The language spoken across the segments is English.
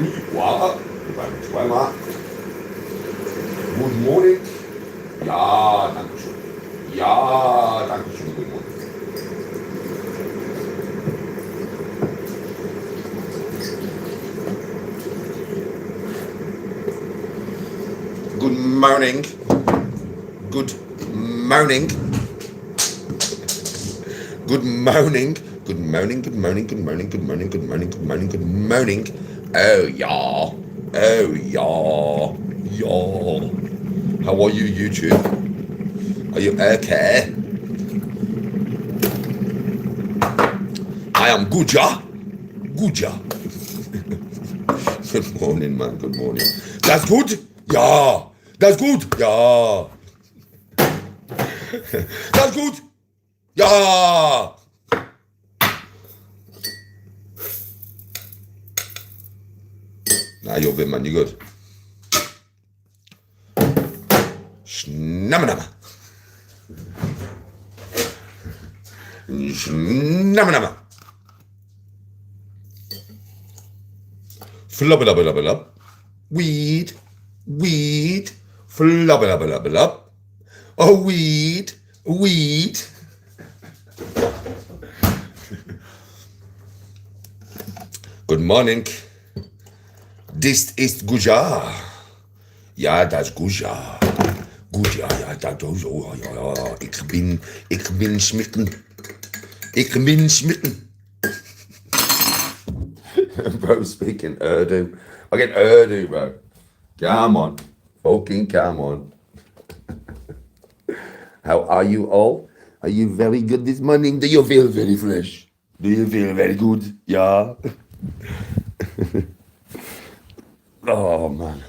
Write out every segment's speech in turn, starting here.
Konnichiwa. Konnichiwa. Good morning. Ja, danke schön. Ja, danke schön. Good morning. Good morning. Good morning. Good morning. Good morning. Good morning. Good morning. Good morning. Good morning. Good morning. Good morning. Oh yeah. Oh yeah. Yeah. How are you, YouTube? Are you okay? I am Guja. Guja. Good morning, man. Good morning. That's good. Yeah. That's good. Yeah. That's good. Yeah. Nah, you're good, man. You good? Shnama nama. Shnama nama. Flubba lubba lubba lub. Weed. Weed. Flubba lubba lubba lub. Oh, weed. Weed. Good morning. This is Guja. Ja, das ist Guja. Gut, ja, das ist ja. Ich bin schmitten. Ich bin schmitten. Bro, speaking Urdu. I get Urdu, bro. Come on. Fucking come on. How are you all? Are you very good this morning? Do you feel very fresh? Do you feel very good? Yeah. Oh, man.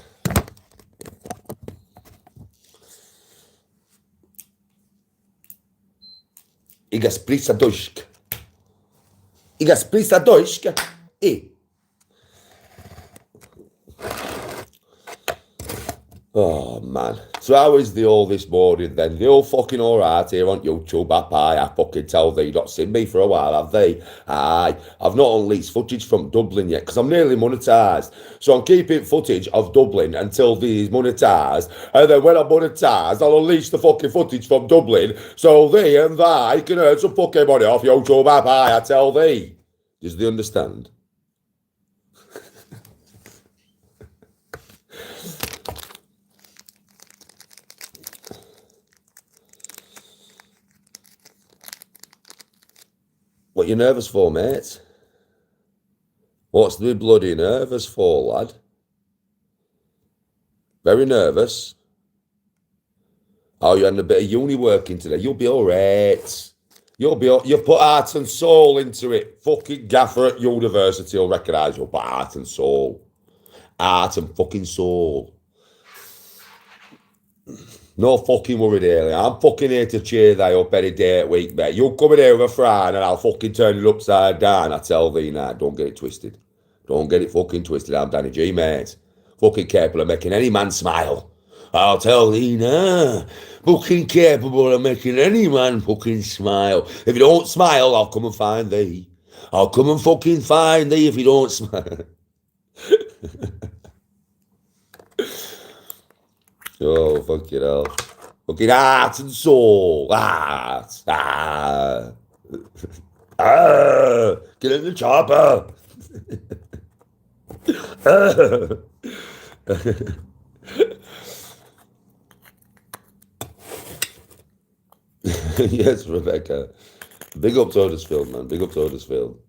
Iga sprisa doška. Iga sprisa doška. Oh, man. So how is the all this morning then? They all fucking alright here on YouTube, I fucking tell they not seen me for a while, have they? Aye. I've not unleashed footage from Dublin yet, because I'm nearly monetised. So I'm keeping footage of Dublin until these monetised, and then when I'm monetised, I'll unleash the fucking footage from Dublin, so they and I can earn some fucking money off YouTube, I tell thee. Does they understand? What you nervous for, mate? What's the bloody nervous for, lad? Very nervous? Oh, you're having a bit of uni working today. You'll be alright. You put heart and soul into it. Fucking gaffer at university will recognise you. But heart and soul. Heart and fucking soul. No fucking worry, Daly. I'm fucking here to cheer thee up any day at week, mate. You'll come in here with a frown and I'll fucking turn it upside down. I tell thee now, don't get it twisted. Don't get it fucking twisted. I'm Danny G, mate. Fucking capable of making any man smile. I'll tell thee now. Fucking capable of making any man fucking smile. If you don't smile, I'll come and find thee. I'll come and fucking find thee if you don't smile. Oh, fucking hell. Fucking heart and soul. Heart. Get in the chopper. Yes, Rebecca. Big up to Huddersfield, man. Big up to Huddersfield.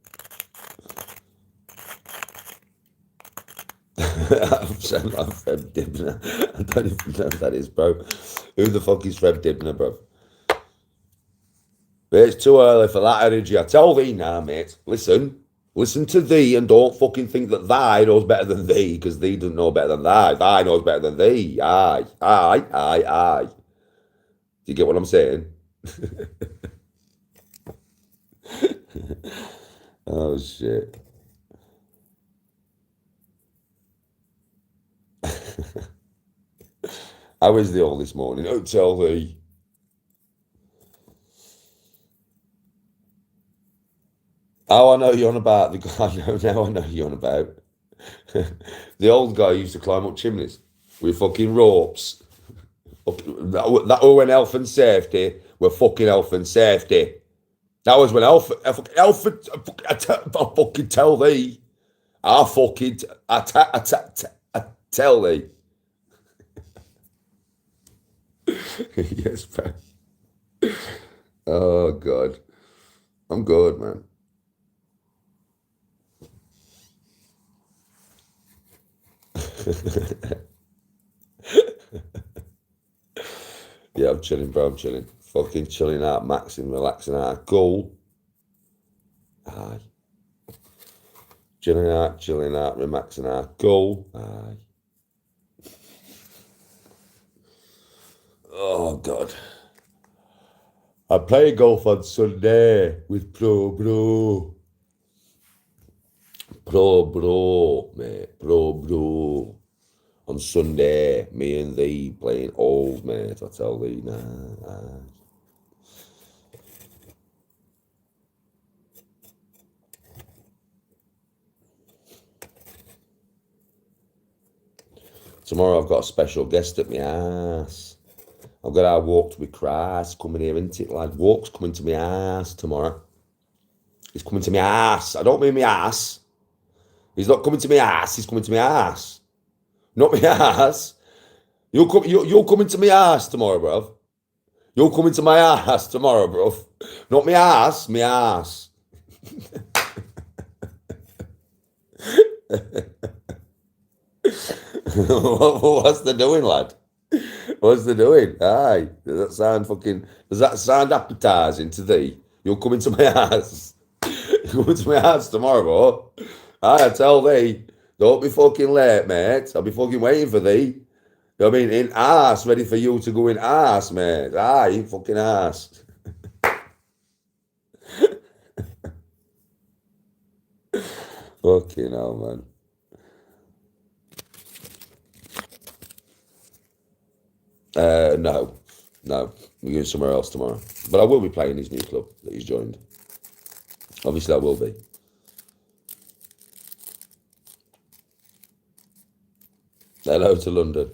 I'm Fred Dibner. I don't even know who that is, bro. Who the fuck is Fred Dibner, bro? But it's too early for that energy. I tell thee now, mate. Listen to thee and don't fucking think that thy knows better than thee, because thee doesn't know better than thy. Thy knows better than thee. Aye. Do you get what I'm saying? Oh, shit. How is the all this morning? Don't tell thee. Oh, I know you're on about the. I know you're on about. The old guy used to climb up chimneys with fucking ropes. That was when health and safety were fucking health and safety. That was when health I fucking tell thee. I tell thee. Yes, man. Oh, God. I'm good, man. Yeah, I'm chilling, bro. I'm chilling. Fucking chilling out, maxing, relaxing out. Cool. Aye. Chilling out, relaxing out. Cool. Aye. Oh, God. I play golf on Sunday with Pro Bro, mate. Pro Bro. On Sunday, me and thee playing old, mate. I tell thee, nah. Tomorrow I've got a special guest at my ass. I've got our Walks with Christ coming here, isn't it, lad? Walk's coming to my ass tomorrow. He's coming to my ass. I don't mean my ass. He's not coming to my ass. He's coming to my ass. Not my ass. You'll come into my ass tomorrow, bruv. You'll come into my ass tomorrow, bruv. Not my ass, my ass. What's the doing, lad? What's the doing? Aye. Does that sound appetizing to thee? You'll come into my ass. You'll come into my ass tomorrow, bro. Aye, I tell thee. Don't be fucking late, mate. I'll be fucking waiting for thee. You know what I mean? In ass, ready for you to go in ass, mate. Aye, in fucking ass. Fucking hell, man. No. We're going somewhere else tomorrow. But I will be playing his new club that he's joined. Obviously, I will be. Hello to London.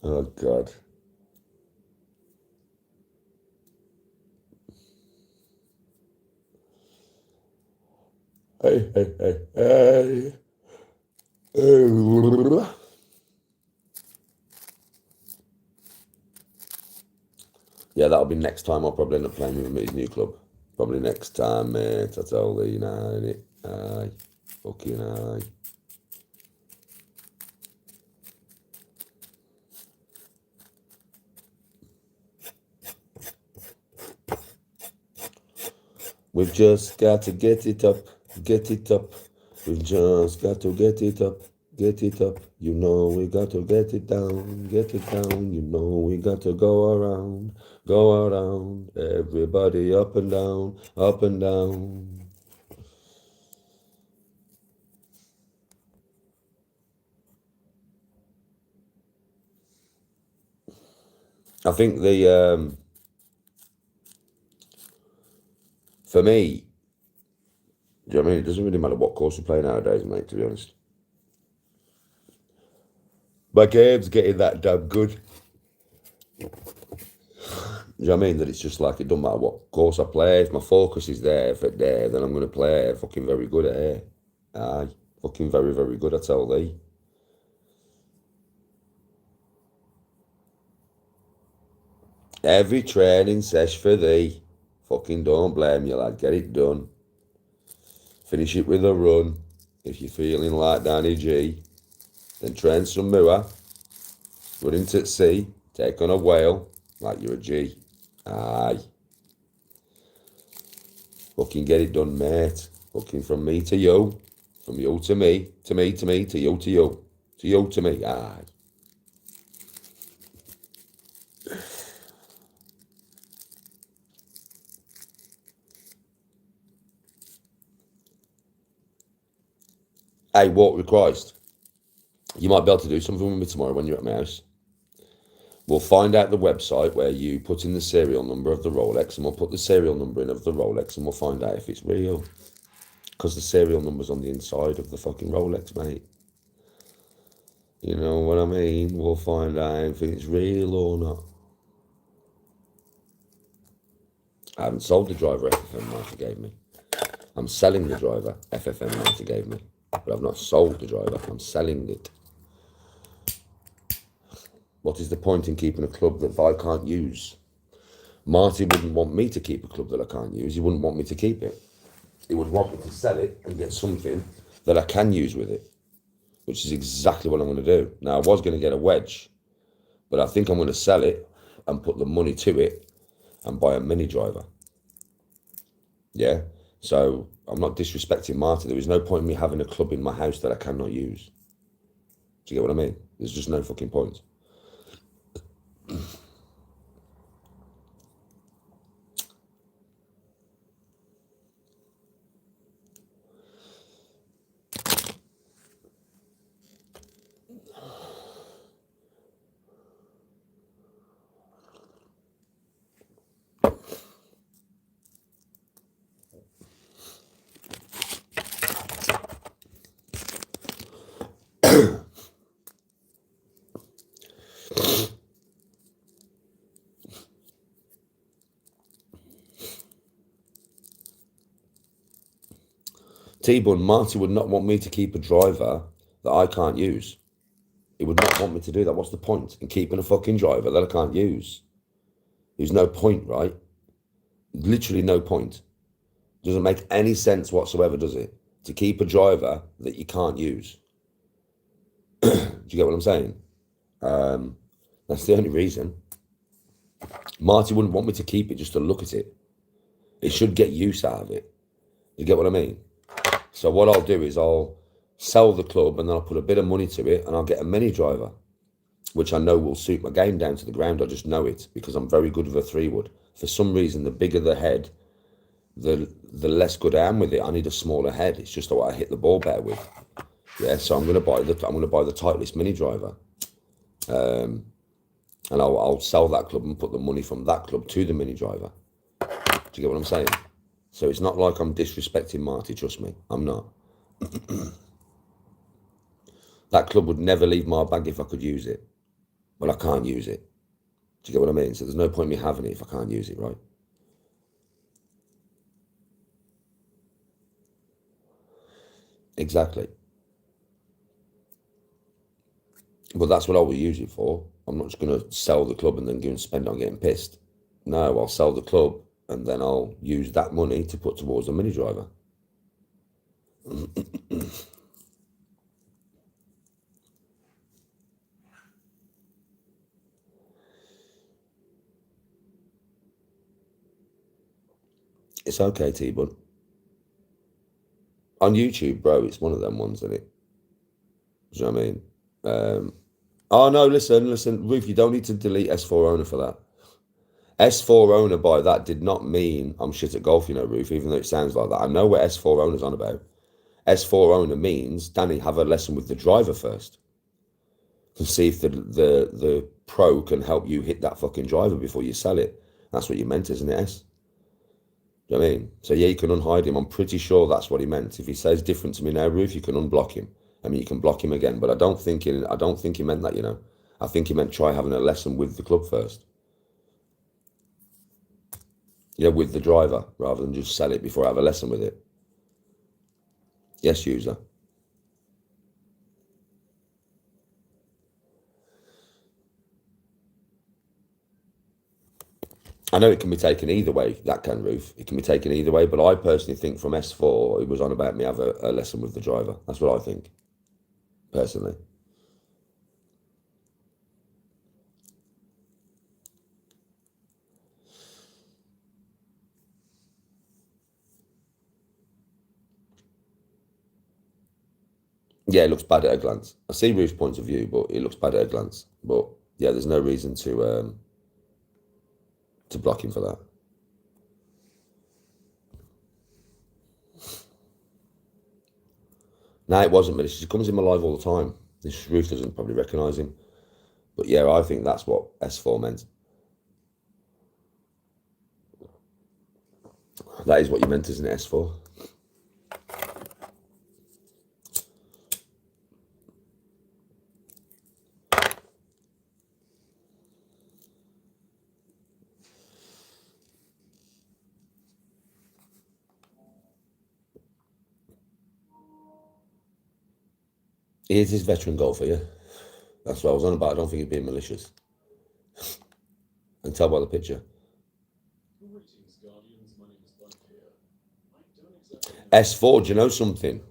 Oh, God. Hey. Yeah, that'll be next time. I'll probably end up playing with him at his new club. Probably next time, mate. I tell thee, innit? Aye. Fucking aye. We've just got to get it up. We've just got to get it up. You know we got to get it down. You know we got to go around. Everybody up and down. I think for me, do you know what I mean? It doesn't really matter what course we play nowadays, mate, to be honest. My game's getting that damn good. Do you know what I mean? That it's just like, it doesn't matter what course I play. If my focus is there for there, then I'm going to play fucking very good at it. Aye. Fucking very, very good, I tell thee. Every training sesh for thee. Fucking don't blame you, lad. Get it done. Finish it with a run. If you're feeling like Danny G, then train some moor. Run into sea. Take on a whale like you're a G. Aye. Fucking get it done, mate. Fucking from me to you. From you to me. To me to me. To you to you. To you to me. Aye. Hey, walk with Christ. You might be able to do something with me tomorrow when you're at my house. We'll find out the website where you put in the serial number of the Rolex, and we'll put the serial number in of the Rolex, and we'll find out if it's real. Because the serial number's on the inside of the fucking Rolex, mate. You know what I mean? We'll find out if it's real or not. I haven't sold the driver FFM Marty gave me. I'm selling the driver FFM Marty gave me. But I've not sold the driver, I'm selling it. What is the point in keeping a club that I can't use? Marty wouldn't want me to keep a club that I can't use. He wouldn't want me to keep it. He would want me to sell it and get something that I can use with it, which is exactly what I'm going to do. Now, I was going to get a wedge, but I think I'm going to sell it and put the money to it and buy a mini driver. Yeah? So I'm not disrespecting Marty. There is no point in me having a club in my house that I cannot use. Do you get what I mean? There's just no fucking point. T-Bun, Marty would not want me to keep a driver that I can't use. He would not want me to do that. What's the point in keeping a fucking driver that I can't use? There's no point, right? Literally no point. Doesn't make any sense whatsoever, does it? To keep a driver that you can't use. Do you get what I'm saying? That's the only reason. Marty wouldn't want me to keep it just to look at it. It should get use out of it. You get what I mean? So what I'll do is I'll sell the club and then I'll put a bit of money to it and I'll get a mini driver, which I know will suit my game down to the ground. I just know it because I'm very good with a 3-wood. For some reason, the bigger the head, the less good I am with it. I need a smaller head. It's just what I hit the ball better with. Yeah, so I'm gonna buy the Titleist mini driver, and I'll sell that club and put the money from that club to the mini driver. Do you get what I'm saying? So it's not like I'm disrespecting Marty. Trust me, I'm not. That club would never leave my bag if I could use it, but I can't use it. Do you get what I mean? So there's no point in me having it if I can't use it, right? Exactly. But that's what I will use it for. I'm not just going to sell the club and then go and spend on getting pissed. No, I'll sell the club and then I'll use that money to put towards a mini driver. It's okay, T-Bud. On YouTube, bro, it's one of them ones, isn't it? Do you know what I mean? Oh, no, listen, Ruth, you don't need to delete S4 owner for that. S4 owner by that did not mean I'm shit at golf, you know, Ruth, even though it sounds like that. I know what S4 owner's on about. S4 owner means, Danny, have a lesson with the driver first to see if the pro can help you hit that fucking driver before you sell it. That's what you meant, isn't it, S? Do you know what I mean? So yeah, you can unhide him. I'm pretty sure that's what he meant. If he says different to me now, Ruth, you can unblock him. I mean, you can block him again, but I don't think he meant that, you know. I think he meant try having a lesson with the club first. Yeah, with the driver, rather than just sell it before I have a lesson with it. Yes, user. I know it can be taken either way, that can, Ruth. It can be taken either way, but I personally think from S4, it was on about me have a lesson with the driver. That's what I think, personally. Yeah, it looks bad at a glance. I see Ruth's point of view, but it looks bad at a glance. But yeah, there's no reason to block him for that. No, it wasn't, but she comes in my live all the time. This Ruth doesn't probably recognise him. But yeah, I think that's what S4 meant. That is what you meant, isn't it, S4? He is his veteran golfer, yeah. That's what I was on about. I don't think he's being malicious. I can tell by the picture. S4, do you know something?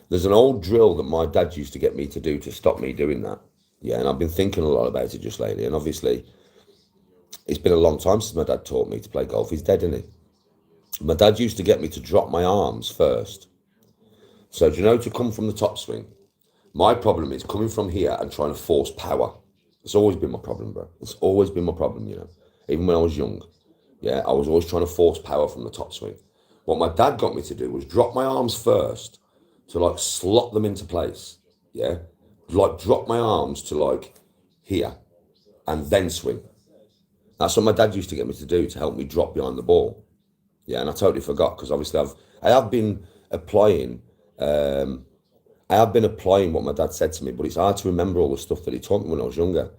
There's an old drill that my dad used to get me to do to stop me doing that. Yeah, and I've been thinking a lot about it just lately. And obviously, it's been a long time since my dad taught me to play golf. He's dead, isn't he? My dad used to get me to drop my arms first. So, do you know, to come from the top swing? My problem is coming from here and trying to force power. It's always been my problem, bro. It's always been my problem, you know. Even when I was young, yeah, I was always trying to force power from the top swing. What my dad got me to do was drop my arms first to like slot them into place, yeah? Like drop my arms to like here and then swing. That's what my dad used to get me to do to help me drop behind the ball. Yeah, and I totally forgot because obviously I have been applying what my dad said to me, but it's hard to remember all the stuff that he taught me when I was younger.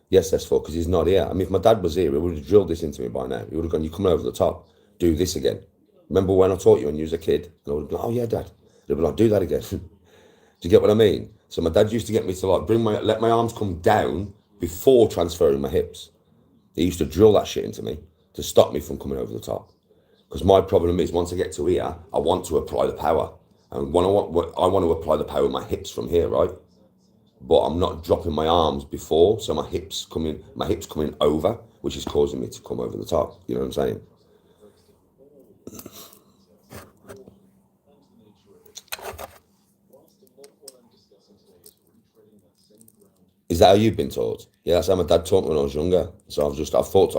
Yes, that's for because he's not here. I mean, if my dad was here, he would have drilled this into me by now. He would have gone, "You coming over the top, do this again." Remember when I taught you when you was a kid? And I would have gone, "Oh yeah, Dad." He'd be like, "Do that again." Do you get what I mean? So my dad used to get me to like let my arms come down before transferring my hips. He used to drill that shit into me to stop me from coming over the top. Because my problem is once I get to here, I want to apply the power. And I want to apply the power with my hips from here, right? But I'm not dropping my arms before, so my hips coming over, which is causing me to come over the top. You know what I'm saying? Is that how you've been taught? Yeah, that's how my dad taught me when I was younger. So I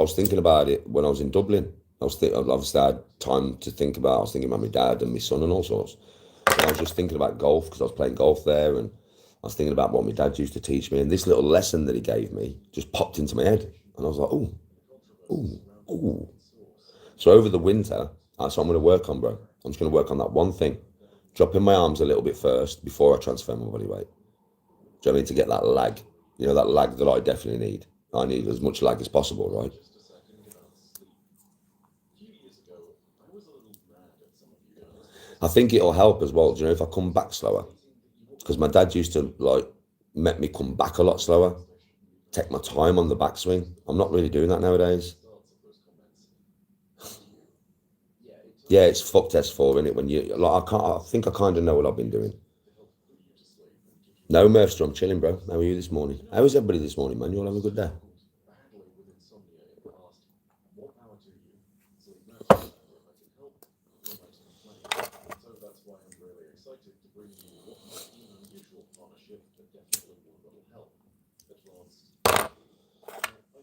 was thinking about it when I was in Dublin. Obviously I had time to think about. I was thinking about my dad and my son and all sorts. And I was just thinking about golf because I was playing golf there, and I was thinking about what my dad used to teach me. And this little lesson that he gave me just popped into my head, and I was like, "Oh, oh, oh." So over the winter, that's what I'm going to work on, bro. I'm just going to work on that one thing, dropping my arms a little bit first before I transfer my body weight. Do you know what I mean? To get that lag, that lag that I definitely need. I need as much lag as possible, right? I think it'll help as well, do you know, if I come back slower. Because my dad used to like make me come back a lot slower, take my time on the backswing. I'm not really doing that nowadays. Yeah, it's fucked S4, innit? When you like, I think I kind of know what I've been doing. No, Murphster, I'm chilling, bro. How are you this morning? How is everybody this morning, man? You all having a good day?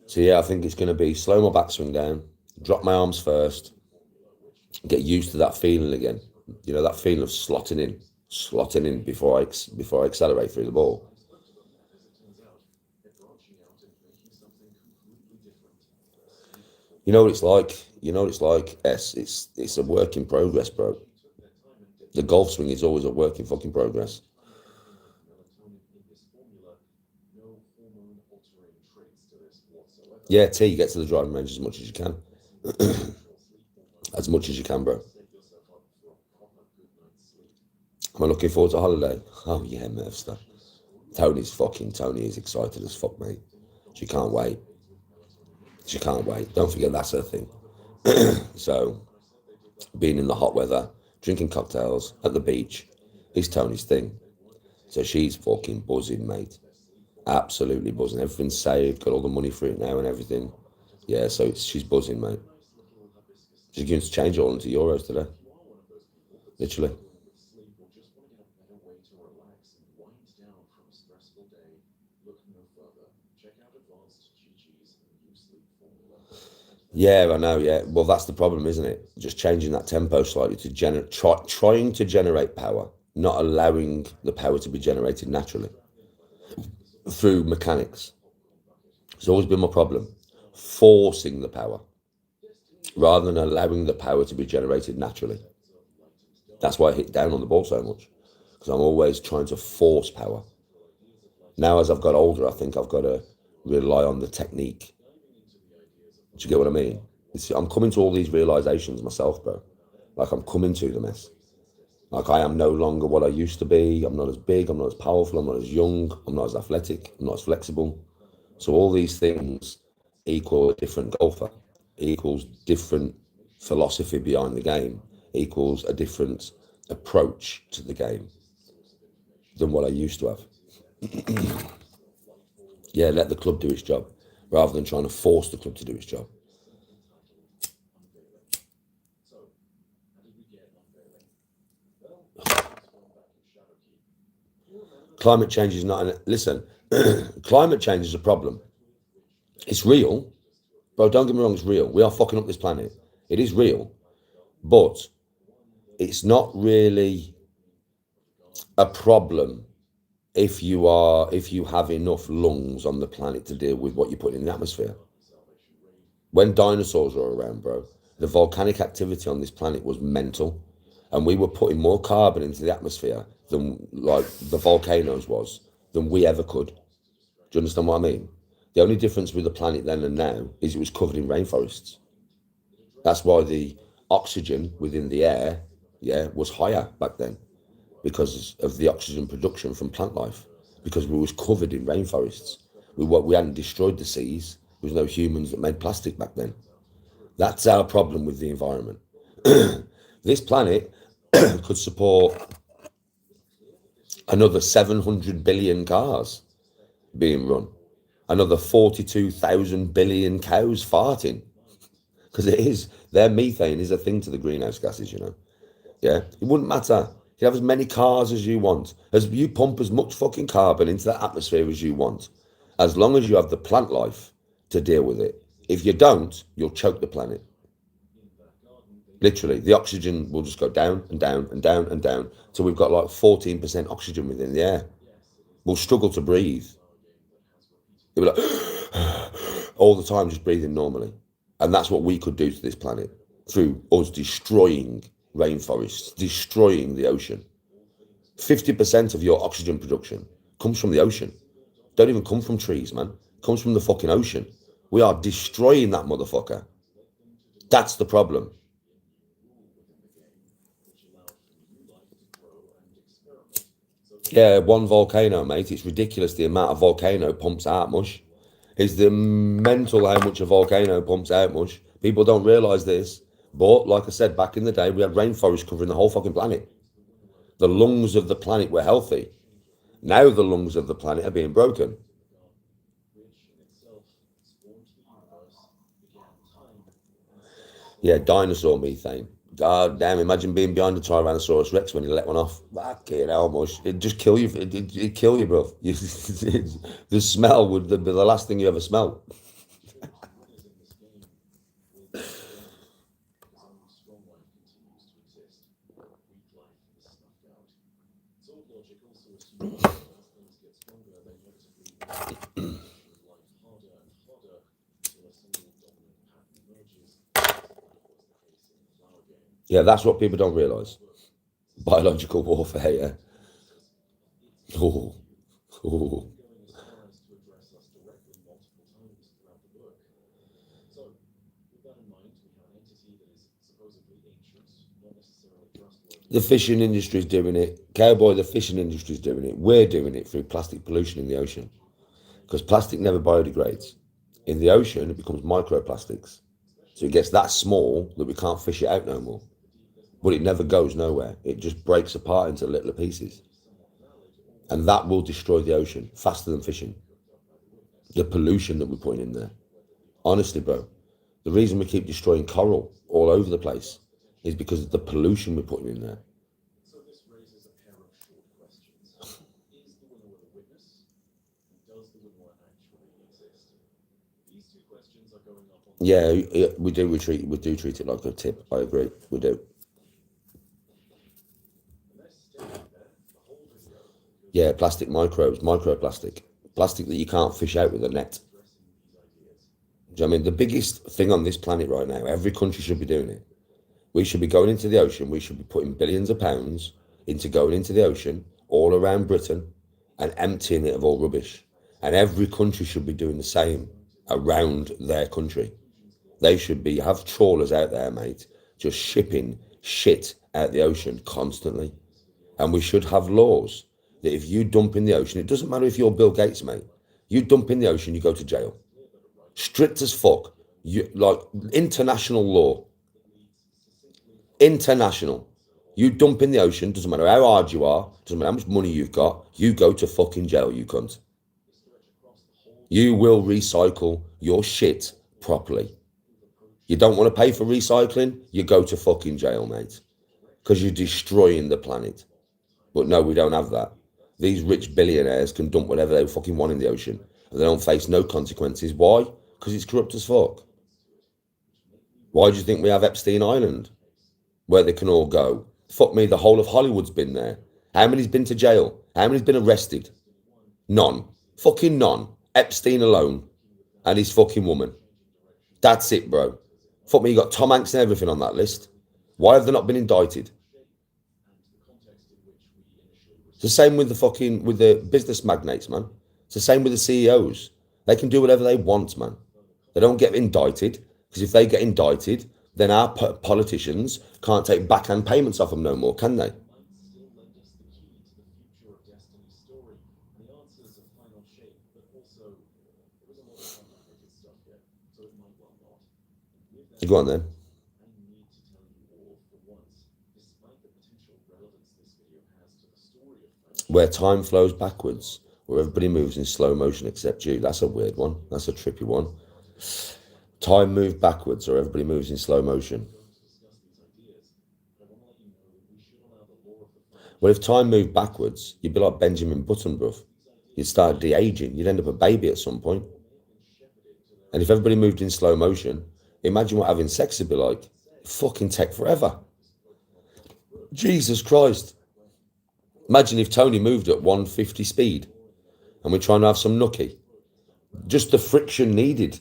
So yeah, I think it's going to be slow my backswing down, drop my arms first, get used to that feeling again. You know, that feeling of slotting in before I accelerate through the ball. You know what it's like. You know what it's like. It's a work in progress, bro. The golf swing is always a work in fucking progress. Yeah, T, get to the driving range as much as you can. As much as you can, bro. Am I looking forward to a holiday? Oh yeah, Murphster. Tony is excited as fuck, mate. She can't wait. She can't wait. Don't forget that's her thing. So, being in the hot weather, drinking cocktails at the beach is Tony's thing. So she's fucking buzzing, mate. Absolutely buzzing. Everything's saved, got all the money for it now and everything. Yeah, so she's buzzing, mate. She's going to change it all into euros today. Literally. Yeah, I know, yeah. Well, that's the problem, isn't it? Just changing that tempo slightly to trying to generate power, not allowing the power to be generated naturally. through mechanics. It's always been my problem. Forcing the power rather than allowing the power to be generated naturally. That's why I hit down on the ball so much, because I'm always trying to force power. Now, as I've got older, I think I've got to rely on the technique. Do you get what I mean? I'm coming to all these realizations myself, bro. Like, I'm coming to the mess. Like, I am no longer what I used to be. I'm not as big. I'm not as powerful. I'm not as young. I'm not as athletic. I'm not as flexible. So all these things equal a different golfer, equals different philosophy behind the game, equals a different approach to the game than what I used to have. Yeah, let the club do its job rather than trying to force the club to do its job. Climate change is not listen, climate change is a problem. It's real, bro. Don't get me wrong, it's real. We are fucking up this planet. It is real, but it's not really a problem if you have enough lungs on the planet to deal with what you put in the atmosphere. When dinosaurs were around, bro, the volcanic activity on this planet was mental, and we were putting more carbon into the atmosphere than like the volcanoes was than we ever could. Do you understand what I mean? The only difference with the planet then and now is it was covered in rainforests. That's why the oxygen within the air, was higher back then, because of the oxygen production from plant life, because we was covered in rainforests. We hadn't destroyed the seas. There was no humans that made plastic back then. That's our problem with the environment. This planet could support another 700 billion cars being run, another 42,000 billion cows farting, because their methane is a thing to the greenhouse gases, Yeah, it wouldn't matter. You have as many cars as you want, as you pump as much fucking carbon into the atmosphere as you want, as long as you have the plant life to deal with it. If you don't, you'll choke the planet. Literally, the oxygen will just go down and down and down and down till we've got like 14% oxygen within the air. We'll struggle to breathe. It'll be like all the time, just breathing normally. And that's what we could do to this planet through us destroying rainforests, destroying the ocean. 50% of your oxygen production comes from the ocean. Don't even come from trees, man. It comes from the fucking ocean. We are destroying that motherfucker. That's the problem. Yeah, one volcano, mate. It's ridiculous the amount a volcano pumps out, mush. It's the mental how much a volcano pumps out, mush. People don't realise this. But like I said, back in the day, we had rainforests covering the whole fucking planet. The lungs of the planet were healthy. Now the lungs of the planet are being broken. Yeah, dinosaur methane. God damn, imagine being behind a Tyrannosaurus Rex when you let one off. Fucking hell, mush. It'd just kill you. It'd kill you, bro. The smell would be the last thing you ever smell. Yeah, that's what people don't realise. Biological warfare, yeah. Oh, oh. The fishing industry is doing it. Cowboy, the fishing industry is doing it. We're doing it through plastic pollution in the ocean. Because plastic never biodegrades. In the ocean, it becomes microplastics. So it gets that small that we can't fish it out no more. But it never goes nowhere. It just breaks apart into little pieces. And that will destroy the ocean faster than fishing. The pollution that we're putting in there. Honestly, bro, the reason we keep destroying coral all over the place is because of the pollution we're putting in there. Yeah, we do treat it like a tip. I agree, we do. Yeah, plastic microbes, microplastic. Plastic that you can't fish out with a net. Do you know what I mean? The biggest thing on this planet right now, every country should be doing it. We should be going into the ocean. We should be putting billions of pounds into going into the ocean all around Britain and emptying it of all rubbish. And every country should be doing the same around their country. They should have trawlers out there, mate, just shipping shit out the ocean constantly. And we should have laws that if you dump in the ocean, it doesn't matter if you're Bill Gates, mate. You dump in the ocean, you go to jail. Strict as fuck. Like international law. International. You dump in the ocean, doesn't matter how hard you are, doesn't matter how much money you've got, you go to fucking jail, you cunt. You will recycle your shit properly. You don't want to pay for recycling, you go to fucking jail, mate. Because you're destroying the planet. But no, we don't have that. These rich billionaires can dump whatever they fucking want in the ocean. And they don't face no consequences. Why? Because it's corrupt as fuck. Why do you think we have Epstein Island? Where they can all go. Fuck me, the whole of Hollywood's been there. How many's been to jail? How many's been arrested? None. Fucking none. Epstein alone. And his fucking woman. That's it, bro. Fuck me, you got Tom Hanks and everything on that list. Why have they not been indicted? It's the same with the business magnates, man. It's the same with the CEOs. They can do whatever they want, man. They don't get indicted, because if they get indicted, then our politicians can't take backhand payments off them no more, can they? Go on then. Where time flows backwards, where everybody moves in slow motion except you. That's a weird one. That's a trippy one. Time moved backwards, or everybody moves in slow motion. Well, if time moved backwards, you'd be like Benjamin Button, bruv. You'd start de-aging. You'd end up a baby at some point. And if everybody moved in slow motion, imagine what having sex would be like. It'd fucking take forever. Jesus Christ. Imagine if Tony moved at 150 speed and we're trying to have some nookie. Just the friction needed.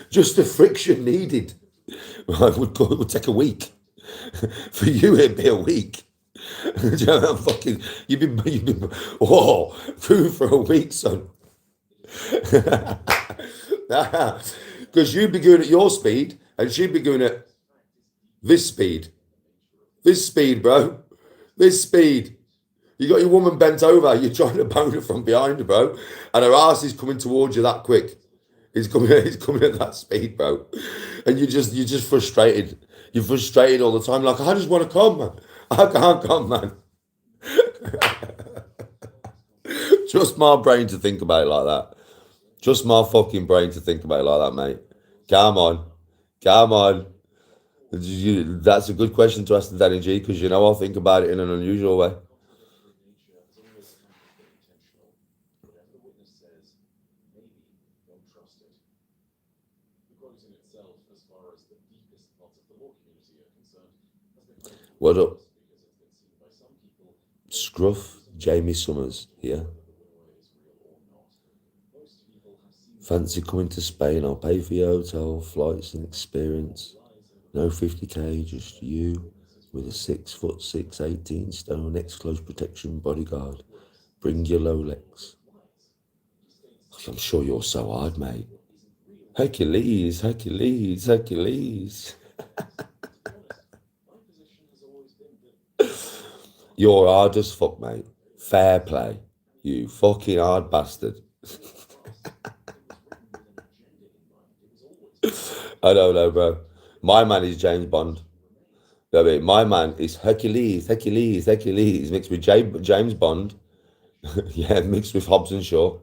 Just the friction needed. It would take a week. For you, it'd be a week. You'd be food for a week, son. Because you'd be going at your speed and she'd be going at this speed. This speed, bro. This speed. You got your woman bent over. You're trying to bone her from behind her, bro. And her ass is coming towards you that quick. It's coming at that speed, bro. And you're just frustrated. You're frustrated all the time. Like, I just want to come, man. I can't come, man. Just my brain to think about it like that. Just my fucking brain to think about it like that, mate. Come on. Come on. That's a good question to ask the Danny G, because I'll think about it in an unusual way. What up? Scruff, Jamie Summers here. Fancy coming to Spain? I'll pay for your hotel, flights and experience. No 50k, just you with a 6'6", 18 stone, ex-close protection bodyguard. Bring your Rolex. I'm sure you're so hard, mate. Hercules, Hercules, Hercules. You're hard as fuck, mate. Fair play. You fucking hard bastard. I don't know, bro. My man is James Bond. I mean, my man is Hercules, Hercules, Hercules, mixed with James Bond. Yeah, mixed with Hobbs and Shaw.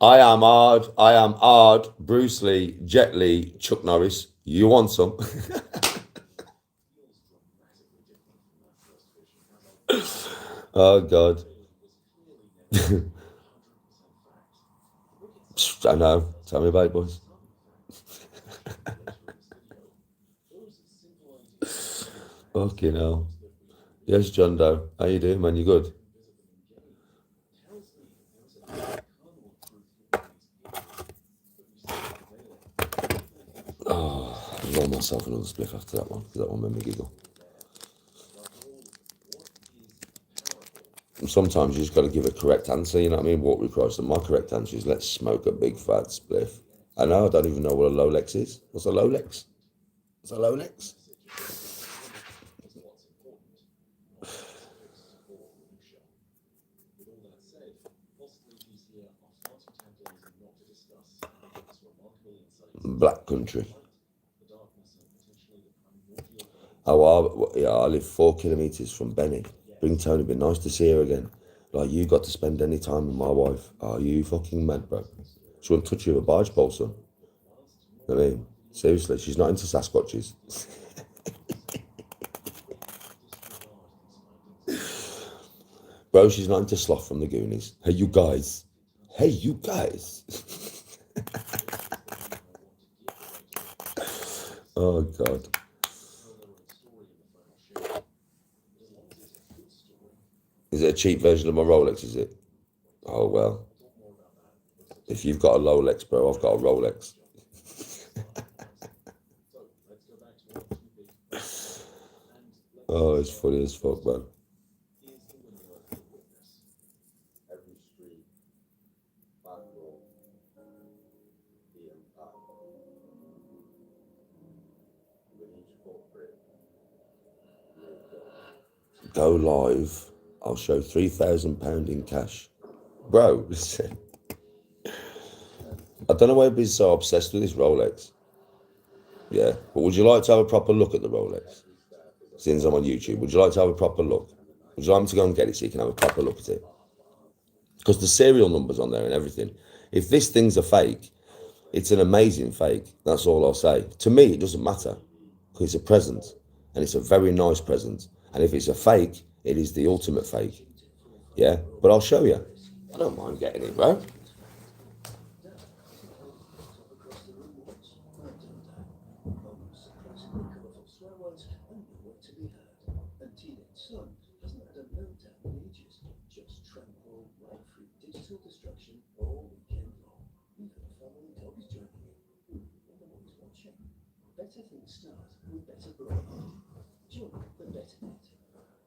I am hard, Bruce Lee, Jet Li, Chuck Norris. You want some? Oh, God. I know. Tell me about it, boys. Fucking hell. Yes, John Doe. How you doing, man? You good? Oh, I roll myself another spliff after that one, because that one made me giggle. And sometimes you just got to give a correct answer, you know what I mean? Walk with Christ. And my correct answer is let's smoke a big fat spliff. I know, I don't even know what a Lolex is. What's a Lolex? What's a Lolex? Black country. Oh, yeah, I live 4 kilometres from Benny. Bring Tony, be nice to see her again. Like, you got to spend any time with my wife. Are you fucking mad, bro? She won't touch you with a barge pole, son. I mean, seriously, she's not into Sasquatches. Bro, she's not into Sloth from the Goonies. Hey, you guys. Hey, you guys. Oh, God. Is it a cheap version of my Rolex, is it? Oh, well. If you've got a Rolex, bro, I've got a Rolex. Oh, it's funny as fuck, man. Go live. I'll show £3,000 in cash. Bro, listen. I don't know why everybody's so obsessed with this Rolex. Yeah, but would you like to have a proper look at the Rolex? Since I'm on YouTube, would you like to have a proper look? Would you like me to go and get it so you can have a proper look at it? Because the serial number's on there and everything. If this thing's a fake, it's an amazing fake. That's all I'll say. To me, it doesn't matter because it's a present and it's a very nice present. And if it's a fake, it is the ultimate fake. Yeah, but I'll show you. I don't mind getting it, bro.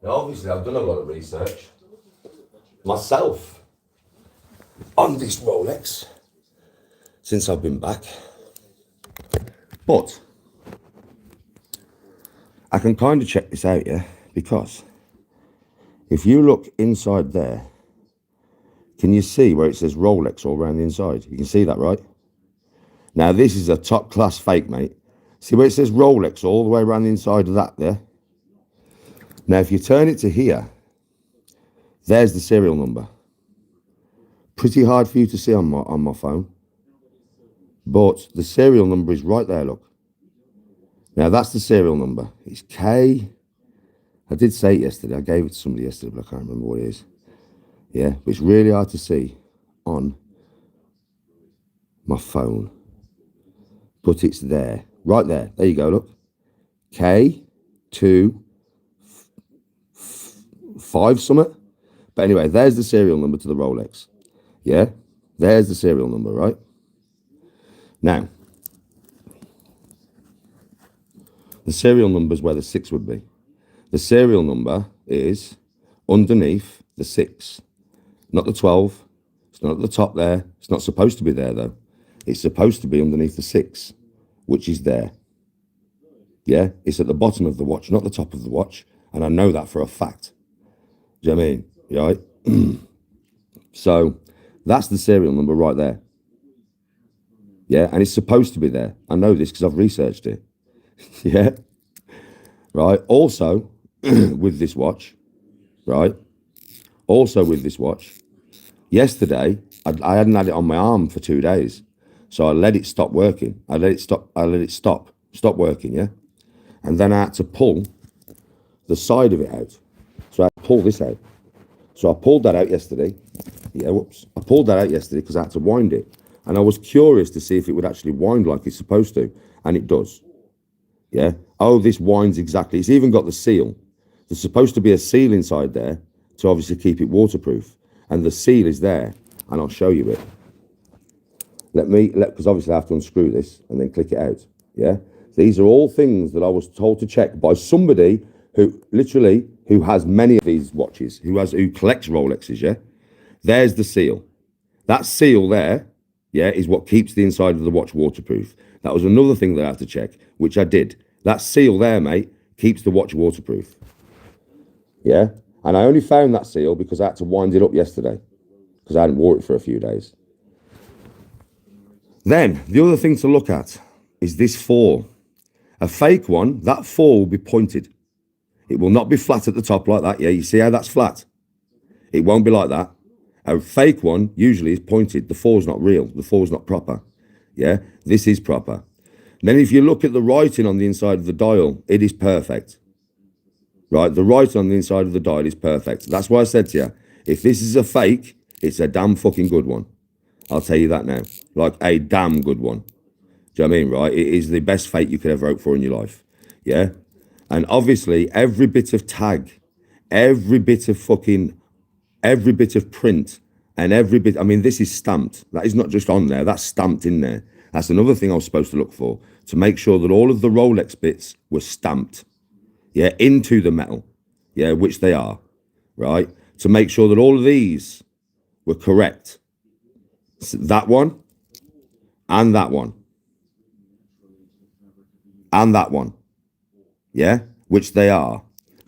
Now, obviously, I've done a lot of research myself on this Rolex since I've been back. But I can kind of check this out, yeah, because if you look inside there, can you see where it says Rolex all around the inside? You can see that, right? Now, this is a top class fake, mate. See where it says Rolex all the way around the inside of that there? Now, if you turn it to here, there's the serial number. Pretty hard for you to see on my phone. But the serial number is right there, look. Now, that's the serial number. It's K. I did say it yesterday. I gave it to somebody yesterday, but I can't remember what it is. Yeah, but it's really hard to see on my phone. But it's there. Right there. There you go, look. K2 5 something. But anyway, there's the serial number to the Rolex. Yeah, there's the serial number, right? Now, the serial number is where the 6 would be. The serial number is underneath the 6, not the 12. It's not at the top there. It's not supposed to be there, though. It's supposed to be underneath the 6, which is there. Yeah, it's at the bottom of the watch, not the top of the watch. And I know that for a fact. Do you know what I mean? Right? So that's the serial number right there. Yeah, and it's supposed to be there. I know this because I've researched it. Yeah. Right. Also, with this watch, right? Also with this watch, yesterday, I hadn't had it on my arm for 2 days. So I let it stop working. I let it stop working, yeah? And then I had to pull the side of it out. So I had to pull this out. So I pulled that out yesterday. Yeah, whoops. I pulled that out yesterday because I had to wind it. And I was curious to see if it would actually wind like it's supposed to. And it does. Yeah. Oh, this winds exactly. It's even got the seal. There's supposed to be a seal inside there to obviously keep it waterproof. And the seal is there. And I'll show you it. Because obviously I have to unscrew this and then click it out. Yeah. These are all things that I was told to check by somebody who has many of these watches, who collects Rolexes. Yeah. There's the seal. That seal there, yeah, is what keeps the inside of the watch waterproof. That was another thing that I had to check, which I did. That seal there, mate, keeps the watch waterproof. Yeah. And I only found that seal because I had to wind it up yesterday because I hadn't wore it for a few days. Then the other thing to look at is this fall. A fake one, that fall will be pointed. It will not be flat at the top like that. Yeah, you see how that's flat? It won't be like that. A fake one usually is pointed. The fall's not real. The fall's not proper. Yeah, this is proper. Then if you look at the writing on the inside of the dial, it is perfect. Right, the writing on the inside of the dial is perfect. That's why I said to you, if this is a fake, it's a damn fucking good one. I'll tell you that now. Like a damn good one. Do you know what I mean, right? It is the best fake you could ever hope for in your life. Yeah? And obviously, every bit of tag, every bit of print, and every bit, I mean, this is stamped. That is not just on there, that's stamped in there. That's another thing I was supposed to look for, to make sure that all of the Rolex bits were stamped, yeah, into the metal, yeah, which they are, right? To make sure that all of these were correct. So that one, and that one, and that one, yeah, which they are,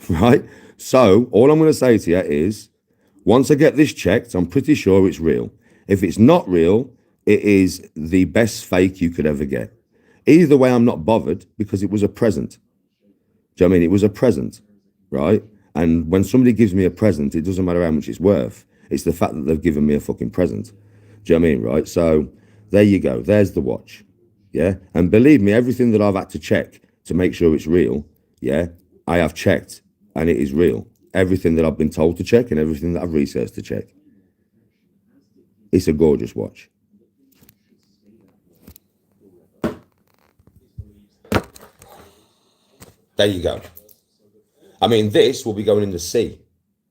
right? So all I'm going to say to you is, once I get this checked, I'm pretty sure it's real. If it's not real, it is the best fake you could ever get. Either way, I'm not bothered because it was a present. Do you know what I mean? It was a present, right? And when somebody gives me a present, it doesn't matter how much it's worth. It's the fact that they've given me a fucking present. Do you know what I mean, right? So there you go. There's the watch, yeah? And believe me, everything that I've had to check to make sure it's real, yeah, I have checked and it is real. Everything that I've been told to check and everything that I've researched to check. It's a gorgeous watch. There you go. I mean, this will be going in the sea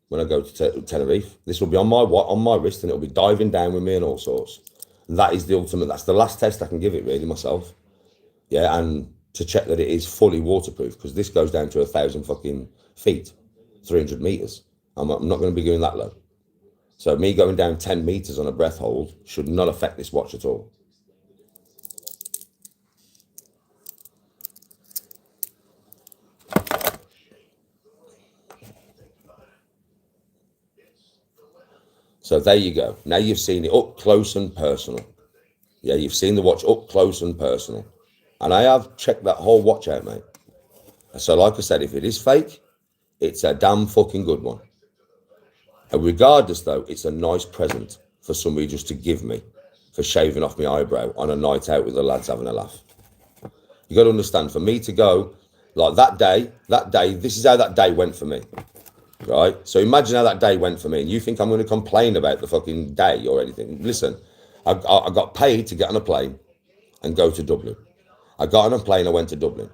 when I go to Tenerife. This will be on my wrist and it'll be diving down with me and all sorts. And that is the ultimate. That's the last test I can give it really myself. Yeah, and to check that it is fully waterproof because this goes down to 1,000 fucking feet, 300 meters. I'm not going to be going that low. So me going down 10 meters on a breath hold should not affect this watch at all. So there you go. Now you've seen it up close and personal. Yeah, you've seen the watch up close and personal. And I have checked that whole watch out, mate. So like I said, if it is fake, it's a damn fucking good one. And regardless, though, it's a nice present for somebody just to give me for shaving off my eyebrow on a night out with the lads having a laugh. You got to understand, for me to go, like that day, this is how that day went for me. Right? So imagine how that day went for me. And you think I'm going to complain about the fucking day or anything. Listen, I got paid to get on a plane and go to Dublin. I got on a plane, I went to Dublin.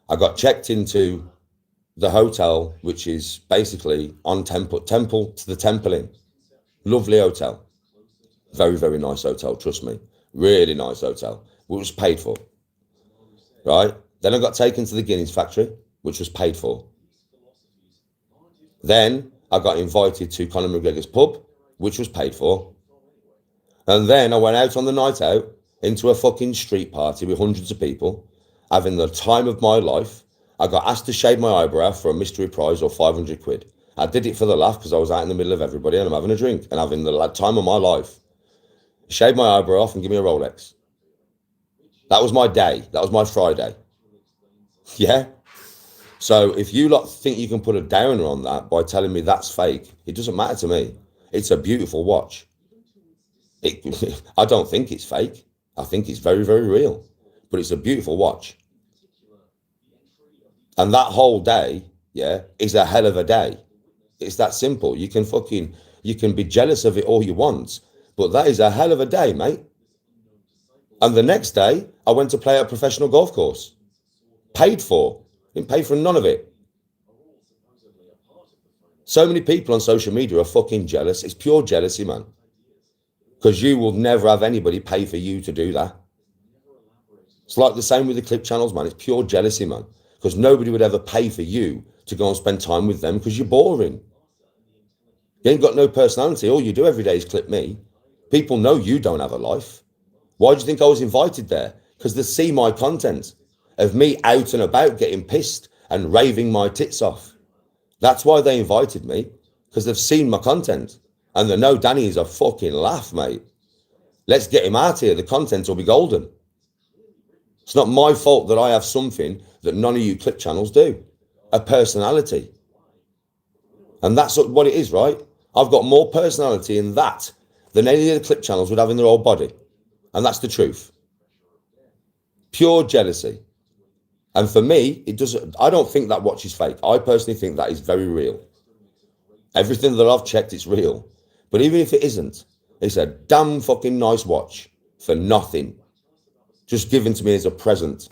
I got checked into the hotel, which is basically on Temple to the Temple Inn. Lovely hotel. Very, very nice hotel, trust me. Really nice hotel, which was paid for. Right? Then I got taken to the Guinness factory, which was paid for. Then I got invited to Conor McGregor's pub, which was paid for. And then I went out on the night out into a fucking street party with hundreds of people, having the time of my life. I got asked to shave my eyebrow for a mystery prize or 500 quid. I did it for the laugh because I was out in the middle of everybody and I'm having a drink and having the time of my life. Shave my eyebrow off and give me a Rolex. That was my day. That was my Friday. Yeah? So if you lot think you can put a downer on that by telling me that's fake, it doesn't matter to me. It's a beautiful watch. I don't think it's fake. I think it's very, very real. But it's a beautiful watch. And that whole day, yeah, is a hell of a day. It's that simple. You can be jealous of it all you want, but that is a hell of a day, mate. And the next day, I went to play at a professional golf course. Paid for. Didn't pay for none of it. So many people on social media are fucking jealous. It's pure jealousy, man. Because you will never have anybody pay for you to do that. It's like the same with the clip channels, man. It's pure jealousy, man. Because nobody would ever pay for you to go and spend time with them because you're boring. You ain't got no personality. All you do every day is clip me. People know you don't have a life. Why do you think I was invited there? Because they see my content of me out and about getting pissed and raving my tits off. That's why they invited me, because they've seen my content and they know Danny is a fucking laugh, mate. Let's get him out here. The content will be golden. It's not my fault that I have something that none of you clip channels do, a personality. And that's what it is, right? I've got more personality in that than any of the clip channels would have in their whole body. And that's the truth. Pure jealousy. And for me, I don't think that watch is fake. I personally think that is very real. Everything that I've checked, it's real. But even if it isn't, it's a damn fucking nice watch for nothing. Just given to me as a present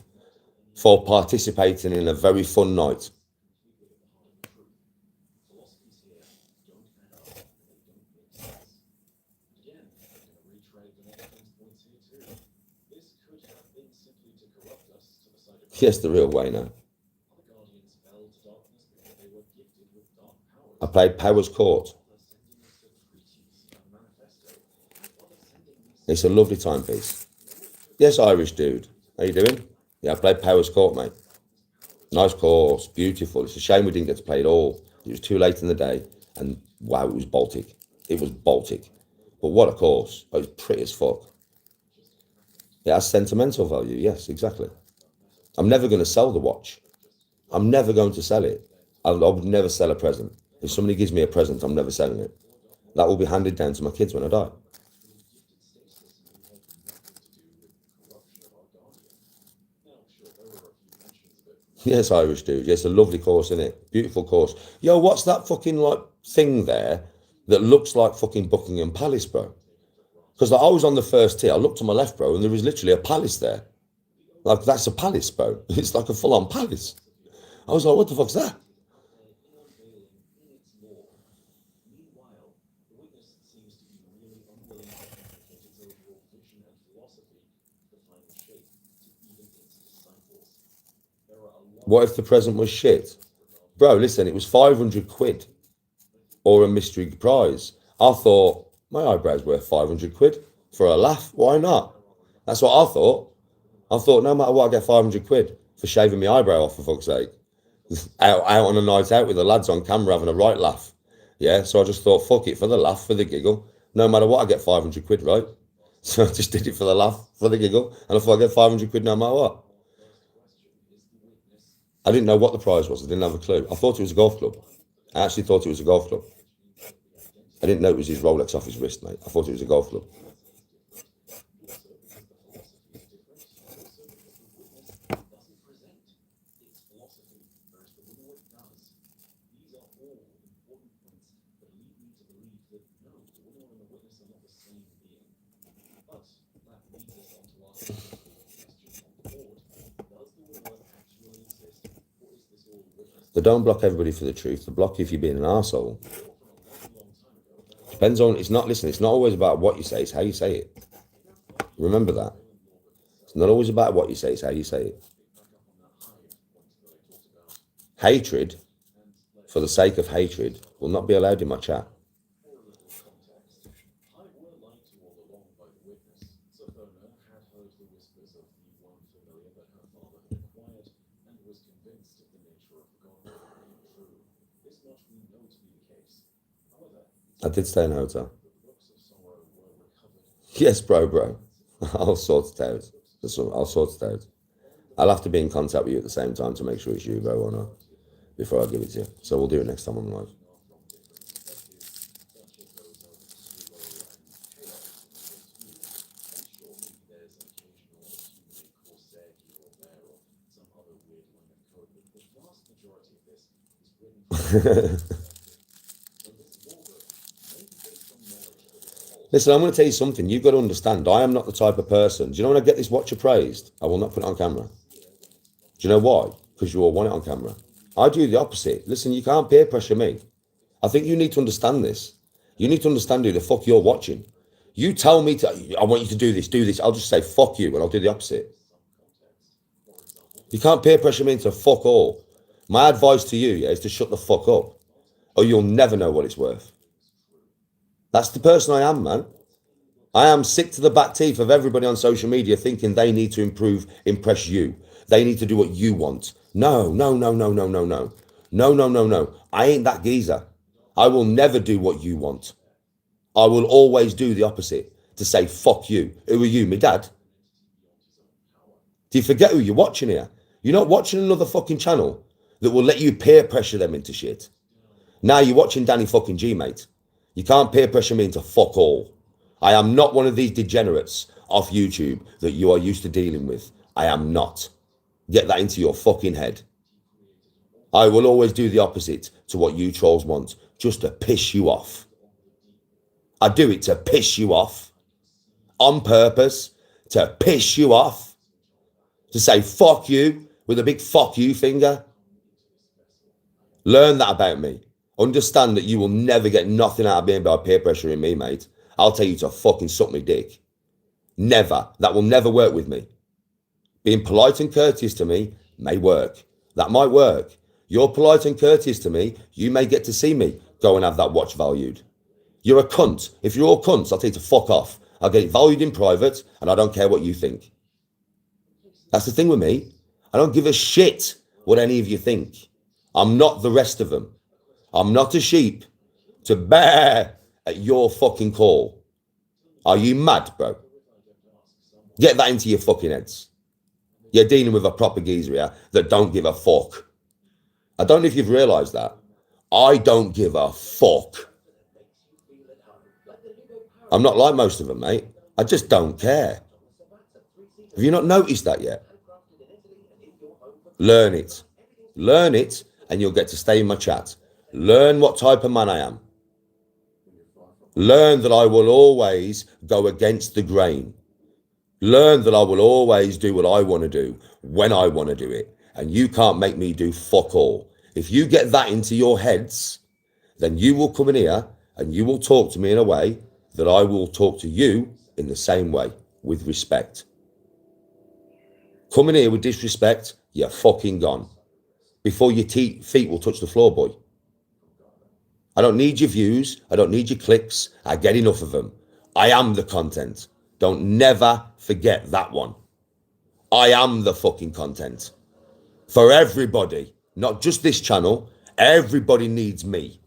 for participating in a very fun night. Yes, the real way now. I played Powers Court. It's a lovely timepiece. Yes, Irish dude. How you doing? Yeah, I played Powers Court, mate. Nice course, beautiful. It's a shame we didn't get to play it all. It was too late in the day, and wow, it was Baltic. It was Baltic. But what a course. It was pretty as fuck. It has sentimental value, yes, exactly. I'm never going to sell the watch. I'm never going to sell it. I would never sell a present. If somebody gives me a present, I'm never selling it. That will be handed down to my kids when I die. Yes, Irish dude. Yes, a lovely course, isn't it? Beautiful course. Yo, what's that fucking like thing there that looks like fucking Buckingham Palace, bro? Because like, I was on the first tee. I looked to my left, bro, and there was literally a palace there. Like, that's a palace, bro. It's like a full-on palace. I was like, what the fuck's that? What if the present was shit? Bro, listen, it was 500 quid or a mystery prize. I thought, my eyebrow's worth 500 quid for a laugh. Why not? That's what I thought. I thought, no matter what, I get 500 quid for shaving my eyebrow off, for fuck's sake. out on a night out with the lads on camera having a right laugh. Yeah, so I just thought, fuck it, for the laugh, for the giggle. No matter what, I get 500 quid, right? So I just did it for the laugh, for the giggle. And I thought I get 500 quid no matter what. I didn't know what the prize was. I didn't have a clue. I thought it was a golf club. I actually thought it was a golf club. I didn't know it was his Rolex off his wrist, mate. I thought it was a golf club. They don't block everybody for the truth. They block you if you're being an arsehole. Depends on, it's not always about what you say, it's how you say it. Remember that. It's not always about what you say, it's how you say it. Hatred, for the sake of hatred, will not be allowed in my chat. I did stay in a hotel. Yes, bro. I'll sort it out. I'll sort it out. I'll have to be in contact with you at the same time to make sure it's you, bro, or not, before I give it to you. So we'll do it next time on live. Listen, I'm going to tell you something. You've got to understand, I am not the type of person. Do you know when I get this watch appraised, I will not put it on camera. Do you know why? Because you all want it on camera. I do the opposite. Listen, you can't peer pressure me. I think you need to understand this. You need to understand who the fuck you're watching. You tell me I want you to do this. I'll just say fuck you and I'll do the opposite. You can't peer pressure me into fuck all. My advice to you is to shut the fuck up or you'll never know what it's worth. That's the person I am, man. I am sick to the back teeth of everybody on social media thinking they need to impress you. They need to do what you want. No. I ain't that geezer. I will never do what you want. I will always do the opposite, to say, fuck you. Who are you, my dad? Do you forget who you're watching here? You're not watching another fucking channel that will let you peer pressure them into shit. Now you're watching Danny fucking G, mate. You can't peer pressure me into fuck all. I am not one of these degenerates off YouTube that you are used to dealing with. I am not. Get that into your fucking head. I will always do the opposite to what you trolls want, just to piss you off. I do it to piss you off. On purpose, to piss you off. To say fuck you with a big fuck you finger. Learn that about me. Understand that you will never get nothing out of me by peer pressuring me, mate. I'll tell you to fucking suck me dick. Never. That will never work with me. Being polite and courteous to me may work. That might work. You're polite and courteous to me, you may get to see me go and have that watch valued. You're a cunt. If you're all cunts, I'll tell you to fuck off. I'll get it valued in private and I don't care what you think. That's the thing with me. I don't give a shit what any of you think. I'm not the rest of them. I'm not a sheep to bear at your fucking call. Are you mad, bro? Get that into your fucking heads. You're dealing with a proper geezer here that don't give a fuck. I don't know if you've realised that. I don't give a fuck. I'm not like most of them, mate. I just don't care. Have you not noticed that yet? Learn it. Learn it and you'll get to stay in my chat. Learn what type of man I am. Learn that I will always go against the grain. Learn that I will always do what I want to do when I want to do it. And you can't make me do fuck all. If you get that into your heads, then you will come in here and you will talk to me in a way that I will talk to you in the same way, with respect. Come in here with disrespect, you're fucking gone. Before your feet will touch the floor, boy. I don't need your views. I don't need your clicks. I get enough of them. I am the content. Don't never forget that one. I am the fucking content. For everybody, not just this channel. Everybody needs me.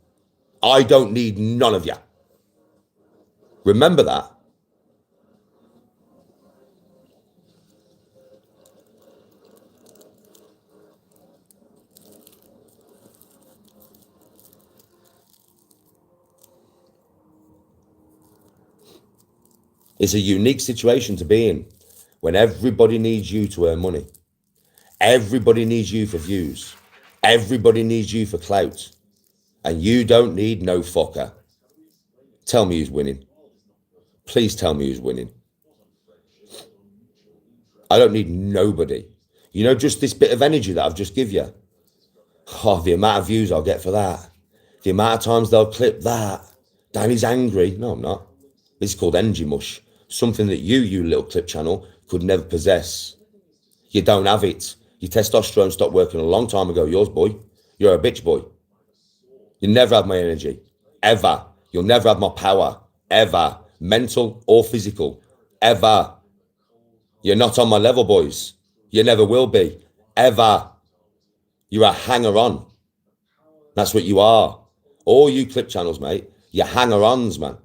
I don't need none of you. Remember that. It's a unique situation to be in when everybody needs you to earn money. Everybody needs you for views. Everybody needs you for clout. And you don't need no fucker. Tell me who's winning. Please tell me who's winning. I don't need nobody. You know, just this bit of energy that I've just give you. Oh, the amount of views I'll get for that. The amount of times they'll clip that. Danny's angry. No, I'm not. This is called energy mush. Something that you little clip channel, could never possess. You don't have it. Your testosterone stopped working a long time ago. Yours, boy. You're a bitch, boy. You never have my energy. Ever. You'll never have my power. Ever. Mental or physical. Ever. You're not on my level, boys. You never will be. Ever. You're a hanger-on. That's what you are. All you clip channels, mate, you're hanger-ons, man.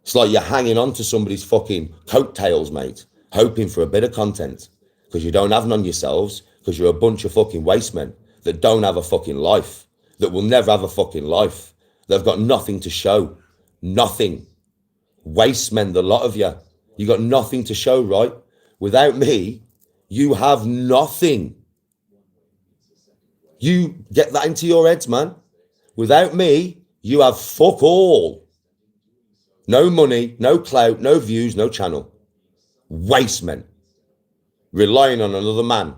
It's like you're hanging on to somebody's fucking coattails, mate, hoping for a bit of content because you don't have none yourselves, because you're a bunch of fucking waste men that don't have a fucking life, that will never have a fucking life. They've got nothing to show. Nothing. Waste men, the lot of you. You got nothing to show, right? Without me, you have nothing. You get that into your heads, man. Without me, you have fuck all. No money, no clout, no views, no channel. Waste men. Relying on another man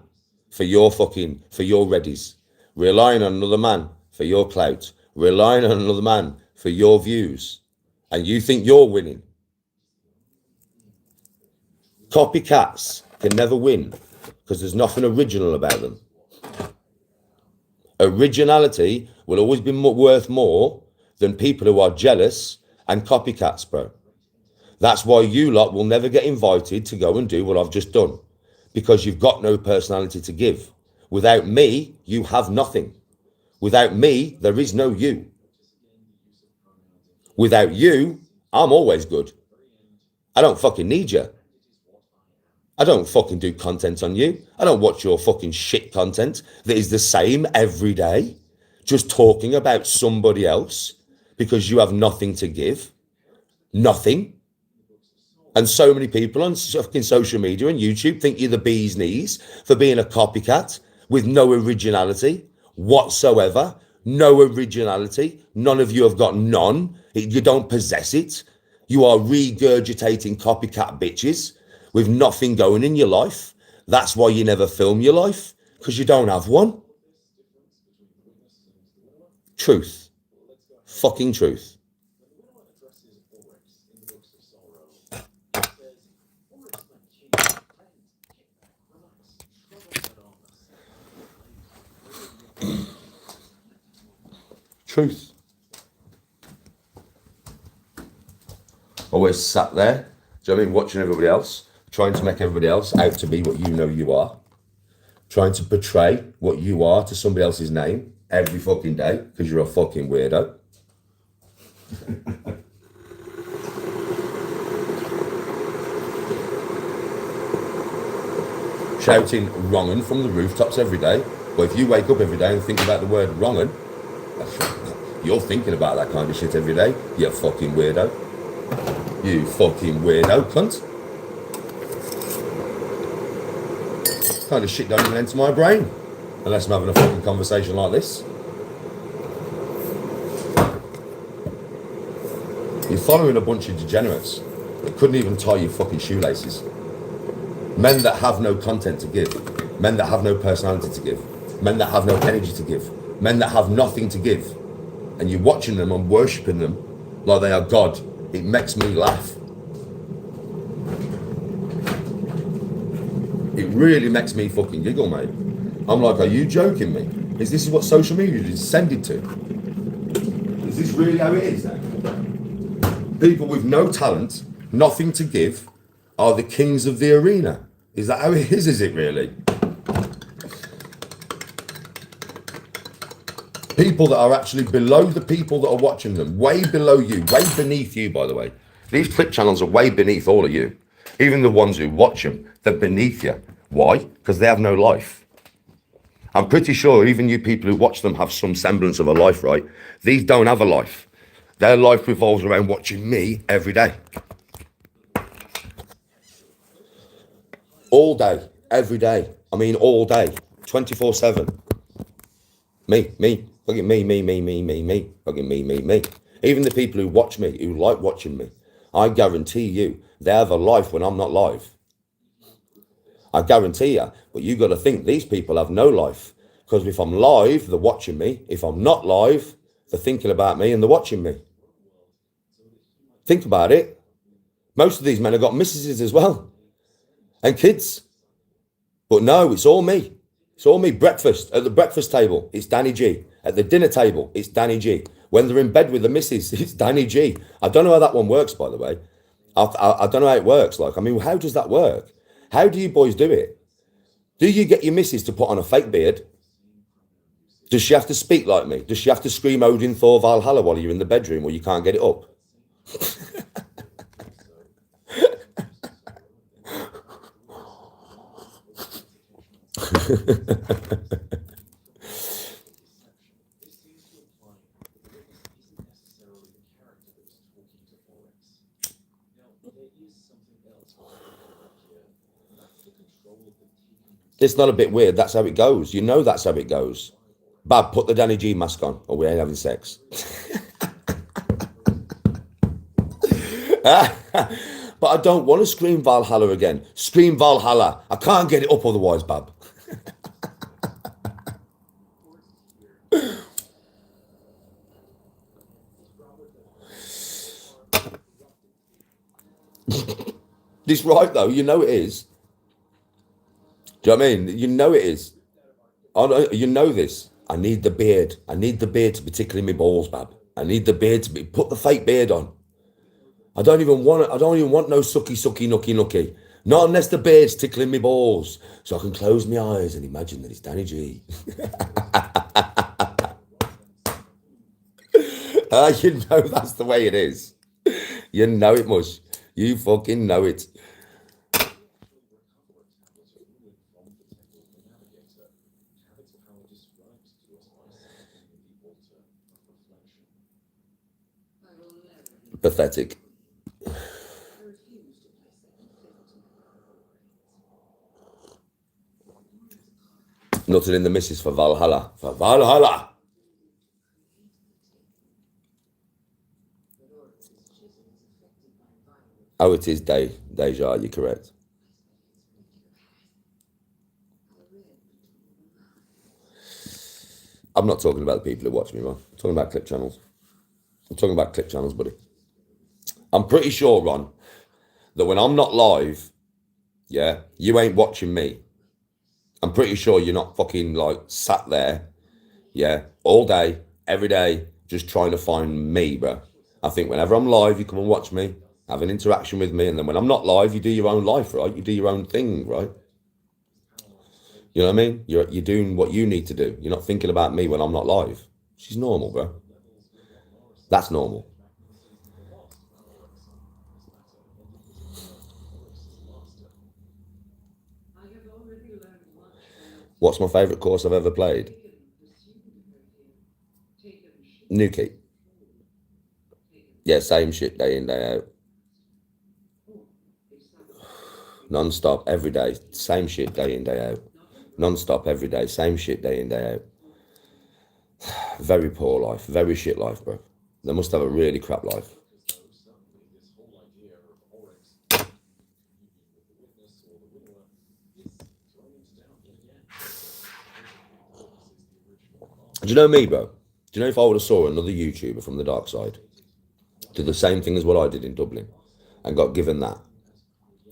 for your readies. Relying on another man for your clout. relying on another man for your views, and you think you're winning. Copycats can never win because there's nothing original about them. Originality will always be worth more than people who are jealous and copycats, bro. That's why you lot will never get invited to go and do what I've just done, because you've got no personality to give. Without me, you have nothing. Without me, there is no you. Without you, I'm always good. I don't fucking need you. I don't fucking do content on you. I don't watch your fucking shit content that is the same every day, just talking about somebody else because you have nothing to give. Nothing. And so many people on fucking social media and YouTube think you're the bee's knees for being a copycat with no originality whatsoever. No originality. None of you have got none. You don't possess it. You are regurgitating copycat bitches with nothing going in your life. That's why you never film your life, because you don't have one. Truth. Fucking truth. Truth. Always sat there, do you know what I mean, watching everybody else, trying to make everybody else out to be what you know you are, trying to portray what you are to somebody else's name every fucking day because you're a fucking weirdo. Shouting wrong'un from the rooftops every day. But if you wake up every day and think about the word wrong'un, you're thinking about that kind of shit every day, you fucking weirdo. You fucking weirdo, cunt. Kind of shit don't even enter my brain unless I'm having a fucking conversation like this. You're following a bunch of degenerates that couldn't even tie your fucking shoelaces. Men that have no content to give. Men that have no personality to give. Men that have no energy to give. Men that have nothing to give. And you're watching them and worshipping them like they are God. It makes me laugh. It really makes me fucking giggle, mate. I'm like, are you joking me? Is this what social media is descended to? Is this really how it is now? People with no talent, nothing to give, are the kings of the arena. Is that how it is it really? People that are actually below the people that are watching them, way below you, way beneath you, by the way. These clip channels are way beneath all of you. Even the ones who watch them, they're beneath you. Why? Because they have no life. I'm pretty sure even you people who watch them have some semblance of a life, right? These don't have a life. Their life revolves around watching me every day. All day, every day. I mean, all day, 24/7. Me. Fucking me. Fucking me. Even the people who watch me, who like watching me, I guarantee you, they have a life when I'm not live. I guarantee you, but you got to think these people have no life. Because if I'm live, they're watching me. If I'm not live, they're thinking about me and they're watching me. Think about it. Most of these men have got missuses as well. And kids. But no, it's all me. It's all me. Breakfast, at the breakfast table, it's Danny G. At the dinner table, it's Danny G. When they're in bed with the missus, it's Danny G. I don't know how that one works, by the way. I don't know how it works. Like, I mean, how does that work? How do you boys do it? Do you get your missus to put on a fake beard? Does she have to speak like me? Does she have to scream Odin, Thor, Valhalla while you're in the bedroom or you can't get it up? It's not a bit weird. That's how it goes. You know that's how it goes. Bab, put the Danny G mask on or we ain't having sex. But I don't want to scream Valhalla again. Scream Valhalla. I can't get it up otherwise, Bab. This right though, you know it is. Do you know what I mean? You know it is. Oh, no, you know this. I need the beard. I need the beard to be tickling my balls, bab. I need the beard to be. Put the fake beard on. I don't even want it. I don't even want no sucky, sucky, nookie, nookie. Not unless the beard's tickling me balls, so I can close my eyes and imagine that it's Danny G. You know that's the way it is. You know it must. You fucking know it. Pathetic. Nothing in the missus for Valhalla. For Valhalla. Oh, it is Deja, you're correct. I'm not talking about the people who watch me, man. I'm talking about clip channels. I'm talking about clip channels, buddy. I'm pretty sure, Ron, that when I'm not live, yeah, you ain't watching me. I'm pretty sure you're not fucking like sat there, yeah, all day, every day, just trying to find me, bro. I think whenever I'm live, you come and watch me, have an interaction with me, and then when I'm not live, you do your own life, right? You do your own thing, right? You know what I mean? You're doing what you need to do. You're not thinking about me when I'm not live. She's normal, bro. That's normal. What's my favourite course I've ever played? Nuki. Yeah, same shit day in, day out. Non-stop, every day. Same shit day in, day out. Non-stop, every day. Same shit day in, day out. Very poor life. Very shit life, bro. They must have a really crap life. Do you know me, bro? Do you know if I would have saw another YouTuber from the dark side do the same thing as what I did in Dublin and got given that,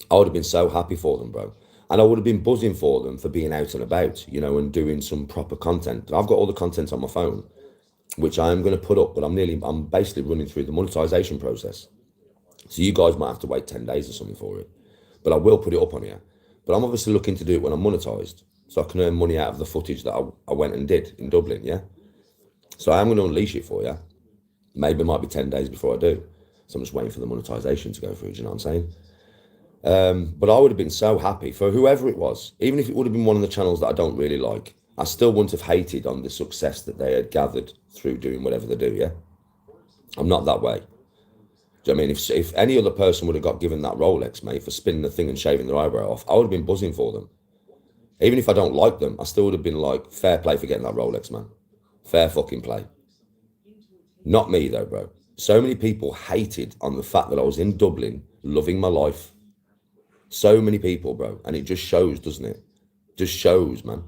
I would have been so happy for them, bro. And I would have been buzzing for them for being out and about, you know, and doing some proper content. I've got all the content on my phone, which I am going to put up, but I'm basically running through the monetization process. So you guys might have to wait 10 days or something for it. But I will put it up on here. But I'm obviously looking to do it when I'm monetized, so I can earn money out of the footage that I went and did in Dublin, yeah? So I am going to unleash it for you. Maybe it might be 10 days before I do. So I'm just waiting for the monetization to go through, do you know what I'm saying? But I would have been so happy for whoever it was, even if it would have been one of the channels that I don't really like. I still wouldn't have hated on the success that they had gathered through doing whatever they do, yeah? I'm not that way. Do you know what I mean? If any other person would have got given that Rolex, mate, for spinning the thing and shaving their eyebrow off, I would have been buzzing for them. Even if I don't like them, I still would have been like, fair play for getting that Rolex, man. Fair fucking play. Not me, though, bro. So many people hated on the fact that I was in Dublin, loving my life. So many people, bro. And it just shows, doesn't it? Just shows, man.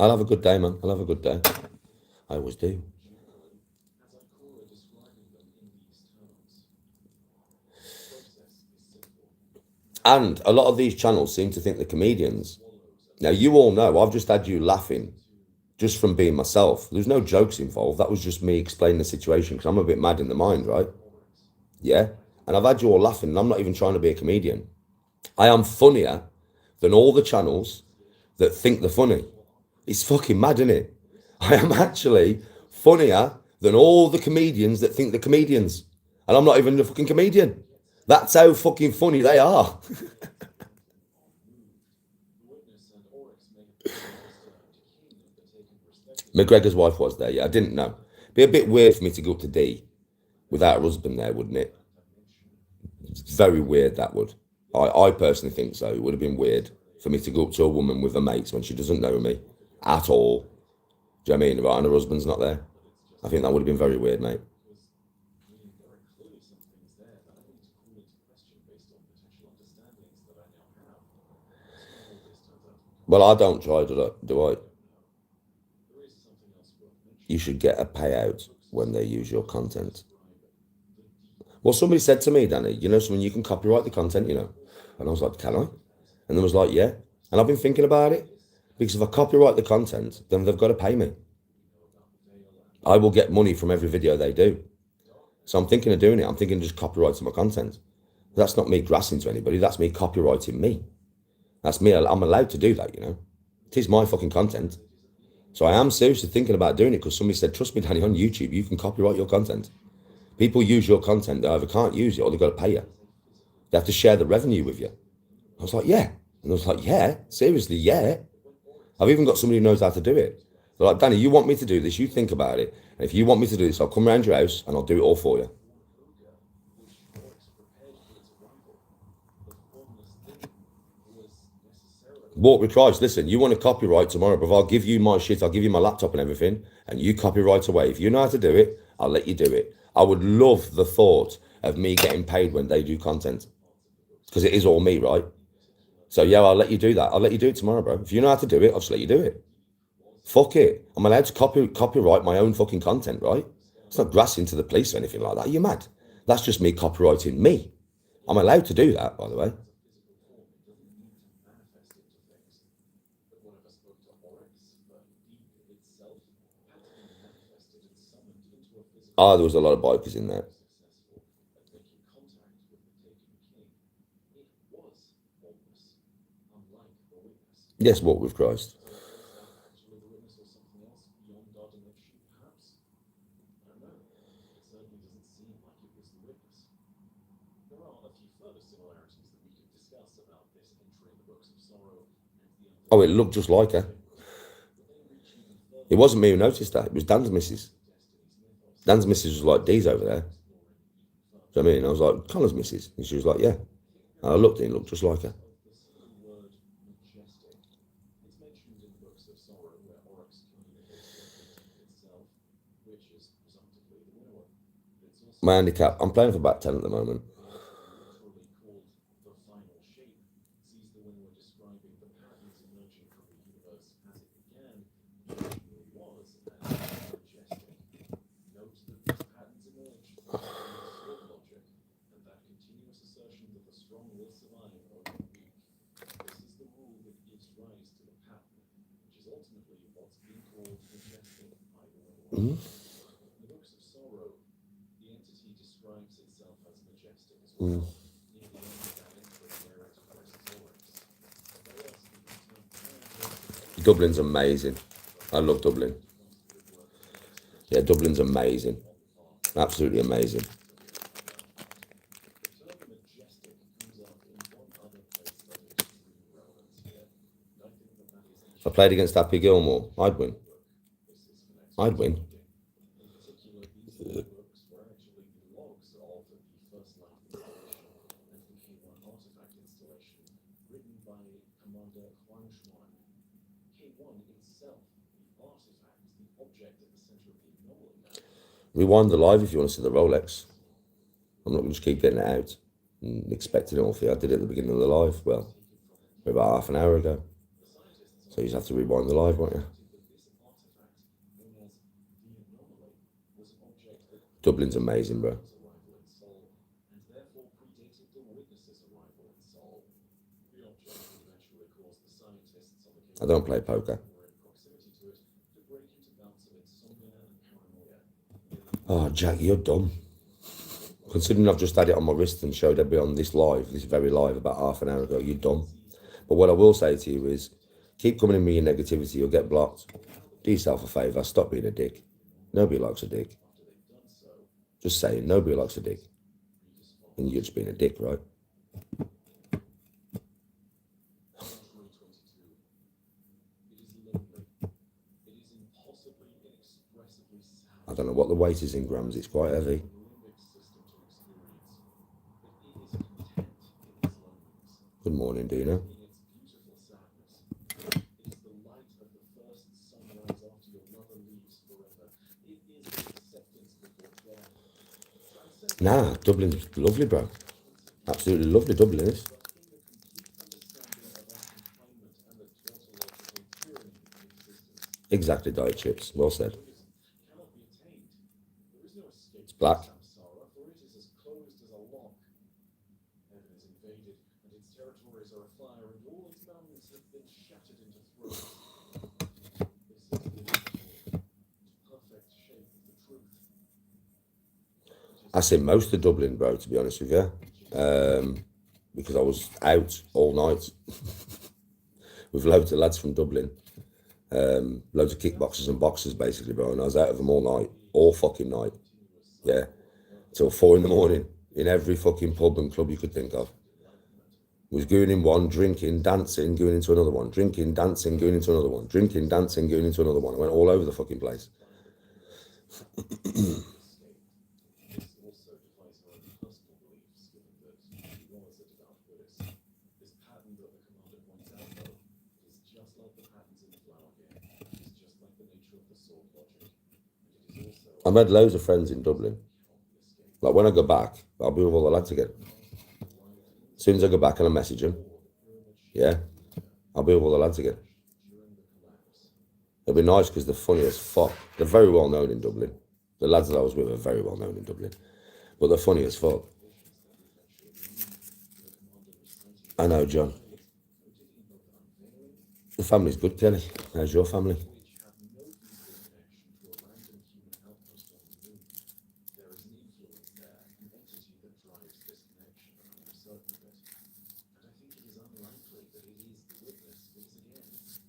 I'll have a good day, man. I'll have a good day. I always do. And a lot of these channels seem to think they're comedians. Now, you all know I've just had you laughing just from being myself. There's no jokes involved. That was just me explaining the situation because I'm a bit mad in the mind, right? Yeah. And I've had you all laughing and I'm not even trying to be a comedian. I am funnier than all the channels that think they're funny. It's fucking mad, isn't it? I am actually funnier than all the comedians that think they're comedians. And I'm not even a fucking comedian. That's how fucking funny they are. McGregor's wife was there, yeah. I didn't know. Be a bit weird for me to go up to D without a husband there, wouldn't it? It's very weird, that would. I personally think so. It would have been weird for me to go up to a woman with her mates when she doesn't know me at all. Do you know what I mean? Right, and her husband's not there. I think that would have been very weird, mate. Well, I don't try, do I? You should get a payout when they use your content. Well, somebody said to me, Danny, you know, someone, you can copyright the content, you know. And I was like, can I? And they was like, yeah. And I've been thinking about it, because if I copyright the content, then they've got to pay me. I will get money from every video they do. So I'm thinking of doing it. I'm thinking of just copyrighting my content. That's not me grassing to anybody. That's me copyrighting me. That's me. I'm allowed to do that, you know. It is my fucking content. So I am seriously thinking about doing it, because somebody said, trust me, Danny, on YouTube, you can copyright your content. People use your content. They either can't use it or they've got to pay you. They have to share the revenue with you. I was like, yeah. And I was like, yeah, seriously, yeah. I've even got somebody who knows how to do it. They're like, Danny, you want me to do this, you think about it. And if you want me to do this, I'll come around your house and I'll do it all for you. Walk with Christ. Listen, you want to copyright tomorrow, but I'll give you my shit, I'll give you my laptop and everything, and you copyright away. If you know how to do it, I'll let you do it. I would love the thought of me getting paid when they do content, because it is all me, right? So yeah, I'll let you do that. I'll let you do it tomorrow, bro. If you know how to do it, I'll just let you do it. Fuck it. I'm allowed to copyright my own fucking content, right? It's not grassing to the police or anything like that. Are you mad? That's just me copyrighting me. I'm allowed to do that, by the way. Ah, there was a lot of bikers in there. Yes, walk with Christ. Oh, it looked just like her. It wasn't me who noticed that. It was Dan's missus. Dan's missus was like, Dee's over there. Do you know what I mean? I was like, Connor's missus. And she was like, yeah. And I looked and it looked just like her. My handicap, I'm playing for back 10 at the moment. Dublin's amazing. I love Dublin. Yeah, Dublin's amazing. Absolutely amazing. If I played against Happy Gilmore, I'd win. I'd win. Rewind the live if you want to see the Rolex. I'm not going to just keep getting it out and expecting it off you. I did it at the beginning of the live. Well, about half an hour ago. So you just have to rewind the live, won't you? Dublin's amazing, bro. I don't play poker. Oh, Jack, you're dumb. Considering I've just had it on my wrist and showed everybody on this live, this very live, about half an hour ago, you're dumb. But what I will say to you is, keep coming in with your negativity, you'll get blocked. Do yourself a favour, stop being a dick. Nobody likes a dick. Just saying, nobody likes a dick. And you're just being a dick, right? I don't know what the weight is in grams, it's quite heavy. Good morning, Dina. Nah, Dublin's lovely, bro. Absolutely lovely, Dublin is. Exactly, diet chips. Well said. It's black. I seen most of Dublin, bro, to be honest with you. Because I was out all night with loads of lads from Dublin. Loads of kickboxers and boxers, basically, bro. And I was out of them all night, all fucking night. Yeah. Till 4 a.m. in every fucking pub and club you could think of. Was going in one, drinking, dancing, going into another one, drinking, dancing, going into another one, drinking, dancing, going into another one. I went all over the fucking place. I've had loads of friends in Dublin. Like when I go back, I'll be with all the lads again. As soon as I go back and I message them, yeah, I'll be with all the lads again. It'll be nice because they're funny as fuck. They're very well known in Dublin. The lads that I was with are very well known in Dublin. But they're funny as fuck. I know, John. The family's good, Kelly. How's your family?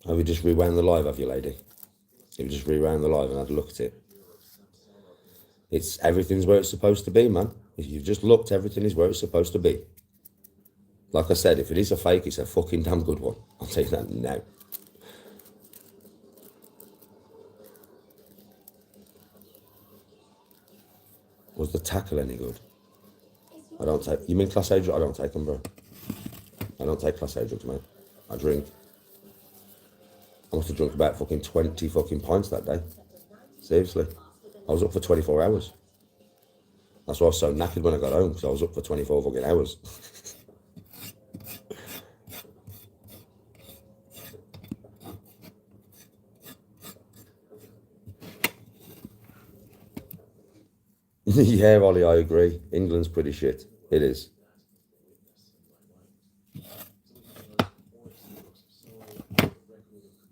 Have you just rewound the live, have you, lady? Have you just rewound the live and had a look at it? It's everything's where it's supposed to be, man. If you've just looked, everything is where it's supposed to be. Like I said, if it is a fake, it's a fucking damn good one. I'll tell you that now. Was the tackle any good? I don't take. You mean Class A drugs? I don't take them, bro. I don't take Class A drugs, mate. I drink. I must have drunk about fucking 20 fucking pints that day. Seriously. I was up for 24 hours. That's why I was so knackered when I got home, because I was up for 24 fucking hours. Yeah, Ollie, I agree. England's pretty shit. It is.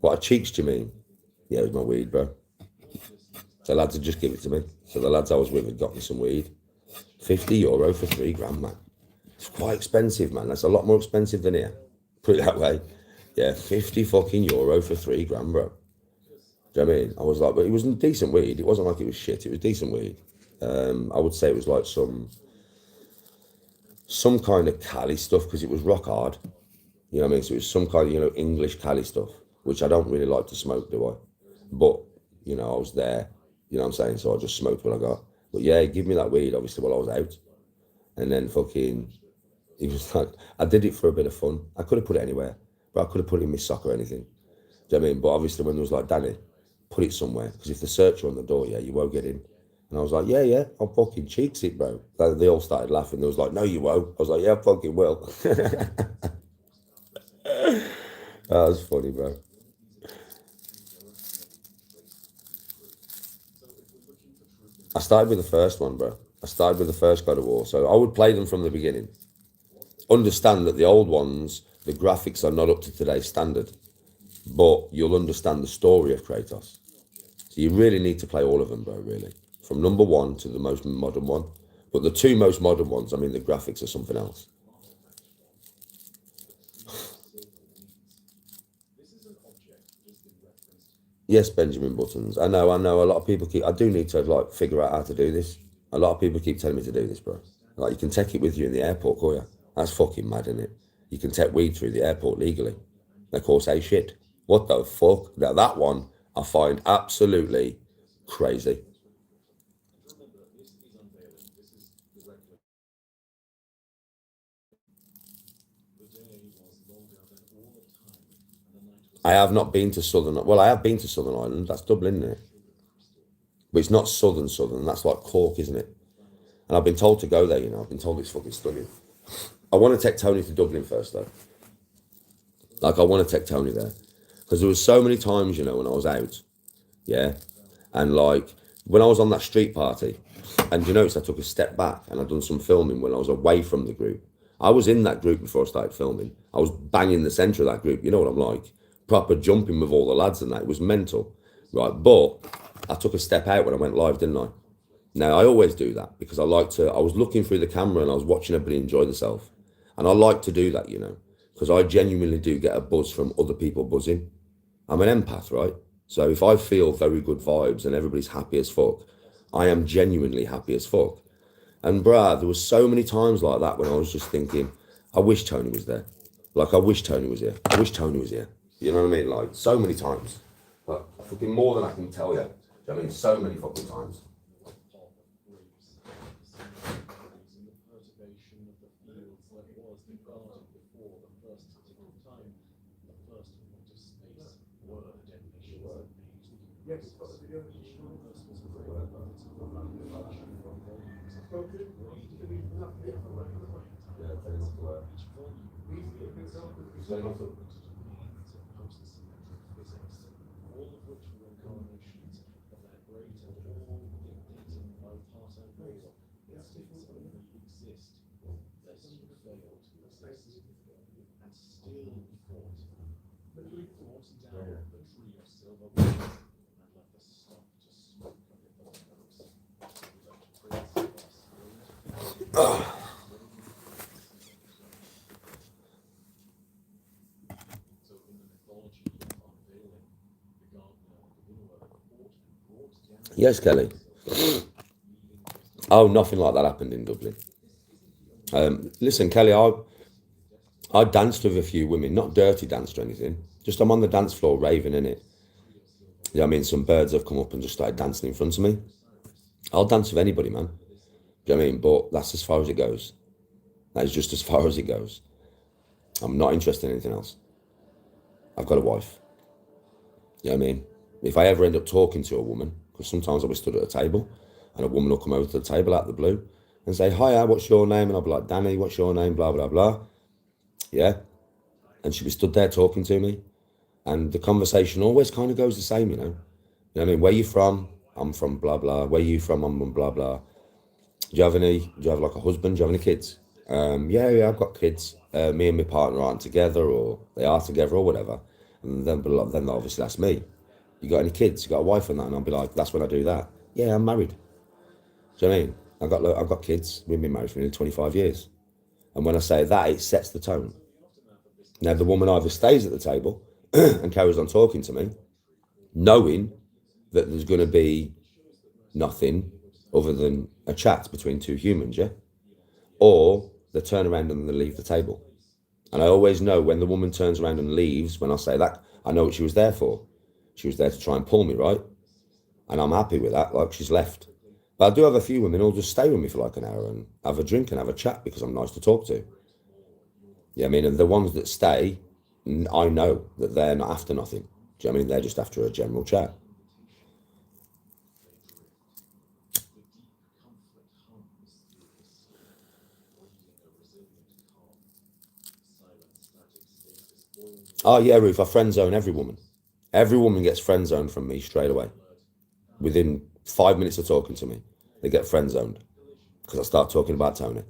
What, a cheeks, do you mean? Yeah, it was my weed, bro. So lads had just give it to me. So the lads I was with had got me some weed. €50 for 3 grand, man. It's quite expensive, man. That's a lot more expensive than here. Put it that way. Yeah, 50 fucking euro for 3 grand, bro. Do you know what I mean? I was like, but it was decent weed. It wasn't like it was shit. It was decent weed. I would say it was like some kind of Cali stuff because it was rock hard. You know what I mean? So it was some kind of, English Cali stuff, which I don't really like to smoke, do I? But, I was there, you know what I'm saying? So I just smoked what I got. But yeah, give me that weed, obviously, while I was out. And then fucking, it was like, I did it for a bit of fun. I could have put it anywhere, but I could have put it in my sock or anything. Do you know what I mean? But obviously when there was like, Danny, put it somewhere. Because if they search you on the door, yeah, you won't get in. And I was like, yeah, I'll fucking cheeks it, bro. Like, they all started laughing. They was like, no, you won't. I was like, yeah, I fucking will. That was funny, bro. I started with the first one, bro. I started with the first God of War. So I would play them from the beginning. Understand that the old ones, the graphics are not up to today's standard. But you'll understand the story of Kratos. So you really need to play all of them, bro, really. From number 1 to the most modern one. But the 2 most modern ones, I mean, the graphics are something else. Yes, Benjamin Buttons. I know. A lot of people I do need to, like, figure out how to do this. A lot of people keep telling me to do this, bro. Like, you can take it with you in the airport, can't you? That's fucking mad, isn't it? You can take weed through the airport legally. They call say shit. What the fuck? Now, that one I find absolutely crazy. I have not been to Southern. Well, I have been to Southern Ireland. That's Dublin, isn't it? But it's not Southern. That's like Cork, isn't it? And I've been told to go there, I've been told it's fucking stunning. I want to take Tony to Dublin first, though. Like, I want to take Tony there. Because there was so many times, when I was out, Yeah. And like when I was on that street party, and you notice I took a step back and I'd done some filming when I was away from the group. I was in that group before I started filming. I was banging the centre of that group. You know what I'm like? Proper jumping with all the lads and that. It was mental. Right. But I took a step out when I went live, didn't I? Now, I always do that because I like to, I was looking through the camera and I was watching everybody enjoy themselves. And I like to do that, you know, because I genuinely do get a buzz from other people buzzing. I'm an empath, right? So if I feel very good vibes and everybody's happy as fuck, I am genuinely happy as fuck. And bruh, there was so many times like that when I was just thinking, I wish Tony was there. Like, I wish Tony was here. I wish Tony was here. You know what I mean? Like, so many times. Like, fucking more than I can tell you. Do you know what I mean? So many fucking times. Yes, Kelly. Oh, nothing like that happened in Dublin. Listen, Kelly, I danced with a few women, not dirty danced or anything. Just I'm on the dance floor raving in it. Yeah, I mean, some birds have come up and just started dancing in front of me. I'll dance with anybody, man. Do you know what I mean? But that's as far as it goes. That is just as far as it goes. I'm not interested in anything else. I've got a wife. You know what I mean? If I ever end up talking to a woman, because sometimes I'll be stood at a table and a woman will come over to the table out of the blue and say, hiya, what's your name? And I'll be like, Danny, what's your name? Blah, blah, blah. Yeah. And she'll be stood there talking to me. And the conversation always kind of goes the same, you know? You know what I mean? Where you from? I'm from blah, blah. Where you from? I'm from blah, blah. Do you have like a husband? Do you have any kids? Yeah, I've got kids. Me and my partner aren't together or they are together or whatever. And then they'll obviously ask me, you got any kids? You got a wife and that? And I'll be like, that's when I do that. Yeah, I'm married. Do you know what I mean? I've got kids. We've been married for nearly 25 years. And when I say that, it sets the tone. Now, the woman either stays at the table and carries on talking to me, knowing that there's going to be nothing other than a chat between two humans, yeah? Or they turn around and they leave the table. And I always know when the woman turns around and leaves, when I say that, I know what she was there for. She was there to try and pull me, right? And I'm happy with that, like she's left. But I do have a few women who'll just stay with me for like an hour and have a drink and have a chat because I'm nice to talk to. Yeah, I mean, and the ones that stay, I know that they're not after nothing. Do you know what I mean? They're just after a general chat. Oh yeah, Ruth, I friend zone every woman. Every woman gets friend zoned from me straight away. Within 5 minutes of talking to me, they get friend zoned because I start talking about Tony.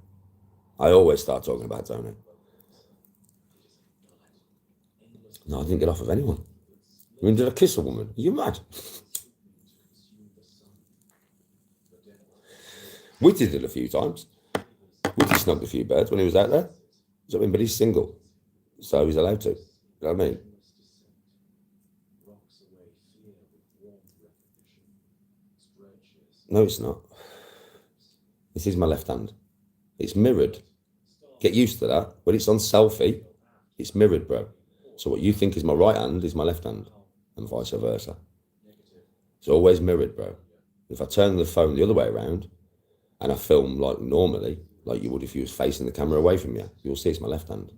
I always start talking about Tony. No, I didn't get off of anyone. I mean, did I kiss a woman? Are you mad? We did it a few times. We just snugged a few birds when he was out there. So, I mean, but he's single, so he's allowed to. You know what I mean? No, it's not. This is my left hand. It's mirrored. Get used to that. When it's on selfie, it's mirrored, bro. So what you think is my right hand is my left hand, and vice versa. It's always mirrored, bro. If I turn the phone the other way around and I film like normally, like you would if you was facing the camera away from you, you'll see it's my left hand.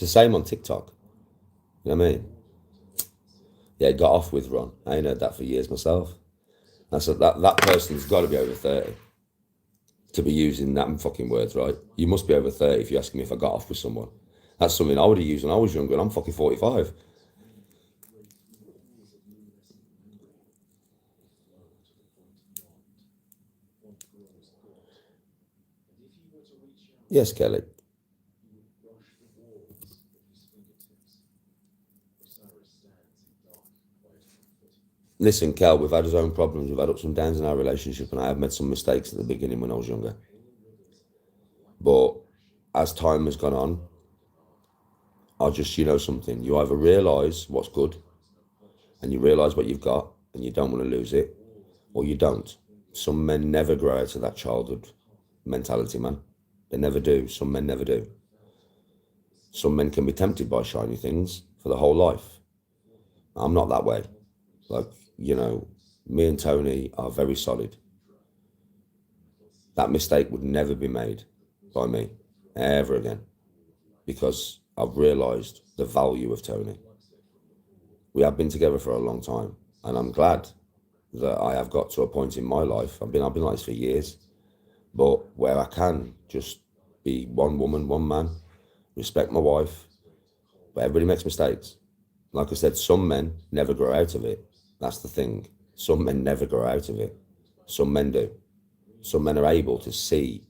the same on TikTok. You know what I mean? Yeah, got off with Ron. I ain't heard that for years myself. I said that person's got to be over 30 to be using that fucking words, right? You must be over 30 if you're asking me if I got off with someone. That's something I would have used when I was younger, and I'm fucking 45. Yes, Kelly. Listen, Kel, we've had our own problems. We've had ups and downs in our relationship, and I have made some mistakes at the beginning when I was younger. But as time has gone on, I just, you know something, you either realise what's good and you realise what you've got and you don't want to lose it, or you don't. Some men never grow out of that childhood mentality, man. They never do. Some men never do. Some men can be tempted by shiny things for the whole life. I'm not that way. Like, you know, me and Tony are very solid. That mistake would never be made by me ever again, because I've realised the value of Tony. We have been together for a long time, and I'm glad that I have got to a point in my life. I've been like this for years, but where I can just be one woman, one man, respect my wife, but everybody makes mistakes. Like I said, some men never grow out of it. That's the thing. Some men never grow out of it. Some men do. Some men are able to see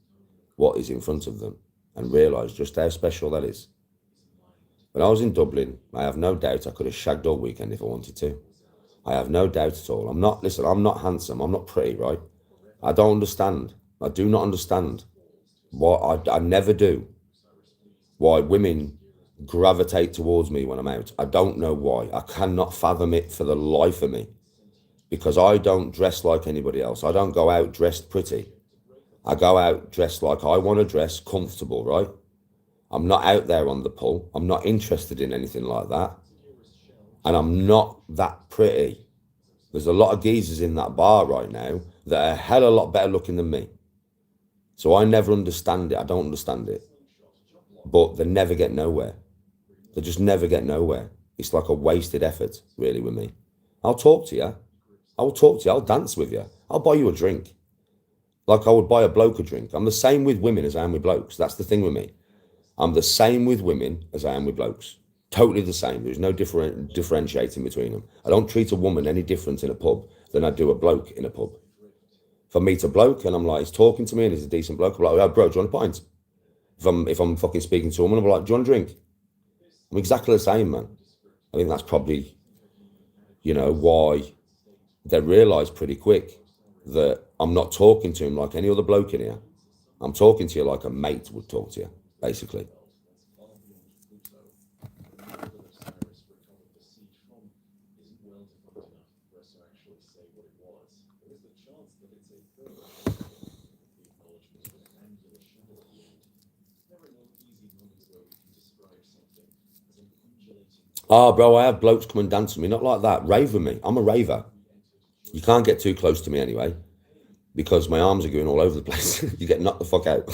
what is in front of them and realise just how special that is. When I was in Dublin, I have no doubt I could have shagged all weekend if I wanted to. I have no doubt at all. I'm not handsome. I'm not pretty, right? I don't understand. I do not understand what I never do. Why women gravitate towards me when I'm out. I don't know why. I cannot fathom it for the life of me, because I don't dress like anybody else. I don't go out dressed pretty. I go out dressed like I want to dress, comfortable, right? I'm not out there on the pull. I'm not interested in anything like that. And I'm not that pretty. There's a lot of geezers in that bar right now that are a hell of a lot better looking than me. So I never understand it. I don't understand it. But they never get nowhere. They just never get nowhere. It's like a wasted effort, really, with me. I'll talk to you. I will talk to you. I'll dance with you. I'll buy you a drink. Like I would buy a bloke a drink. I'm the same with women as I am with blokes. That's the thing with me. I'm the same with women as I am with blokes. Totally the same. There's no differentiating between them. I don't treat a woman any different in a pub than I do a bloke in a pub. If I meet a bloke and I'm like, he's talking to me and he's a decent bloke, I'm like, oh, bro, do you want a pint? If I'm fucking speaking to a woman, I'm like, do you want a drink? I'm exactly the same, man. I think that's probably, you know, why they realise pretty quick that I'm not talking to him like any other bloke in here. I'm talking to you like a mate would talk to you, basically. Oh, bro, I have blokes come and dance with me. Not like that. Rave with me. I'm a raver. You can't get too close to me anyway, because my arms are going all over the place. You get knocked the fuck out.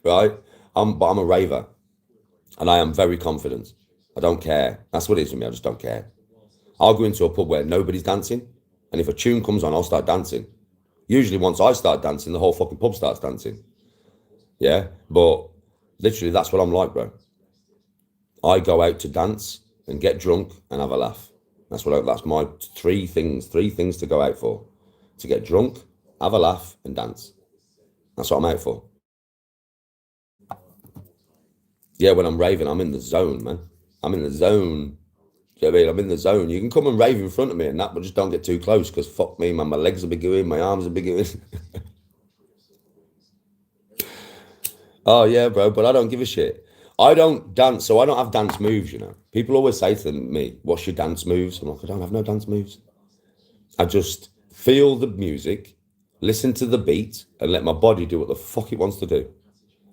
Right? But I'm a raver. And I am very confident. I don't care. That's what it is with me. I just don't care. I'll go into a pub where nobody's dancing, and if a tune comes on, I'll start dancing. Usually once I start dancing, the whole fucking pub starts dancing. Yeah? But literally, that's what I'm like, bro. I go out to dance and get drunk and have a laugh. That's my three things to go out for. To get drunk, have a laugh, and dance. That's what I'm out for. Yeah, when I'm raving, I'm in the zone, man. I'm in the zone. Do you know what I mean? I'm in the zone. You can come and rave in front of me and that, but just don't get too close, because fuck me, man. My legs will be going, my arms will be going. Oh, yeah, bro, but I don't give a shit. I don't dance, so I don't have dance moves, you know. People always say to me, what's your dance moves? I'm like, I don't have no dance moves. I just feel the music, listen to the beat, and let my body do what the fuck it wants to do.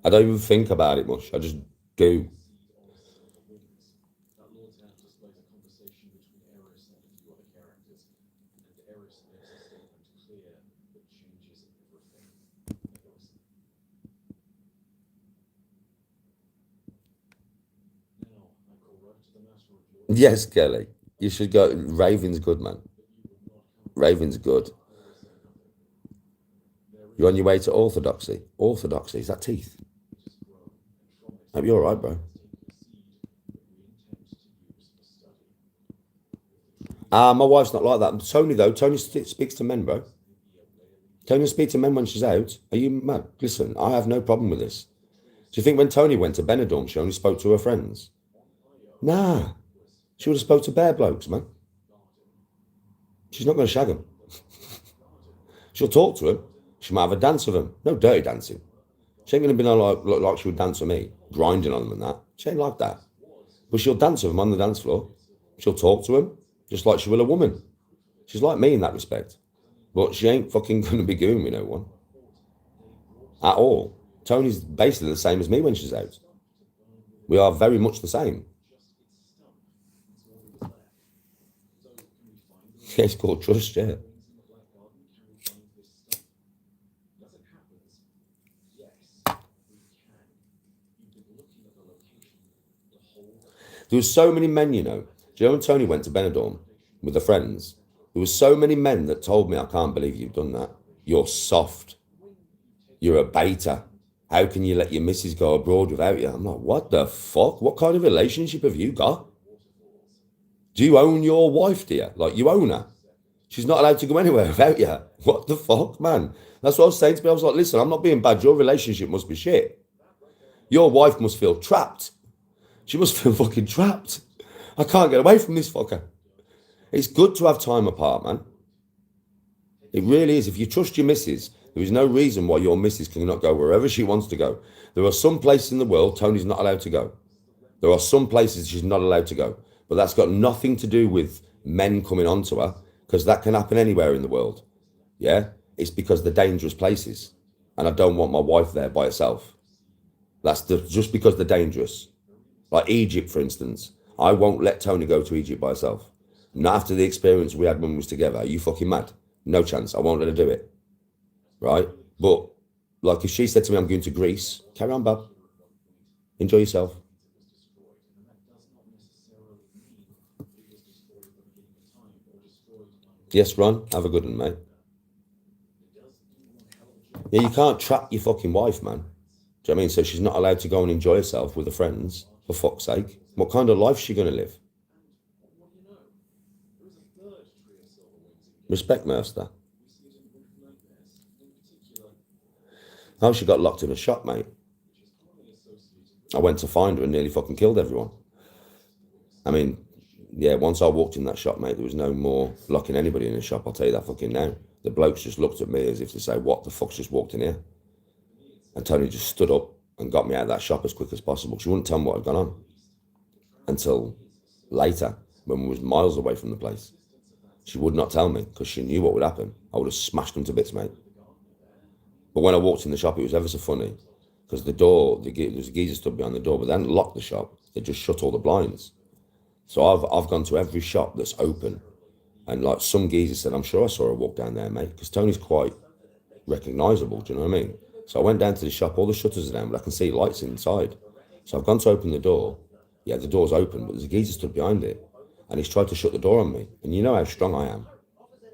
I don't even think about it much. I just do. Yes, Kelly. You should go. Raven's good, man. Raven's good. You're on your way to orthodoxy. Orthodoxy, is that teeth? Hope you're all right, bro. My wife's not like that. Tony, though, Tony speaks to men, bro. Tony speaks to men when she's out. Are you mad? Listen, I have no problem with this. Do you think when Tony went to Benidorm, she only spoke to her friends? Nah. She would have spoke to bare blokes, man. She's not going to shag them. She'll talk to them. She might have a dance with them. No dirty dancing. She ain't going to be like she would dance with me, grinding on them and that. She ain't like that. But she'll dance with them on the dance floor. She'll talk to them, just like she will a woman. She's like me in that respect. But she ain't fucking going to be going with no one. At all. Tony's basically the same as me when she's out. We are very much the same. Yeah, it's called trust, yeah. There was so many men, you know. Do you know when Tony went to Benidorm with the friends? There was so many men that told me, I can't believe you've done that. You're soft. You're a beta. How can you let your missus go abroad without you? I'm like, what the fuck? What kind of relationship have you got? Do you own your wife, dear? Like, you own her. She's not allowed to go anywhere without you. What the fuck, man? That's what I was saying to me. I was like, listen, I'm not being bad. Your relationship must be shit. Your wife must feel trapped. She must feel fucking trapped. I can't get away from this fucker. It's good to have time apart, man. It really is. If you trust your missus, there is no reason why your missus cannot go wherever she wants to go. There are some places in the world Tony's not allowed to go. There are some places she's not allowed to go. But that's got nothing to do with men coming onto her, because that can happen anywhere in the world. Yeah? It's because they're dangerous places. And I don't want my wife there by herself. Just because they're dangerous. Like Egypt, for instance. I won't let Tony go to Egypt by herself. Not after the experience we had when we was together. Are you fucking mad? No chance. I won't let her do it. Right? But, like, if she said to me, I'm going to Greece, carry on, bub. Enjoy yourself. Yes, Ron. Have a good one, mate. Yeah, you can't trap your fucking wife, man. Do you know what I mean? So she's not allowed to go and enjoy herself with her friends, for fuck's sake. What kind of life is she going to live? Respect, Mercer. Oh, she got locked in a shop, mate. I went to find her and nearly fucking killed everyone. I mean, yeah, once I walked in that shop, mate, there was no more locking anybody in the shop, I'll tell you that fucking now. The blokes just looked at me as if to say, what the fuck's just walked in here? And Tony just stood up and got me out of that shop as quick as possible. She wouldn't tell me what had gone on until later, when we was miles away from the place. She would not tell me because she knew what would happen. I would have smashed them to bits, mate. But when I walked in the shop, it was ever so funny because the door, there's a geezer stood behind the door, but they hadn't locked the shop. They just shut all the blinds. So I've gone to every shop that's open. And like some geezer said, I'm sure I saw her walk down there, mate, because Tony's quite recognisable, do you know what I mean? So I went down to the shop, all the shutters are down, but I can see lights inside. So I've gone to open the door. Yeah, the door's open, but there's a geezer stood behind it. And he's tried to shut the door on me. And you know how strong I am.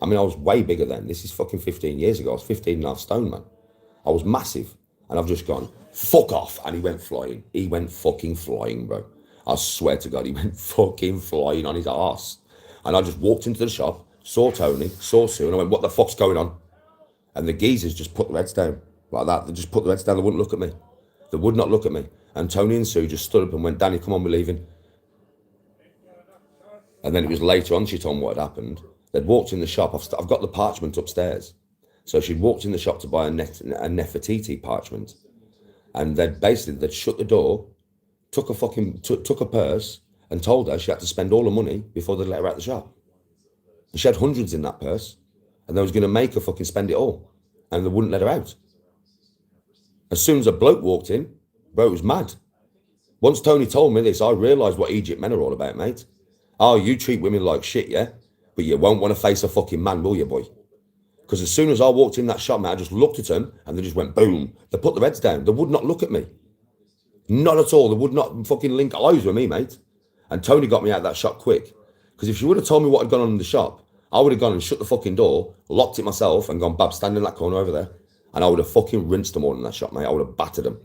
I mean, I was way bigger then. This is fucking 15 years ago. I was 15 and a half stone, man. I was massive. And I've just gone, fuck off. And he went flying. He went fucking flying, bro. I swear to God, he went fucking flying on his arse. And I just walked into the shop, saw Tony, saw Sue, and I went, what the fuck's going on? And the geezers just put their heads down like that. They just put their heads down. They wouldn't look at me. They would not look at me. And Tony and Sue just stood up and went, Danny, come on, we're leaving. And then it was later on she told me what had happened. They'd walked in the shop. I've got the parchment upstairs. So she'd walked in the shop to buy a Nefertiti parchment. And they'd shut the door, took a purse, and told her she had to spend all the money before they'd let her out the shop. And she had hundreds in that purse. And they was going to make her fucking spend it all. And they wouldn't let her out. As soon as a bloke walked in, bro, it was mad. Once Tony told me this, I realised what Egypt men are all about, mate. Oh, you treat women like shit, yeah? But you won't want to face a fucking man, will you, boy? Because as soon as I walked in that shop, mate, I just looked at them and they just went boom. They put their heads down. They would not look at me. Not at all. They would not fucking link eyes with me, mate. And Tony got me out of that shop quick. Because if she would have told me what had gone on in the shop, I would have gone and shut the fucking door, locked it myself, and gone, Bab, stand in that corner over there. And I would have fucking rinsed them all in that shop, mate. I would have battered them.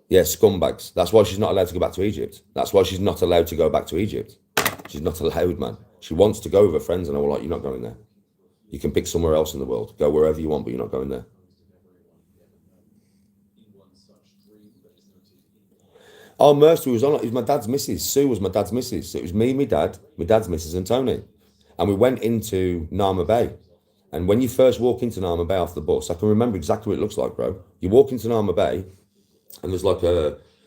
Yeah, scumbags. That's why she's not allowed to go back to Egypt. That's why she's not allowed to go back to Egypt. She's not allowed, man. She wants to go with her friends, and I'm like, you're not going there. You can pick somewhere else in the world. Go wherever you want, but you're not going there. Oh, Mercy was on. It was my dad's missus. Sue was my dad's missus. So it was me, my dad's missus, and Tony. And we went into Nama Bay. And when you first walk into Nama Bay off the bus, I can remember exactly what it looks like, bro. You walk into Nama Bay, and there's like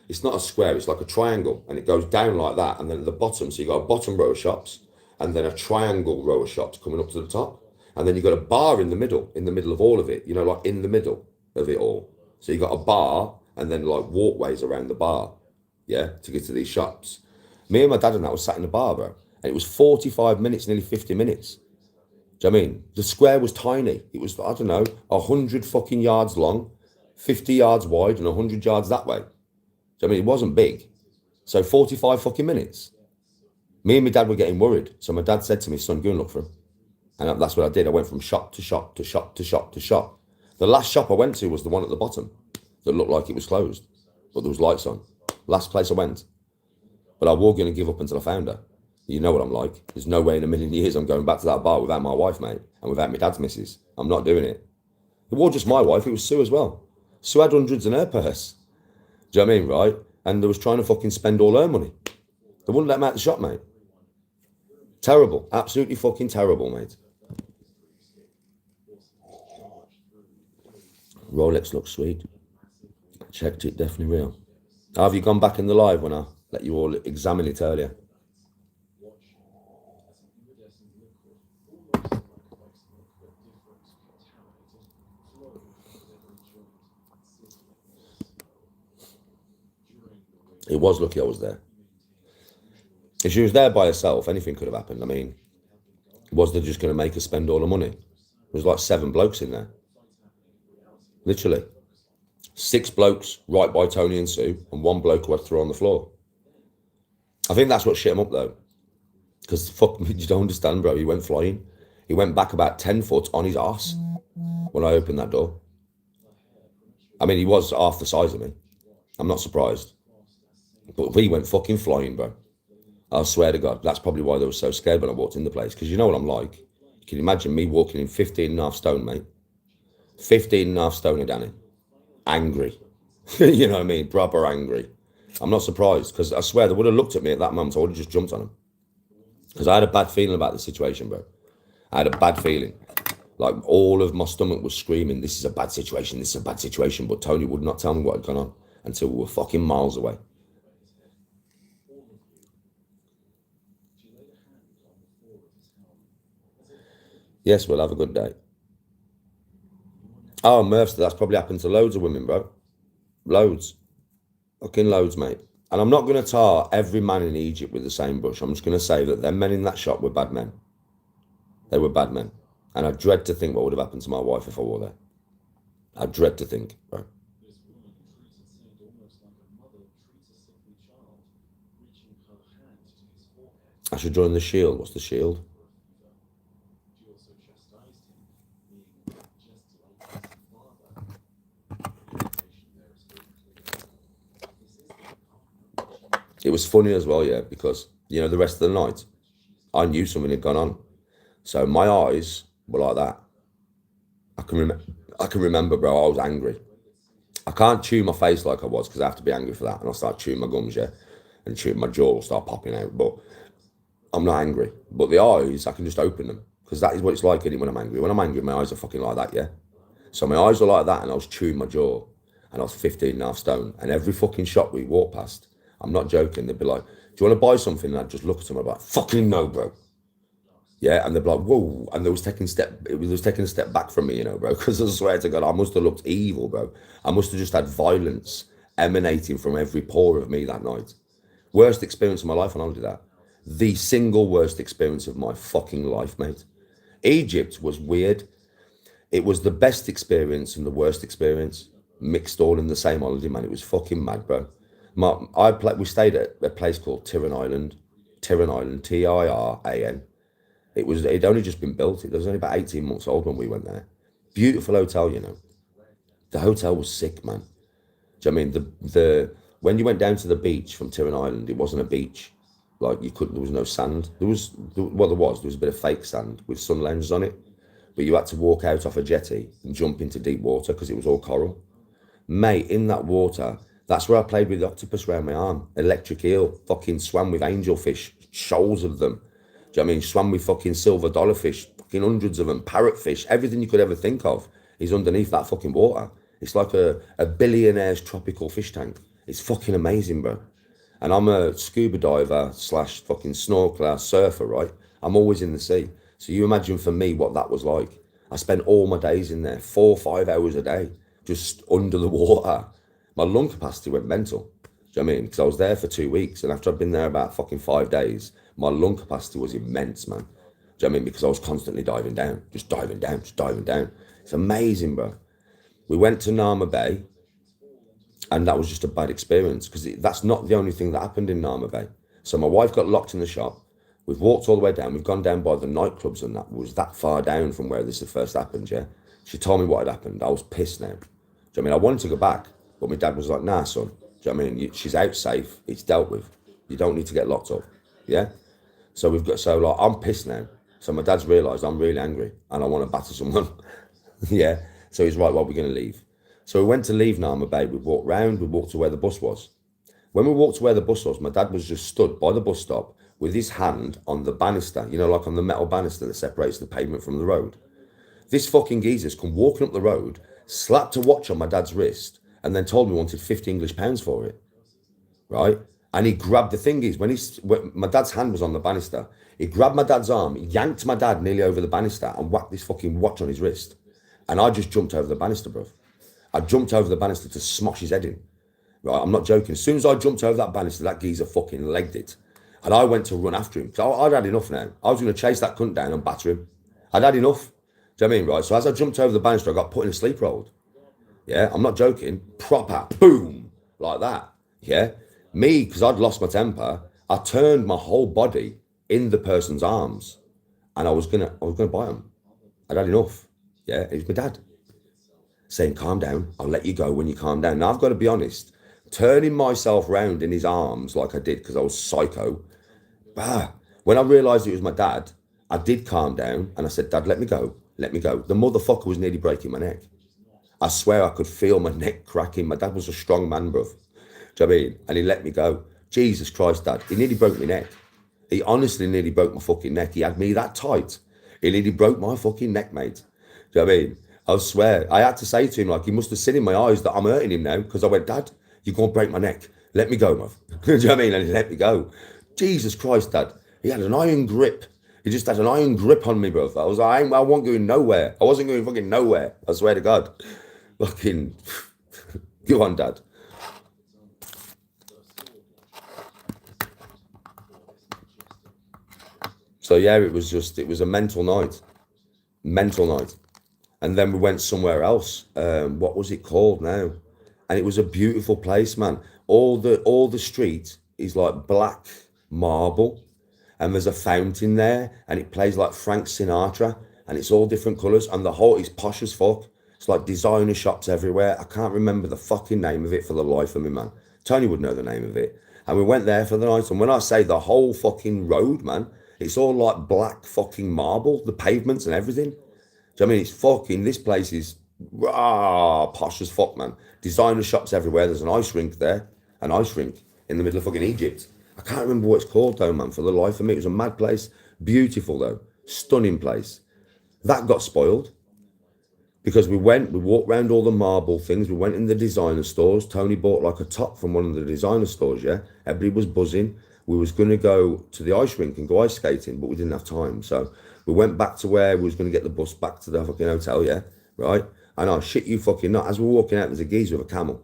it's not a square, it's like a triangle, and it goes down like that. And then at the bottom, so you got a bottom row of shops, and then a triangle row of shops coming up to the top. And then you got a bar in the middle of all of it, like in the middle of it all. So you got a bar and then like walkways around the bar, yeah, to get to these shops. Me and my dad and that was sat in the bar, bro. And it was 45 minutes, nearly 50 minutes. Do you know what I mean? The square was tiny. It was, I don't know, 100 fucking yards long, 50 yards wide and 100 yards that way. Do you know what I mean? It wasn't big. So 45 fucking minutes. Me and my dad were getting worried. So my dad said to me, son, go and look for him. And that's what I did. I went from shop to shop to shop to shop to shop. The last shop I went to was the one at the bottom that looked like it was closed, but there was lights on. Last place I went. But I wasn't going to give up until I found her. You know what I'm like. There's no way in a million years I'm going back to that bar without my wife, mate, and without my dad's missus. I'm not doing it. It wasn't just my wife, it was Sue as well. Sue had hundreds in her purse. Do you know what I mean, right? And they was trying to fucking spend all her money. They wouldn't let them out the shop, mate. Terrible. Absolutely fucking terrible, mate. Rolex looks sweet. Checked it, definitely real. Have you gone back in the live when I let you all examine it earlier? It was lucky I was there. If she was there by herself, anything could have happened. I mean, was they just going to make her spend all the money? There was like 7 blokes in there. Literally. 6 blokes right by Tony and Sue, and 1 bloke who had thrown on the floor. I think that's what shit him up though. Because fuck me, you don't understand, bro. He went flying. He went back about 10 foot on his ass when I opened that door. I mean, he was half the size of me. I'm not surprised. But he went fucking flying, bro. I swear to God, that's probably why they were so scared when I walked in the place. Because you know what I'm like. You can imagine me walking in 15.5 stone, mate. 15.5 stone, Danny. Angry. You know what I mean? Proper angry. I'm not surprised, because I swear they would have looked at me at that moment. I would have just jumped on them. Because I had a bad feeling about the situation, bro. I had a bad feeling. Like, all of my stomach was screaming, this is a bad situation, this is a bad situation. But Tony would not tell me what had gone on until we were fucking miles away. Yes, we'll have a good day. Oh, Murph, that's probably happened to loads of women, bro. Loads. Fucking loads, mate. And I'm not going to tar every man in Egypt with the same brush. I'm just going to say that them men in that shop were bad men. They were bad men. And I dread to think what would have happened to my wife if I were there. I dread to think, bro. I should join the Shield. What's the Shield? It was funny as well, yeah, because, the rest of the night, I knew something had gone on. So my eyes were like that. I can remember, bro, I was angry. I can't chew my face like I was, because I have to be angry for that. And I'll start chewing my gums, yeah, and chewing my jaw will start popping out. But I'm not angry. But the eyes, I can just open them, because that is what it's like when I'm angry. When I'm angry, my eyes are fucking like that, yeah. So my eyes were like that, and I was chewing my jaw, and I was 15.5 stone. And every fucking shop we walked past, I'm not joking, they'd be like, do you want to buy something? And I'd just look at them and I'd be like, fucking no, bro. Yeah, and they'd be like, whoa. And it was taking a step back from me, bro. Because I swear to God, I must have looked evil, bro. I must have just had violence emanating from every pore of me that night. Worst experience of my life, and I'll do that. The single worst experience of my fucking life, mate. Egypt was weird. It was the best experience and the worst experience mixed all in the same holiday, man. It was fucking mad, bro. We stayed at a place called Tirran Island, Tiran. It'd only just been built. It was only about 18 months old when we went there. Beautiful hotel, you know. The hotel was sick, man. Do you know what I mean? The when you went down to the beach from Tirran Island, it wasn't a beach. Like you couldn't. There was no sand. There was a bit of fake sand with sun lenses on it, but you had to walk out off a jetty and jump into deep water because it was all coral. Mate, in that water, that's where I played with the octopus around my arm. Electric eel, fucking swam with angelfish, shoals of them. Do you know what I mean? Swam with fucking silver dollarfish, fucking hundreds of them, parrotfish, everything you could ever think of is underneath that fucking water. It's like a billionaire's tropical fish tank. It's fucking amazing, bro. And I'm a scuba diver slash fucking snorkeler, surfer, right? I'm always in the sea. So you imagine for me what that was like. I spent all my days in there, 4 or 5 hours a day, just under the water. My lung capacity went mental. Do you know what I mean? Because I was there for 2 weeks, and after I'd been there about fucking 5 days, my lung capacity was immense, man. Do you know what I mean? Because I was constantly diving down, just diving down, just diving down. It's amazing, bro. We went to Nama Bay, and that was just a bad experience because that's not the only thing that happened in Nama Bay. So my wife got locked in the shop. We've walked all the way down. We've gone down by the nightclubs, and that was that far down from where this had first happened, yeah? She told me what had happened. I was pissed now. Do you know what I mean? I wanted to go back, but my dad was like, nah, son. Do you know what I mean? She's out safe. It's dealt with. You don't need to get locked up, yeah? So I'm pissed now. So my dad's realised I'm really angry and I want to batter someone, yeah? So he's right, well, we're going to leave. So we went to leave Nama Bay. We walked round. We walked to where the bus was. When we walked to where the bus was, my dad was just stood by the bus stop with his hand on the banister, you know, like on the metal banister that separates the pavement from the road. This fucking geezer's come walking up the road, slapped a watch on my dad's wrist, and then told me he wanted 50 English pounds for it, right? And he grabbed the thingies. When my dad's hand was on the banister, he grabbed my dad's arm, yanked my dad nearly over the banister and whacked this fucking watch on his wrist. And I just jumped over the banister, bruv. I jumped over the banister to smash his head in. Right, I'm not joking. As soon as I jumped over that banister, that geezer fucking legged it. And I went to run after him. So I'd had enough now. I was going to chase that cunt down and batter him. I'd had enough. Do you know what I mean? Right. So as I jumped over the banister, I got put in a sleep hold. Yeah, I'm not joking. Proper boom, like that. Yeah. Me, because I'd lost my temper, I turned my whole body in the person's arms, and I was gonna bite him. I'd had enough. Yeah, it was my dad saying, calm down, I'll let you go when you calm down. Now, I've got to be honest, turning myself round in his arms like I did because I was psycho, when I realised it was my dad, I did calm down and I said, Dad, let me go, let me go. The motherfucker was nearly breaking my neck. I swear I could feel my neck cracking. My dad was a strong man, bruv. Do you know what I mean? And he let me go. Jesus Christ, Dad, he nearly broke my neck. He honestly nearly broke my fucking neck. He had me that tight. He nearly broke my fucking neck, mate. Do you know what I mean? I swear, I had to say to him, like, he must have seen in my eyes that I'm hurting him now, because I went, Dad, you're going to break my neck. Let me go, bruv. Do you know what I mean? And he let me go. Jesus Christ, Dad. He had an iron grip. He just had an iron grip on me, bruv. I was like, I wasn't going nowhere. I wasn't going fucking nowhere. I swear to God. Fucking, go on, Dad. So yeah, it was a mental night. Mental night. And then we went somewhere else. What was it called now? And it was a beautiful place, man. All the street is like black marble, and there's a fountain there, and it plays like Frank Sinatra, and it's all different colours, and the whole is posh as fuck. It's like designer shops everywhere. I can't remember the fucking name of it for the life of me, man. Tony would know the name of it. And we went there for the night, and when I say the whole fucking road, man, it's all like black fucking marble, the pavements and everything. Do you know what I mean? It's fucking, this place is posh as fuck, man. Designer shops everywhere. There's an ice rink there, an ice rink in the middle of fucking Egypt. I can't remember what it's called though, man, for the life of me. It was a mad place. Beautiful though. Stunning place. That got spoiled because we walked around all the marble things. We went in the designer stores. Tony bought like a top from one of the designer stores, yeah? Everybody was buzzing. We was going to go to the ice rink and go ice skating, but we didn't have time. So we went back to where we was going to get the bus back to the fucking hotel, yeah? Right? And I shit you fucking not. As we were walking out, there's a geezer with a camel.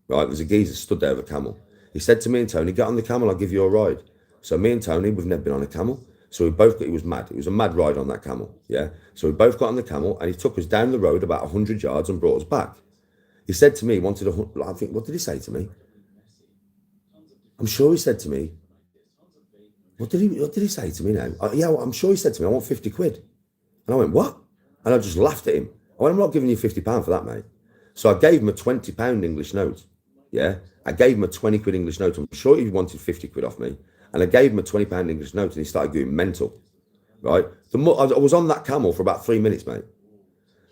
Right? There's a geezer stood there with a camel. He said to me and Tony, get on the camel, I'll give you a ride. So me and Tony, we've never been on a camel. So we both got, it was mad. It was a mad ride on that camel, yeah? So we both got on the camel and he took us down the road about 100 yards and brought us back. He said to me, he wanted I think, what did he say to me? I'm sure he said to me, what did he say to me now? Yeah, well, I'm sure he said to me, I want 50 quid. And I went, what? And I just laughed at him. I went, I'm not giving you £50 for that, mate. So I gave him a £20 English note. Yeah. I gave him a 20 quid English note. I'm sure he wanted 50 quid off me. And I gave him a £20 English note and he started going mental. Right. I was on that camel for about 3 minutes, mate.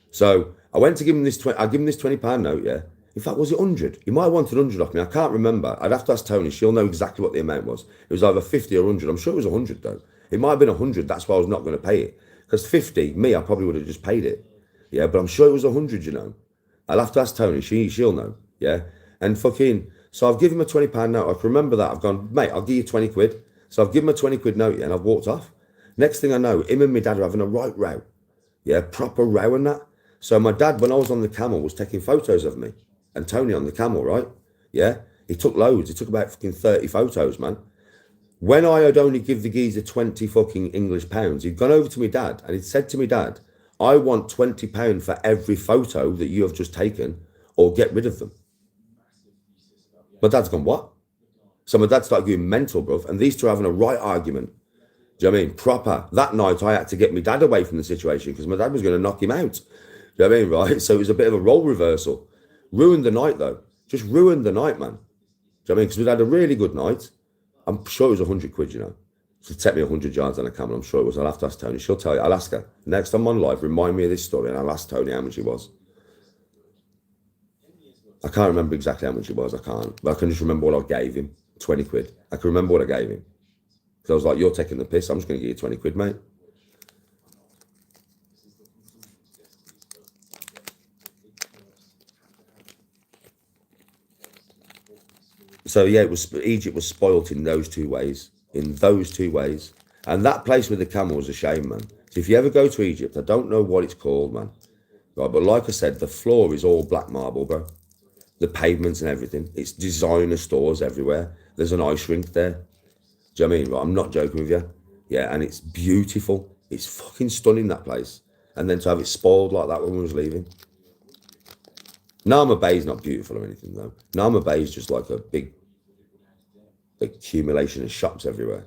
So I went to give him this I give him this £20 note, yeah. In fact, was it 100? He might have wanted 100 off me. I can't remember. I'd have to ask Tony. She'll know exactly what the amount was. It was either 50 or 100. I'm sure it was 100 though. It might have been 100. That's why I was not going to pay it. Because 50, I probably would have just paid it. Yeah, but I'm sure it was 100, you know. I'll have to ask Tony. She'll know. Yeah. And fucking, so I've given him a £20 note. I can remember that. I've gone, mate, I'll give you 20 quid. So I've given him a 20 quid note, yeah, and I've walked off. Next thing I know, him and my dad are having a right row. Yeah, proper row and that. So my dad, when I was on the camel, was taking photos of me and Tony on the camel, right? Yeah. He took loads. He took about fucking 30 photos, man. When I had only give the geezer 20 fucking English pounds, he'd gone over to my dad and he'd said to my dad, I want £20 for every photo that you have just taken or get rid of them. My dad's gone, what? So my dad started going mental, bruv. And these two are having a right argument. Do you know what I mean? Proper. That night I had to get my dad away from the situation because my dad was going to knock him out. Do you know what I mean? Right? So it was a bit of a role reversal. Ruined the night though. Just ruined the night, man. Do you know what I mean? Because we'd had a really good night. I'm sure it was 100 quid, you know. So it took me 100 yards on a camel. I'm sure it was. I'll have to ask Tony. She'll tell you. I'll ask her. Next time on live, remind me of this story and I'll ask Tony how much it was. I can't remember exactly how much it was. I can't. But I can just remember what I gave him. 20 quid. I can remember what I gave him. So I was like, you're taking the piss. I'm just going to give you 20 quid, mate. So yeah, Egypt was spoilt in those two ways. In those two ways. And that place with the camel was a shame, man. So if you ever go to Egypt, I don't know what it's called, man. Right, but like I said, the floor is all black marble, bro. The pavements and everything. It's designer stores everywhere. There's an ice rink there. Do you know what I mean? Right, I'm not joking with you. Yeah, and it's beautiful. It's fucking stunning, that place. And then to have it spoiled like that when we was leaving. Nama Bay is not beautiful or anything, though. Nama Bay is just like a big accumulation of shops everywhere.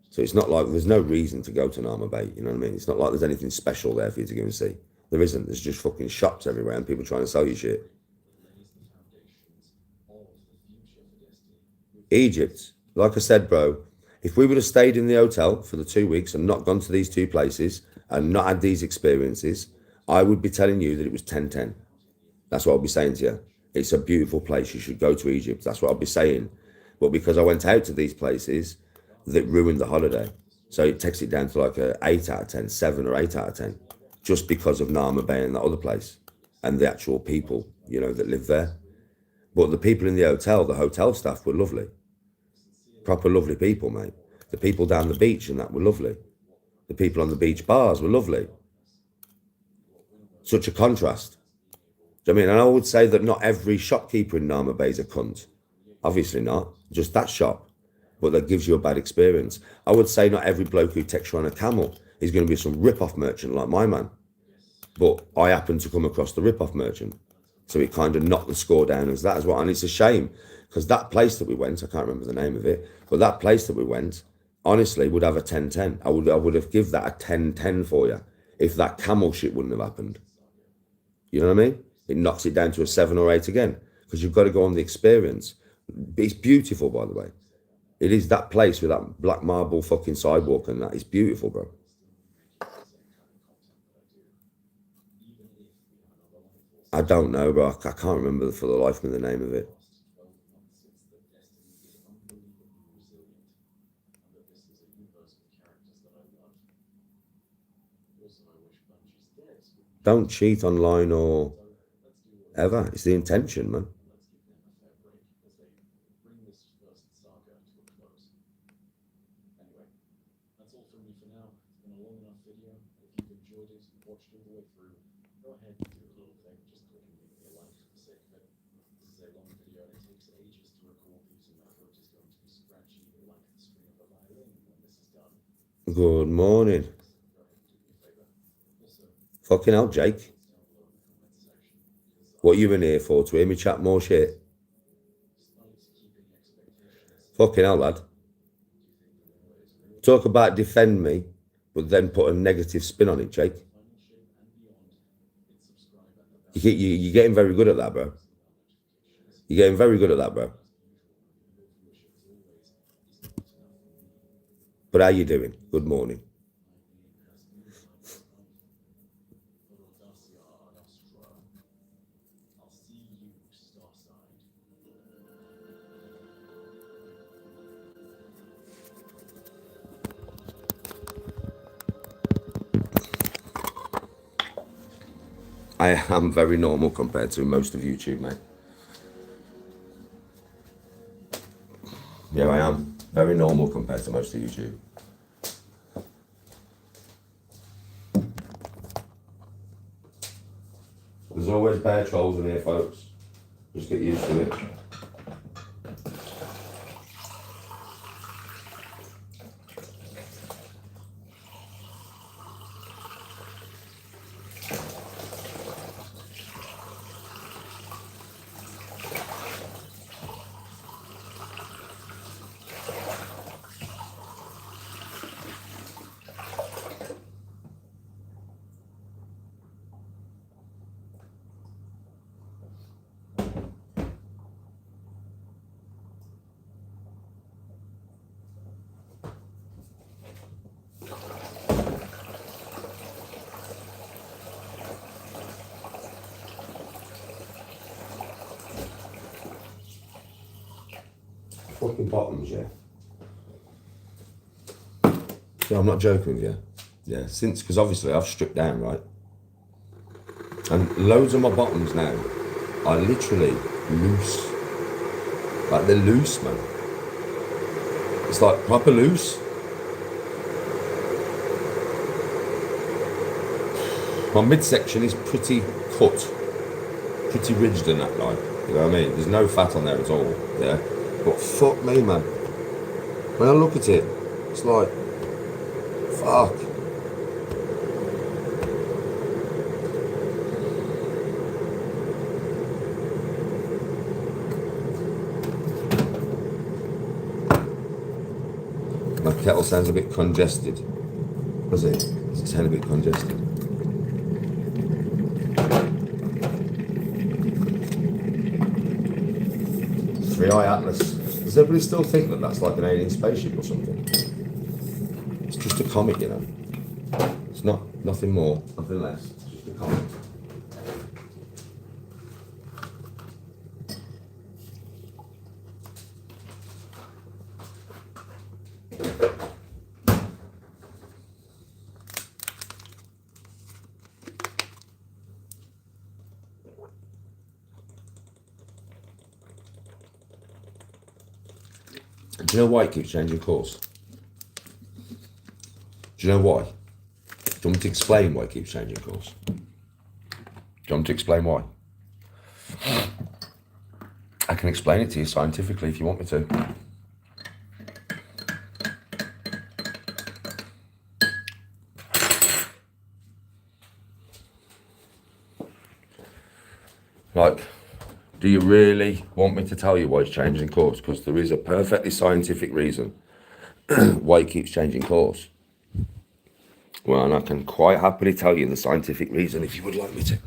So it's not like there's no reason to go to Nama Bay. You know what I mean? It's not like there's anything special there for you to go and see. There isn't. There's just fucking shops everywhere and people trying to sell you shit. Egypt, like I said, bro, if we would have stayed in the hotel for the 2 weeks and not gone to these two places and not had these experiences, I would be telling you that it was 10-10. That's what I'll be saying to you. It's a beautiful place. You should go to Egypt. That's what I'll be saying. But because I went out to these places, that ruined the holiday. So it takes it down to like a 8 out of 10, 7 or 8 out of 10, just because of Nama Bay and that other place and the actual people, you know, that live there. But the people in the hotel staff were lovely. Proper lovely people, mate. The people down the beach and that were lovely. The people on the beach bars were lovely. Such a contrast. Do you know what I mean? And I would say that not every shopkeeper in Nama Bay is a cunt. Obviously not. Just that shop. But that gives you a bad experience. I would say not every bloke who takes you on a camel is going to be some rip-off merchant like my man. But I happen to come across the rip-off merchant. So it kind of knocked the score down as that as well. And it's a shame because that place that we went, I can't remember the name of it, but that place that we went, honestly, would have a 10-10. I would have give that a 10-10 for you if that camel shit wouldn't have happened. You know what I mean? It knocks it down to a 7 or 8 again because you've got to go on the experience. It's beautiful, by the way. It is that place with that black marble fucking sidewalk and that. It's beautiful, bro. I don't know, bro. I can't remember for the life of me the name of it. Don't cheat online or ever. It's the intention, man. Good morning. Fucking hell, Jake. What you in here for? To hear me chat more shit? Fucking hell, lad. Talk about defend me, but then put a negative spin on it, Jake. You're getting very good at that, bro. You're getting very good at that, bro. But how you doing? Good morning. I am very normal compared to most of YouTube, mate. Yeah, I am very normal compared to most of YouTube. There's always bear trolls in here, folks. Just get used to it. Fucking bottoms, yeah. Yeah, I'm not joking with you. Yeah, because obviously I've stripped down, right? And loads of my bottoms now are literally loose. Like they're loose, man. It's like proper loose. My midsection is pretty cut, pretty rigid in that, like, you know what I mean? There's no fat on there at all, yeah? But fuck me, man. When I look at it, it's like, fuck. My kettle sounds a bit congested. Does it? Does it sound a bit congested? Three-Eye Atlas. Does everybody still think that that's like an alien spaceship or something? It's just a comet, you know. It's nothing more, nothing less. It's just a comet. Do you know why it keeps changing course? Do you know why? Do you want me to explain why it keeps changing course? Do you want me to explain why? I can explain it to you scientifically if you want me to. Like, do you really want me to tell you why it's changing course? Because there is a perfectly scientific reason why it keeps changing course. Well, and I can quite happily tell you the scientific reason if you would like me to.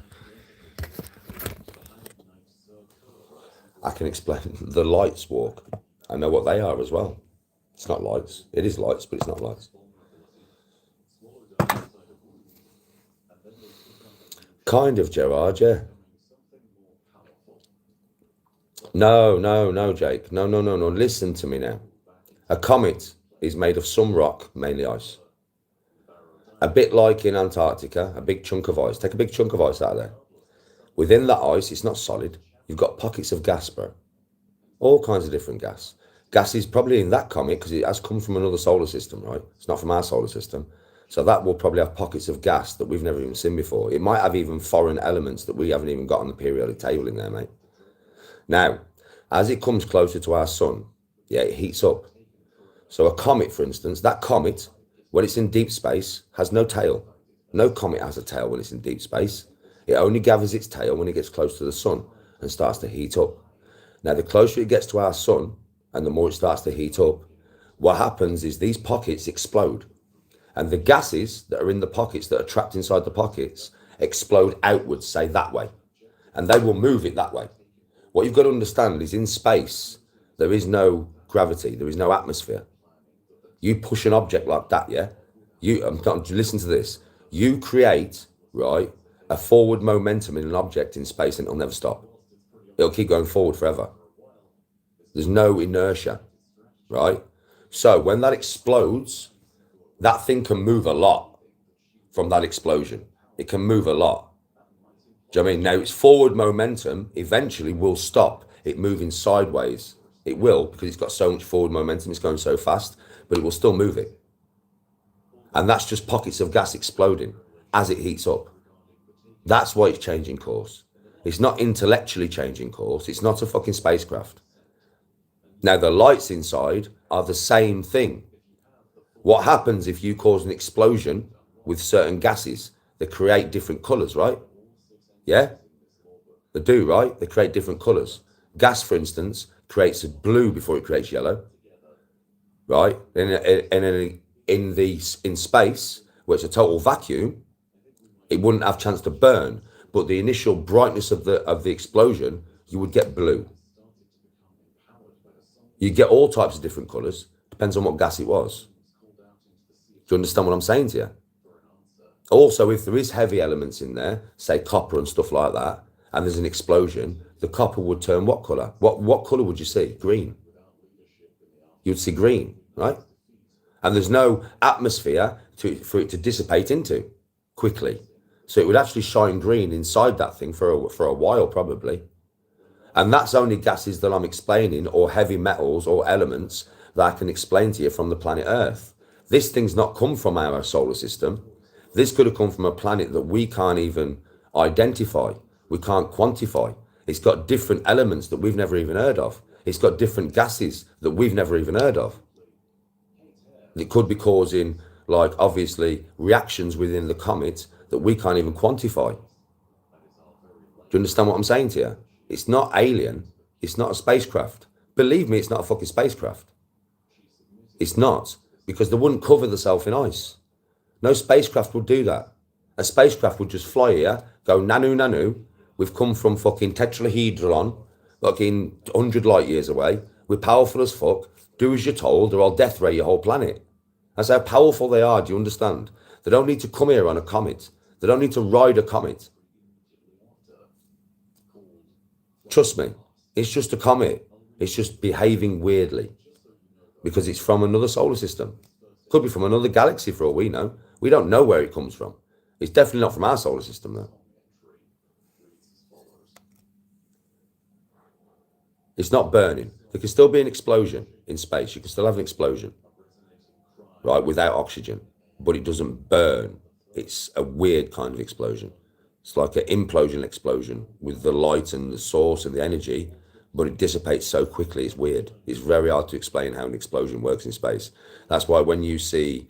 I can explain the lights walk. I know what they are as well. It's not lights. It is lights, but it's not lights. Kind of, Gerard, yeah. No, Jake. No. Listen to me now. A comet is made of some rock, mainly ice. A bit like in Antarctica, a big chunk of ice. Take a big chunk of ice out of there. Within that ice, it's not solid. You've got pockets of gas, bro. All kinds of different gas. Gas is probably in that comet because it has come from another solar system, right? It's not from our solar system. So that will probably have pockets of gas that we've never even seen before. It might have even foreign elements that we haven't even got on the periodic table in there, mate. Now, as it comes closer to our sun, yeah, it heats up. So a comet, for instance, that comet, when it's in deep space, has no tail. No comet has a tail when it's in deep space. It only gathers its tail when it gets close to the sun and starts to heat up. Now, the closer it gets to our sun, and the more it starts to heat up, what happens is these pockets explode. And the gases that are in the pockets that are trapped inside the pockets explode outwards, say that way. And they will move it that way. What you've got to understand is in space, there is no gravity, there is no atmosphere. You push an object like that, yeah? Listen to this. You create, right, a forward momentum in an object in space and it'll never stop. It'll keep going forward forever. There's no inertia, right? So when that explodes, that thing can move a lot from that explosion. It can move a lot. Do you know what I mean? Now, its forward momentum eventually will stop it moving sideways. It will, because it's got so much forward momentum, it's going so fast, but it will still move it. And that's just pockets of gas exploding as it heats up. That's why it's changing course. It's not intellectually changing course. It's not a fucking spacecraft. Now, the lights inside are the same thing. What happens if you cause an explosion with certain gases? They create different colors, right? Yeah? They do, right? They create different colors. Gas, for instance, creates a blue before it creates yellow, right? And in space, where it's a total vacuum, it wouldn't have a chance to burn, but the initial brightness of the explosion, you would get blue. You get all types of different colors, depends on what gas it was. Do you understand what I'm saying to you? Also, if there is heavy elements in there, say copper and stuff like that, and there's an explosion, the copper would turn what color? What color would you see? Green. You'd see green, right? And there's no atmosphere for it to dissipate into quickly. So it would actually shine green inside that thing for a while, probably. And that's only gases that I'm explaining, or heavy metals or elements that I can explain to you from the planet Earth. This thing's not come from our solar system. This could have come from a planet that we can't even identify. We can't quantify. It's got different elements that we've never even heard of. It's got different gases that we've never even heard of. It could be causing, like, obviously, reactions within the comet that we can't even quantify. Do you understand what I'm saying to you? It's not alien. It's not a spacecraft. Believe me, it's not a fucking spacecraft. It's not, because they wouldn't cover themselves in ice. No spacecraft would do that. A spacecraft would just fly here, go nanu nanu. We've come from fucking tetrahedron, fucking 100 light years away. We're powerful as fuck. Do as you're told, or I'll death ray your whole planet. That's how powerful they are. Do you understand? They don't need to come here on a comet. They don't need to ride a comet. Trust me, it's just a comet. It's just behaving weirdly because it's from another solar system. Could be from another galaxy for all we know. We don't know where it comes from. It's definitely not from our solar system, though. It's not burning. There can still be an explosion in space. You can still have an explosion, right, without oxygen, but it doesn't burn. It's a weird kind of explosion. It's like an implosion explosion with the light and the source and the energy, but it dissipates so quickly, it's weird. It's very hard to explain how an explosion works in space. That's why when you see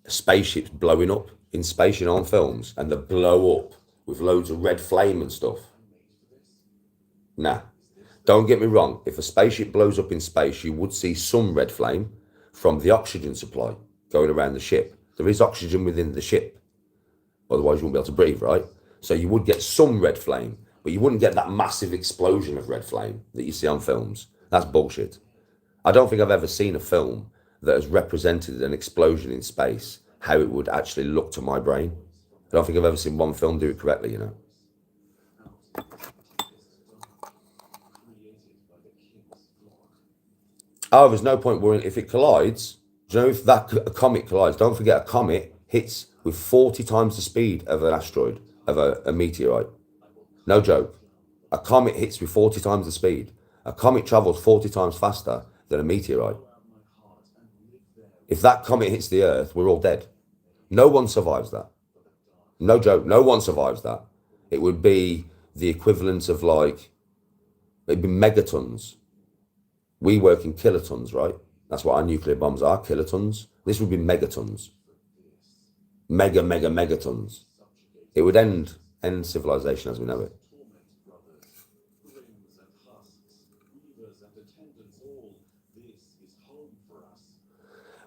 spaceships blowing up in space, on films, and they blow up with loads of red flame and stuff. Nah, don't get me wrong. If a spaceship blows up in space, you would see some red flame from the oxygen supply going around the ship. There is oxygen within the ship. Otherwise, you wouldn't be able to breathe, right? So you would get some red flame, but you wouldn't get that massive explosion of red flame that you see on films. That's bullshit. I don't think I've ever seen a film that has represented an explosion in space, how it would actually look to my brain. I don't think I've ever seen one film do it correctly, you know. Oh, there's no point worrying if it collides. Do you know if a comet collides? Don't forget, a comet hits with 40 times the speed of an asteroid, of a meteorite. No joke. A comet hits with 40 times the speed. A comet travels 40 times faster than a meteorite. If that comet hits the Earth, we're all dead. No one survives that. No joke. No one survives that. It would be the equivalent of it'd be megatons. We work in kilotons, right? That's what our nuclear bombs are, kilotons. This would be megatons. Megatons. It would end civilization as we know it.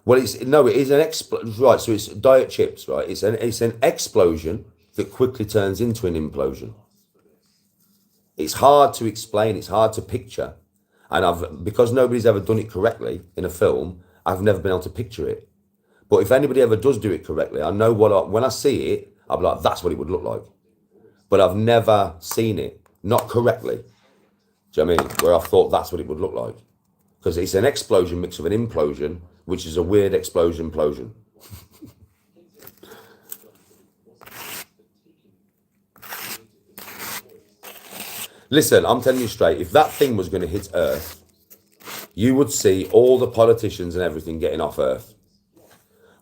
Well, it is an right. So it's diet chips, right? It's an explosion that quickly turns into an implosion. It's hard to explain. It's hard to picture, and because nobody's ever done it correctly in a film, I've never been able to picture it. But if anybody ever does do it correctly, I know when I see it, I'll be like, that's what it would look like. But I've never seen it, not correctly. Do you know what I mean? Where I thought that's what it would look like. Because it's an explosion mixed with an implosion, which is a weird explosion-implosion. Listen, I'm telling you straight, if that thing was going to hit Earth, you would see all the politicians and everything getting off Earth.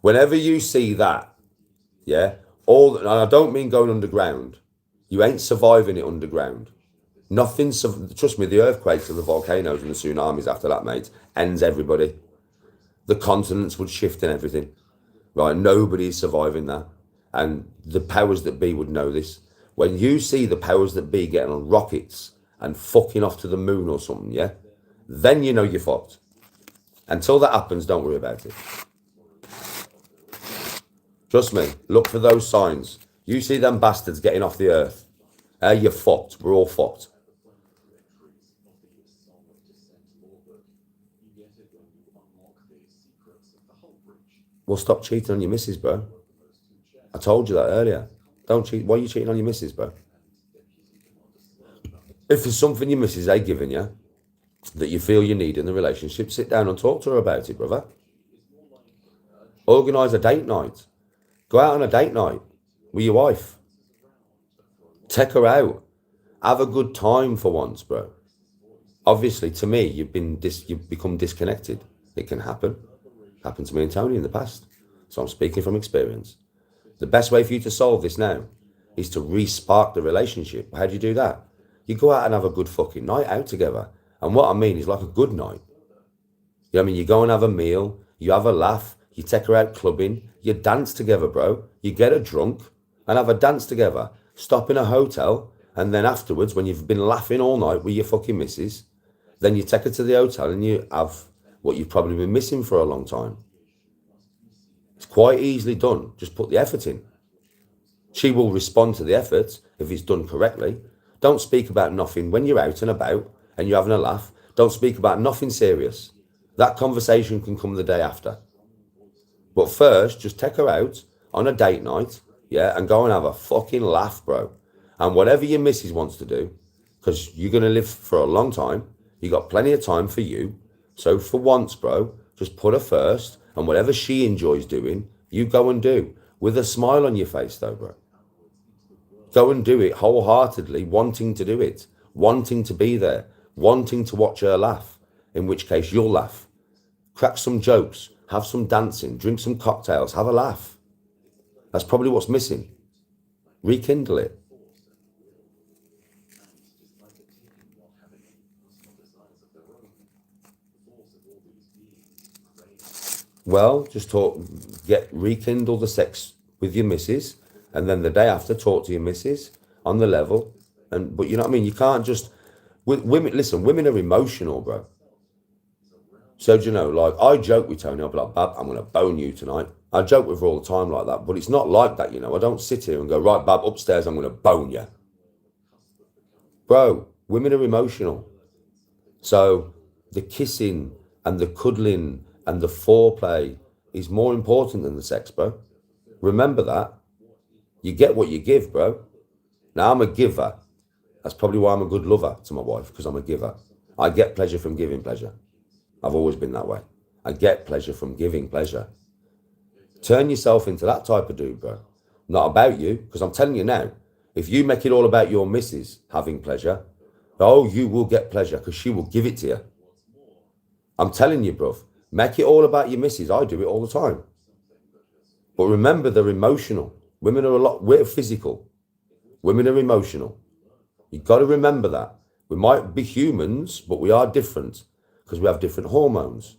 Whenever you see that, yeah, and I don't mean going underground. You ain't surviving it underground. Nothing, trust me, the earthquakes and the volcanoes and the tsunamis after that, mate, ends everybody. The continents would shift and everything, right? Nobody's surviving that. And the powers that be would know this. When you see the powers that be getting on rockets and fucking off to the moon or something, yeah, then you know you're fucked. Until that happens, don't worry about it. Trust me, look for those signs. You see them bastards getting off the earth. You're fucked. We're all fucked. Well, stop cheating on your missus, bro. I told you that earlier. Don't cheat. Why are you cheating on your missus, bro? If there's something your missus ain't giving you that you feel you need in the relationship, sit down and talk to her about it, brother. Organise a date night. Go out on a date night with your wife. Take her out. Have a good time for once, bro. Obviously, to me, you've become disconnected. It can happen. Happened to me and Tony in the past. So I'm speaking from experience. The best way for you to solve this now is to re-spark the relationship. How do you do that? You go out and have a good fucking night out together. And what I mean is like a good night. You know what I mean? You go and have a meal. You have a laugh. You take her out clubbing. You dance together, bro. You get her drunk and have a dance together. Stop in a hotel. And then afterwards, when you've been laughing all night with your fucking missus, then you take her to the hotel and you have what you've probably been missing for a long time. It's quite easily done. Just put the effort in. She will respond to the effort if it's done correctly. Don't speak about nothing when you're out and about and you're having a laugh. Don't speak about nothing serious. That conversation can come the day after. But first, just take her out on a date night, yeah, and go and have a fucking laugh, bro. And whatever your missus wants to do, because you're going to live for a long time, you got plenty of time for you. So for once, bro, just put her first, and whatever she enjoys doing, you go and do. With a smile on your face, though, bro. Go and do it wholeheartedly, wanting to do it, wanting to be there, wanting to watch her laugh, in which case you'll laugh. Crack some jokes, have some dancing, drink some cocktails, have a laugh. That's probably what's missing. Rekindle it. Well, just rekindle the sex with your missus, and then the day after, talk to your missus on the level. But you know what I mean? You can't just, women, listen, women are emotional, bro. So, do you know, like, I joke with Tony, I'll be like, Bab, I'm going to bone you tonight. I joke with her all the time like that, but it's not like that, you know. I don't sit here and go, right, Bab, upstairs, I'm going to bone you. Bro, women are emotional. So the kissing and the cuddling and the foreplay is more important than the sex, bro. Remember that. You get what you give, bro. Now, I'm a giver. That's probably why I'm a good lover to my wife, because I'm a giver. I get pleasure from giving pleasure. I've always been that way. I get pleasure from giving pleasure. Turn yourself into that type of dude, bro. Not about you, because I'm telling you now, if you make it all about your missus having pleasure, oh, you will get pleasure, because she will give it to you. I'm telling you, bruv, make it all about your missus. I do it all the time. But remember, they're emotional. Women are we're physical. Women are emotional. You've got to remember that. We might be humans, but we are different because we have different hormones.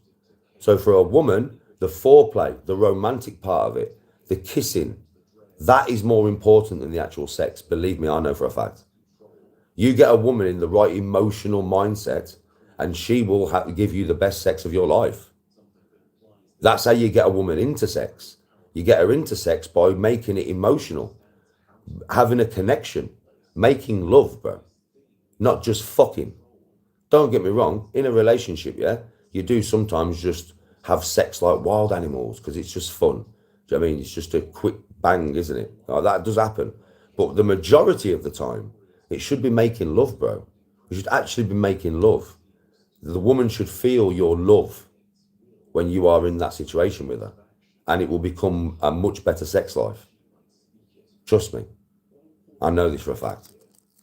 So for a woman, the foreplay, the romantic part of it, the kissing, that is more important than the actual sex. Believe me, I know for a fact. You get a woman in the right emotional mindset and she will give you the best sex of your life. That's how you get a woman into sex. You get her into sex by making it emotional, having a connection, making love, bro. Not just fucking. Don't get me wrong, in a relationship, yeah, you do sometimes just have sex like wild animals because it's just fun. Do you know what I mean? It's just a quick bang, isn't it? Like, that does happen. But the majority of the time, it should be making love, bro. You should actually be making love. The woman should feel your love when you are in that situation with her. And it will become a much better sex life. Trust me. I know this for a fact.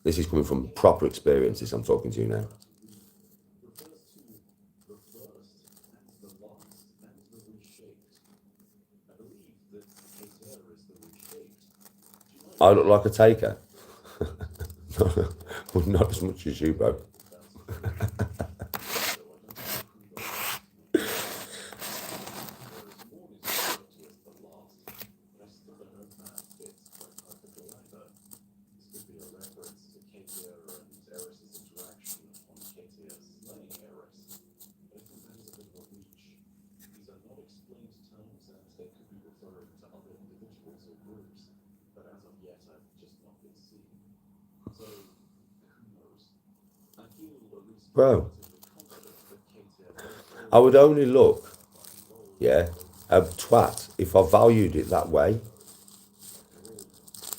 This is coming from proper experiences I'm talking to you now. I look like a taker. Well, not as much as you, bro. Bro, I would only look, yeah, a twat if I valued it that way.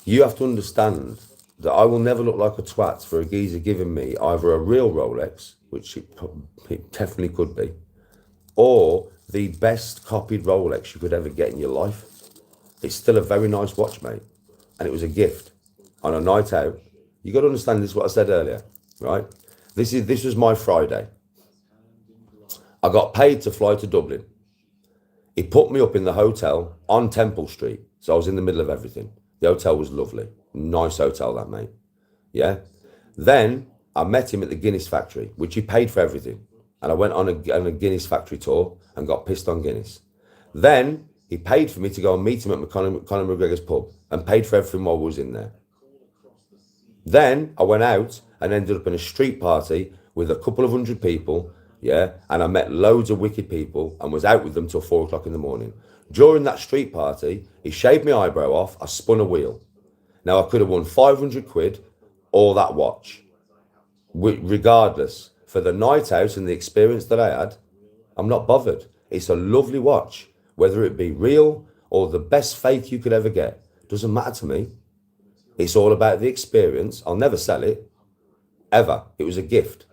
You have to understand that I will never look like a twat for a geezer giving me either a real Rolex, which it definitely could be, or the best copied Rolex you could ever get in your life. It's still a very nice watch, mate. And it was a gift on a night out. You got to understand this is what I said earlier, right? This was my Friday. I got paid to fly to Dublin. He put me up in the hotel on Temple Street. So I was in the middle of everything. The hotel was lovely. Nice hotel, that, mate. Yeah. Then I met him at the Guinness factory, which he paid for everything. And I went on a Guinness factory tour and got pissed on Guinness. Then he paid for me to go and meet him at Conor McGregor's pub and paid for everything while I was in there. Then I went out and ended up in a street party with a couple of hundred people, yeah, and I met loads of wicked people and was out with them till 4 o'clock in the morning. During that street party, he shaved my eyebrow off, I spun a wheel. Now I could have won 500 quid or that watch. Regardless, for the night out and the experience that I had, I'm not bothered. It's a lovely watch, whether it be real or the best fake you could ever get. Doesn't matter to me. It's all about the experience. I'll never sell it. Ever. It was a gift.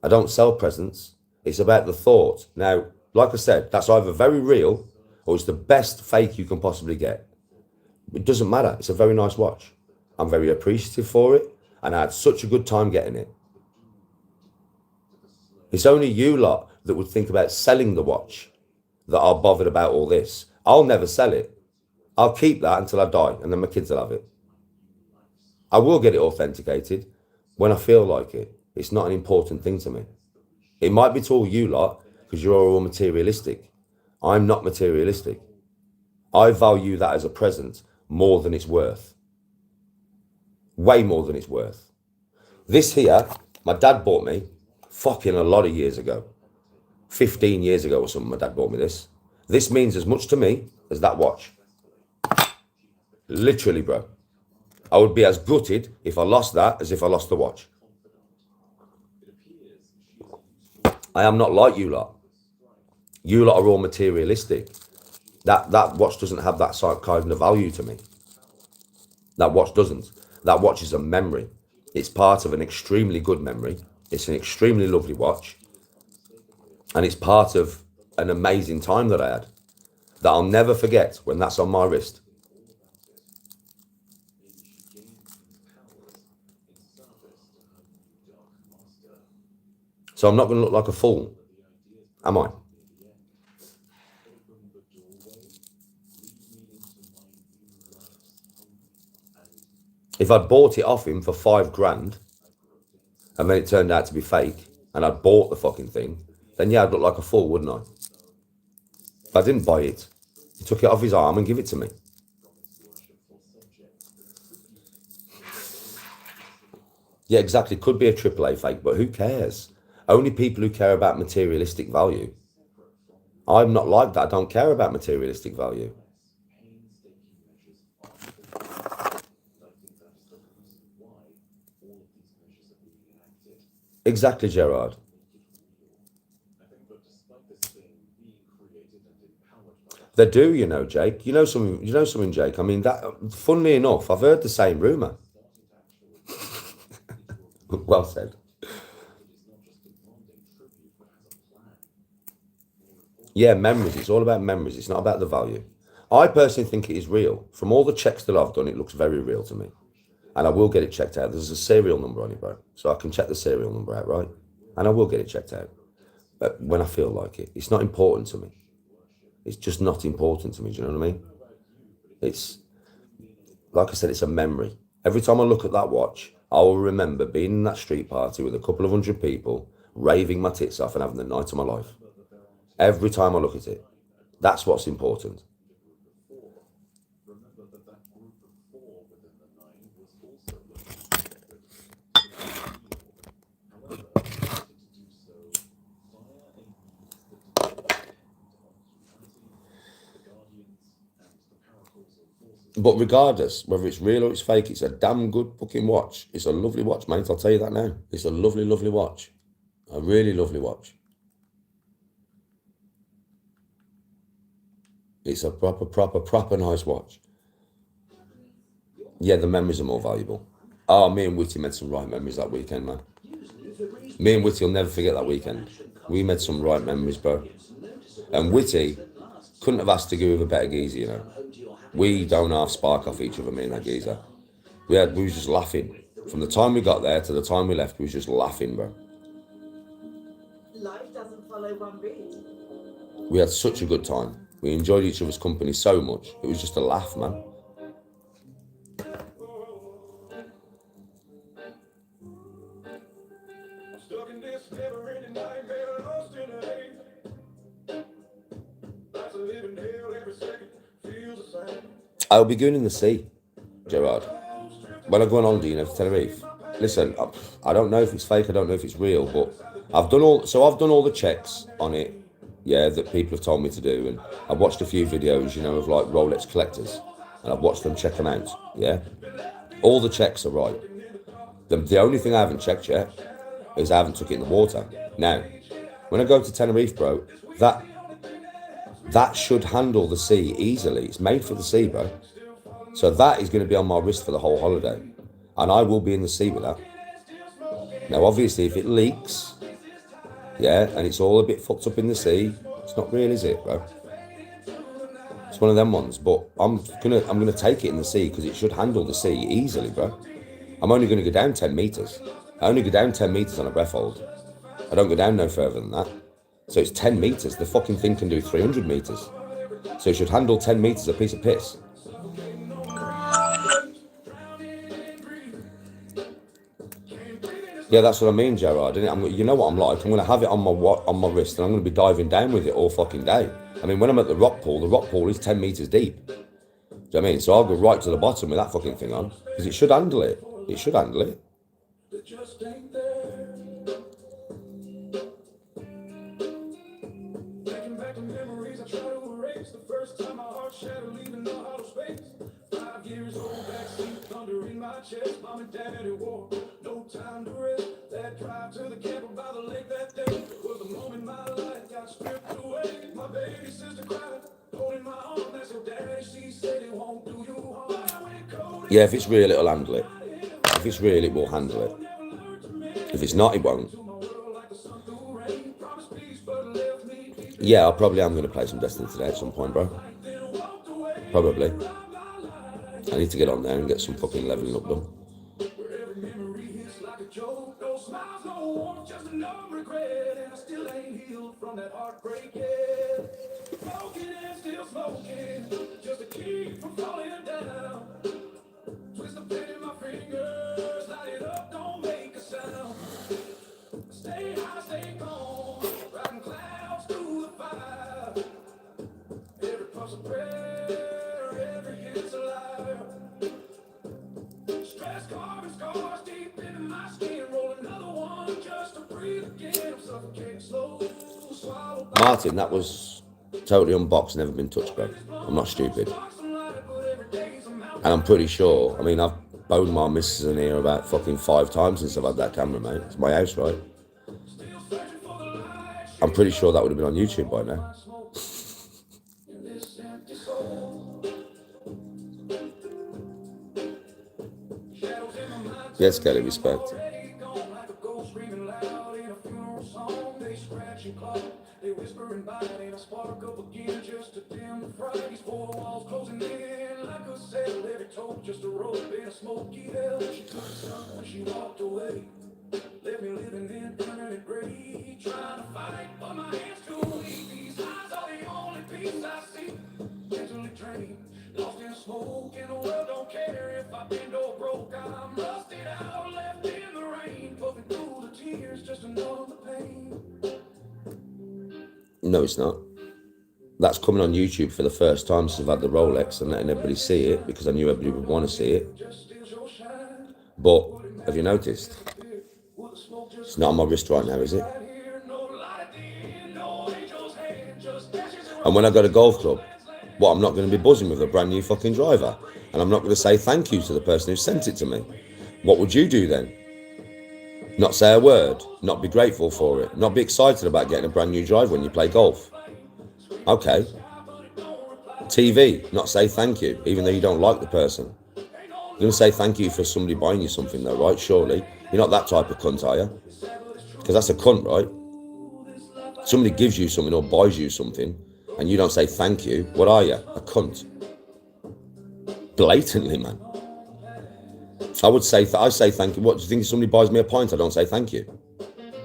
I don't sell presents. It's about the thought. Now, like I said, that's either very real or it's the best fake you can possibly get. It doesn't matter. It's a very nice watch. I'm very appreciative for it, and I had such a good time getting it. It's only you lot that would think about selling the watch that are bothered about all this. I'll never sell it. I'll keep that until I die, and then my kids will have it. I will get it authenticated when I feel like it. It's not an important thing to me. It might be to all you lot because you're all materialistic. I'm not materialistic. I value that as a present more than it's worth. Way more than it's worth. This here, my dad bought me fucking a lot of years ago. 15 years ago or something, my dad bought me this. This means as much to me as that watch. Literally, bro. I would be as gutted if I lost that as if I lost the watch. I am not like you lot. You lot are all materialistic. That watch doesn't have that kind of value to me. That watch doesn't. That watch is a memory. It's part of an extremely good memory. It's an extremely lovely watch. And it's part of an amazing time that I had that I'll never forget when that's on my wrist. So I'm not going to look like a fool, am I? If I'd bought it off him for 5 grand and then it turned out to be fake and I'd bought the fucking thing, then yeah, I'd look like a fool, wouldn't I? But I didn't buy it. He took it off his arm and gave it to me. Yeah, exactly. Could be a AAA fake, but who cares? Only people who care about materialistic value. I'm not like that. I don't care about materialistic value. Exactly, Gerard. They do, you know, Jake. You know something. You know something, Jake. I mean, that. Funnily enough, I've heard the same rumor. Well said. Yeah, memories. It's all about memories. It's not about the value. I personally think it is real. From all the checks that I've done, it looks very real to me. And I will get it checked out. There's a serial number on it, bro. So I can check the serial number out, right? And I will get it checked out. But when I feel like it. It's not important to me. It's just not important to me. Do you know what I mean? It's, like I said, it's a memory. Every time I look at that watch, I will remember being in that street party with a couple of hundred people, raving my tits off and having the night of my life. Every time I look at it. That's what's important. But regardless, whether it's real or it's fake, it's a damn good fucking watch. It's a lovely watch, mate. I'll tell you that now. It's a lovely, lovely watch. A really lovely watch. It's a proper nice watch. Yeah, the memories are more valuable. Oh, me and Whitty made some right memories that weekend, man. Me and Whitty will never forget that weekend. We made some right memories, bro. And Whitty couldn't have asked to go with a better geezer, you know. We don't half spark off each other, me and that geezer. We was just laughing. From the time we got there to the time we left, we was just laughing, bro. Life doesn't follow one beat. We had such a good time. We enjoyed each other's company so much. It was just a laugh, man. I'll be going in the sea, Gerard. When I go on holiday, you know, to Tenerife. Listen, I don't know if it's fake. I don't know if it's real, but I've done all the checks on it. Yeah, that people have told me to do, and I've watched a few videos, you know, of like Rolex collectors, and I've watched them check them out. Yeah, all the checks are right. The only thing I haven't checked yet is I haven't took it in the water. Now, when I go to Tenerife, bro, that should handle the sea easily. It's made for the sea, bro. So that is going to be on my wrist for the whole holiday. And I will be in the sea with that. Now, obviously, if it leaks, yeah, and it's all a bit fucked up in the sea, it's not real, is it, bro? It's one of them ones. But I'm gonna take it in the sea because it should handle the sea easily, bro. I'm only going to go down 10 meters. I only go down 10 meters on a breath hold. I don't go down no further than that. So it's 10 meters. The fucking thing can do 300 meters. So it should handle 10 meters a piece of piss. Yeah, that's what I mean, Gerard. You know what I'm like. I'm going to have it on my wrist, and I'm going to be diving down with it all fucking day. I mean, when I'm at the rock pool is 10 meters deep. Do you know what I mean? So I'll go right to the bottom with that fucking thing on, because it should handle it. It should handle it. Yeah, if it's real, it'll handle it. If it's real, it will handle it. If it's not, it won't. Yeah, I probably am going to play some Destiny today at some point, bro. Probably. I need to get on there and get some fucking leveling up done. Martin, that was totally unboxed, never been touched, bro. I'm not stupid. And I'm pretty sure, I mean, I've bowed my missus in here about fucking 5 times since I've had that camera, mate. It's my house, right? I'm pretty sure that would have been on YouTube by now. Yes, Kelly, respect. They whispering by it, ain't a spark up again, just to dim the fright. These 4 walls closing in like a cell, every toe just a rope in a smoky hell. She took the sun when she walked away, left me living in permanent gray, trying to fight, but my hands too weak. These eyes are the only peace I see, gently drained, lost in smoke, and the world don't care if I bend or broke. I'm rusted out, left in the rain, puffing through the tears just to numb the pain. No, it's not. That's coming on YouTube for the first time since I've had the Rolex and letting everybody see it because I knew everybody would want to see it. But have you noticed? It's not on my wrist right now, is it? And when I go to golf club, I'm not going to be buzzing with a brand new fucking driver. And I'm not going to say thank you to the person who sent it to me. What would you do then? Not say a word, not be grateful for it, not be excited about getting a brand new driver when you play golf. Okay. TV, not say thank you, even though you don't like the person. You're going to say thank you for somebody buying you something though, right? Surely. You're not that type of cunt, are you? Because that's a cunt, right? Somebody gives you something or buys you something and you don't say thank you. What are you? A cunt. Blatantly, man. I say thank you. What, do you think if somebody buys me a pint, I don't say thank you?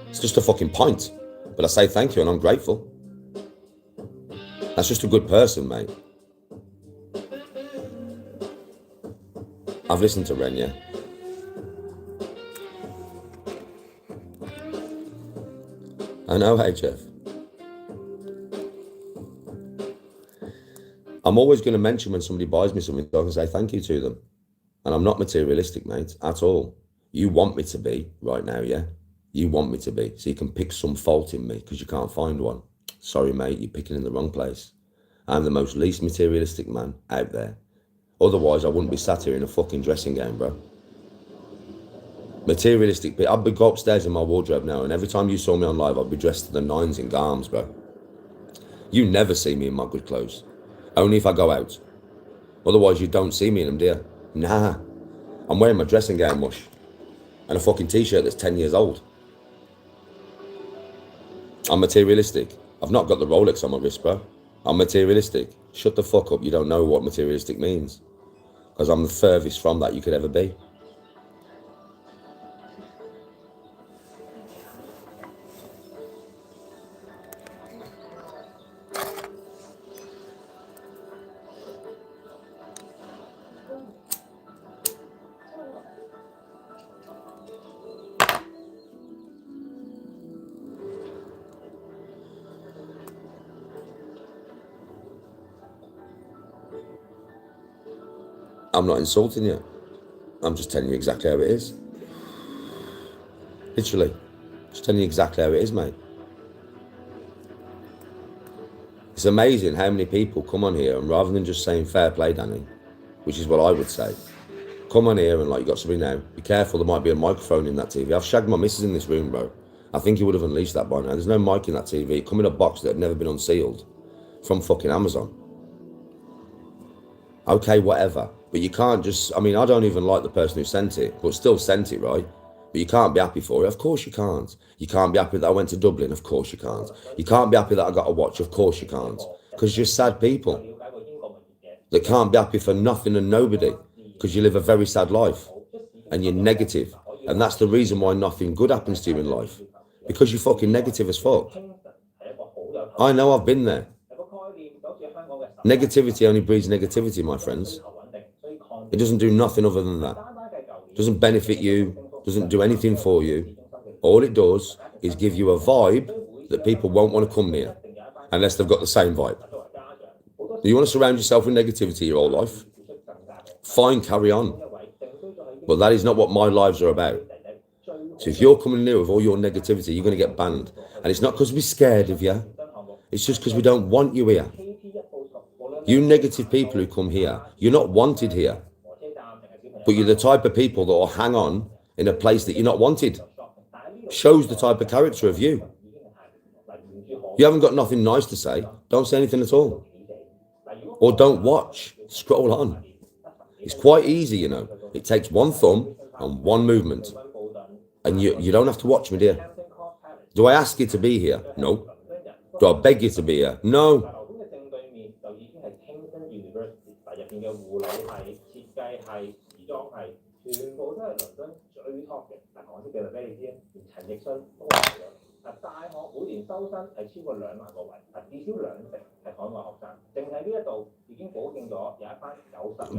It's just a fucking pint. But I say thank you and I'm grateful. That's just a good person, mate. I've listened to Ren, yeah. I know, HF. I'm always going to mention when somebody buys me something, so I can say thank you to them. And I'm not materialistic, mate, at all. You want me to be right now, yeah? You want me to be, so you can pick some fault in me because you can't find one. Sorry, mate, you're picking in the wrong place. I'm the most least materialistic man out there. Otherwise, I wouldn't be sat here in a fucking dressing gown, bro. Materialistic, I'd be go upstairs in my wardrobe now, and every time you saw me on live, I'd be dressed to the nines in garms, bro. You never see me in my good clothes. Only if I go out. Otherwise, you don't see me in them, do you? Nah. I'm wearing my dressing gown mush and a fucking t-shirt that's 10 years old. I'm materialistic. I've not got the Rolex on my wrist, bro. I'm materialistic. Shut the fuck up. You don't know what materialistic means. Because I'm the furthest from that you could ever be. I'm not insulting you. I'm just telling you exactly how it is. Literally. Just telling you exactly how it is, mate. It's amazing how many people come on here and rather than just saying fair play, Danny, which is what I would say, come on here and like, you got something now, be careful, there might be a microphone in that TV. I've shagged my missus in this room, bro. I think he would have unleashed that by now. There's no mic in that TV. It come in a box that had never been unsealed from fucking Amazon. Okay, whatever. But you can't just, I mean, I don't even like the person who sent it, but still sent it, right? But you can't be happy for it. Of course you can't. You can't be happy that I went to Dublin. Of course you can't. You can't be happy that I got a watch. Of course you can't. Because you're sad people that can't be happy for nothing and nobody because you live a very sad life and you're negative. And that's the reason why nothing good happens to you in life. Because you're fucking negative as fuck. I know, I've been there. Negativity only breeds negativity, my friends. It doesn't do nothing other than that. It doesn't benefit you, doesn't do anything for you. All it does is give you a vibe that people won't want to come near unless they've got the same vibe. You want to surround yourself with negativity your whole life? Fine, carry on. But that is not what my lives are about. So if you're coming near with all your negativity, you're going to get banned. And it's not because we're scared of you. It's just because we don't want you here. You negative people who come here, you're not wanted here. But you're the type of people that will hang on in a place that you're not wanted. Shows the type of character of you. You haven't got nothing nice to say, don't say anything at all. Or don't watch, scroll on. It's quite easy, you know. It takes one thumb and one movement. And you don't have to watch me, dear. Do I ask you to be here? No. Do I beg you to be here? No.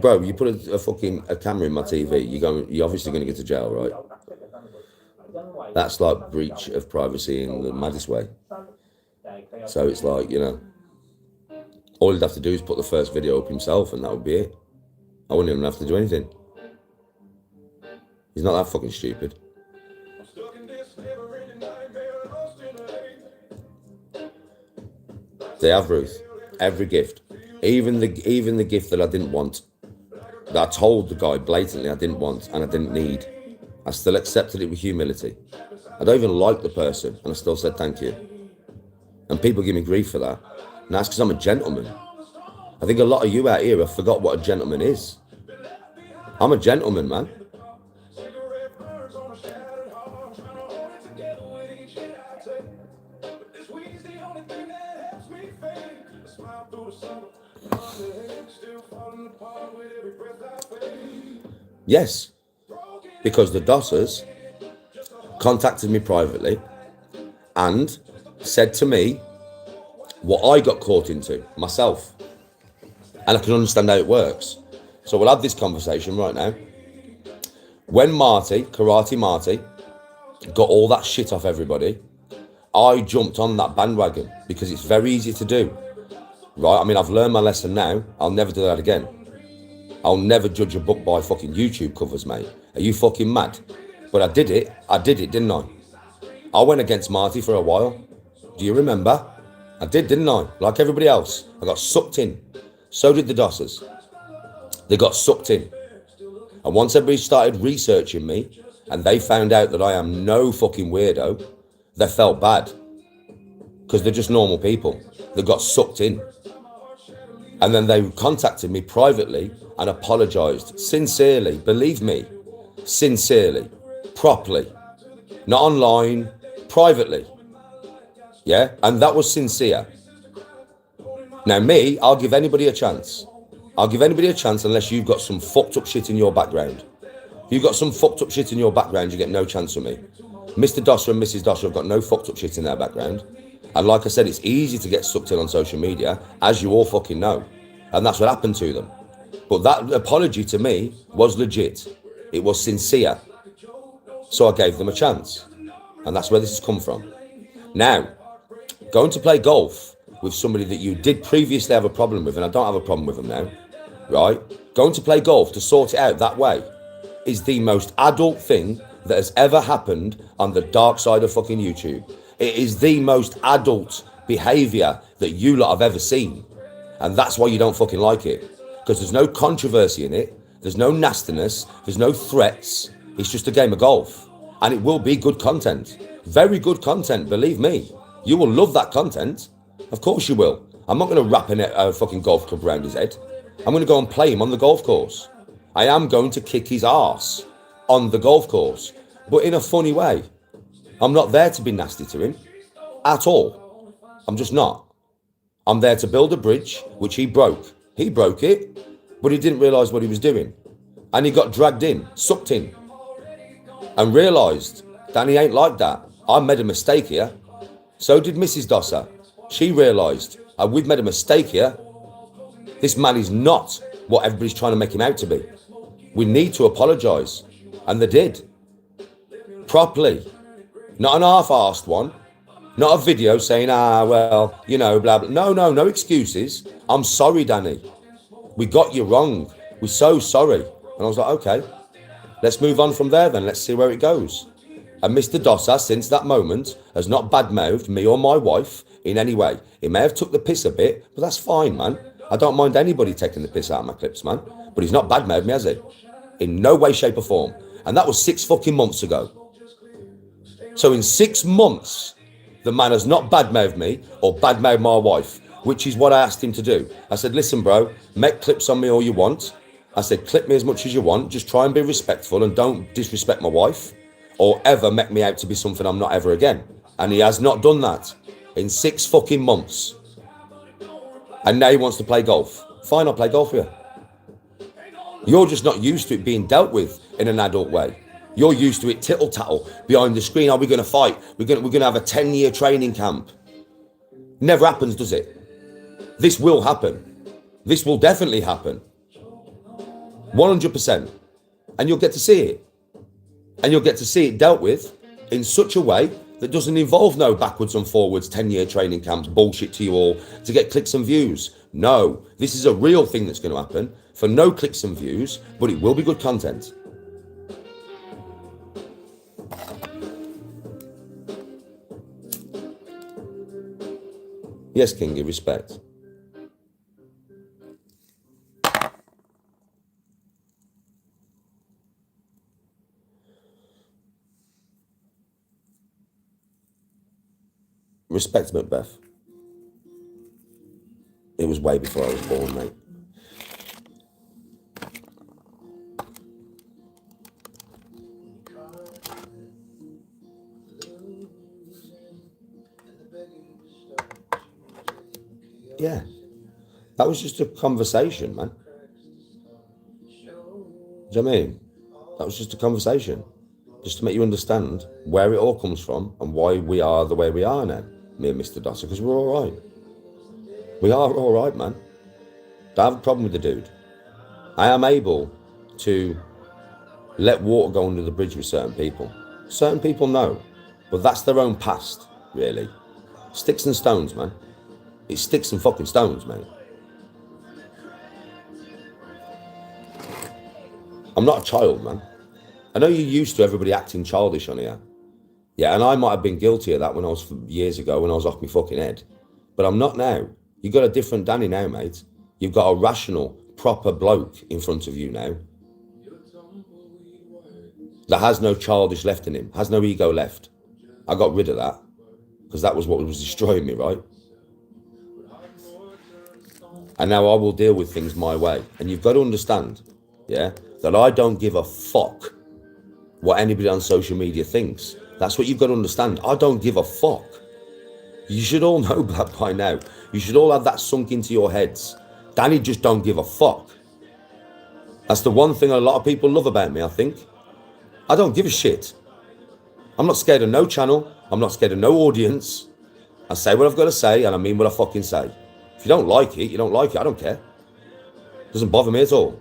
Bro, you put a camera in my TV, you're obviously going to get to jail, right? That's like breach of privacy in the maddest way. So it's like, you know, all he'd have to do is put the first video up himself and that would be it. I wouldn't even have to do anything. He's not that fucking stupid. They have, Ruth. Every gift. Even the gift that I didn't want. That I told the guy blatantly I didn't want and I didn't need. I still accepted it with humility. I don't even like the person and I still said thank you. And people give me grief for that. And that's because I'm a gentleman. I think a lot of you out here have forgot what a gentleman is. I'm a gentleman, man. Yes, because the Dossers contacted me privately and said to me what I got caught into myself. And I can understand how it works. So we'll have this conversation right now. When Karate Marty, got all that shit off everybody, I jumped on that bandwagon because it's very easy to do. Right? I mean, I've learned my lesson now. I'll never do that again. I'll never judge a book by fucking YouTube covers, mate. Are you fucking mad? But I did it, didn't I? I went against Marty for a while. Do you remember? I did, didn't I? Like everybody else. I got sucked in. So did the Dossers. They got sucked in. And once everybody started researching me, and they found out that I am no fucking weirdo, they felt bad. Because they're just normal people. They got sucked in. And then they contacted me privately and apologised. Sincerely, believe me. Sincerely. Properly. Not online, privately. Yeah? And that was sincere. Now me, I'll give anybody a chance. I'll give anybody a chance unless you've got some fucked up shit in your background. If you've got some fucked up shit in your background, you get no chance from me. Mr. Dosser and Mrs. Dosser have got no fucked up shit in their background. And like I said, it's easy to get sucked in on social media, as you all fucking know. And that's what happened to them. But that apology to me was legit. It was sincere. So I gave them a chance. And that's where this has come from. Now, going to play golf with somebody that you did previously have a problem with, and I don't have a problem with them now, right? Going to play golf to sort it out that way is the most adult thing that has ever happened on the dark side of fucking YouTube. It is the most adult behaviour that you lot have ever seen. And that's why you don't fucking like it. Because there's no controversy in it. There's no nastiness. There's no threats. It's just a game of golf. And it will be good content. Very good content, believe me. You will love that content. Of course you will. I'm not going to wrap a fucking golf club around his head. I'm going to go and play him on the golf course. I am going to kick his arse on the golf course. But in a funny way. I'm not there to be nasty to him. At all. I'm just not. I'm there to build a bridge, which he broke. He broke it, but he didn't realise what he was doing. And he got dragged in, sucked in. And realised, Danny ain't like that. I made a mistake here. So did Mrs. Dosser. She realised, we've made a mistake here. This man is not what everybody's trying to make him out to be. We need to apologise. And they did. Properly. Not an half-arsed one. Not a video saying, well, you know, blah, blah. No excuses. I'm sorry, Danny. We got you wrong. We're so sorry. And I was like, okay, let's move on from there then. Let's see where it goes. And Mr. Dosser, since that moment, has not badmouthed me or my wife in any way. He may have took the piss a bit, but that's fine, man. I don't mind anybody taking the piss out of my clips, man. But he's not badmouthed me, has he? In no way, shape or form. And that was 6 fucking months ago. So in 6 months, the man has not badmouthed me or badmouthed my wife, which is what I asked him to do. I said, listen, bro, make clips on me all you want. I said, clip me as much as you want. Just try and be respectful and don't disrespect my wife or ever make me out to be something I'm not ever again. And he has not done that in 6 fucking months. And now he wants to play golf. Fine, I'll play golf with you. You're just not used to it being dealt with in an adult way. You're used to it tittle-tattle behind the screen. Are we going to fight? We're going to have a 10-year training camp. Never happens, does it? This will happen. This will definitely happen. 100%. And you'll get to see it. And you'll get to see it dealt with in such a way that doesn't involve no backwards and forwards 10-year training camps, bullshit to you all, to get clicks and views. No, this is a real thing that's going to happen for no clicks and views, but it will be good content. Yes, Kingy, respect. Respect, Macbeth. It was way before I was born, mate. Yeah. That was just a conversation, man. Do you know what I mean? That was just a conversation. Just to make you understand where it all comes from and why we are the way we are now, me and Mr. Dosser, because we're all right. We are all right, man. Don't have a problem with the dude. I am able to let water go under the bridge with certain people. Certain people know, but that's their own past, really. Sticks and stones, man. It's sticks and fucking stones, mate. I'm not a child, man. I know you're used to everybody acting childish on here. Yeah, and I might have been guilty of that when I was years ago, when I was off my fucking head. But I'm not now. You've got a different Danny now, mate. You've got a rational, proper bloke in front of you now that has no childish left in him, has no ego left. I got rid of that because that was what was destroying me, right? And now I will deal with things my way. And you've got to understand, yeah, that I don't give a fuck what anybody on social media thinks. That's what you've got to understand. I don't give a fuck. You should all know that by now. You should all have that sunk into your heads. Danny just don't give a fuck. That's the one thing a lot of people love about me, I think. I don't give a shit. I'm not scared of no channel. I'm not scared of no audience. I say what I've got to say and I mean what I fucking say. If you don't like it, you don't like it. I don't care. It doesn't bother me at all.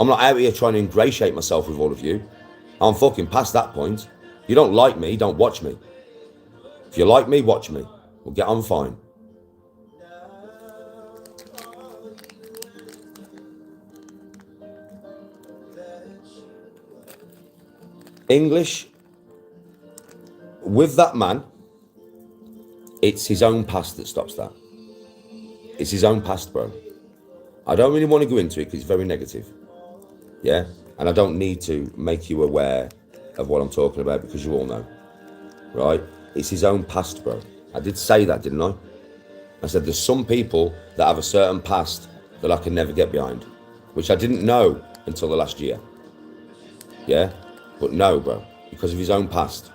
I'm not out here trying to ingratiate myself with all of you. I'm fucking past that point. You don't like me, don't watch me. If you like me, watch me. We'll get on fine. English, with that man, it's his own past that stops that. It's his own past, bro. I don't really want to go into it because it's very negative. Yeah? And I don't need to make you aware of what I'm talking about because you all know. Right? It's his own past, bro. I did say that, didn't I? I said there's some people that have a certain past that I can never get behind, which I didn't know until the last year. Yeah? But no, bro, because of his own past.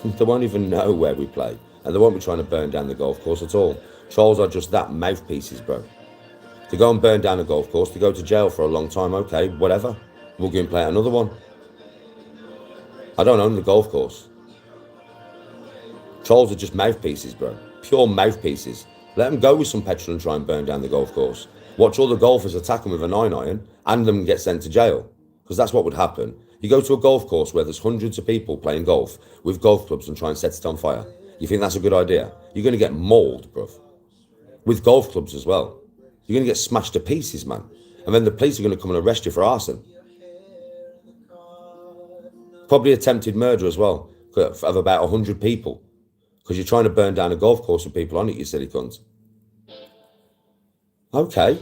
They won't even know where we play. And they won't be trying to burn down the golf course at all. Trolls are just that, mouthpieces, bro. To go and burn down a golf course, to go to jail for a long time, okay, whatever. We'll go and play another one. I don't own the golf course. Trolls are just mouthpieces, bro. Pure mouthpieces. Let them go with some petrol and try and burn down the golf course. Watch all the golfers attack them with a 9-iron and them get sent to jail. Because that's what would happen. You go to a golf course where there's hundreds of people playing golf with golf clubs and try and set it on fire. You think that's a good idea? You're going to get mauled, bruv. With golf clubs as well. You're going to get smashed to pieces, man. And then the police are going to come and arrest you for arson. Probably attempted murder as well, of about 100 people. Because you're trying to burn down a golf course with people on it, you silly cunt. Okay.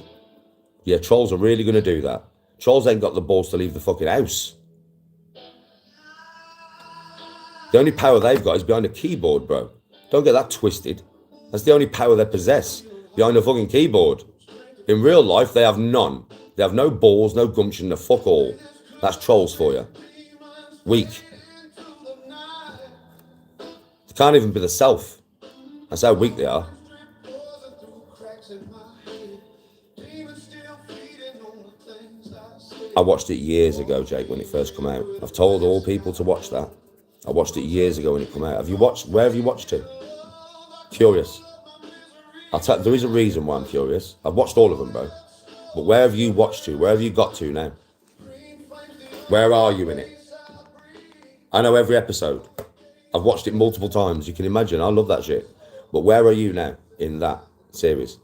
Yeah, trolls are really going to do that. Trolls ain't got the balls to leave the fucking house. The only power they've got is behind a keyboard, bro. Don't get that twisted. That's the only power they possess, behind a fucking keyboard. In real life, they have none. They have no balls, no gumption, no fuck all. That's trolls for you. Weak. They can't even be the self. That's how weak they are. I watched it years ago, Jake, when it first came out. I've told all people to watch that. I watched it years ago when it came out. Have you watched? Where have you watched it? Curious. I'll tell. There is a reason why I'm curious. I've watched all of them, bro. But where have you watched to? Where have you got to now? Where are you in it? I know every episode. I've watched it multiple times. You can imagine. I love that shit. But where are you now in that series?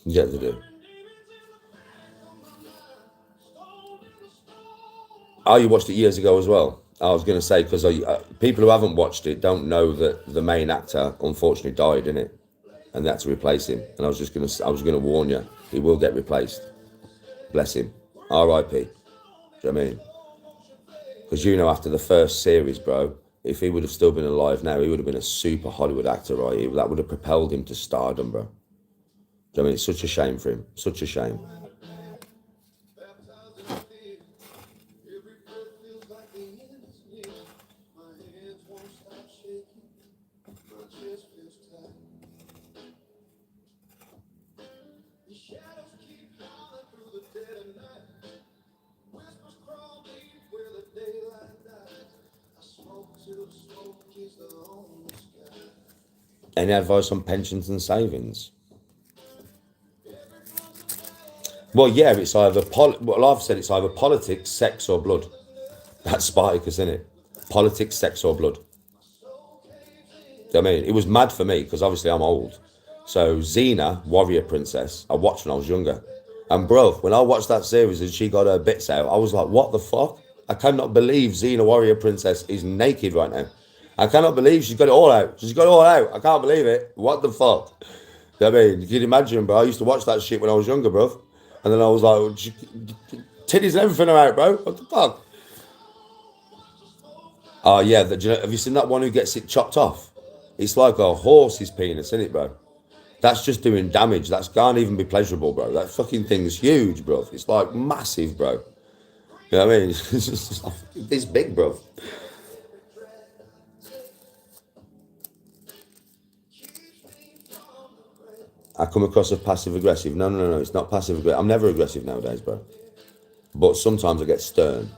Yeah, they do. Oh, you watched it years ago as well? I was going to say, because people who haven't watched it don't know that the main actor unfortunately died in it, and they had to replace him. And I was going to warn you, he will get replaced. Bless him. R.I.P. Do you know what I mean? Because you know, after the first series, bro, if he would have still been alive now, he would have been a super Hollywood actor, right? That would have propelled him to stardom, bro. Do you know what I mean? It's such a shame for him. Such a shame. Any advice on pensions and savings? Well, yeah, it's either well, I've said it's either politics, sex, or blood. That's Spartacus, isn't it? Politics, sex, or blood. I mean, it was mad for me because obviously I'm old. So Xena, Warrior Princess, I watched when I was younger. And bro, when I watched that series and she got her bits out, I was like, what the fuck? I cannot believe Xena, Warrior Princess, is naked right now. I cannot believe she's got it all out. She's got it all out. I can't believe it. What the fuck? I mean, you can imagine, bro. I used to watch that shit when I was younger, bro. And then I was like, titties and everything are out, bro. What the fuck? Oh, yeah. Have you seen that one who gets it chopped off? It's like a horse's penis, isn't it, bro? That's just doing damage. That can't even be pleasurable, bro. That fucking thing's huge, bro. It's like massive, bro. You know what I mean? It's just like this big, bro. I come across as passive aggressive. No. It's not passive aggressive. I'm never aggressive nowadays, bro. But sometimes I get stern.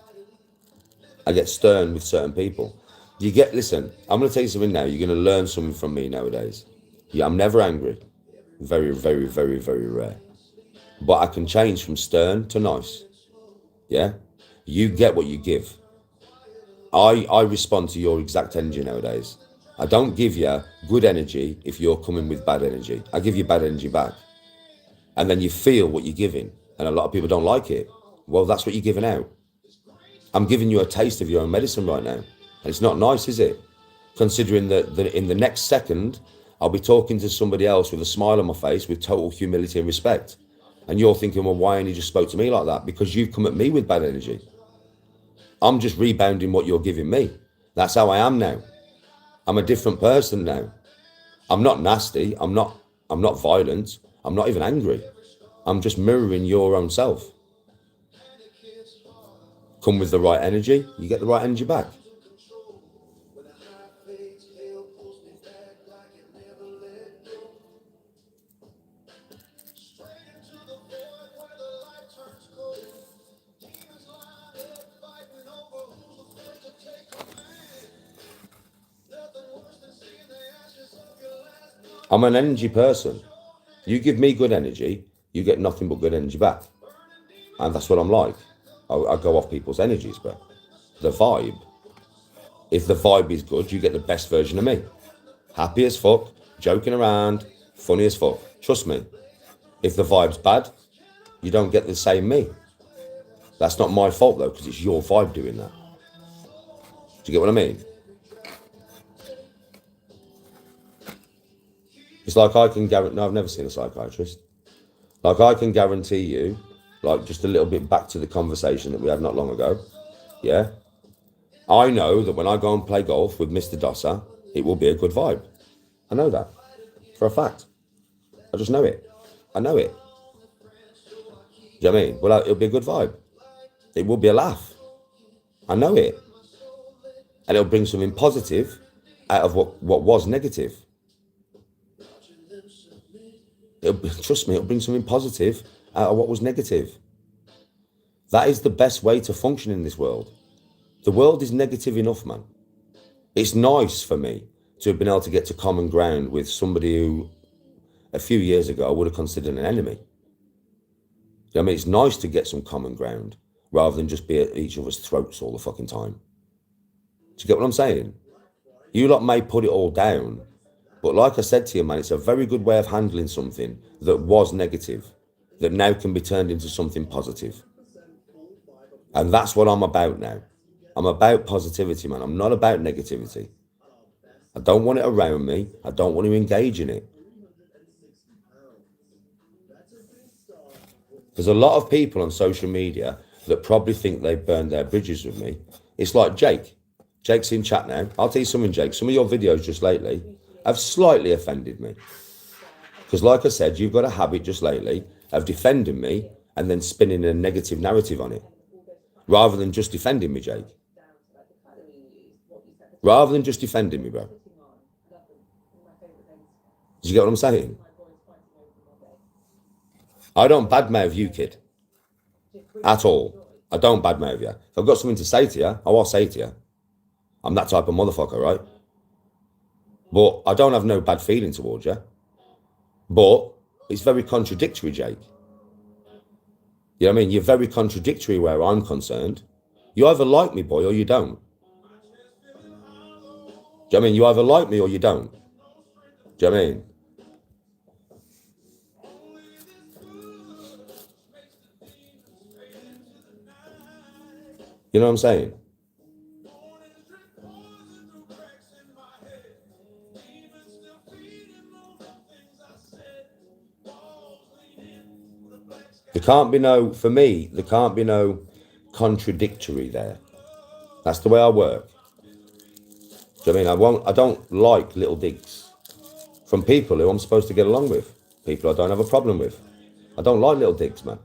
I get stern with certain people. Listen, I'm going to tell you something now. You're going to learn something from me nowadays. Yeah, I'm never angry. Very, very, very, very rare. But I can change from stern to nice. Yeah? You get what you give. I respond to your exact energy nowadays. I don't give you good energy if you're coming with bad energy. I give you bad energy back. And then you feel what you're giving. And a lot of people don't like it. Well, that's what you're giving out. I'm giving you a taste of your own medicine right now. And it's not nice, is it? Considering that in the next second, I'll be talking to somebody else with a smile on my face with total humility and respect. And you're thinking, well, why ain't he just spoke to me like that? Because you've come at me with bad energy. I'm just rebounding what you're giving me. That's how I am now. I'm a different person now. I'm not nasty. I'm not violent. I'm not even angry. I'm just mirroring your own self. Come with the right energy, you get the right energy back. I'm an energy person. You give me good energy, you get nothing but good energy back. And that's what I'm like. I go off people's energies, bro. the vibe. If the vibe is good, you get the best version of me. Happy as fuck, joking around, funny as fuck. Trust me. If the vibe's bad, you don't get the same me. That's not my fault though, because it's your vibe doing that. Do you get what I mean? It's like I can guarantee, no, I've never seen a psychiatrist. Like I can guarantee you, like just a little bit back to the conversation that we had not long ago. Yeah. I know that when I go and play golf with Mr. Dosser, it will be a good vibe. I know that for a fact. I just know it. I know it. Do you know what I mean? Well, it'll be a good vibe. It will be a laugh. I know it. And it'll bring something positive out of what was negative. Trust me, it'll bring something positive out of what was negative. That is the best way to function in this world. The world is negative enough, man. It's nice for me to have been able to get to common ground with somebody who a few years ago I would have considered an enemy. You know what I mean? It's nice to get some common ground rather than just be at each other's throats all the fucking time. Do you get what I'm saying? You lot may put it all down, but like I said to you, man, it's a very good way of handling something that was negative, that now can be turned into something positive. And that's what I'm about now. I'm about positivity, man. I'm not about negativity. I don't want it around me. I don't want to engage in it. There's a lot of people on social media that probably think they've burned their bridges with me. It's like Jake. Jake's in chat now. I'll tell you something, Jake. Some of your videos just lately have slightly offended me. Because like I said, you've got a habit just lately of defending me and then spinning a negative narrative on it. Rather than just defending me, Jake. Rather than just defending me, bro. Do you get what I'm saying? I don't badmouth you, kid. At all. I don't badmouth you. If I've got something to say to you, I will say to you. I'm that type of motherfucker, right? But I don't have no bad feeling towards you. But it's very contradictory, Jake. You know what I mean? You're very contradictory where I'm concerned. You either like me, boy, or you don't. Do you know what I mean? You either like me or you don't. Do you know what I mean? You know what I'm saying? There can't be no, for me, there can't be no contradictory there. That's the way I work. Do you know what I mean? I don't like little digs from people who I'm supposed to get along with. People I don't have a problem with. I don't like little digs, man.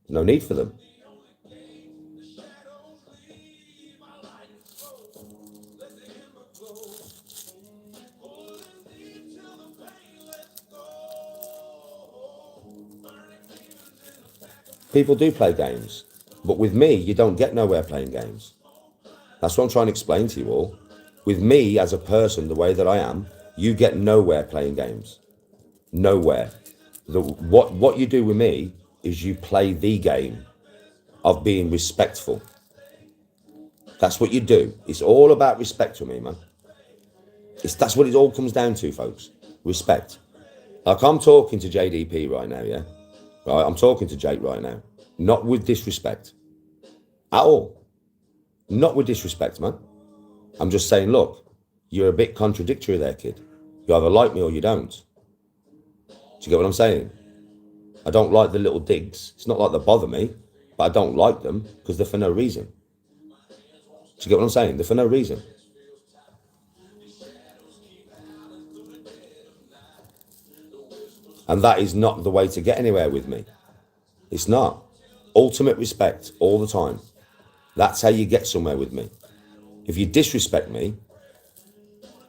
No need for them. People do play games, but with me, you don't get nowhere playing games. That's what I'm trying to explain to you all. With me as a person, the way that I am, you get nowhere playing games. Nowhere. What you do with me is you play the game of being respectful. That's what you do. It's all about respect with me, man. That's what it all comes down to, folks. Respect. Like I'm talking to JDP right now, yeah? Right, I'm talking to Jake right now. Not with disrespect. At all. Not with disrespect, man. I'm just saying, look, you're a bit contradictory there, kid. You either like me or you don't. Do you get what I'm saying? I don't like the little digs. It's not like they bother me, but I don't like them because they're for no reason. Do you get what I'm saying? They're for no reason. And that is not the way to get anywhere with me. It's not. Ultimate respect all the time. That's how you get somewhere with me. If you disrespect me,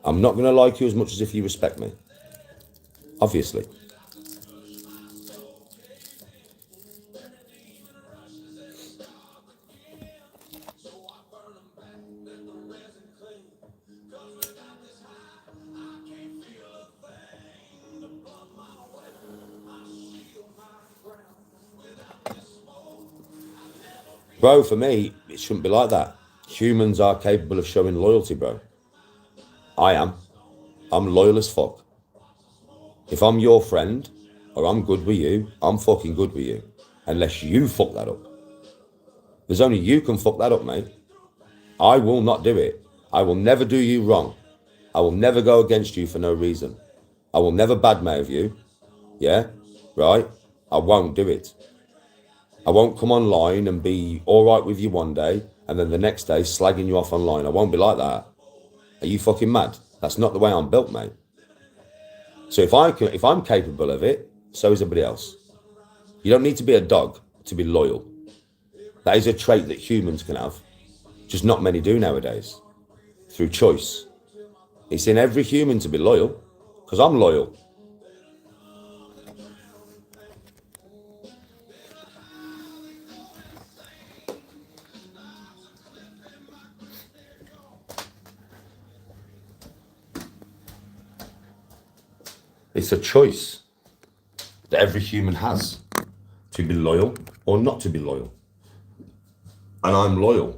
I'm not going to like you as much as if you respect me. Obviously. Bro, for me, it shouldn't be like that. humans are capable of showing loyalty, bro. I am. I'm loyal as fuck. If I'm your friend or I'm good with you, I'm fucking good with you. Unless you fuck that up. There's only you can fuck that up, mate. I will not do it. I will never do you wrong. I will never go against you for no reason. I will never badmouth you. Yeah? Right? I won't do it. I won't come online and be all right with you one day and then the next day slagging you off online. I won't be like that. Are you fucking mad? That's not the way I'm built, mate. So if I'm capable of it, so is everybody else. You don't need to be a dog to be loyal. That is a trait that humans can have. Just not many do nowadays. Through choice. It's in every human to be loyal, because I'm loyal. It's a choice that every human has to be loyal or not to be loyal. And I'm loyal.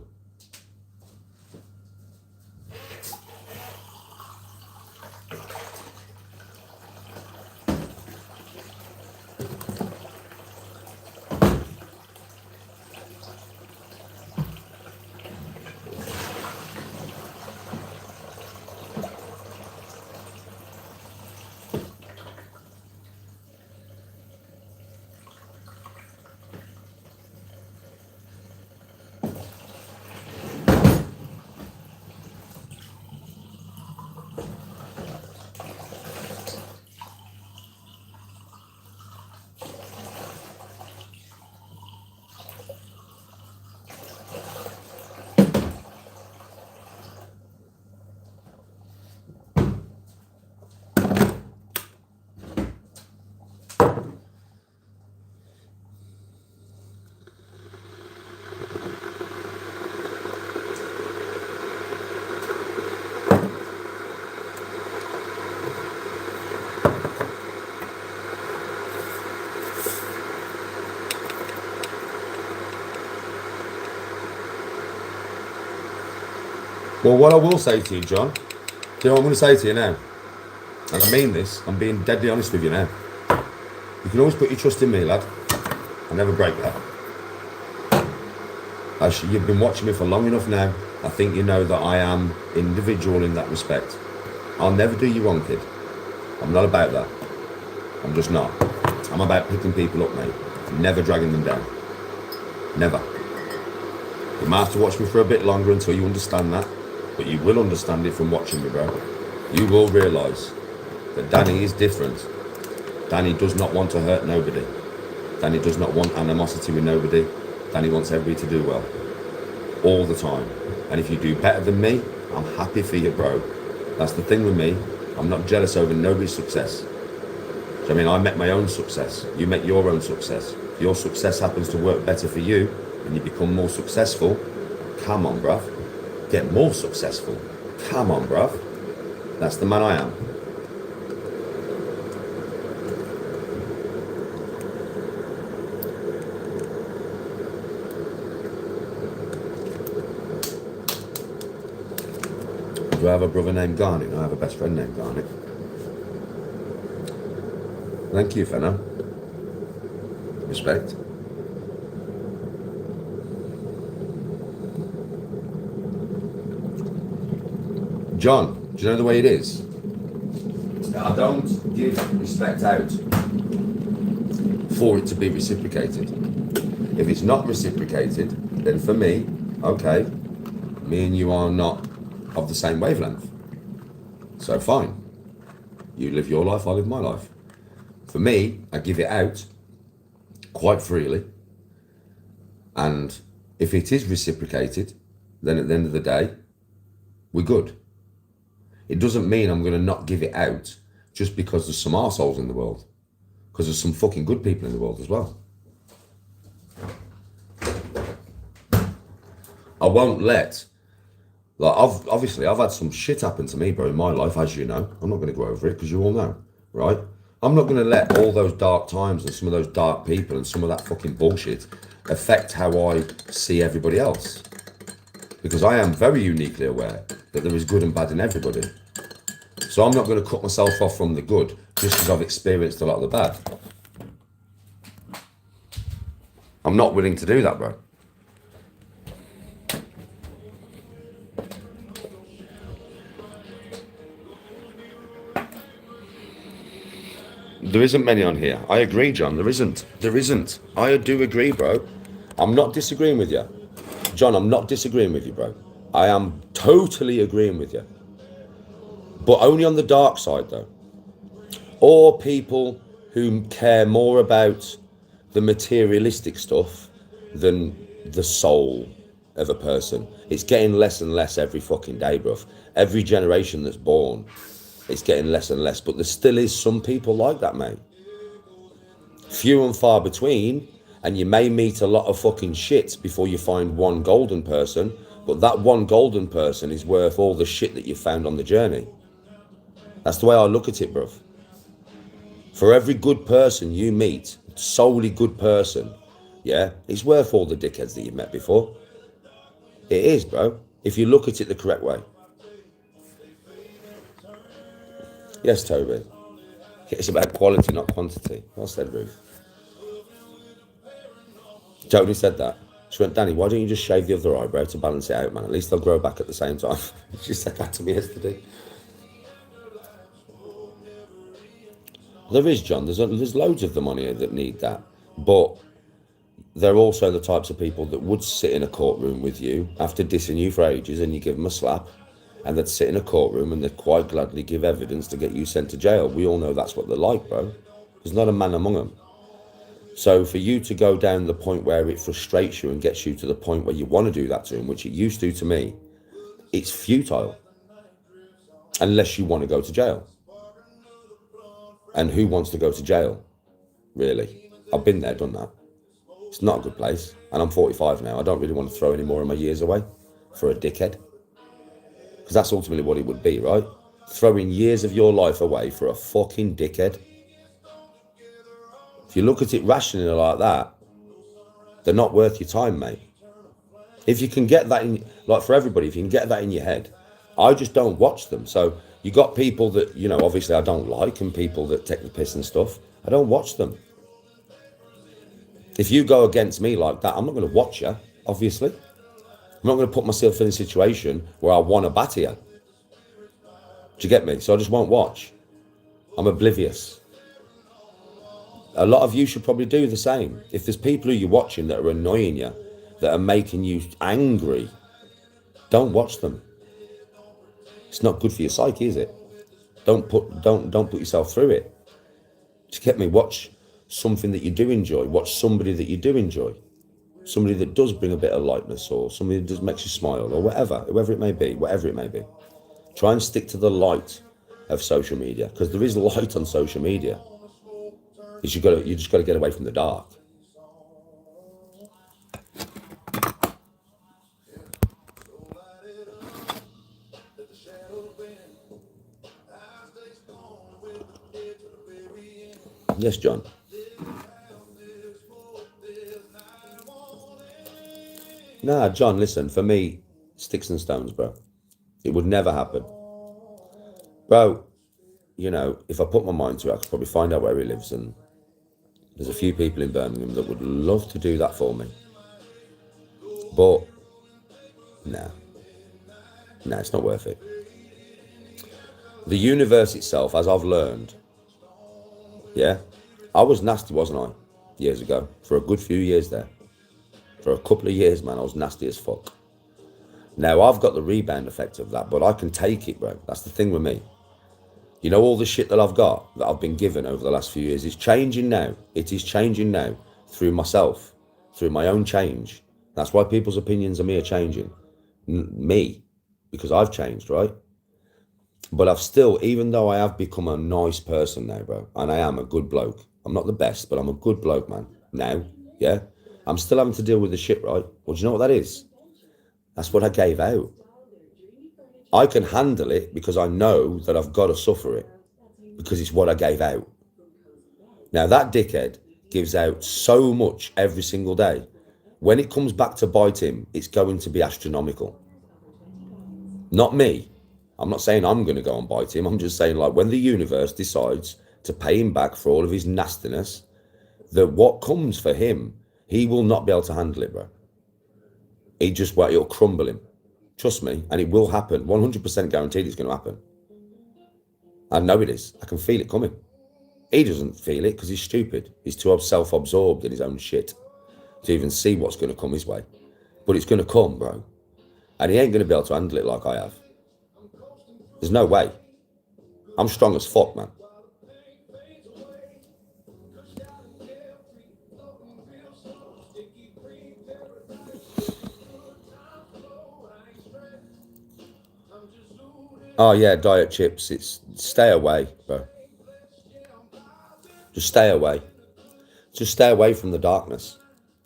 Well, what I will say to you, John, do you know what I'm going to say to you now? And I mean this, I'm being deadly honest with you now. You can always put your trust in me, lad. I'll never break that. You've been watching me for long enough now. I think you know that I am individual in that respect. I'll never do you wrong, kid. I'm not about that. I'm just not. I'm about picking people up, mate. Never dragging them down. Never. You might have to watch me for a bit longer until you understand that. But you will understand it from watching me, bro. You will realise that Danny is different. Danny does not want to hurt nobody. Danny does not want animosity with nobody. Danny wants everybody to do well. All the time. And if you do better than me, I'm happy for you, bro. That's the thing with me. I'm not jealous over nobody's success. So, I mean, I met my own success. You met your own success. If your success happens to work better for you and you become more successful, come on, bruv. Get more successful. Come on, bruv. That's the man I am. Do I have a brother named Garnet? I have a best friend named Garnet. Thank you, Fenna. Respect. John, do you know the way it is? I don't give respect out for it to be reciprocated. If it's not reciprocated, then for me, okay, me and you are not of the same wavelength. So fine. You live your life, I live my life. For me, I give it out quite freely. And if it is reciprocated, then at the end of the day, we're good. It doesn't mean I'm going to not give it out just because there's some arseholes in the world. Because there's some fucking good people in the world as well. I won't let... Like, I've had some shit happen to me, bro, in my life, as you know. I'm not going to go over it because you all know, right? I'm not going to let all those dark times and some of those dark people and some of that fucking bullshit affect how I see everybody else. because I am very uniquely aware that there is good and bad in everybody. So I'm not going to cut myself off from the good just because I've experienced a lot of the bad. I'm not willing to do that, bro. There isn't many on here. I agree, John. There isn't. There isn't. I do agree, bro. I'm not disagreeing with you. John, I'm not disagreeing with you, bro. I am totally agreeing with you. But only on the dark side, though. Or people who care more about the materialistic stuff than the soul of a person. It's getting less and less every fucking day, bruv. Every generation that's born, it's getting less and less. But there still is some people like that, mate. Few and far between, and you may meet a lot of fucking shit before you find one golden person, but that one golden person is worth all the shit that you found on the journey. That's the way I look at it, bruv. For every good person you meet, solely good person, yeah, it's worth all the dickheads that you've met before. It is, bro, if you look at it the correct way. Yes, Toby. It's about quality, not quantity. Well said, Ruth. Jodie said that. She went, Danny, why don't you just shave the other eyebrow to balance it out, man? At least they'll grow back at the same time. She said that to me yesterday. There is, John. There's loads of them on here that need that. But they're also the types of people that would sit in a courtroom with you after dissing you for ages and you give them a slap, and they'd sit in a courtroom and they'd quite gladly give evidence to get you sent to jail. We all know that's what they're like, bro. There's not a man among them. So for you to go down the point where it frustrates you and gets you to the point where you want to do that to him, which it used to me, it's futile. Unless you want to go to jail. And who wants to go to jail, really? I've been there, done that. It's not a good place. And I'm 45 now. I don't really want to throw any more of my years away for a dickhead. Because that's ultimately what it would be, right? Throwing years of your life away for a fucking dickhead. If you look at it rationally like that, they're not worth your time, mate. If you can get that in, like for everybody, if you can get that in your head, I just don't watch them. So you got people that, you know, obviously I don't like, and people that take the piss and stuff. I don't watch them. If you go against me like that, I'm not going to watch you, obviously. I'm not going to put myself in a situation where I want to batter you. Do you get me? So I just won't watch. I'm oblivious. A lot of you should probably do the same. If there's people who you're watching that are annoying you, that are making you angry, don't watch them. It's not good for your psyche, is it? Don't put yourself through it. Do you get me? Watch something that you do enjoy. Watch somebody that you do enjoy. Somebody that does bring a bit of lightness, or somebody that just makes you smile, or whatever it may be, whatever it may be. Try and stick to the light of social media, because there is light on social media. You just got to get away from the dark. Yes, John. Nah, John, listen, for me, sticks and stones, bro. It would never happen. Bro, you know, if I put my mind to it, I could probably find out where he lives, and there's a few people in Birmingham that would love to do that for me. But, nah, it's not worth it. The universe itself, as I've learned, yeah, I was nasty, wasn't I, years ago, for a good few years there. For a couple of years, man, I was nasty as fuck. Now, I've got the rebound effect of that, but I can take it, bro. That's the thing with me. You know, all the shit that I've got, that I've been given over the last few years, is changing now. It is changing now through myself, through my own change. That's why people's opinions of me are changing. Me, because I've changed, right? But I've still, even though I have become a nice person now, bro, and I am a good bloke. I'm not the best, but I'm a good bloke, man. Now, yeah? I'm still having to deal with the shit, right? Well, do you know what that is? That's what I gave out. I can handle it because I know that I've got to suffer it, because it's what I gave out. Now, that dickhead gives out so much every single day. When it comes back to bite him, it's going to be astronomical. Not me. I'm not saying I'm going to go and bite him. I'm just saying, like, when the universe decides to pay him back for all of his nastiness, that what comes for him, he will not be able to handle it, bro. It'll crumble him. Trust me, and it will happen. 100% guaranteed it's going to happen. I know it is. I can feel it coming. He doesn't feel it because he's stupid. He's too self-absorbed in his own shit to even see what's going to come his way. But it's going to come, bro. And he ain't going to be able to handle it like I have. There's no way. I'm strong as fuck, man. Oh yeah, diet chips. Stay away, bro. Just stay away. Just stay away from the darkness.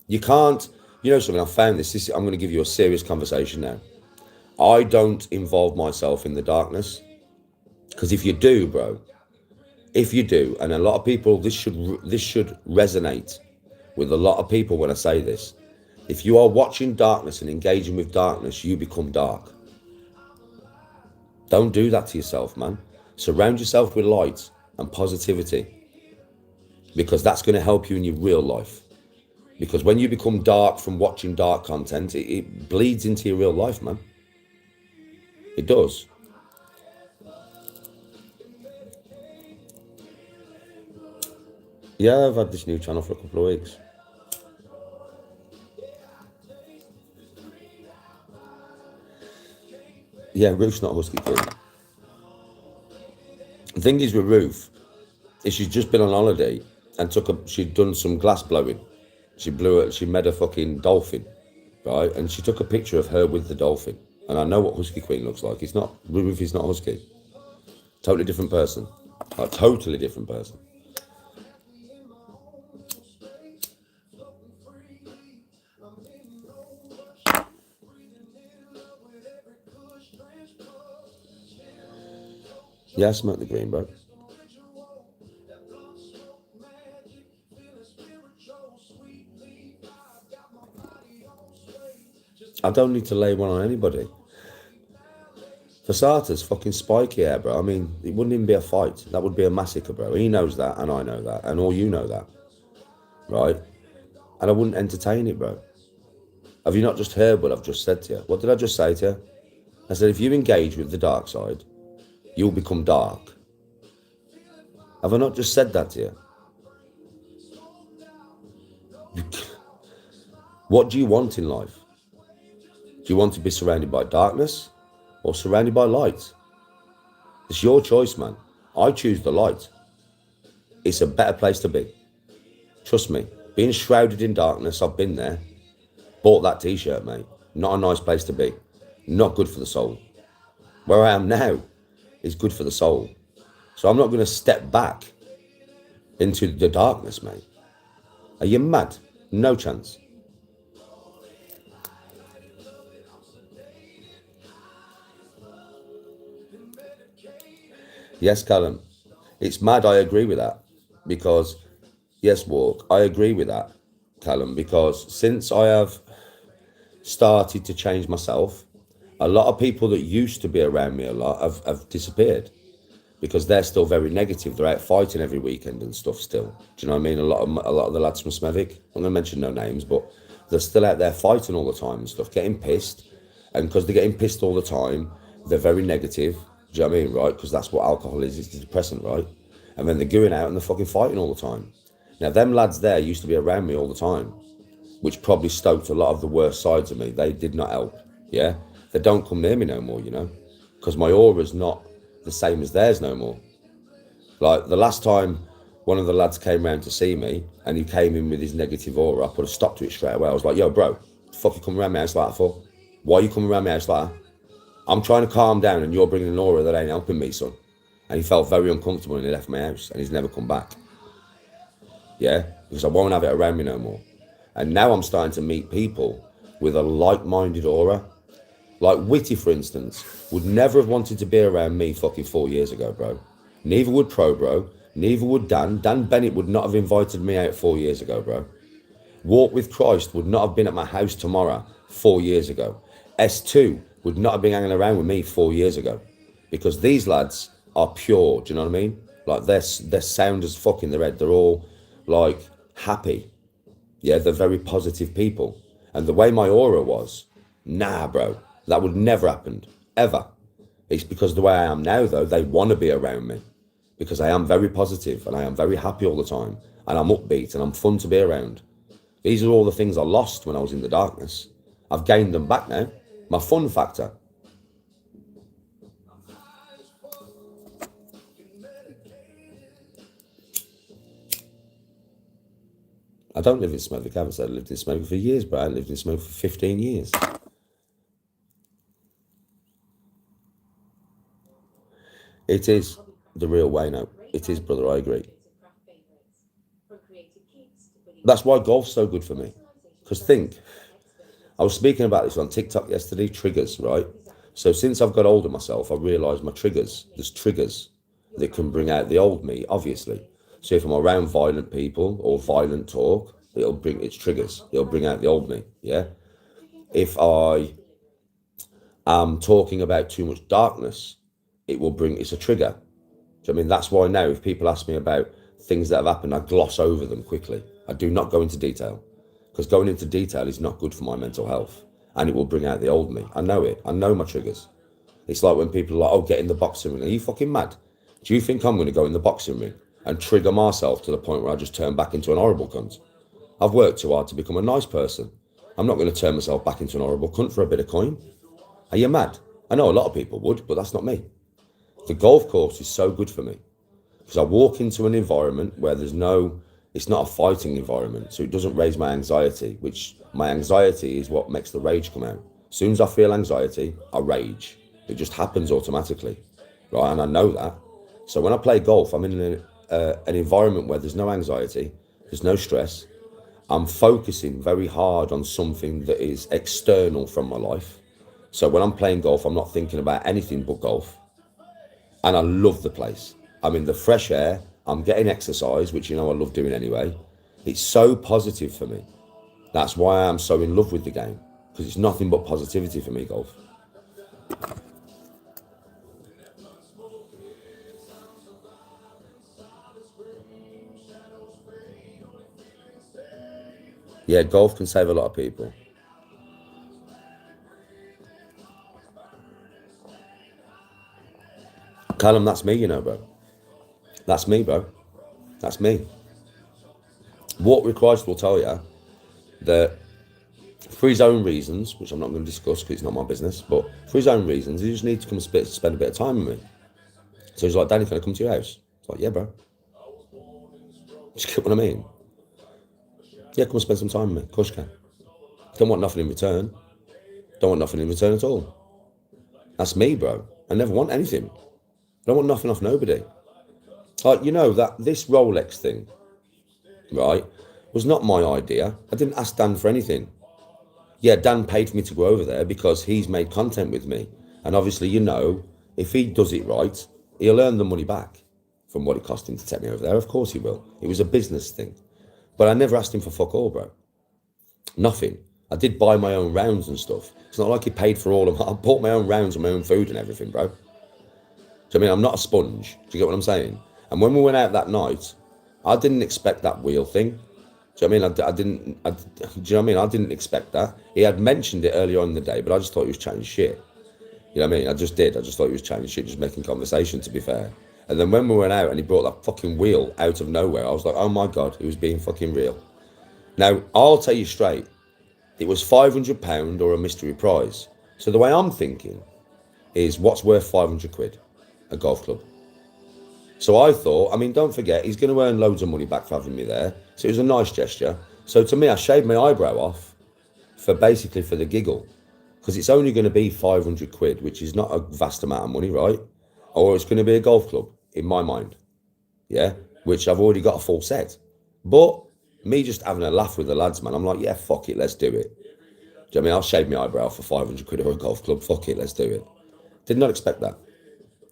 You can't, you know something, I found this. I'm going to give you a serious conversation now. I don't involve myself in the darkness. Because if you do, bro, and a lot of people, this should resonate with a lot of people when I say this. If you are watching darkness and engaging with darkness, you become dark. Don't do that to yourself, man. Surround yourself with light and positivity. Because that's going to help you in your real life. Because when you become dark from watching dark content, it bleeds into your real life, man. It does. Yeah, I've had this new channel for a couple of weeks. Yeah, Ruth's not a husky kid. The thing is with Ruth, is she's just been on holiday and she'd done some glass blowing. She made a fucking dolphin, right? And she took a picture of her with the dolphin. And I know what Husky Queen looks like. Ruth is not husky. Totally different person. A totally different person. Yeah, I smoke the green, bro. I don't need to lay one on anybody. Fasata's fucking spiky hair, bro. I mean, it wouldn't even be a fight. That would be a massacre, bro. He knows that, and I know that, and all you know that, right? And I wouldn't entertain it, bro. Have you not just heard what I've just said to you? What did I just say to you? I said, if you engage with the dark side, you'll become dark. Have I not just said that to you? What do you want in life? Do you want to be surrounded by darkness or surrounded by light? It's your choice, man. I choose the light. It's a better place to be. Trust me. Being shrouded in darkness, I've been there. Bought that t-shirt, mate. Not a nice place to be. Not good for the soul. Where I am now is good for the soul. So I'm not going to step back into the darkness, mate. Are you mad? No chance. Yes, Callum. It's mad, I agree with that. Because, yes, Walk, I agree with that, Callum, because since I have started to change myself, a lot of people that used to be around me a lot have disappeared because they're still very negative. They're out fighting every weekend and stuff still. Do you know what I mean? A lot of the lads from Smethwick, I'm going to mention no names, but they're still out there fighting all the time and stuff, getting pissed. And because they're getting pissed all the time, they're very negative. Do you know what I mean, right? Because that's what alcohol is. It's a depressant, right? And then they're going out and they're fucking fighting all the time. Now, them lads there used to be around me all the time, which probably stoked a lot of the worst sides of me. They did not help, yeah? They don't come near me no more, you know? Because my aura's not the same as theirs no more. Like, the last time one of the lads came round to see me, and he came in with his negative aura, I put a stop to it straight away. I was like, yo, bro, what the fuck you coming around my house like that for? Why are you coming around my house like that? I'm trying to calm down, and you're bringing an aura that ain't helping me, son. And he felt very uncomfortable, and he left my house, and he's never come back. Yeah, because I won't have it around me no more. And now I'm starting to meet people with a like-minded aura. Like Witty, for instance, would never have wanted to be around me fucking 4 years ago, bro. Neither would Pro, bro. Neither would Dan. Dan Bennett would not have invited me out 4 years ago, bro. Walk with Christ would not have been at my house tomorrow 4 years ago. S2 would not have been hanging around with me 4 years ago, because these lads are pure. Do you know what I mean? Like they're sound as fuck in their head. They're all like happy. Yeah, they're very positive people. And the way my aura was, nah, bro, that would never happened ever. It's because the way I am now, though, they want to be around me because I am very positive and I am very happy all the time and I'm upbeat and I'm fun to be around. These are all the things I lost when I was in the darkness. I've gained them back now. My fun factor. I don't live in Smethwick. I haven't said I lived in Smethwick for years, but I lived in Smethwick for 15 years. It is the real way now. It is, brother, I agree. That's why golf's so good for me. Because think, I was speaking about this on TikTok yesterday, triggers, right? So since I've got older myself, I realised my triggers, there's triggers that can bring out the old me, obviously. So if I'm around violent people or violent talk, it'll bring its triggers. It'll bring out the old me, yeah? If I am talking about too much darkness, it's a trigger. Do you know what I mean? That's why now if people ask me about things that have happened, I gloss over them quickly. I do not go into detail because going into detail is not good for my mental health and it will bring out the old me. I know it. I know my triggers. It's like when people are like, oh, get in the boxing ring. Are you fucking mad? Do you think I'm going to go in the boxing ring and trigger myself to the point where I just turn back into an horrible cunt? I've worked too hard to become a nice person. I'm not going to turn myself back into an horrible cunt for a bit of coin. Are you mad? I know a lot of people would, but that's not me. The golf course is so good for me because I walk into an environment where it's not a fighting environment, so it doesn't raise my anxiety, which my anxiety is what makes the rage come out. As soon as I feel anxiety, I rage. It just happens automatically, right? And I know that. So when I play golf, I'm in an environment where there's no anxiety, there's no stress. I'm focusing very hard on something that is external from my life. So when I'm playing golf, I'm not thinking about anything but golf. And I love the place. I'm in the fresh air. I'm getting exercise, which I love doing anyway. It's so positive for me. That's why I'm so in love with the game, because it's nothing but positivity for me, golf. Yeah, golf can save a lot of people. Callum, that's me, bro. That's me, bro. That's me. Walk Christ will tell you that for his own reasons, which I'm not going to discuss because it's not my business, but for his own reasons, he just needs to come and spend a bit of time with me. So he's like, Danny, can I come to your house? It's like, yeah, bro. Just get what I mean? Yeah, come and spend some time with me. Of course you can. Don't want nothing in return. Don't want nothing in return at all. That's me, bro. I never want anything. I don't want nothing off nobody. Like, that this Rolex thing, right, was not my idea. I didn't ask Dan for anything. Yeah, Dan paid for me to go over there because he's made content with me. And obviously, if he does it right, he'll earn the money back from what it cost him to take me over there. Of course he will. It was a business thing. But I never asked him for fuck all, bro. Nothing. I did buy my own rounds and stuff. It's not like he paid for all of them. I bought my own rounds and my own food and everything, bro. So, I'm not a sponge. Do you get what I'm saying? And when we went out that night, I didn't expect that wheel thing. Do you know what I mean? Do you know what I mean? I didn't expect that. He had mentioned it earlier on in the day, but I just thought he was chatting shit. You know what I mean? I just did. I just thought he was chatting shit, just making conversation, to be fair. And then when we went out and he brought that fucking wheel out of nowhere, I was like, oh my God, he was being fucking real. Now, I'll tell you straight, it was £500 or a mystery prize. So the way I'm thinking is what's worth 500 quid? A golf club. So I thought, don't forget, he's going to earn loads of money back for having me there. So it was a nice gesture. So to me, I shaved my eyebrow off for the giggle. Because it's only going to be 500 quid, which is not a vast amount of money, right? Or it's going to be a golf club, in my mind. Yeah? Which I've already got a full set. But me just having a laugh with the lads, man, I'm like, yeah, fuck it, let's do it. Do you know what I mean? I'll shave my eyebrow off for 500 quid or a golf club. Fuck it, let's do it. Did not expect that.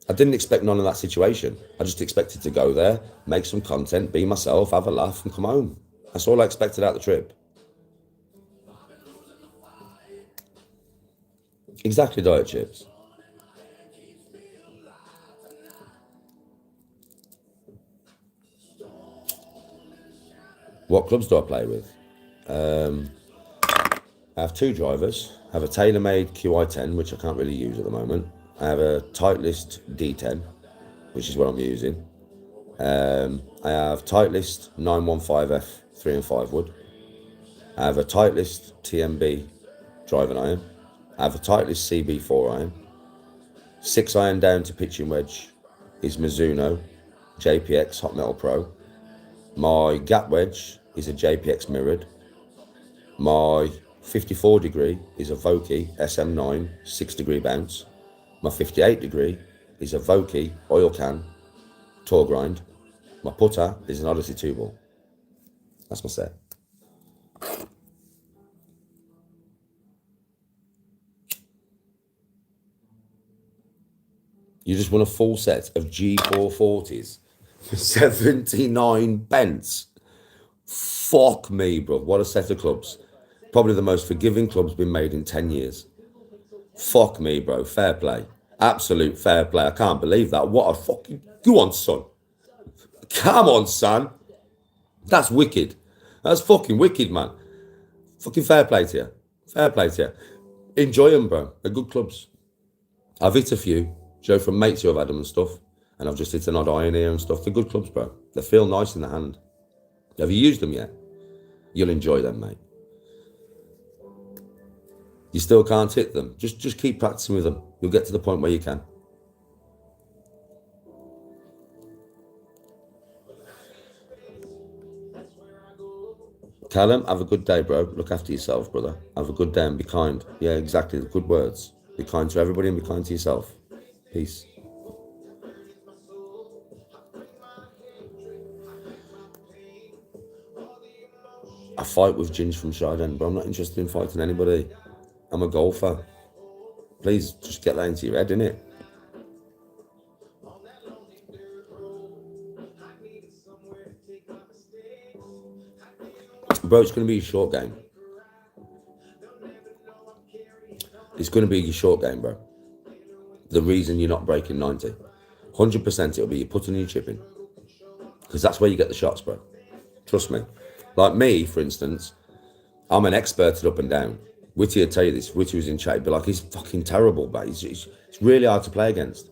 I didn't expect none of that situation. I just expected to go there, make some content, be myself, have a laugh and come home. That's all I expected out the trip. Exactly, diet chips. What clubs do I play with? I have two drivers. I have a TaylorMade QI10, which I can't really use at the moment. I have a Titleist D10, which is what I'm using. I have Titleist 915F 3 and 5 wood. I have a Titleist TMB driving iron. I have a Titleist CB4 iron. 6 iron down to pitching wedge is Mizuno JPX Hot Metal Pro. My gap wedge is a JPX mirrored. My 54 degree is a Vokey SM9 6 degree bounce. My 58 degree is a Vokey oil can tour grind. My putter is an Odyssey 2 ball. That's my set. You just won a full set of G440s for 79 pence. Fuck me, bro. What a set of clubs. Probably the most forgiving club's been made in 10 years. Fuck me, bro. Fair play. Absolute fair play. I can't believe that. What a fucking... Go on, son. Come on, son. That's wicked. That's fucking wicked, man. Fucking fair play to you. Fair play to you. Enjoy them, bro. They're good clubs. I've hit a few. Joe from mates who have had them and stuff. And I've just hit an odd iron here and stuff. They're good clubs, bro. They feel nice in the hand. Have you used them yet? You'll enjoy them, mate. You still can't hit them. Just keep practicing with them. You'll get to the point where you can. Callum, have a good day, bro. Look after yourself, brother. Have a good day and be kind. Yeah, exactly. The good words. Be kind to everybody and be kind to yourself. Peace. I fight with Ginge from Chardon, but I'm not interested in fighting anybody. I'm a golfer. Please, just get that into your head, innit? Bro, it's going to be a short game. It's going to be your short game, bro. The reason you're not breaking 90. 100% it'll be your putting and your chipping. Because that's where you get the shots, bro. Trust me. Like me, for instance, I'm an expert at up and down. Whitty would tell you this. Whitty was in chat, he'd be like, he's fucking terrible, but it's really hard to play against.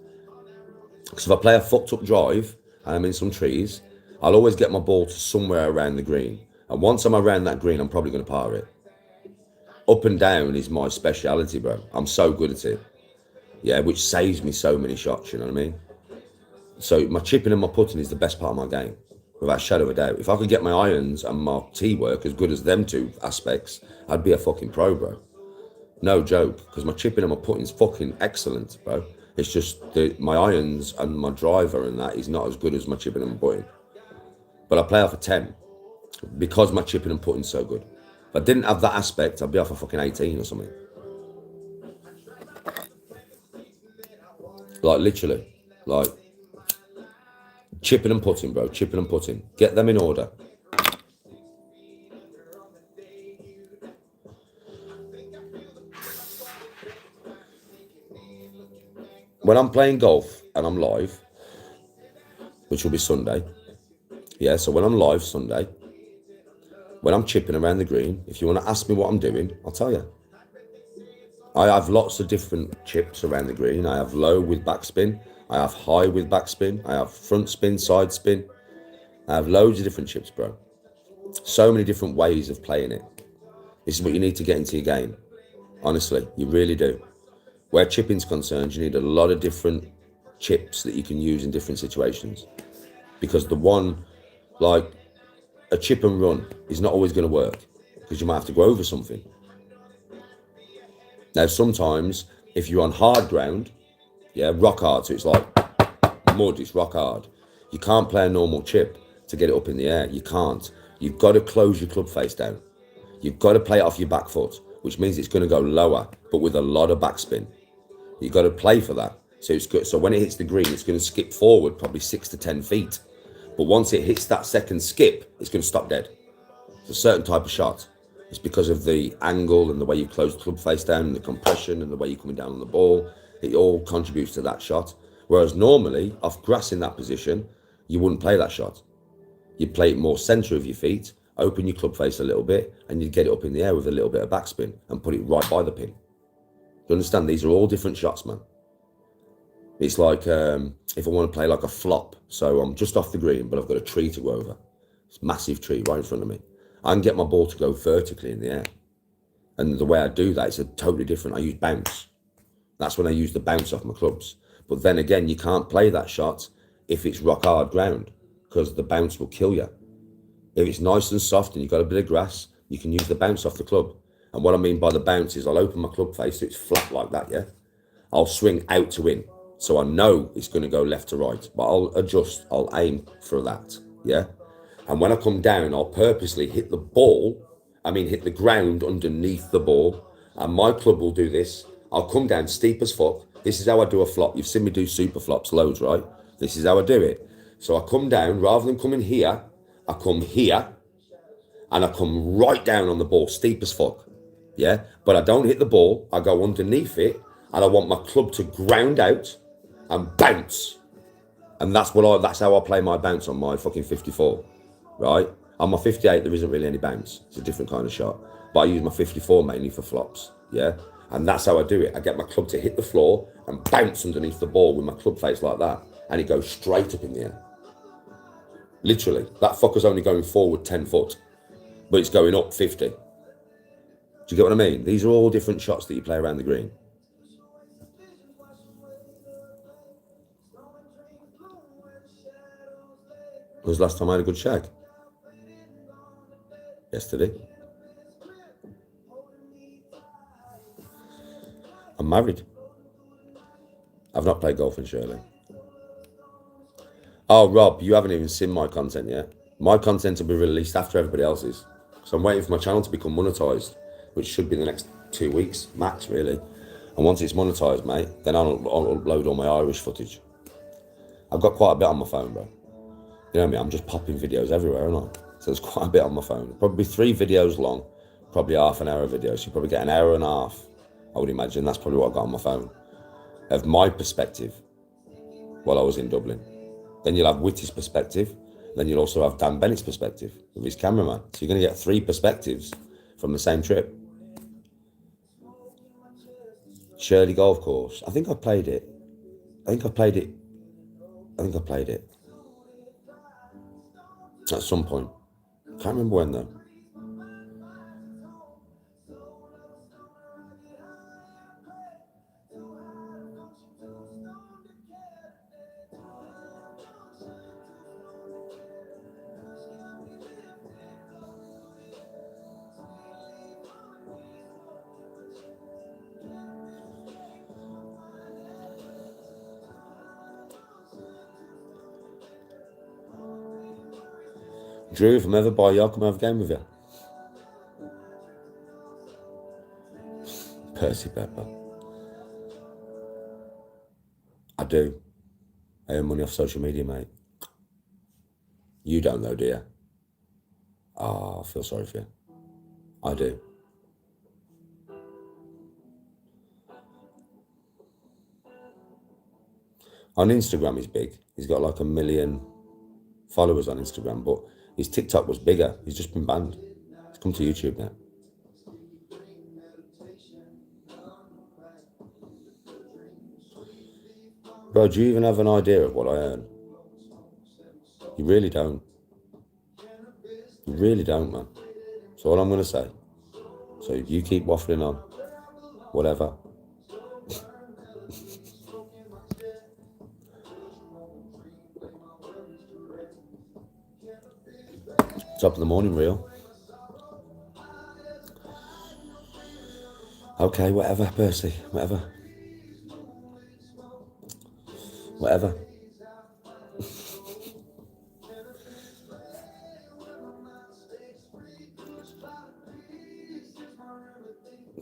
Because if I play a fucked up drive and I'm in some trees, I'll always get my ball to somewhere around the green. And once I'm around that green, I'm probably going to par it. Up and down is my speciality, bro. I'm so good at it. Yeah, which saves me so many shots, you know what I mean? So my chipping and my putting is the best part of my game, without a shadow of a doubt. If I could get my irons and my tee work as good as them two aspects, I'd be a fucking pro, bro. No joke, because my chipping and my putting is fucking excellent, bro. It's just my irons and my driver and that is not as good as my chipping and my putting. But I play off a 10 because my chipping and putting's so good. If I didn't have that aspect, I'd be off a fucking 18 or something. Like, literally. Like, chipping and putting, bro. Chipping and putting. Get them in order. When I'm playing golf and I'm live, which will be Sunday. Yeah, so when I'm live Sunday, when I'm chipping around the green, if you want to ask me what I'm doing, I'll tell you. I have lots of different chips around the green. I have low with backspin. I have high with backspin. I have front spin, side spin. I have loads of different chips, bro. So many different ways of playing it. This is what you need to get into your game. Honestly, you really do. Where chipping's concerned, you need a lot of different chips that you can use in different situations. Because the one, like a chip and run, is not always going to work. Because you might have to go over something. Now, sometimes, if you're on hard ground, yeah, rock hard, so it's like mud, it's rock hard. You can't play a normal chip to get it up in the air. You can't. You've got to close your club face down. You've got to play it off your back foot, which means it's going to go lower, but with a lot of backspin. You've got to play for that. So it's good. So when it hits the green, it's going to skip forward probably 6 to 10 feet. But once it hits that second skip, it's going to stop dead. It's a certain type of shot. It's because of the angle and the way you close the club face down and the compression and the way you're coming down on the ball. It all contributes to that shot. Whereas normally, off grass in that position, you wouldn't play that shot. You'd play it more centre of your feet, open your club face a little bit, and you'd get it up in the air with a little bit of backspin and put it right by the pin. Do you understand? These are all different shots, man. It's like if I want to play like a flop, so I'm just off the green, but I've got a tree to go over. It's a massive tree right in front of me. I can get my ball to go vertically in the air. And the way I do that is totally different. I use bounce. That's when I use the bounce off my clubs. But then again, you can't play that shot if it's rock hard ground, because the bounce will kill you. If it's nice and soft and you've got a bit of grass, you can use the bounce off the club. And what I mean by the bounce is I'll open my club face so it's flat like that, yeah? I'll swing out to in. So I know it's going to go left to right, but I'll adjust, I'll aim for that, yeah? And when I come down, I'll purposely hit the hit the ground underneath the ball. And my club will do this. I'll come down steep as fuck. This is how I do a flop. You've seen me do super flops loads, right? This is how I do it. So I come down, rather than coming here, I come here, and I come right down on the ball, steep as fuck, yeah? But I don't hit the ball. I go underneath it, and I want my club to ground out and bounce. And that's how I play my bounce on my fucking 54, right? On my 58, there isn't really any bounce. It's a different kind of shot. But I use my 54 mainly for flops, yeah? And that's how I do it. I get my club to hit the floor and bounce underneath the ball with my club face like that. And it goes straight up in the air. Literally. That fucker's only going forward 10 foot. But it's going up 50. Do you get what I mean? These are all different shots that you play around the green. When was the last time I had a good shag? Yesterday. I'm married. I've not played golf in Shirley. Oh, Rob, you haven't even seen my content yet. My content will be released after everybody else's. So I'm waiting for my channel to become monetized, which should be the next 2 weeks, max, really. And once it's monetized, mate, then I'll upload all my Irish footage. I've got quite a bit on my phone, bro. You know what I mean? I'm just popping videos everywhere, aren't I? So there's quite a bit on my phone. Probably 3 videos long, probably half an hour video. So you probably get an hour and a half, I would imagine. That's probably what I've got on my phone. Of my perspective while I was in Dublin. Then you'll have Witty's perspective. Then you'll also have Dan Bennett's perspective with his cameraman. So you're going to get 3 perspectives from the same trip. Shirley Golf Course. I think I played it. At some point. Can't remember when though. Drew, if I'm ever by you, I'll come have a game with you. Percy Pepper. I do. I earn money off social media, mate. You don't though, do you? Oh, I feel sorry for you. I do. On Instagram, he's big. He's got like 1 million followers on Instagram, but his TikTok was bigger. He's just been banned. He's come to YouTube now. Bro, do you even have an idea of what I earn? You really don't. You really don't, man. That's all I'm going to say. So if you keep waffling on, whatever. Top of the morning, Real. Okay, whatever, Percy, whatever. Whatever.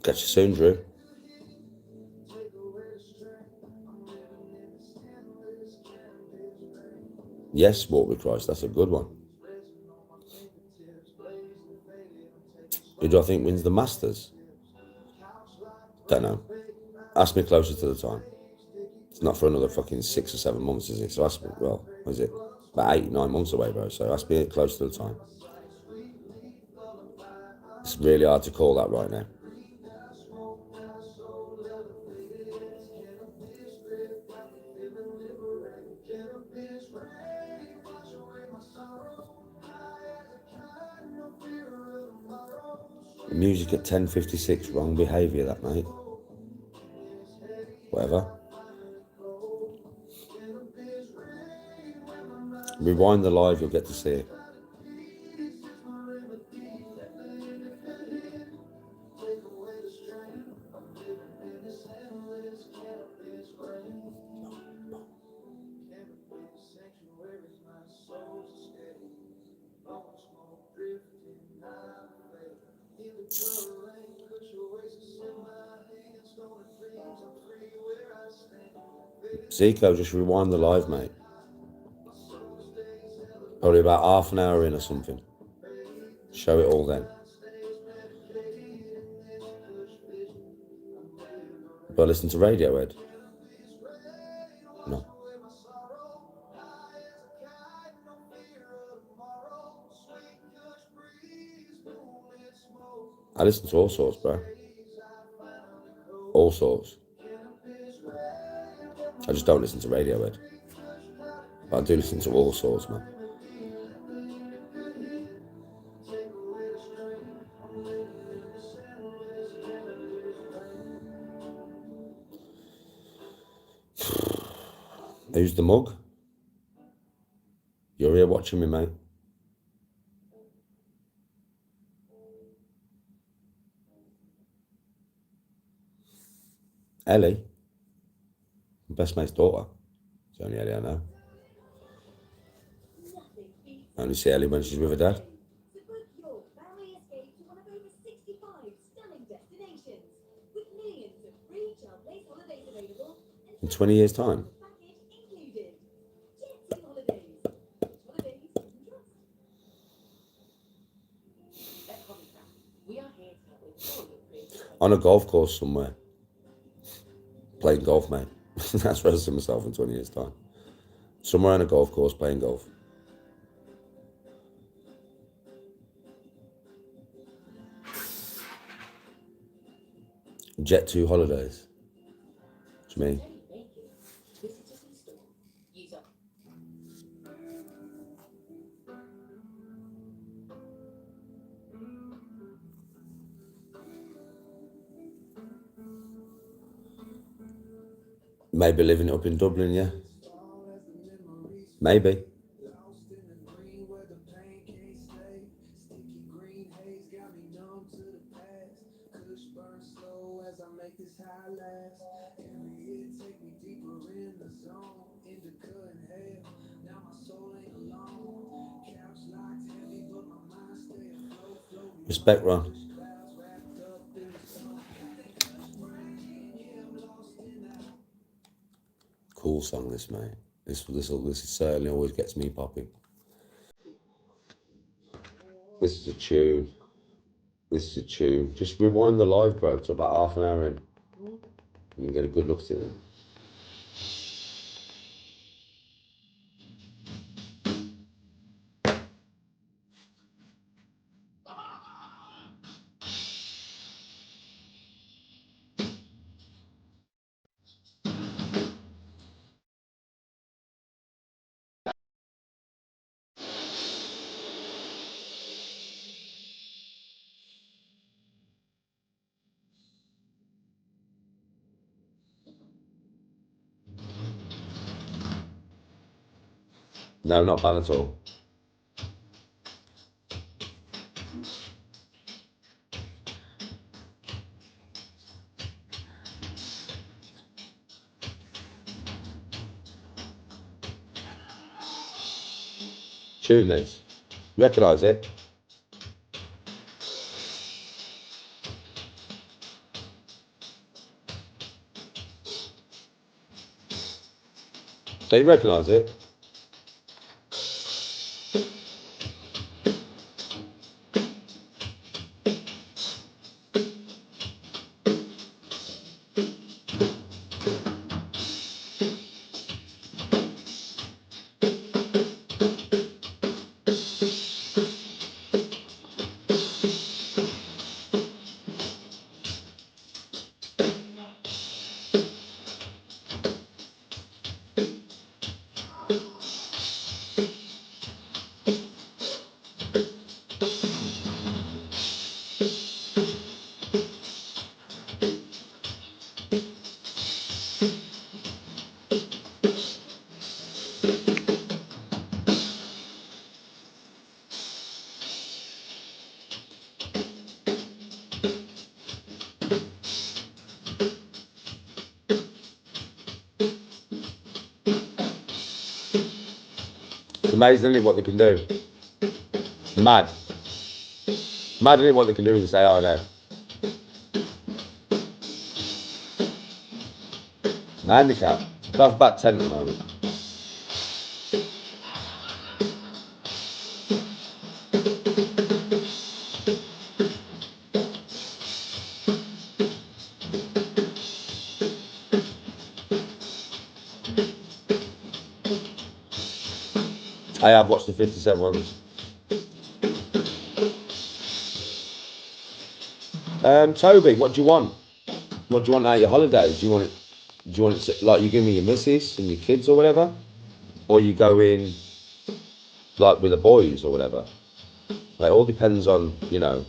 Catch you soon, Drew. Yes, Walk with Christ, that's a good one. Who do I think wins the Masters? Don't know. Ask me closer to the time. It's not for another fucking 6 or 7 months, is it? So ask me, well, is it? About 8, 9 months away, bro. So ask me close to the time. It's really hard to call that right now. Music at 10:56, wrong behaviour, that mate. Whatever. Rewind the live, you'll get to see it. Zico, just rewind the live, mate. Probably about half an hour in or something. Show it all then. Do I listen to Radiohead? No. I listen to all sorts, bro. All sorts. I just don't listen to Radiohead. But I do listen to all sorts, man. Who's the mug? You're here watching me, mate. Ellie? My best mate's daughter. It's the only Ellie I know. I only see Ellie when she's with her dad. In 20 years' time? On a golf course somewhere. Playing golf, mate. That's where I see myself in 20 years' time. Somewhere on a golf course playing golf. Jet2 holidays. What do you mean? Maybe living it up in Dublin, yeah. Maybe. Respect, Ron. Cool song, this, mate. This certainly always gets me popping. This is a tune. This is a tune. Just rewind the live, bro, to about half an hour in. You can get a good look at it. No, not bad at all. Tune this. Recognise it? Do you recognise it? It's amazing, isn't it, what they can do? Mad. Mad, isn't it, what they can do with this AI now? The handicap. That's about 10 at the moment. I have watched the 57 ones. Toby, what do you want? What do you want out of your holidays? Do you want it to, like, you give me your missus and your kids or whatever? Or you go in, like, with the boys or whatever? It all depends on, you know,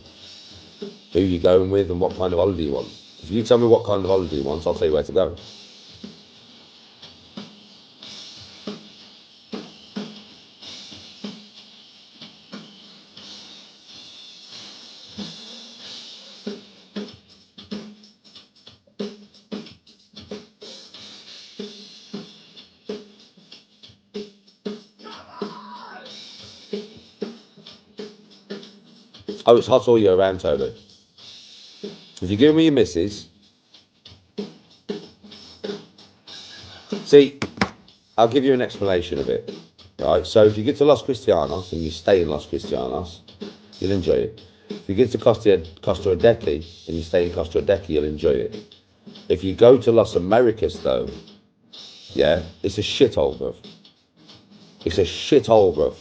who you're going with and what kind of holiday you want. If you tell me what kind of holiday you want, I'll tell you where to go. Oh, it's hot all year round, Toby. If you give me your missus, see, I'll give you an explanation of it. Right, so if you get to Los Cristianos and you stay in Los Cristianos, you'll enjoy it. If you get to Costa Adeje and you stay in Costa Adeje, you'll enjoy it. If you go to Las Americas, though, yeah, it's a shithole, bruv. It's a shithole, bruv.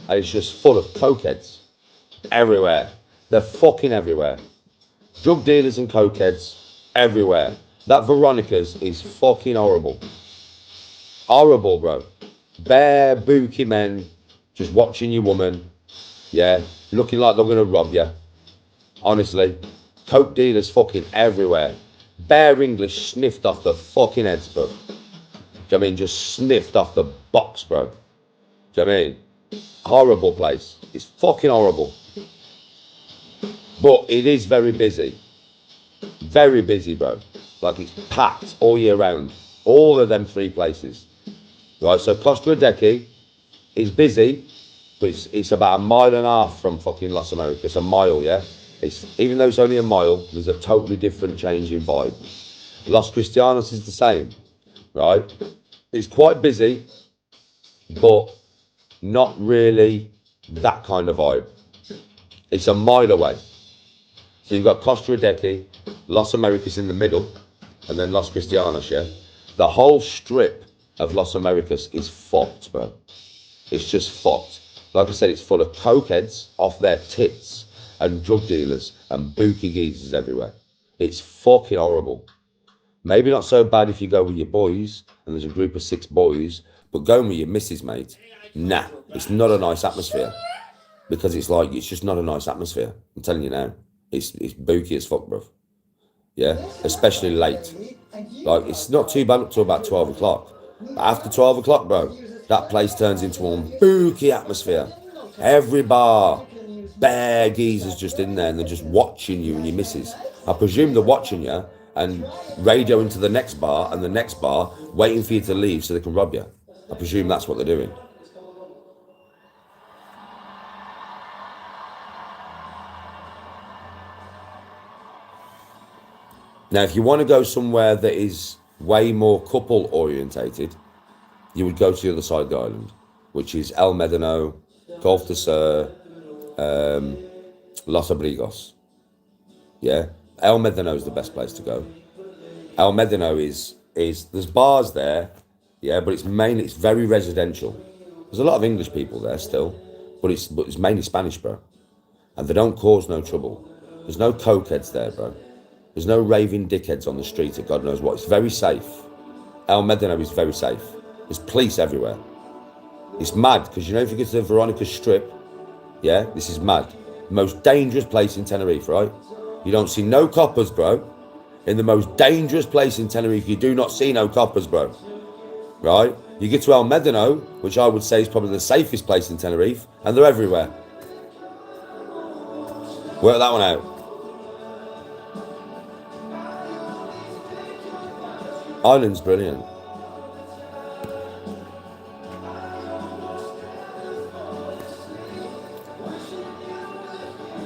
And it's just full of cokeheads everywhere. They're fucking everywhere. Drug dealers and cokeheads everywhere. That Veronica's is fucking horrible. Horrible, bro. Bare, booky men just watching your woman, yeah, looking like they're going to rob you. Honestly. Coke dealers fucking everywhere. Bare English sniffed off the fucking heads, bro. Do you know what I mean? Just sniffed off the box, bro. Do you know what I mean? Horrible place. It's fucking horrible. But it is very busy. Very busy, bro. Like, it's packed all year round. All of them three places. Right, so Costa Adeje is busy, but it's about 1.5 miles from fucking Los Americas. It's a mile, yeah? Even though it's only a mile, there's a totally different change in vibe. Los Cristianos is the same, right? It's quite busy, but not really that kind of vibe. It's a mile away. So you've got Costa Adeje, Los Americas in the middle, and then Los Cristianos, yeah? The whole strip of Los Americas is fucked, bro. It's just fucked. Like I said, it's full of cokeheads off their tits and drug dealers and bookie geezers everywhere. It's fucking horrible. Maybe not so bad if you go with your boys and there's a group of 6 boys, but going with your missus, mate, nah, it's not a nice atmosphere. Because it's like, it's just not a nice atmosphere. I'm telling you now. It's booky as fuck, bruv. Yeah, especially late. Like, it's not too bad up till about 12 o'clock. But after 12 o'clock, bro, that place turns into a booky atmosphere. Every bar, bare geezers just in there and they're just watching you and your missus. I presume they're watching you and radio into the next bar and the next bar, waiting for you to leave so they can rob you. I presume that's what they're doing. Now, if you want to go somewhere that is way more couple orientated, you would go to the other side of the island, which is El Médano, Golf de Sur, Los Abrigos. Yeah, El Médano is the best place to go. El Médano is there's bars there, yeah, but it's very residential. There's a lot of English people there still, but it's mainly Spanish, bro, and they don't cause no trouble. There's no cokeheads there, bro. There's no raving dickheads on the street or God knows what. It's very safe. El Médano is very safe. There's police everywhere. It's mad, because you know if you get to the Veronica Strip, yeah, this is mad. Most dangerous place in Tenerife, right? You don't see no coppers, bro. In the most dangerous place in Tenerife, you do not see no coppers, bro. Right? You get to El Médano, which I would say is probably the safest place in Tenerife, and they're everywhere. Work that one out. Island's brilliant.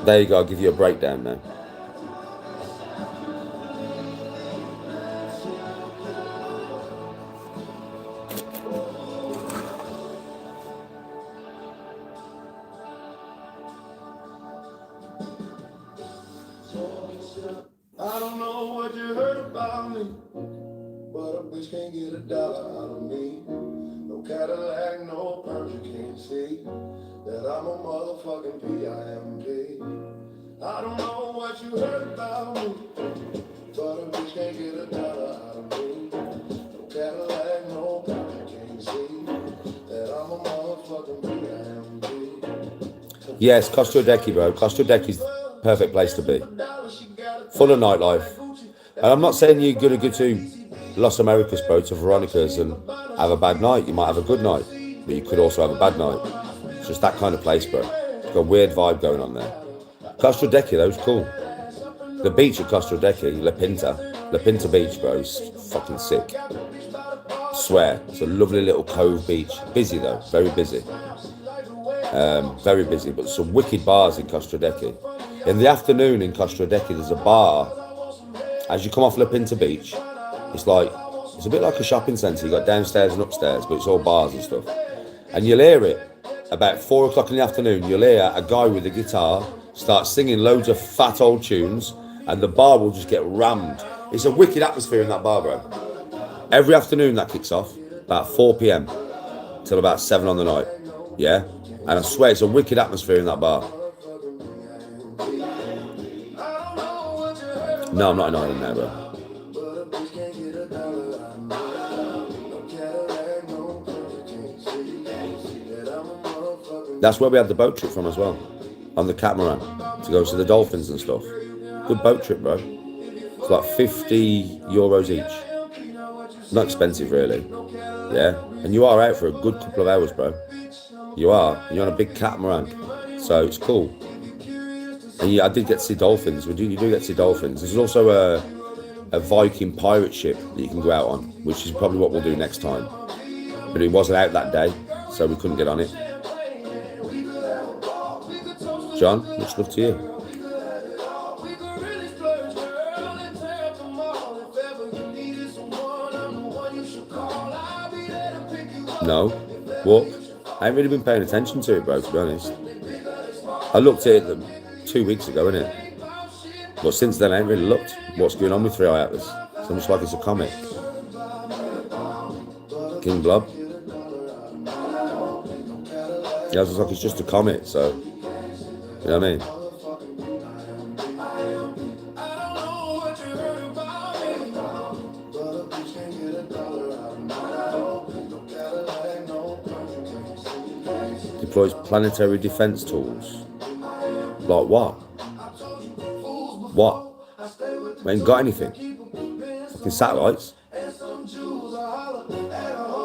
There you go. I'll give you a breakdown now. I don't know what you heard about me, but a bitch can't get a dollar out of me. No Cadillac, no perms, you can't see that I'm a motherfucking P.I.M.P. I don't know what you heard about me, but a bitch can't get a dollar out of me. No Cadillac, no perms, you can't see that I'm a motherfucking P.I.M.P. Yes, Kostradecki, bro. Kostradecki's the perfect place to be. Full of nightlife. And I'm not saying you're going to go to Los Americas, bro, to Veronica's and have a bad night. You might have a good night, but you could also have a bad night. It's just that kind of place, bro. It's got a weird vibe going on there. Kostradecki, though, is cool. The beach at Kostradecki, La Pinta Beach, bro, is fucking sick. Swear, it's a lovely little cove beach. Busy, though, very busy. Very busy, but some wicked bars in Kostradecki. In the afternoon in Kostradecki, there's a bar. As you come off La Pinta Beach, it's a bit like a shopping centre. You got downstairs and upstairs, but it's all bars and stuff. And you'll hear it about 4 o'clock in the afternoon. You'll hear a guy with a guitar start singing loads of fat old tunes, and the bar will just get rammed. It's a wicked atmosphere in that bar, bro. Every afternoon that kicks off about 4 p.m. till about 7 on the night. Yeah, and I swear it's a wicked atmosphere in that bar. No, I'm not in Ireland now, bro. That's where we had the boat trip from as well, on the catamaran, to go to the dolphins and stuff. Good boat trip, bro. It's like 50 euros each. Not expensive, really. Yeah, and you are out for a good couple of hours, bro. You are. You're on a big catamaran, so it's cool. And yeah, I did get to see dolphins. You do get to see dolphins. There's also a Viking pirate ship that you can go out on, which is probably what we'll do next time. But it wasn't out that day, so we couldn't get on it. John, much love to you. No, walk. I ain't really been paying attention to it, bro, to be honest. I looked at it 2 weeks ago, innit? But since then, I ain't really looked what's going on with 3i Atlas. It's almost like it's a comic. King Blob. Yeah, it's like it's just a comic, so, you know what I mean? Deploys planetary defense tools. Like what? What? We ain't got anything. Fucking satellites.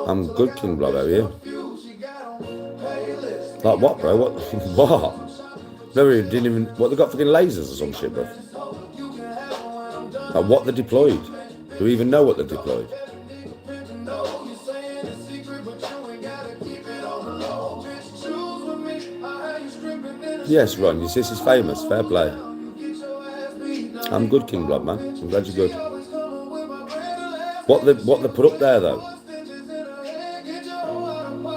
I'm good, King Blob, how are you? Like what, bro? What? What? Never didn't even. What, they got fucking lasers or some shit, bro? Like what they deployed? Do we even know what they deployed? Yes, Ron, your sis is famous. Fair play. I'm good, King Blob, man. I'm glad you're good. What they put up there, though?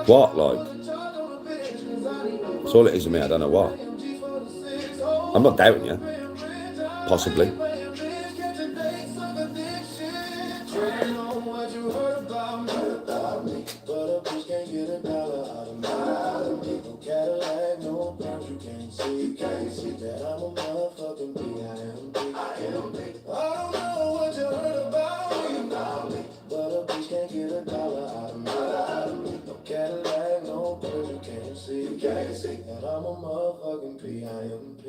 What, like? That's all it is to me. I don't know what. I'm not doubting you. Possibly. I'm a motherfucking P.I.M.P.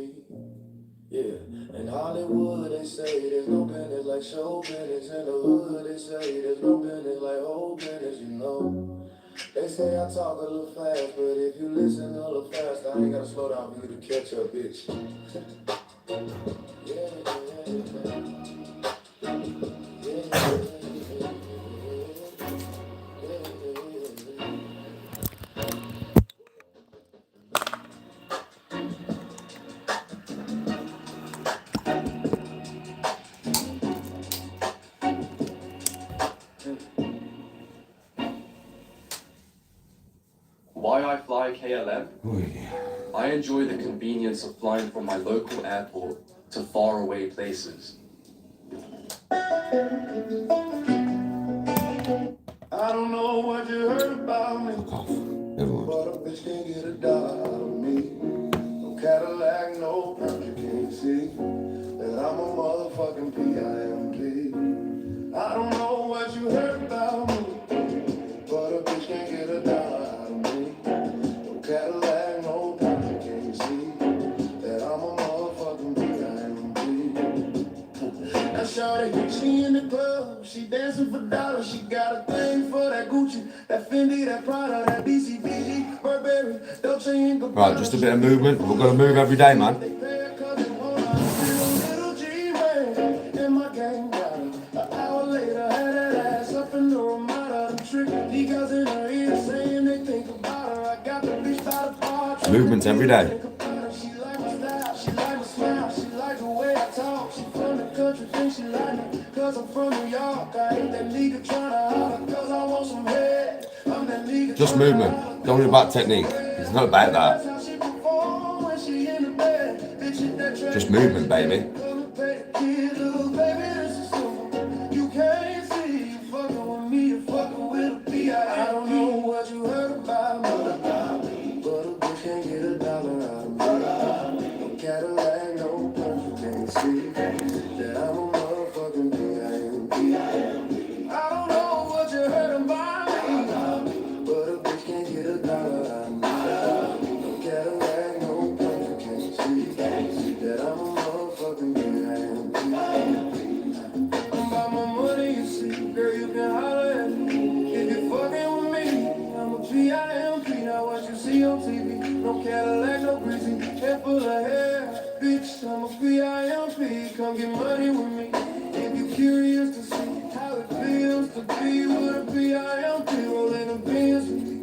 Yeah, in Hollywood they say there's no business like show business. In the hood they say there's no business like whole business, you know. They say I talk a little fast, but if you listen a little fast, I ain't gotta slow down for you to catch up, bitch. Why I fly KLM? Oh, yeah. I enjoy the convenience of flying from my local airport to faraway places. I don't know what you heard about me, Fuck off. Never mind. but a bitch can't get a dollar out of me. No Cadillac, no perms, you can't see that I'm a motherfucking PIMP. I don't know what you heard about me, but a bitch can't get a dollar out of me. No Cadillac, no perms, you can't see that I'm a motherfucking PIMP. Now shawty, she in the club, she dancing for dollars, she got a thing for that Gucci, that Fendi, that Prada, that BCBG, Burberry, Dolce & Gabbana. Right, just a bit of movement. We've got to move every day, man. They pay her 'cause they want her. Little G-Man, and my gang got her. An hour later, had that ass up in the Ramada. Them tricky guys in her ear saying they think about her. I got the bitch by the bar. Movements every day. She like my style, she like my smile, she like the way I talk. She from the country, think she like me, 'cause I'm from New York. I ain't that nigga tryna holler, 'cause I want some head. I'm that nigga Just tryna movement. holler. Don't worry about technique. It's not about that. That's how she perform when she in the bed. Bitch, hit that track. Just movement, baby. Come and pay the kid, little baby, this is simple. You can't see you fucking with me, you fucking with a P.I. I don't know what you heard about me, but a bitch can't get a dollar out of me. No Cadillac, no perms, you can't see that I'm a motherfucking PIMP. I don't know what you heard about me, but a bitch can't get a dollar out of me. No Cadillac, no perms, you can't see that I'm a motherfucking PIMP. I'm about my money, you see, girl, you can holler at me. If you're fucking with me, I'm a PIMP. Now what you see on TV, no Cadillac, no greasy, head full of hair. Bitch, I'm a PIMP. Come get money with me. If you're curious to see how it feels to be with a PIMP, rolling the pins with me.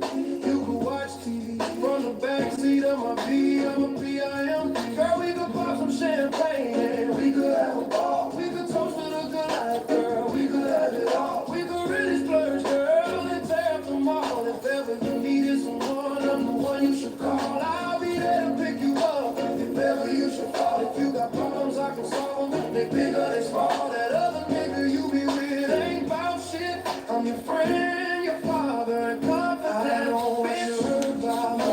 You can watch TV from the backseat of my V. I'm a PIMP. Girl, we could pop some champagne and we could have a ball. We could toast to the good life, girl. We could have it all. We could really splurge, girl, and tear up the mall. If ever you needed someone, I'm the one you should call. I'll be there to pick you up if ever you should fall. If you got problems, I can solve them. They big or they small. That other nigga you be with ain't about shit. I'm your friend, your father, and confidant. I don't know what you heard about me,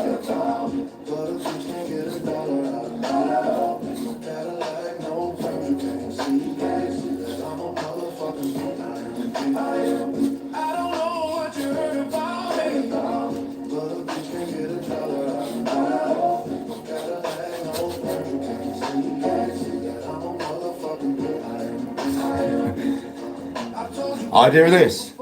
but a bitch can't get a dollar out of me. No Cadillac, no perms, you can't see that I'm a motherfucking PIMP. I don't know what you heard about me, but a bitch can't get a dollar out of me. No Cadillac, no perms, you can't see that I'm a motherfucking PIMP. I told you Idea of this.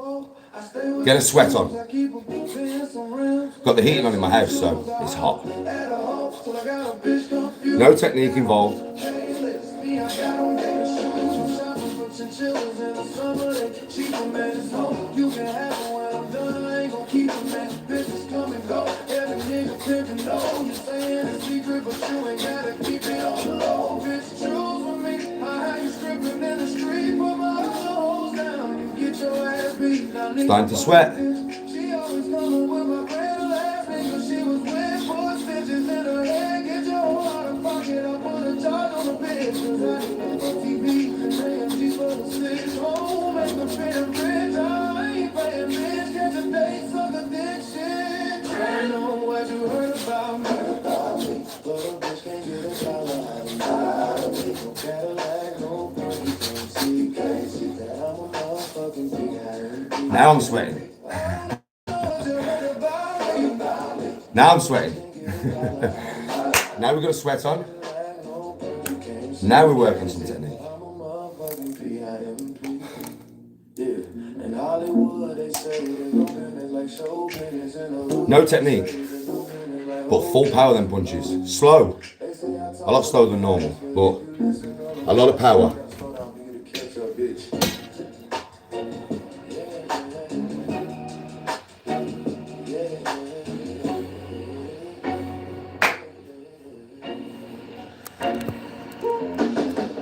I stay with Get a sweat on. I keep a big fence on rims. Got the heating on in my house, so it's hot. At a house till I got a bitch confused. No technique involved. Painless, me, I got on niggas shooting two shopping for chinchillas in the summer. They cheap them at his home. You can have them when I'm done. I ain't gon' keep them, man. Bitches come and go. Every nigga pimpin' know. You saying it's secret, but you ain't gotta keep it on the low. Bitch, choose with me. I have you stripping in the street. Put my hoes down. You get your ass beat. Now, nigga, Starting to sweat. She always coming with my red last nigga. She was with 4 stitches in her head. Get your hoe out of pocket. I put a charge on the bitch. 'Cause I need no TV and AMG for the 6. Home make the fit and rich. I ain't paying bitch. Catch a date, suck a dick shit. I know what you heard about me, but a bitch can't get a dollar out of me. No Cadillac, no perms, you can't see that I'm a motherfucking PIMP. Now I'm sweating. Now I'm sweating. Now we've got a sweat on. Now we're working some technique. I'm a motherfucking PIMP. Yeah, in Hollywood they say they go business like show business in a hood. No technique, but full power them punches. Slow. A lot slower than normal, but a lot of power. Slow down for you to catch up, bitch.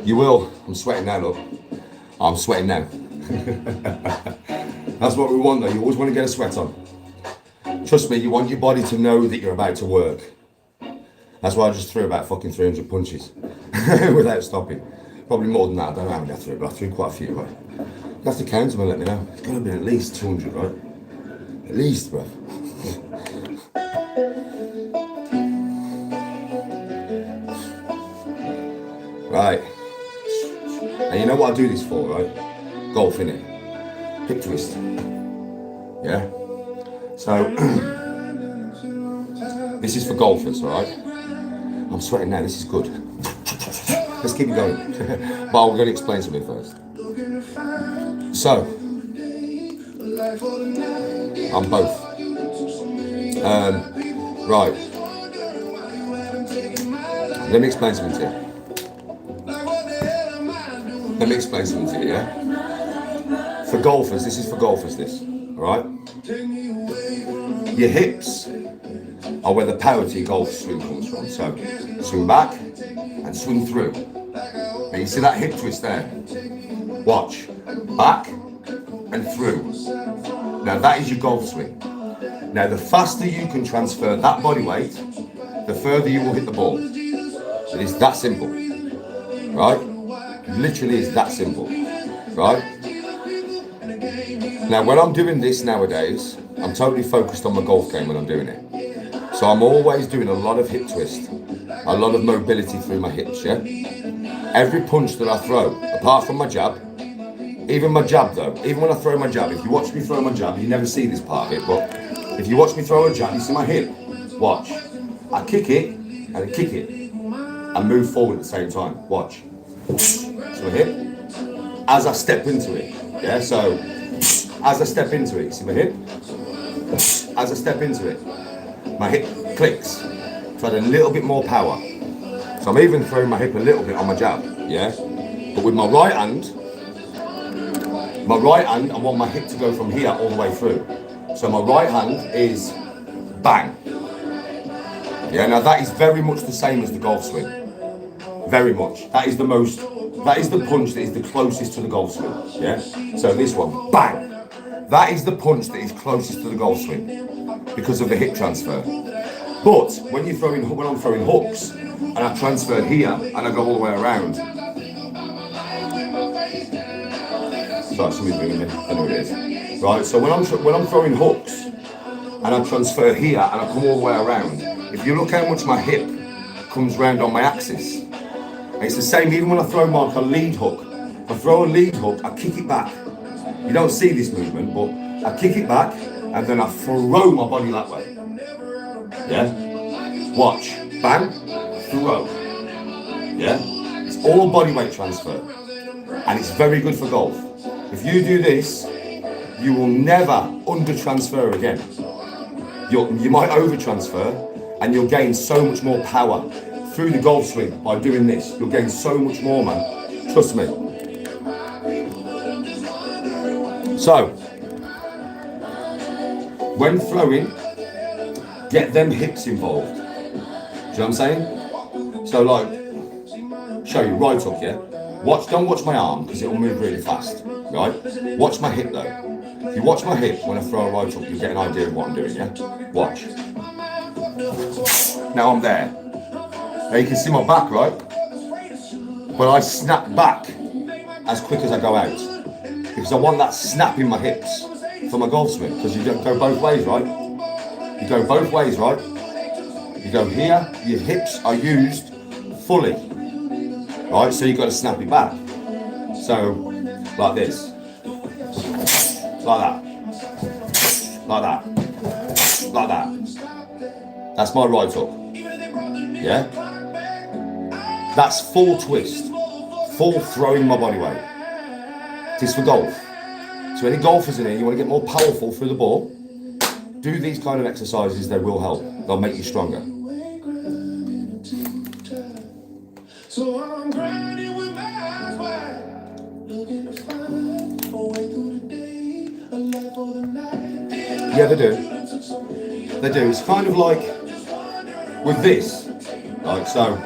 You will. I'm sweating now, look. I'm sweating now. That's what we want though. You always want to get a sweat on. Trust Trust me, you want your body to know that you're about to work. That's why I just threw about fucking 300 punches without stopping. Probably more than that, I don't know how many I threw, but I threw quite a few, right? You have to count them and let me know. It's gonna be at least 200, right? At least, bruv. Right. And you know what I do this for, right? Golf, innit? Hip twist. Yeah? So, this is for golfers, alright? I'm sweating now, this is good. Let's keep it going. But we're going to explain something first. So, I'm both. Right. Let me explain something to you. Let me explain something to you, yeah? For golfers, this is for golfers, this, alright? Your hips are where the power to your golf swing comes from. So, swing back and swing through. And you see that hip twist there? Watch. Back and through. Now that is your golf swing. Now the faster you can transfer that body weight, the further you will hit the ball. It is that simple, right? Literally is that simple, right? Now when I'm doing this nowadays, I'm totally focused on my golf game when I'm doing it. So I'm always doing a lot of hip twist, a lot of mobility through my hips, yeah? Every punch that I throw, apart from my jab, even my jab though, even when I throw my jab, if you watch me throw my jab, you never see this part of it, but if you watch me throw a jab, you see my hip. Watch. I kick it, and I kick it, and move forward at the same time. Watch. So hip, as I step into it, yeah, so, as I step into it, see my hip? As I step into it, my hip clicks, so I had a little bit more power. So I'm even throwing my hip a little bit on my jab, yeah? But with my right hand, I want my hip to go from here all the way through. So my right hand is bang. Yeah, now that is very much the same as the golf swing. Very much. That is the punch that is the closest to the golf swing, yeah? So this one, bang. That is the punch that is closest to the golf swing because of the hip transfer. But when I'm throwing hooks and I transfer here and I go all the way around. Sorry, somebody's ringing me. I know what it is. Right, so when I'm throwing hooks and I transfer here and I come all the way around, if you look how much my hip comes round on my axis, it's the same even when I throw like a lead hook. If I throw a lead hook, I kick it back. You don't see this movement, but I kick it back and then I throw my body that way. Yeah? Watch. Bang. Throw. Yeah? It's all body weight transfer. And it's very good for golf. If you do this, you will never under-transfer again. You might over-transfer and you'll gain so much more power through the golf swing by doing this. You'll gain so much more, man. Trust me. So, when throwing, get them hips involved. Do you know what I'm saying? So like, show you right hook, yeah? Don't watch my arm because it will move really fast, right? Watch my hip though. If you watch my hip when I throw a right hook, you'll get an idea of what I'm doing, yeah? Watch. Now I'm there. Now you can see my back, right? But I snap back as quick as I go out. Because I want that snap in my hips for my golf swing. Because you don't go both ways, right? You go both ways, right? You go here, your hips are used fully. Right, so you've got to snap it back. So, like this. Like that. Like that. Like that. That's my right hook. Yeah? That's full twist. Full throwing my body weight. This is for golf. So any golfers in here, you want to get more powerful through the ball, do these kind of exercises, they will help. They'll make you stronger. So I'm grinding with my eyes wide, looking to find a way through the day, a life for the night. Yeah, they do. They do. It's kind of like with this. Like so,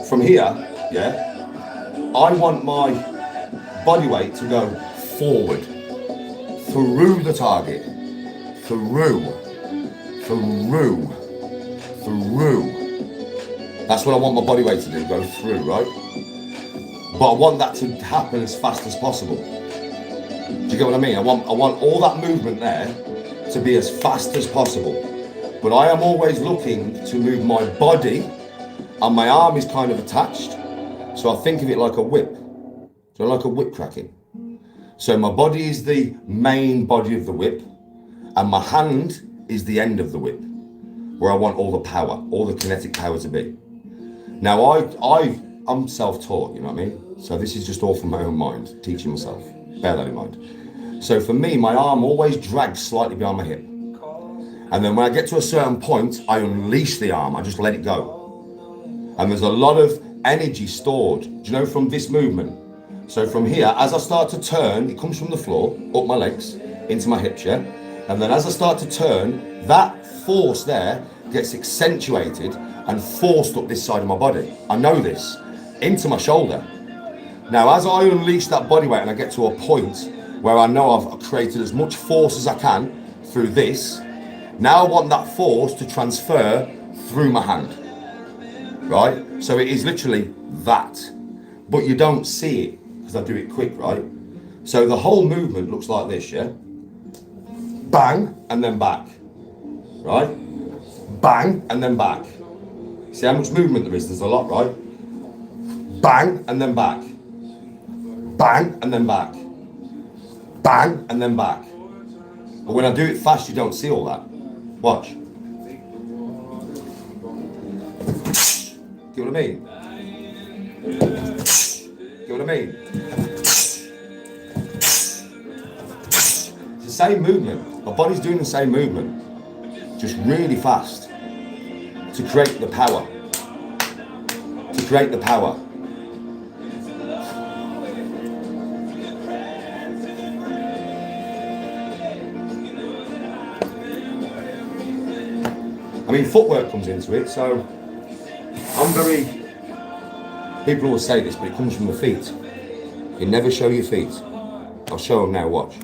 from here, yeah, I want my body weight to go forward, through the target, through. through. That's what I want my body weight to do, go through, right? But I want that to happen as fast as possible. Do you get what I mean? I want all that movement there to be as fast as possible. But I am always looking to move my body, and my arm is kind of attached. So I think of it like a whip. So like a whip cracking. So my body is the main body of the whip, and my hand is the end of the whip, where I want all the power, all the kinetic power to be. Now I'm self-taught, you know what I mean? So this is just all from my own mind, teaching myself. Bear that in mind. So for me, my arm always drags slightly behind my hip. And then when I get to a certain point, I unleash the arm, I just let it go. And there's a lot of energy stored, do you know, from this movement. So from here, as I start to turn, it comes from the floor, up my legs, into my hips, yeah? And then as I start to turn, that force there gets accentuated and forced up this side of my body. I know this, into my shoulder. Now, as I unleash that body weight and I get to a point where I know I've created as much force as I can through this, now I want that force to transfer through my hand, right? So it is literally that, but you don't see it because I do it quick, right? So the whole movement looks like this, yeah? Bang, and then back, right? Bang, and then back. See how much movement there is? There's a lot, right? Bang, and then back. Bang, and then back. Bang, and then back. But when I do it fast, you don't see all that. Watch. Get what I mean? Get what I mean? It's the same movement. My body's doing the same movement, just really fast, to create the power. To create the power. I mean, footwork comes into it, so people always say this, but it comes from the feet. You never show your feet. I'll show them now, watch.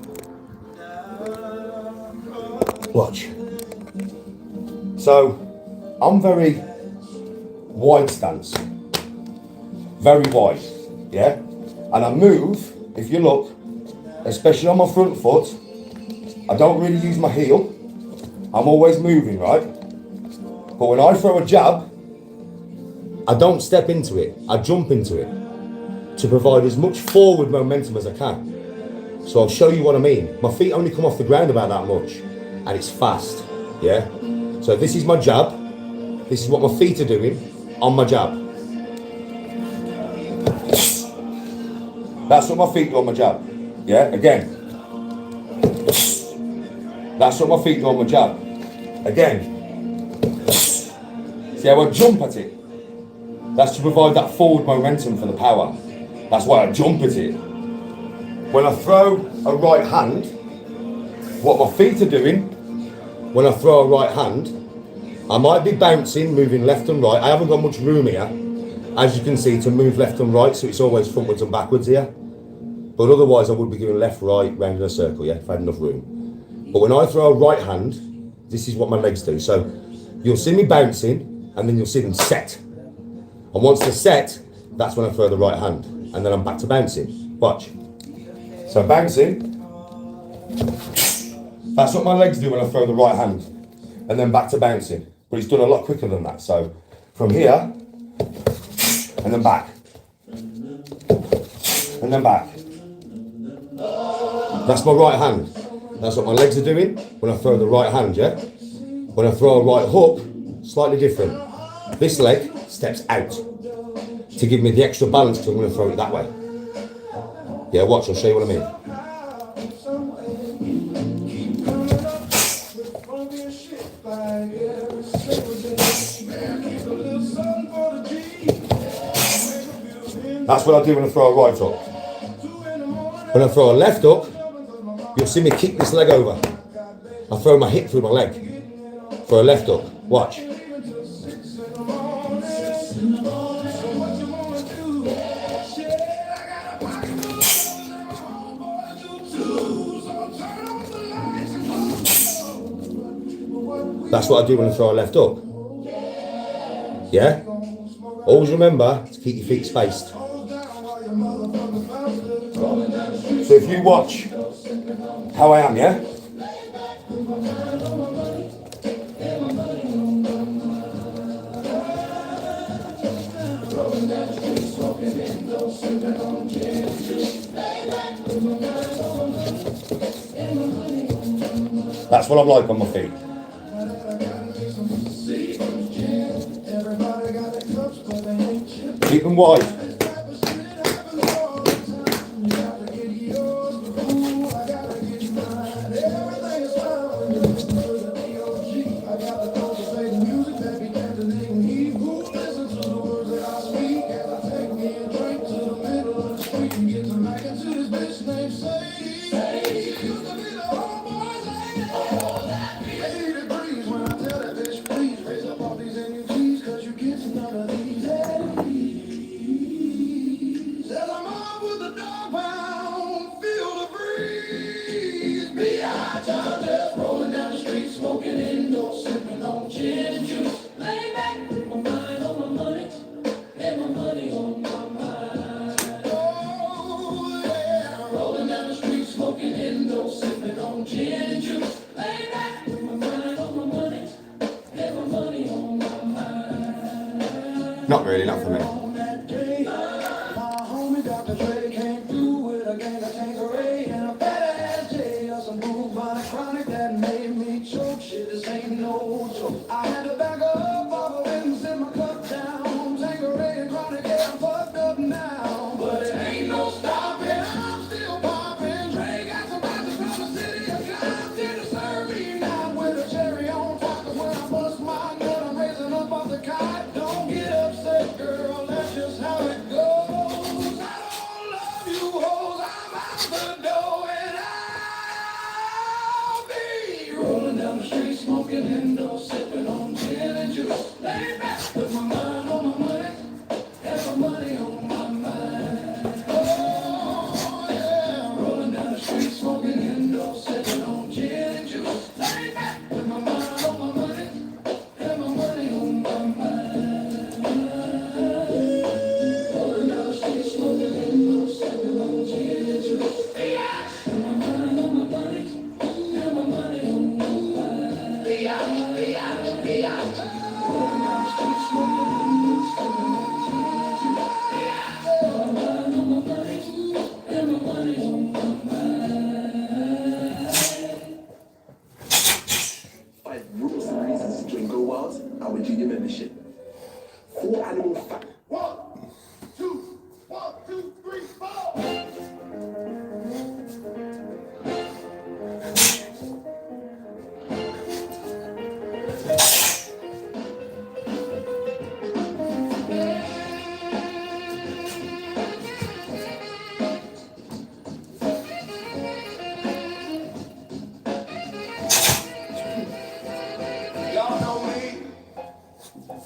Watch. So, I'm very wide stance. Very wide, yeah? And I move, if you look, especially on my front foot, I don't really use my heel. I'm always moving, right? But when I throw a jab, I don't step into it, I jump into it to provide as much forward momentum as I can. So I'll show you what I mean. My feet only come off the ground about that much, and it's fast, yeah? So this is my jab, this is what my feet are doing on my jab. That's what my feet do on my jab, yeah? Again. That's what my feet do on my jab. Again. See how I jump at it? That's to provide that forward momentum for the power. That's why I jump at it. When I throw a right hand, what my feet are doing, when I throw a right hand, I might be bouncing, moving left and right. I haven't got much room here, as you can see, to move left and right, so it's always frontwards and backwards here. But otherwise I would be going left, right, round in a circle, yeah, if I had enough room. But when I throw a right hand, this is what my legs do. So you'll see me bouncing, and then you'll see them set. And once they're set, that's when I throw the right hand. And then I'm back to bouncing. Watch. So bouncing. That's what my legs do when I throw the right hand. And then back to bouncing. But it's done a lot quicker than that. So from here, and then back. And then back. That's my right hand. That's what my legs are doing when I throw the right hand, yeah? When I throw a right hook, slightly different. This leg steps out to give me the extra balance because I'm going to throw it that way. Yeah, watch, I'll show you what I mean. That's what I do when I throw a right hook. When I throw a left hook, you'll see me kick this leg over. I throw my hip through my leg for a left hook. Watch. That's what I do when I throw a left hook. Yeah? Always remember to keep your feet spaced. So if you watch how I am, yeah? That's what I'm like on my feet. Keep them wide. Not really, not for me.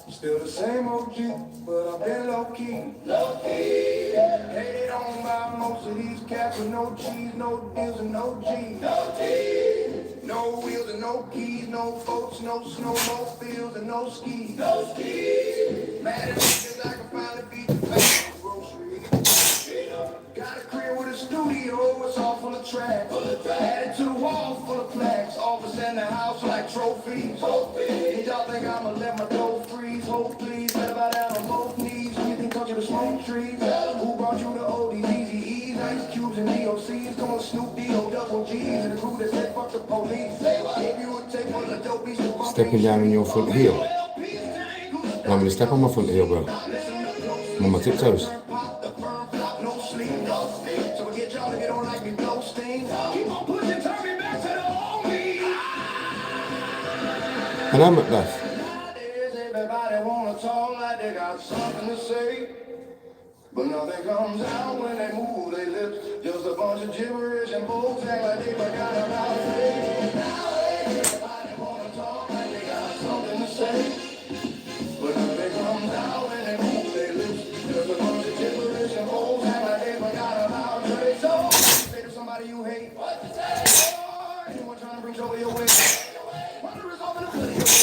Still the same OG, but I've been low-key. Low-key, yeah. Hated on by most of these cats with no cheese, no deals and no G's. No G's. No wheels and no keys, no boats, no snowmobiles and no skis. No skis. Mad at me 'cause I can finally beat the back of the grocery. Got a crib with a studio, it's all full of tracks. Added to the wall full of plaques. Office in the house like trophies. And y'all think I'ma let my dough freeze? Hold please, better bow down on both knees. Who you think touching the smoke trees? Who brought you the ODs, Eazy-E's, Ice Cubes, and DOCs? Come on, Snoop D-O, Double G's, and the crew that said fuck the police. If you would take one of the dope beats, Stepping down on your front heel. I'm going to step on my front heel, bro. I'm on my tiptoes. And I'm at left. Everybody wanna talk like they got something to say, but nothing comes out when they move their lips. Just a bunch of gibberish and folks act like they forgot about it. Everybody wanna talk like they got something to say, but nothing comes out when they move their lips. Just a bunch of gibberish and folks act like they forgot about it. So say to somebody you hate, what to say? Anyone trying to bring trouble your way? Wonder is all in the video.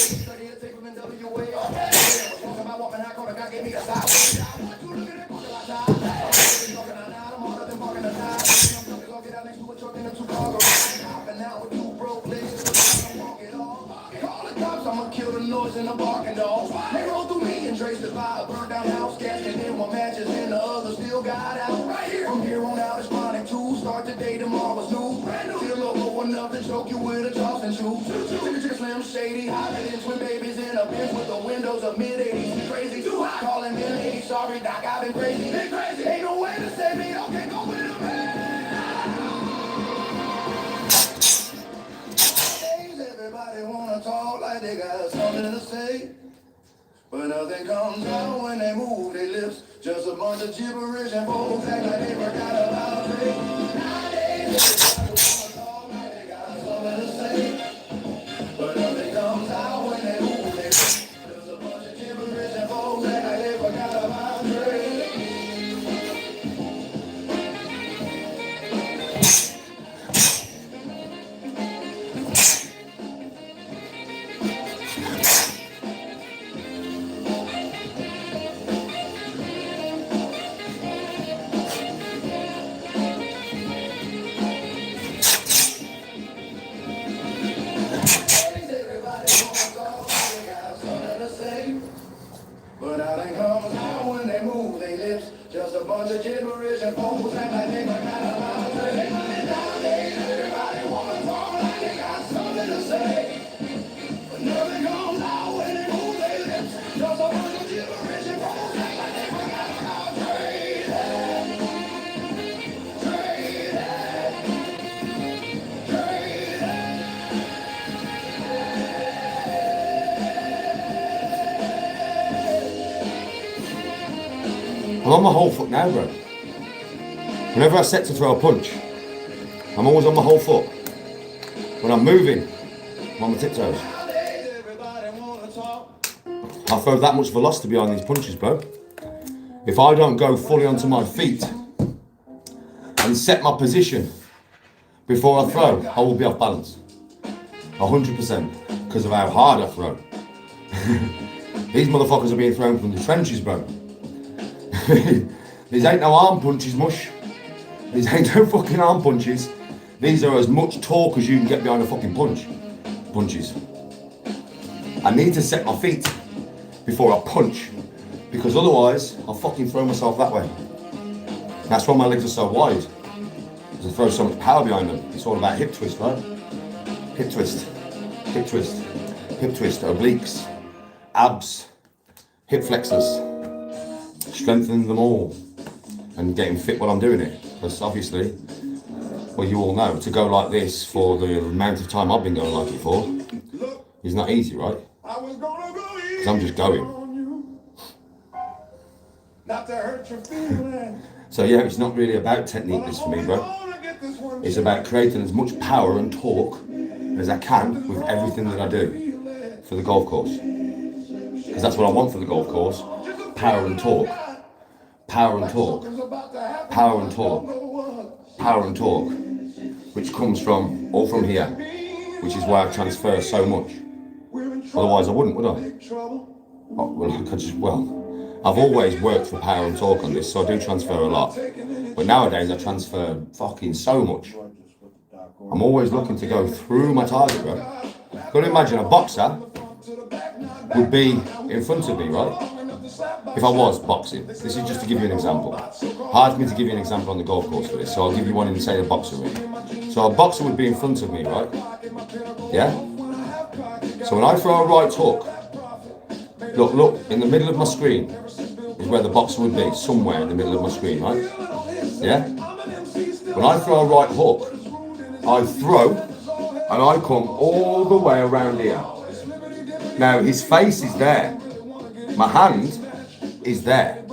I'ma kill the noise and the barking dogs. They roll through me and trace the vibe. Burn down house, gas, and then one matches and the other still got out. Right here. From here on out, it's chronic too. Start the day, tomorrow was new. Feel low enough to choke you with a Charleston shoe. Signature Slim Shady, hotter than twin babies in a bench with the windows of mid-80s. Crazy, too hot. Calling them 80s. Sorry, Doc, I've been crazy. Been crazy. Ain't no way to save me. Okay, go with them. Everybody wanna talk like they got something to say, but nothing comes out when they move their lips. Just a bunch of gibberish and folks act like they forgot about faith. Nowadays, everybody wanna talk like they got something to say, but nothing comes out when they move their lips. Just a bunch of gibberish and folks act like they forgot about faith. But nothing comes out when they move their lips. Just a bunch of gibberish and folks act like they forgot about it. Nowadays, everybody wanna talk like they got something to say, but nothing comes out when they move their lips. Just a bunch of gibberish and folks act like they forgot about trade. I'm on my whole foot now, bro. Whenever I set to throw a punch, I'm always on my whole foot. When I'm moving, I'm on my tiptoes. I throw that much velocity behind these punches, bro. If I don't go fully onto my feet and set my position before I throw, I will be off balance. 100%, because of how hard I throw. These motherfuckers are being thrown from the trenches, bro. These ain't no arm punches, mush. These ain't no fucking arm punches. These are as much torque as you can get behind a fucking punches. I need to set my feet before I punch, because otherwise I'll fucking throw myself that way. That's why my legs are so wide, because I throw so much power behind them. It's all about hip twist, right? Hip twist, hip twist, hip twist, obliques, abs, hip flexors. Strengthening them all and getting fit while I'm doing it. Because obviously, well, you all know, to go like this for the amount of time I've been going like it for is not easy, right? Because I'm just going. So yeah, it's not really about technique this for me, bro. It's about creating as much power and torque as I can with everything that I do for the golf course. Because that's what I want for the golf course. Power and torque. Power and torque. Power and torque. Power and torque. Which comes from, all from here. Which is why I transfer so much. Otherwise I wouldn't, would I? I've always worked for power and torque on this, so I do transfer a lot. But nowadays I transfer fucking so much. I'm always looking to go through my target, bro. Got to imagine a boxer would be in front of me, right? If I was boxing. This is just to give you an example. Hard for me to give you an example on the golf course for this, so I'll give you one in, say, the boxer ring. So a boxer would be in front of me, right? Yeah? So when I throw a right hook, look, in the middle of my screen is where the boxer would be, somewhere in the middle of my screen, right? Yeah? When I throw a right hook, I throw and I come all the way around here. Now his face is there. My hand is there.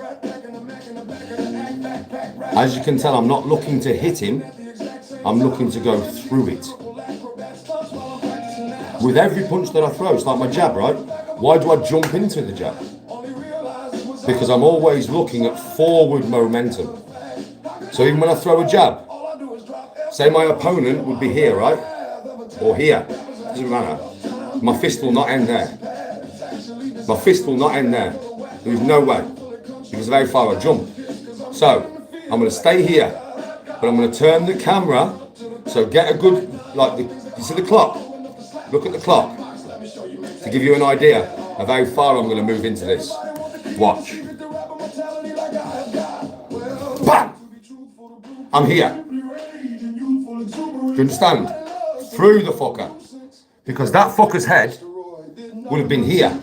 As you can tell, I'm not looking to hit him, I'm looking to go through it. With every punch that I throw, it's like my jab, right? Why do I jump into the jab? Because I'm always looking at forward momentum. So even when I throw a jab, say my opponent would be here, right? Or here, doesn't matter. My fist will not end there. My fist will not end there. There is no way. because of how far I jump. So I'm going to stay here, but I'm going to turn the camera. So get a good, you see the clock? Look at the clock to give you an idea of how far I'm going to move into this. Watch. Bam! I'm here. Do you understand? Through the fucker. Because that fucker's head would have been here.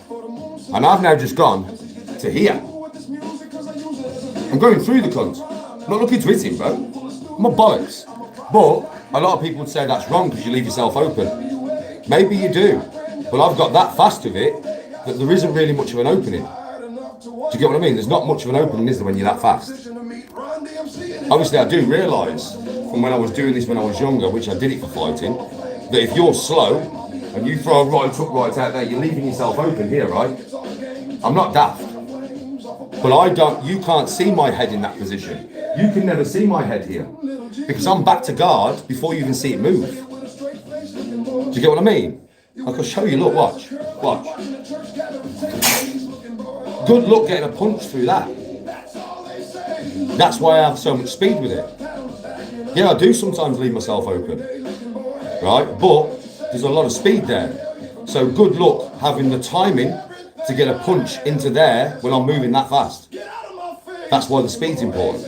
And I've now just gone to here. I'm going through the cunt. I'm not looking to hit him, bro. I'm a bollocks. But a lot of people would say that's wrong because you leave yourself open. Maybe you do. But I've got that fast with it that there isn't really much of an opening. Do you get what I mean? There's not much of an opening, is there, when you're that fast? Obviously, I do realise from when I was doing this when I was younger, which I did it for fighting, that if you're slow and you throw a right hook right out there, you're leaving yourself open here, right? I'm not daft. But you can't see my head in that position. You can never see my head here. Because I'm back to guard before you even see it move. Do you get what I mean? I can show you, look, watch. Watch. Good luck getting a punch through that. That's why I have so much speed with it. Yeah, I do sometimes leave myself open. Right? But there's a lot of speed there. So good luck having the timing to get a punch into there when I'm moving that fast. That's why the speed's important.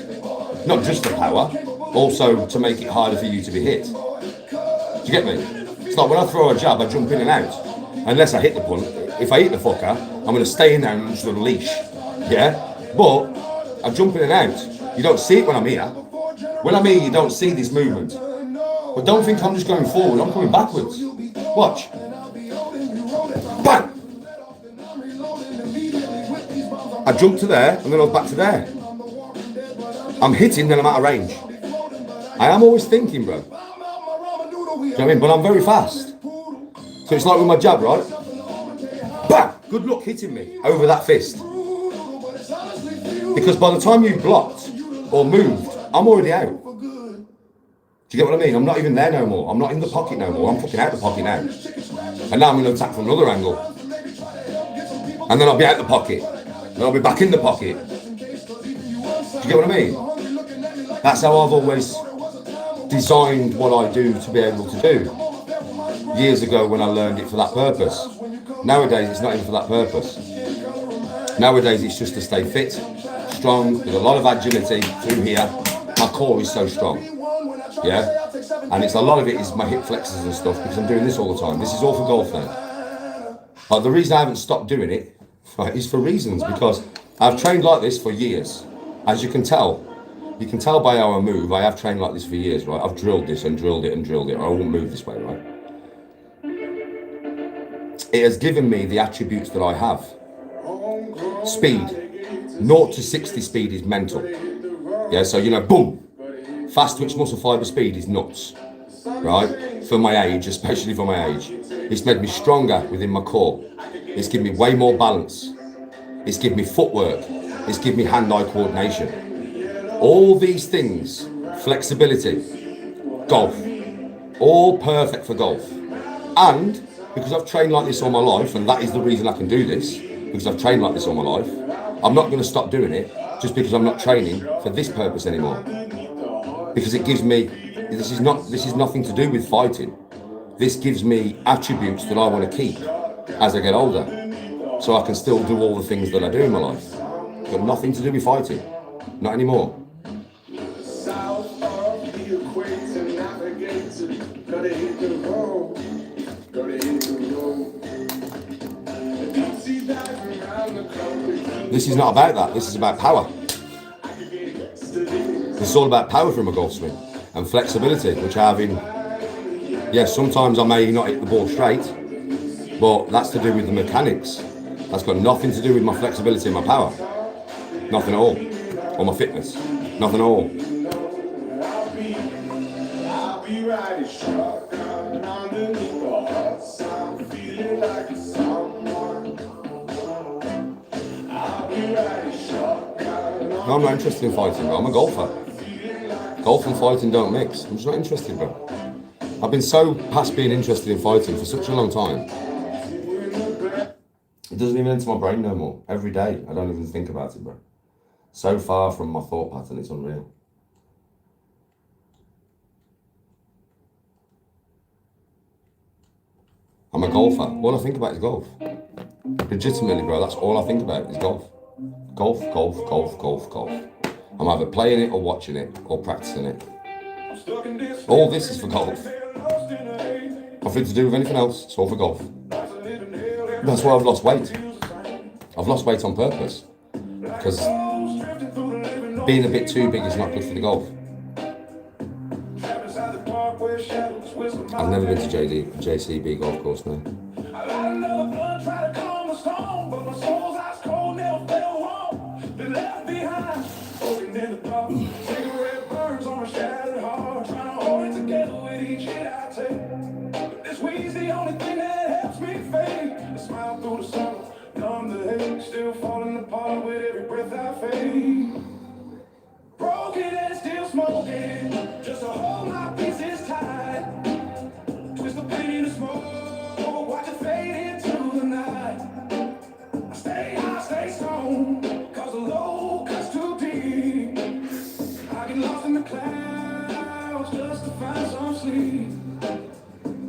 Not just the power, also to make it harder for you to be hit. Do you get me? It's like when I throw a jab, I jump in and out. Unless I hit the punch. If I hit the fucker, I'm going to stay in there and just unleash. Yeah? But I jump in and out. You don't see it when I'm here. When I'm here, you don't see this movement. But don't think I'm just going forward. I'm coming backwards. Watch. Bang! I jump to there, and then I was back to there. I'm hitting, then I'm out of range. I am always thinking, bro. Do you know what I mean? But I'm very fast. So it's like with my jab, right? Bang! Good luck hitting me over that fist. Because by the time you've blocked or moved, I'm already out. Do you get what I mean? I'm not even there no more. I'm not in the pocket no more. I'm fucking out the pocket now. And now I'm going to attack from another angle. And then I'll be out the pocket. And I'll be back in the pocket. Do you get what I mean? That's how I've always designed what I do to be able to do. Years ago when I learned it for that purpose. Nowadays it's not even for that purpose. Nowadays it's just to stay fit, strong, with a lot of agility through here. My core is so strong. Yeah? And it's a lot of it is my hip flexors and stuff because I'm doing this all the time. This is all for golf now. But the reason I haven't stopped doing it, right, is for reasons because I've trained like this for years. As you can tell by how I move, I have trained like this for years, right? I've drilled this and drilled it and drilled it. I won't move this way, right? It has given me the attributes that I have. Speed. 0 to 60 speed is mental. Yeah, so, boom. Fast twitch muscle fiber speed is nuts. Right? For my age, especially for my age. It's made me stronger within my core. It's given me way more balance. It's given me footwork. It's given me hand-eye coordination. All these things, flexibility, golf, all perfect for golf. And because I've trained like this all my life, and that is the reason I can do this, because I've trained like this all my life, I'm not going to stop doing it just because I'm not training for this purpose anymore. Because it gives me, this is nothing to do with fighting. This gives me attributes that I want to keep as I get older. So I can still do all the things that I do in my life. Got nothing to do with fighting. Not anymore. This is not about that. This is about power. This is all about power from a golf swing and flexibility, which I have in. Yes, sometimes I may not hit the ball straight, but that's to do with the mechanics. That's got nothing to do with my flexibility and my power. Nothing at all. Or my fitness. Nothing at all. No, I'm not interested in fighting, bro. I'm a golfer. Golf and fighting don't mix. I'm just not interested, bro. I've been so past being interested in fighting for such a long time. It doesn't even enter my brain no more. Every day, I don't even think about it, bro. So far from my thought pattern, it's unreal. I'm a golfer. All I think about is golf. Legitimately, bro, that's all I think about is golf. Golf, golf, golf, golf, golf. I'm either playing it or watching it or practicing it. All this is for golf. Nothing to do with anything else. It's all for golf. That's why I've lost weight. I've lost weight on purpose. Because being a bit too big is not good for the golf. I've never been to JCB golf course now. Still falling apart with every breath I fade. Broken and still smoking, just to hold my pieces tight. Twist the pain in the smoke, watch it fade into the night. I stay high, stay strong, cause the low cuts too deep. I get lost in the clouds just to find some sleep.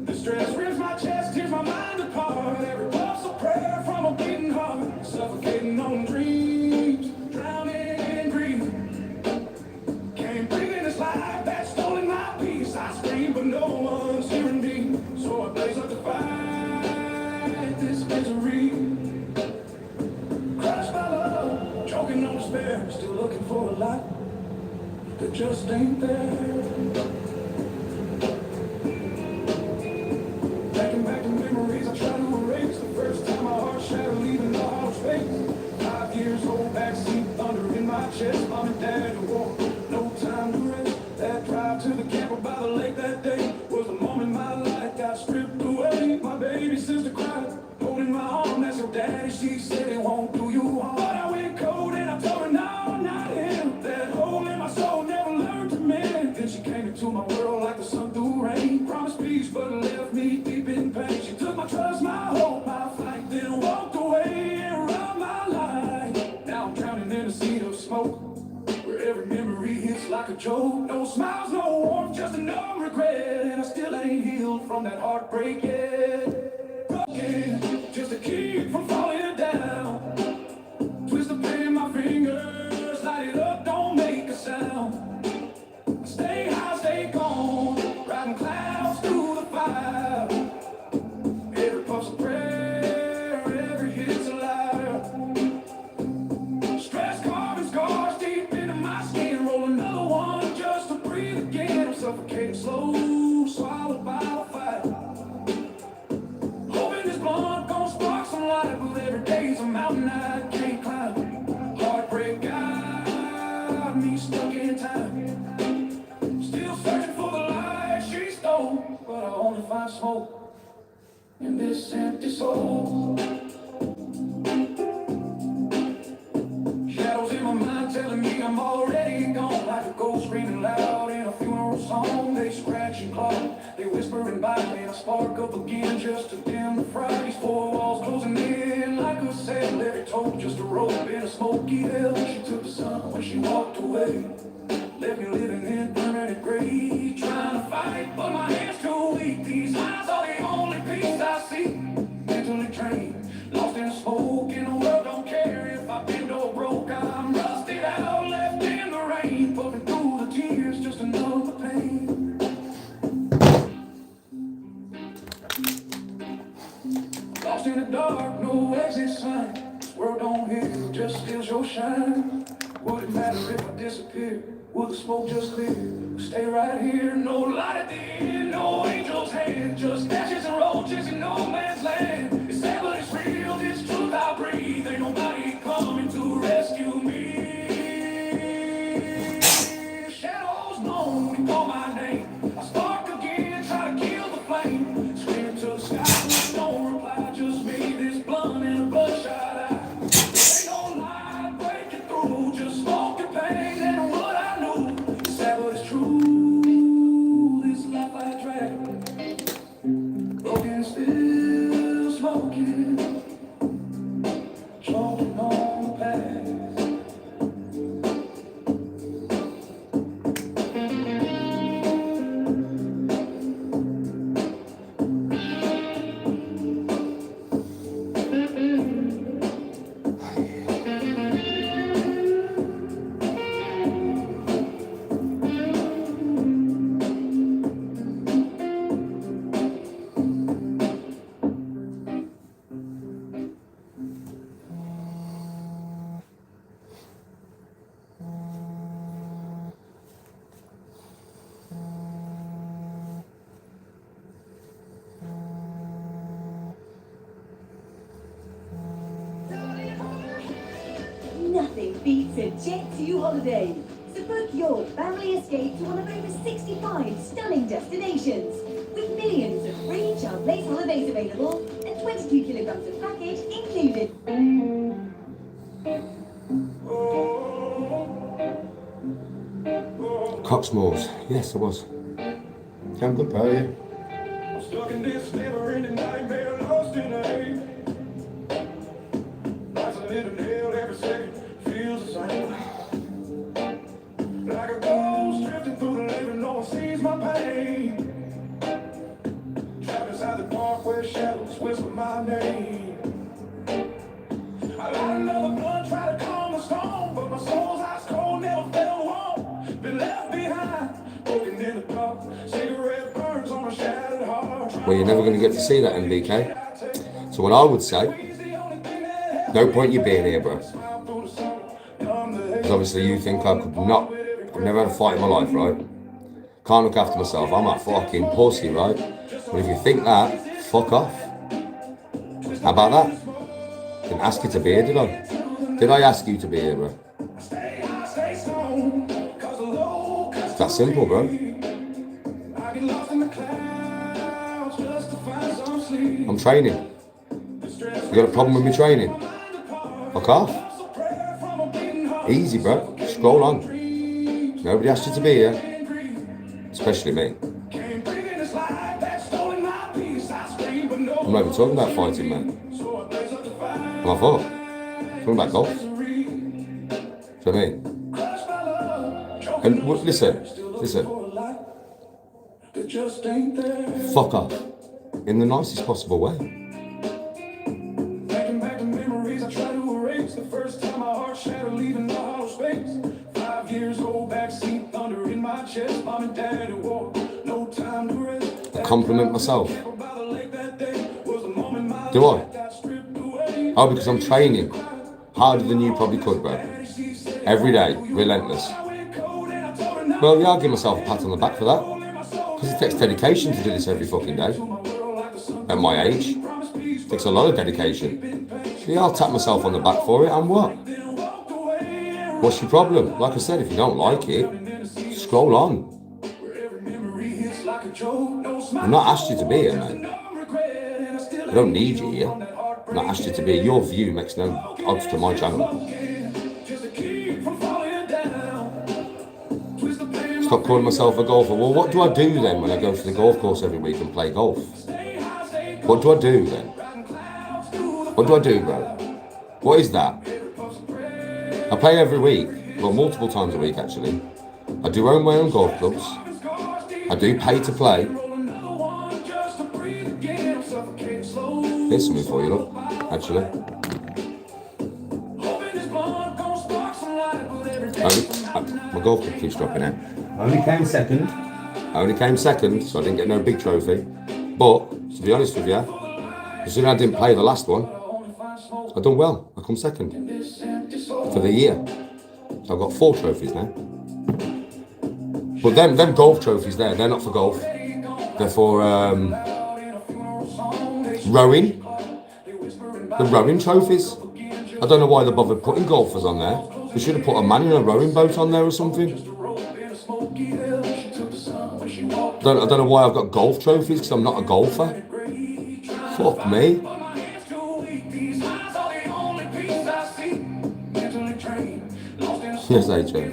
The stress rips my chest, tears my mind apart. Every puff's a prayer from a beating heart. Suffocating on dreams, drowning in grief. Can't breathe in this life that's stolen my peace. I scream, but no one's hearing me. So I blaze up to fight this misery. Crushed by love, choking on despair. Still looking for a light that just ain't there. Back to memories I try to erase. The first time my heart shattered, leaving the hollow space. 5 years old, backseat thunder in my chest. Mom and dad to walk, no time to rest. That drive to the camper by the lake that day was the moment my life got stripped away. My baby sister cried, holding my arm. That's her daddy. She said it won't do you harm. But I went cold and I told her no, not him. That hole in my soul never learned to mend. Then she came into my world like the sun through rain. Promised peace, but left me deep in pain. She took my trust, my hope, my fight, then walked away and robbed my life. Now I'm drowning in a sea of smoke, where every memory hits like a joke. No smiles, no warmth, just a numb regret. And I still ain't healed from that heartbreak yet. Broken, just to keep from falling down. Twist the pain in my fingers, light it up, don't make a sound. Stay high, stay calm, riding clouds through the fire. Every puff's a prayer, every hit's a liar. Stress carving scars deep into my skin. Roll another one just to breathe again. I'm suffocating slow, swallowed by the fire. Hoping this blunt gon' spark some light, but every day's a mountain I can't climb. Heartbreak got me stuck in time. Still searching for the light she stole, but I only find smoke in this empty soul. Shadows in my mind telling me I'm already gone. Like a ghost screaming loud in a funeral song. They scratch and claw, they whisper and bite me. And I spark up again just to dim the fright. These four walls closing in like a cell. Every toe just a rope in a smoky hell. She took the sun when she walked away. Left me living in permanent grave. Trying to fight, but my hands too weak. These eyes are the only peace I see. Mentally drained, lost in the smoke. In the world don't care if I bend or broke. I'm rusted out, left in the rain. Puffing through the tears just to numb the pain. Lost in the dark, no exit sign. This world don't heal, just steals your shine. Would it matter if I disappeared? Will the smoke just clear? Stay right here, no light at the end, no angel's hand. Just ashes and roaches in no man's land. It's sad but it's real, this truth I breathe. Ain't nobody coming to rescue me. Shadows moan, call my name. I spark again, try to kill the flame. Scream to the sky, no reply, just me, this blunt and a bloodshot eye. Ain't no light breaking through, just smoke and pain and what I knew. Sad but it's true, this life I drag. Broken, still smoking. Nothing beats a Jet2 holiday. So book your family escape to one of over 65 stunning destinations, with millions of free child place holidays available and 22 kilograms of package included. Coxmoors. Yes, I was. I'm good, pal, yeah. I'm stuck in this never-ending nightmare, lost in a haze. Life's a living hell, every second feels the same. Like a ghost drifting through the living, no one sees my pain. Trapped inside the park where shadows whisper my name. I light another blunt, try to calm the storm, but my soul's ice cold, never felt warm. Been left behind, broken in the dark. Cigarette burns on a shattered heart. Well, you're never going to get to see that, MBK. So what I would say, no point you being here, bro. Because obviously you think I've never had a fight in my life, right? Can't look after myself, I'm a fucking pussy, right? But if you think that, fuck off. How about that? Didn't ask you to be here, did I? Did I ask you to be here, bro? It's that simple, bro. I'm training. You got a problem with me training? Fuck off. Easy, bro. Scroll on. Nobody asked you to be here. Especially me. I'm not even talking about fighting, man. Am I for? Talking about golf. Do you know what I mean? And listen. Fuck off. In the nicest possible way. Thinking back to memories I try to erase. The first time my heart shattered, leaving no hollow space. 5 years old, backseat thunder in my chest. Mom and dad at war, no time to rest. I compliment myself. Do I? Oh, because I'm training harder than you probably could, bro. Every day, relentless. Well, yeah, I'll give myself a pat on the back for that. Because it takes dedication to do this every fucking day. At my age, it takes a lot of dedication. So yeah, I'll tap myself on the back for it, and what? What's your problem? Like I said, if you don't like it, scroll on. I've not asked you to be here, man. I don't need you here. I've not asked you to be here. Your view makes no odds to my channel. Stop calling myself a golfer. Well, what do I do then when I go to the golf course every week and play golf? What do I do then? What do I do, bro? What is that? I play every week. Well, multiple times a week, actually. I do own my own golf clubs. I do pay to play. Here's something for you, look, actually. My golf club keeps dropping out. I only came second, so I didn't get no big trophy. But, to be honest with you, considering I didn't play the last one, I've done well. I come second for the year. So I've got 4 trophies now. But them golf trophies there, they're not for golf. They're for rowing. The rowing trophies. I don't know why they bothered putting golfers on there. They should have put a man in a rowing boat on there or something. I don't know why I've got golf trophies, because I'm not a golfer. Fuck me. Yes, AJ.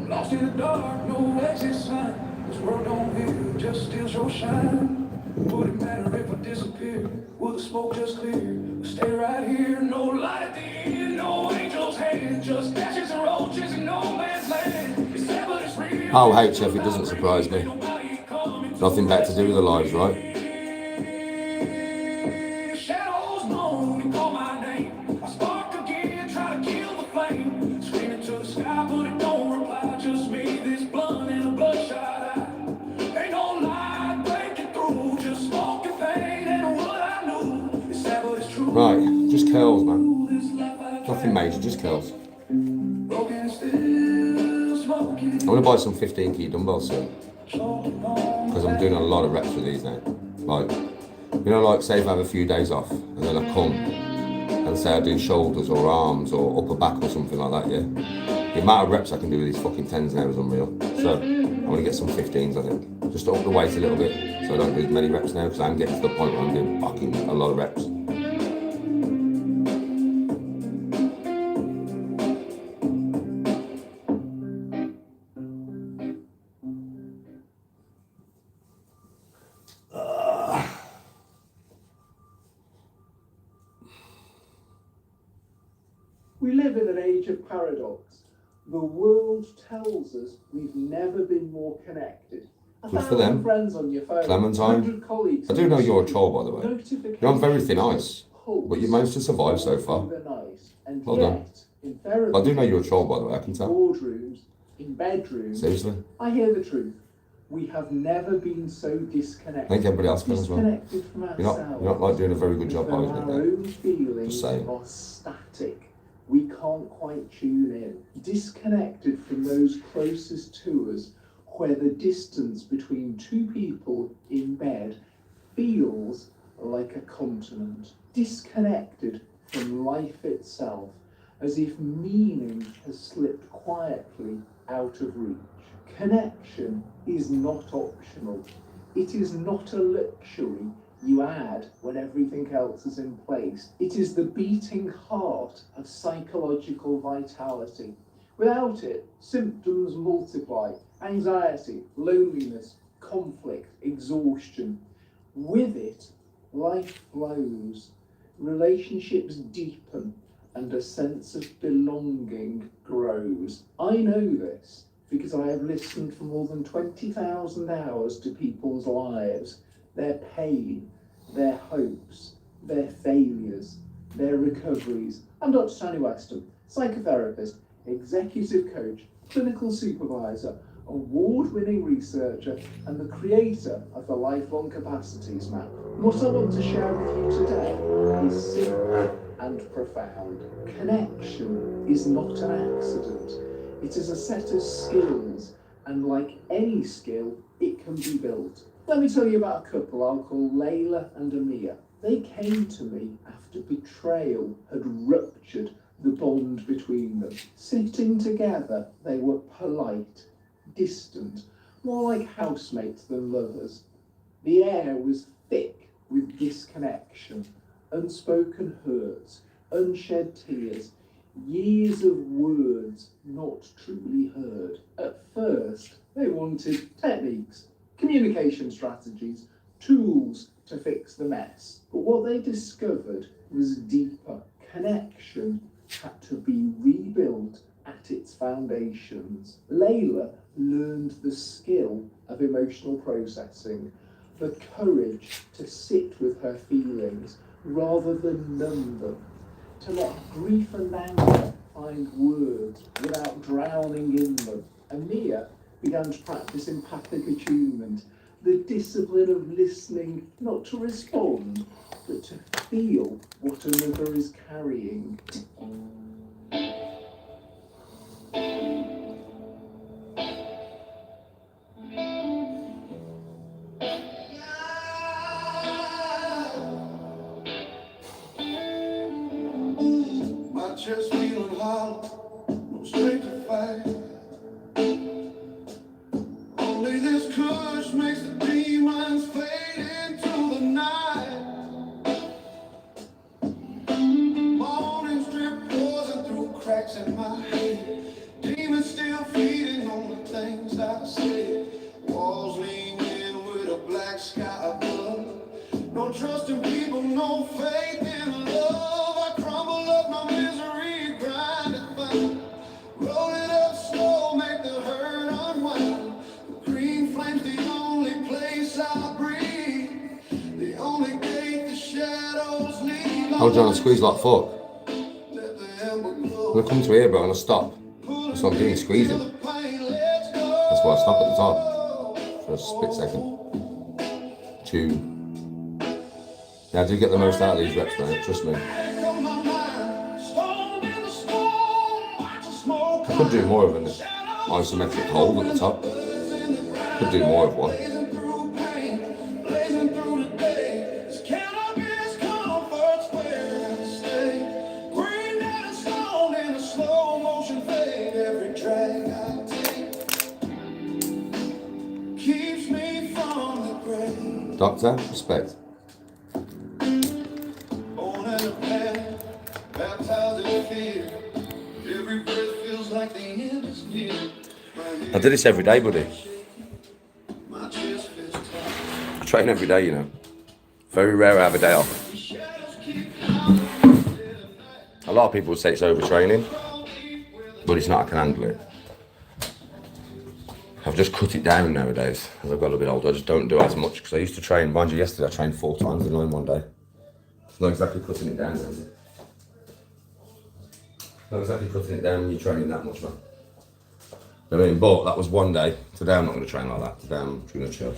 Lost in the dark, no exit sign. This world don't hear, just steals your shine. Would it matter if I disappear? Will the smoke just clear? Stay right here, no light at the end, no angel's hand, just ashes and roaches in no man's land. It's sad, but it's real. Oh, HF, it doesn't surprise me. Nothing better to do with the lives, right? Shadows moan and call my name. I spark again, try to kill the flame. Screaming to the sky, but it don't reply. Just me, this blunt and a bloodshot eye. Ain't no light breaking through, just smoke and pain and what I knew. It's sad, but it's true. Right, just curls, man. Nothing major, just curls. Broken, still smoking. going to buy some 15 key dumbbells soon. Because I'm doing a lot of reps with these now. Like, you know, like say if I have a few days off and then I come and say I do shoulders or arms or upper back or something like that, yeah. The amount of reps I can do with these fucking 10s now is unreal. So I'm going to get some 15s, I think. Just to up the weight a little bit so I don't do as many reps now because I'm getting to the point where I'm doing fucking a lot of reps. We live in an age of paradox. The world tells us we've never been more connected. Good for them. Friends on your phone, Clementine. 100 colleagues. I do know you're a troll, by the way. You're on very thin ice, but you managed to survive so far. Well done. In therapy, I do know you're a troll, by the way, I can tell. Boardrooms, in bedrooms. Seriously? I hear the truth. We have never been so disconnected. I think everybody else can as well. Disconnected from ourselves. You're not like doing a very good job Our hiding it own there. feelings Just saying. are static. We can't quite tune in. Disconnected from those closest to us, where the distance between two people in bed feels like a continent. Disconnected from life itself, as if meaning has slipped quietly out of reach. Connection is not optional. It is not a luxury you add when everything else is in place. It is the beating heart of psychological vitality. Without it, symptoms multiply: anxiety, loneliness, conflict, exhaustion. With it, life flows, relationships deepen, and a sense of belonging grows. I know this because I have listened for more than 20,000 hours to people's lives, their pain, their hopes, their failures, their recoveries. I'm Dr. Tony Weston, psychotherapist, executive coach, clinical supervisor, award-winning researcher, and the creator of the Lifelong Capacities Map. What I want to share with you today is simple and profound. Connection is not an accident. It is a set of skills, and like any skill, it can be built. Let me tell you about a couple I'll call Layla and Amia. They came to me after betrayal had ruptured the bond between them. Sitting together, they were polite, distant, more like housemates than lovers. The air was thick with disconnection, unspoken hurts, unshed tears, years of words not truly heard. At first, they wanted techniques, communication strategies, tools to fix the mess. But what they discovered was deeper. Connection had to be rebuilt at its foundations. Layla learned the skill of emotional processing, the courage to sit with her feelings rather than numb them, to let grief and anger find words without drowning in them. Amia began to practice empathic attunement, the discipline of listening, not to respond, but to feel what another is carrying. My chest feeling hollow, no strength to fight. Only this kush makes the demons fade into the night. Morning strip poison through cracks in my head. Demons still feeding on the things I said. Walls lean in with a black sky above. No trust in people, no faith in love. I crumble up my misery, grind it fine. Roll it up slow, make the hurt unwind. The green flame's the only place I breathe. The only gate the shadows leave. Hold on, squeeze like fuck. Let the ember I'm glow. gonna come to here, bro, and I'll stop. That's what I'm doing, squeezing. The pain lets go. That's why I stop at the top for a split second. 2. Yeah, I do get the most out of these reps, man, trust me. From my mind, storm in the storm, watch the smoke I could do more of them. shadows isometric hold at the top. Could do more of one. Doctor, respect. I do this every day, buddy. I train every day, you know. Very rare I have a day off. A lot of people would say it's overtraining, but it's not. I can handle it. I've just cut it down nowadays as I've got a bit older. I just don't do as much because I used to train. Mind you, yesterday I trained 4 times in one day. It's not exactly cutting it down, is it? Not exactly cutting it down when you're training that much, man. I mean, but that was one day. Today I'm not going to train like that. Today I'm going to chill.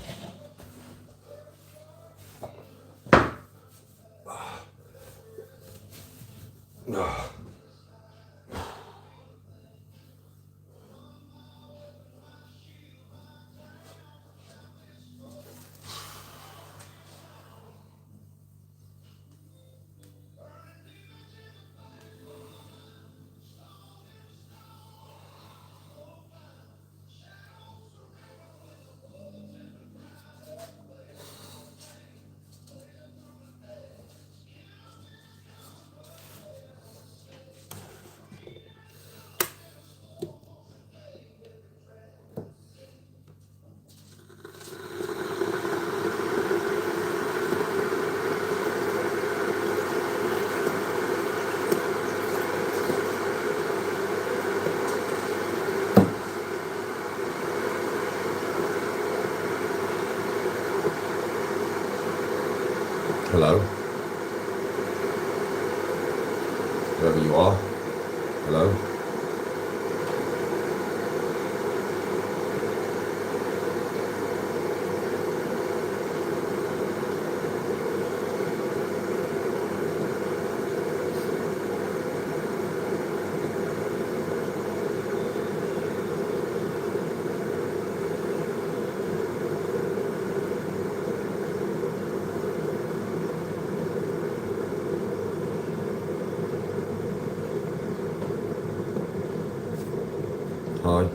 Hello. Wherever you are. Hello. Hi.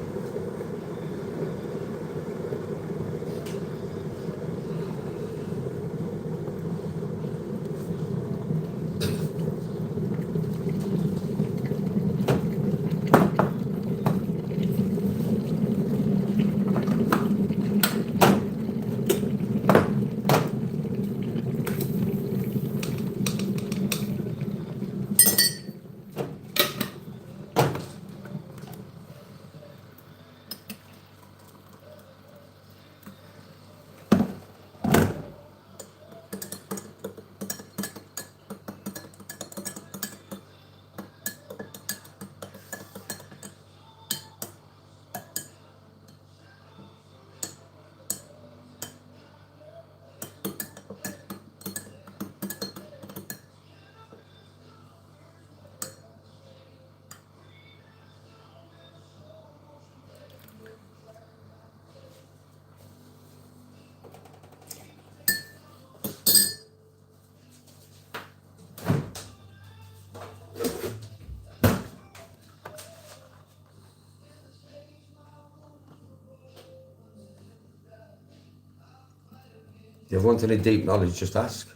If you want any deep knowledge, just ask.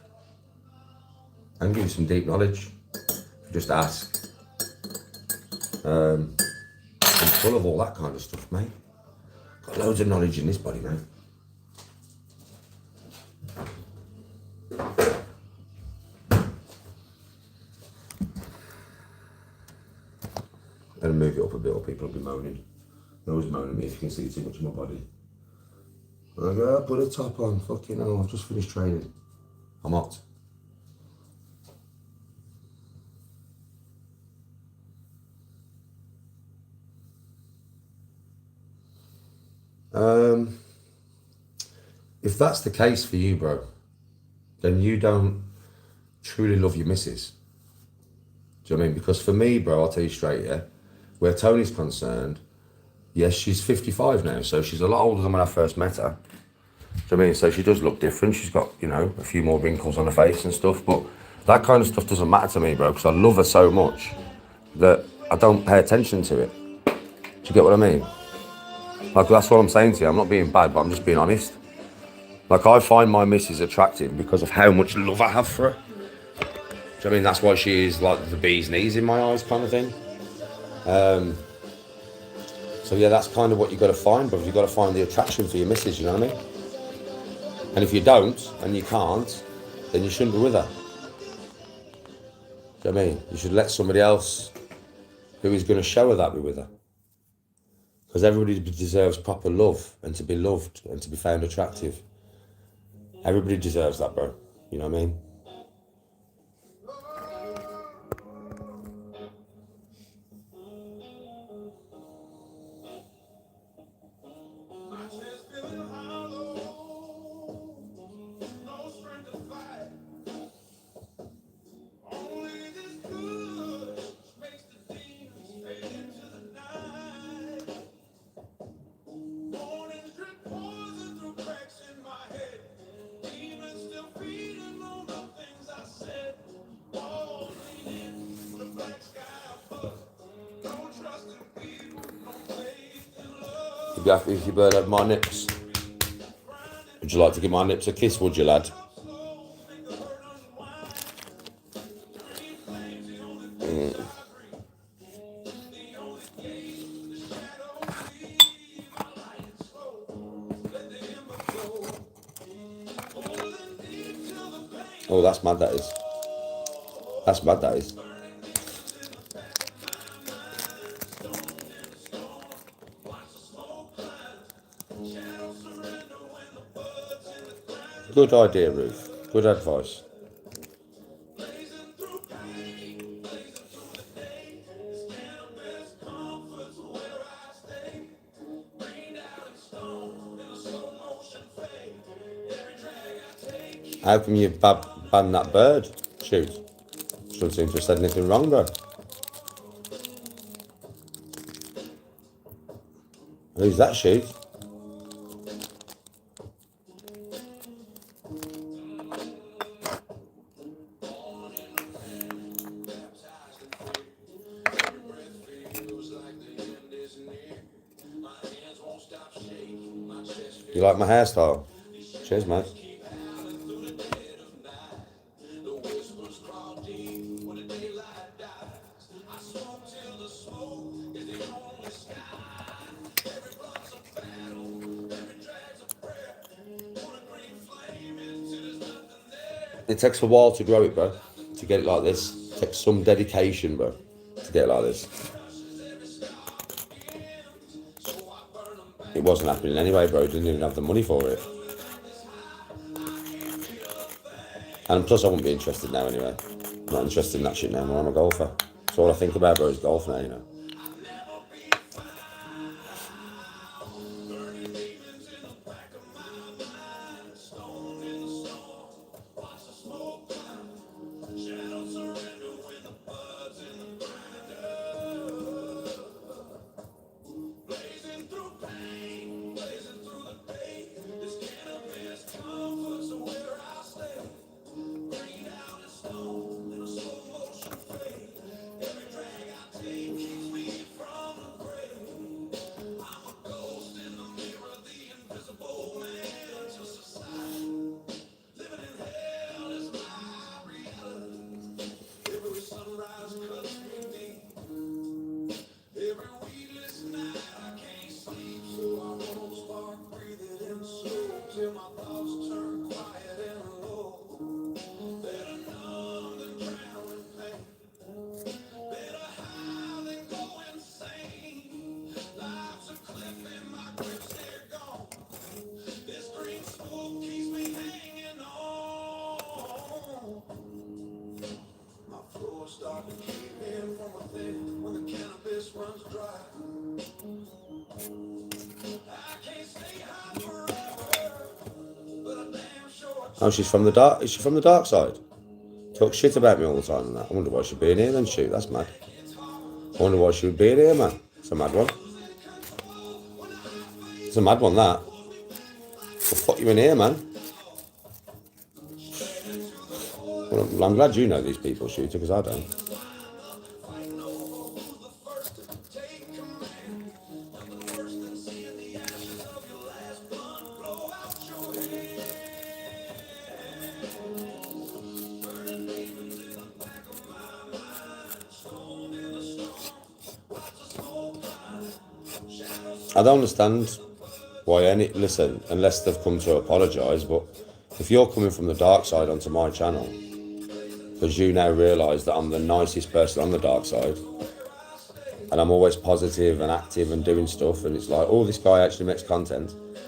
I can give you some deep knowledge. Just ask. I'm full of all that kind of stuff, mate. Got loads of knowledge in this body, mate. Better move it up a bit or people will be moaning. They're always moaning at me if you can see too much of my body. I go, oh, put a top on, fucking hell, I've just finished training. I'm hot. If that's the case for you, bro, then you don't truly love your missus. Do you know what I mean? Because for me, bro, I'll tell you straight, yeah, where Tony's concerned, Yes, she's 55 now, so she's a lot older than when I first met her. Do you know what I mean? So she does look different. She's got, you know, a few more wrinkles on her face and stuff, but that kind of stuff doesn't matter to me, bro, because I love her so much that I don't pay attention to it. Do you get what I mean? Like, that's what I'm saying to you. I'm not being bad, but I'm just being honest. Like, I find my missus attractive because of how much love I have for her. Do you know what I mean? That's why she is like the bee's knees in my eyes kind of thing. So yeah, that's kind of what you've got to find, but you've got to find the attraction for your missus, you know what I mean? And if you don't, and you can't, then you shouldn't be with her. Do you know what I mean? You should let somebody else who is going to show her that be with her. Because everybody deserves proper love and to be loved and to be found attractive. Everybody deserves that, bro. You know what I mean? If you bird had my nips, would you like to give my nips a kiss, would you, lad? Oh, that's mad, that is. That's mad, that is. Good idea, Ruth. Good advice. How come you banned that bird? Shoot. Shouldn't seem to have said anything wrong, bro. Who's that, Shoot? You like my hairstyle? Cheers, mate. It takes a while to grow it, bro. To get it like this. It takes some dedication, bro, to get it like this. It wasn't happening anyway, bro. Didn't even have the money for it. And plus, I wouldn't be interested now anyway. I'm not interested in that shit now. I'm a golfer. That's all I think about, bro, is golf now, you know. Oh, she's from the dark. Is she from the dark side? Talk shit about me all the time and that. I wonder why she'd be in here then, shoot. That's mad. I wonder why she would be in here, man. It's a mad one. a mad one, that. What the fuck you in here, man? Well, I'm glad you know these people, Shooter, because I don't. I don't understand why listen, unless they've come to apologise, but if you're coming from the dark side onto my channel, because you now realise that I'm the nicest person on the dark side, and I'm always positive and active and doing stuff, and it's like, oh, this guy actually makes content. Do you know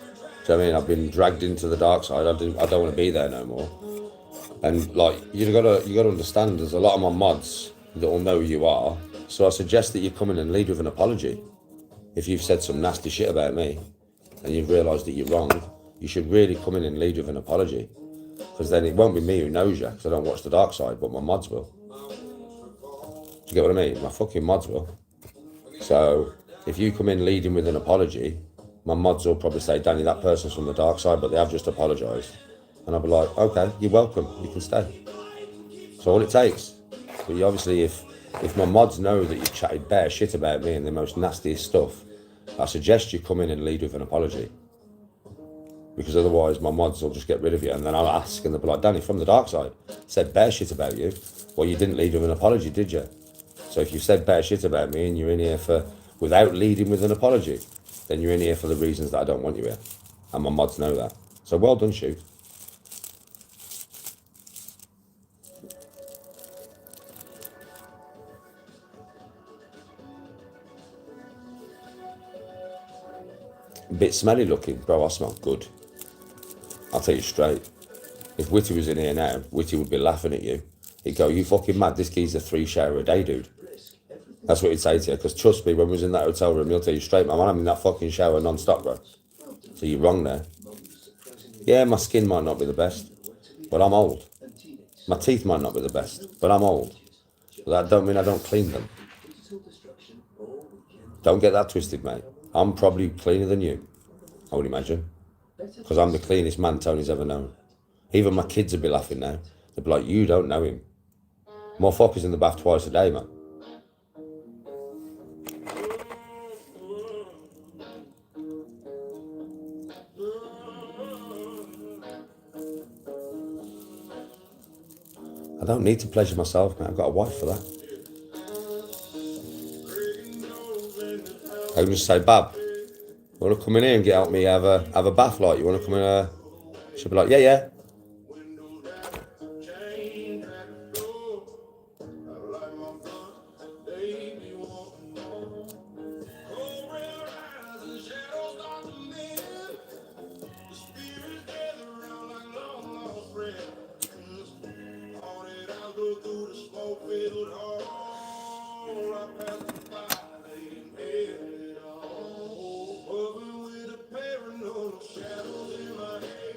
what I mean? I've been dragged into the dark side. I don't want to be there no more. And like, you gotta understand, there's a lot of my mods that will know who you are. So I suggest that you come in and lead with an apology. If you've said some nasty shit about me and you've realised that you're wrong, you should really come in and lead with an apology. Because then it won't be me who knows you, because I don't watch the dark side, but my mods will. Do you get what I mean? My fucking mods will. So if you come in leading with an apology, my mods will probably say, Danny, that person's from the dark side, but they have just apologised. And I'll be like, okay, you're welcome, you can stay. That's all it takes. But you obviously, if my mods know that you've chatted bare shit about me and the most nastiest stuff, I suggest you come in and lead with an apology. Because otherwise my mods will just get rid of you, and then I'll ask and they'll be like, Danny, from the dark side, said bare shit about you. Well, you didn't lead with an apology, did you? So if you said bare shit about me and you're in here without leading with an apology, then you're in here for the reasons that I don't want you here. And my mods know that. So well done, Shoot. A bit smelly looking, bro. I smell good. I'll tell you straight. If Witty was in here now, Witty would be laughing at you. He'd go, you fucking mad, this geezer's 3 showers a day, dude. That's what he'd say to you. Because trust me, when we was in that hotel room, he'll tell you straight, man, I'm in that fucking shower non-stop, bro. So you're wrong there. Yeah, my skin might not be the best, but I'm old. My teeth might not be the best, but I'm old. But that don't mean I don't clean them. Don't get that twisted, mate. I'm probably cleaner than you, I would imagine. Because I'm the cleanest man Tony's ever known. Even my kids would be laughing now. They'd be like, you don't know him. Motherfucker's in the bath twice a day, man. I don't need to pleasure myself, man. I've got a wife for that. I can just say, Bab, you want to come in here and help me have a bath, like? You want to come in? She'll be like, yeah.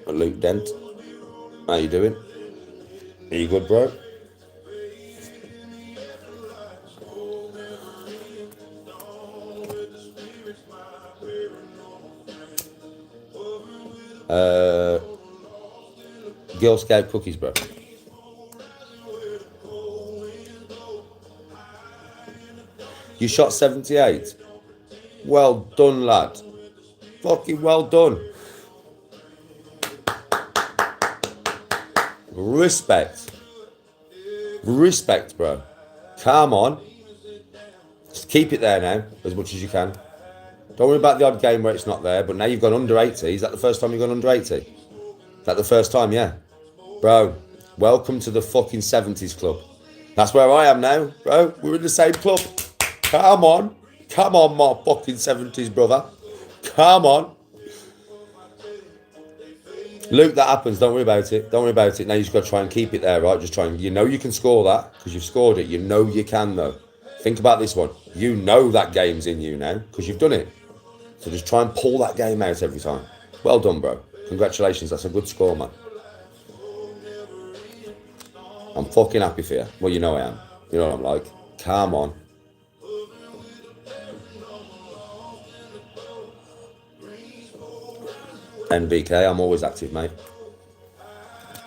Luke Dent, how you doing? Are you good, bro? Girl Scout cookies, bro. You shot 78. Well done, lad. Fucking well done. Respect, bro. Come on. Just keep it there now, as much as you can. Don't worry about the odd game where it's not there, but now you've gone under 80. Is that the first time you've gone under 80? Is that the first time? Yeah. Bro, welcome to the fucking 70s club. That's where I am now, bro. We're in the same club. Come on. Come on, my fucking 70s brother. Come on. Luke, that happens. Don't worry about it. Don't worry about it. Now you just got to try and keep it there, right? Just try and, you know you can score that because you've scored it. You know you can, though. Think about this one. You know that game's in you now because you've done it. So just try and pull that game out every time. Well done, bro. Congratulations. That's a good score, man. I'm fucking happy for you. Well, you know I am. You know what I'm like. Come on. NVK, I'm always active, mate.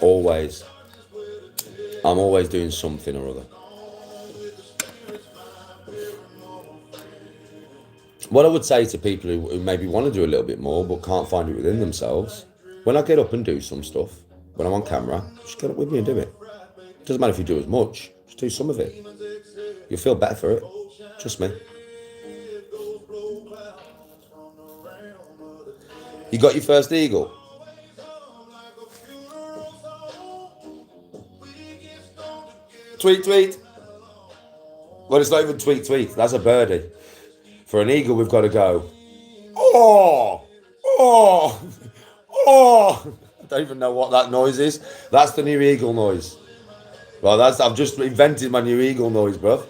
Always. I'm always doing something or other. What I would say to people who maybe want to do a little bit more but can't find it within themselves, when I get up and do some stuff, when I'm on camera, just get up with me and do it. Doesn't matter if you do as much, just do some of it. You'll feel better for it. Trust me. You got your first eagle? Tweet, tweet. Well, it's not even tweet, tweet. That's a birdie. For an eagle, we've got to go. Oh! Oh! Oh! I don't even know what that noise is. That's the new eagle noise. Well, I've just invented my new eagle noise, bruv.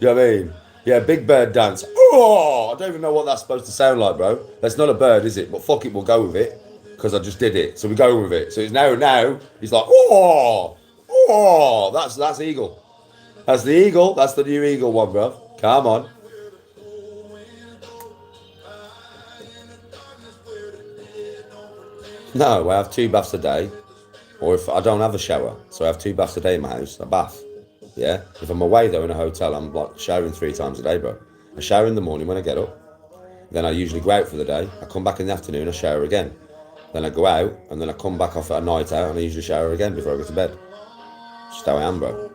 You know what I mean? Yeah, big bird dance. Oh! I don't even know what that's supposed to sound like, bro. That's not a bird, is it? But fuck it, we'll go with it. Because I just did it. So we go with it. So it's now, he's like, oh! Oh! That's eagle. That's the eagle. That's the new eagle one, bruv. Come on. No, I have 2 baths a day, or if I don't have a shower, so I have 2 baths a day in my house, a bath, yeah? If I'm away though in a hotel, I'm like showering 3 times a day, bro. I shower in the morning when I get up, then I usually go out for the day, I come back in the afternoon, I shower again, then I go out, and then I come back off at a night out, and I usually shower again before I go to bed. Just how I am, bro.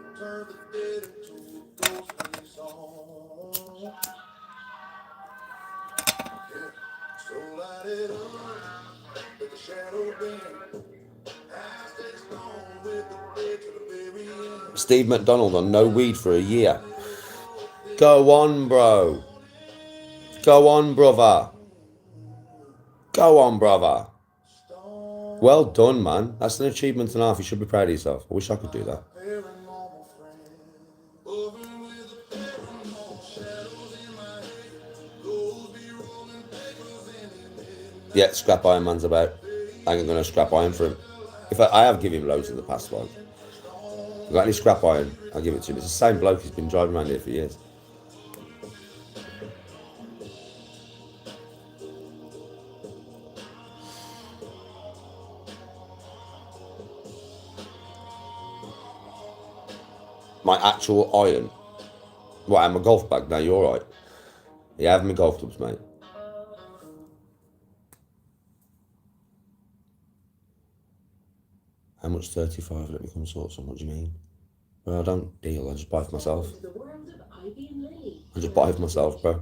Steve McDonald on no weed for a year. Go on, bro. Go on, brother. Go on, brother. Well done, man. That's an achievement and a half. You should be proud of yourself. I wish I could do that. Yeah, scrap iron man's about. I ain't gonna scrap iron for him. If I have given him loads in the past, like. If got any scrap iron, I'll give it to him. It's the same bloke who's been driving around here for years. My actual iron. What, I'm a golf bag? No, you're alright. Yeah, I have my golf clubs, mate. How much 35? Let me come sort some. What do you mean? Well, I don't deal. I just buy for myself. I just buy for myself, bro.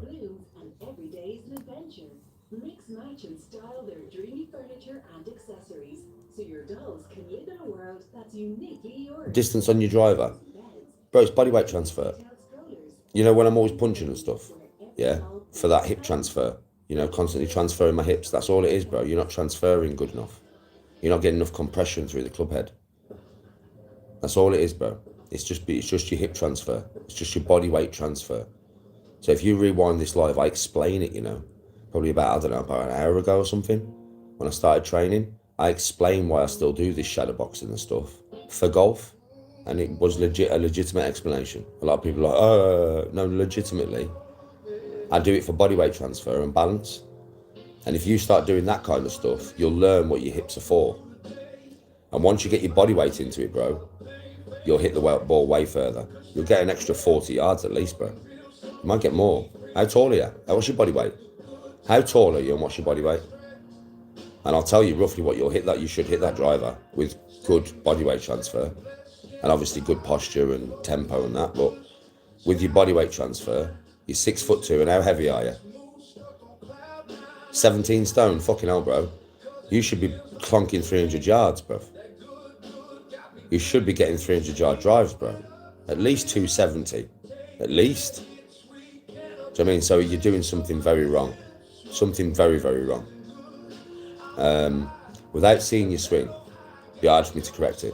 Every day is an adventure. Mix, match, and style their dreamy furniture and accessories, so your dolls can live in a world that's uniquely yours. Distance on your driver, bro. It's body weight transfer. You know when I'm always punching and stuff. Yeah, for that hip transfer. You know, constantly transferring my hips. That's all it is, bro. You're not transferring good enough. You're not getting enough compression through the club head. That's all it is, bro. It's just your hip transfer. It's just your body weight transfer. So if you rewind this live, I explain it, you know, probably about an hour ago or something, when I started training, I explained why I still do this shadow boxing and stuff for golf. And it was a legitimate explanation. A lot of people are like, no, legitimately. I do it for body weight transfer and balance. And if you start doing that kind of stuff, you'll learn what your hips are for. And once you get your body weight into it, bro, you'll hit the ball way further. You'll get an extra 40 yards at least, bro. You might get more. How tall are you? What's your body weight? How tall are you and what's your body weight? And I'll tell you roughly what you'll hit that. You should hit that driver with good body weight transfer. And obviously good posture and tempo and that. But with your body weight transfer, you're 6'2", and how heavy are you? 17 stone, fucking hell, bro. You should be clonking 300 yards, bro. You should be getting 300 yard drives, bro. At least 270. At least. Do you know what I mean? So you're doing something very wrong. Something very, very wrong. Without seeing your swing, it'd be hard for me to correct it.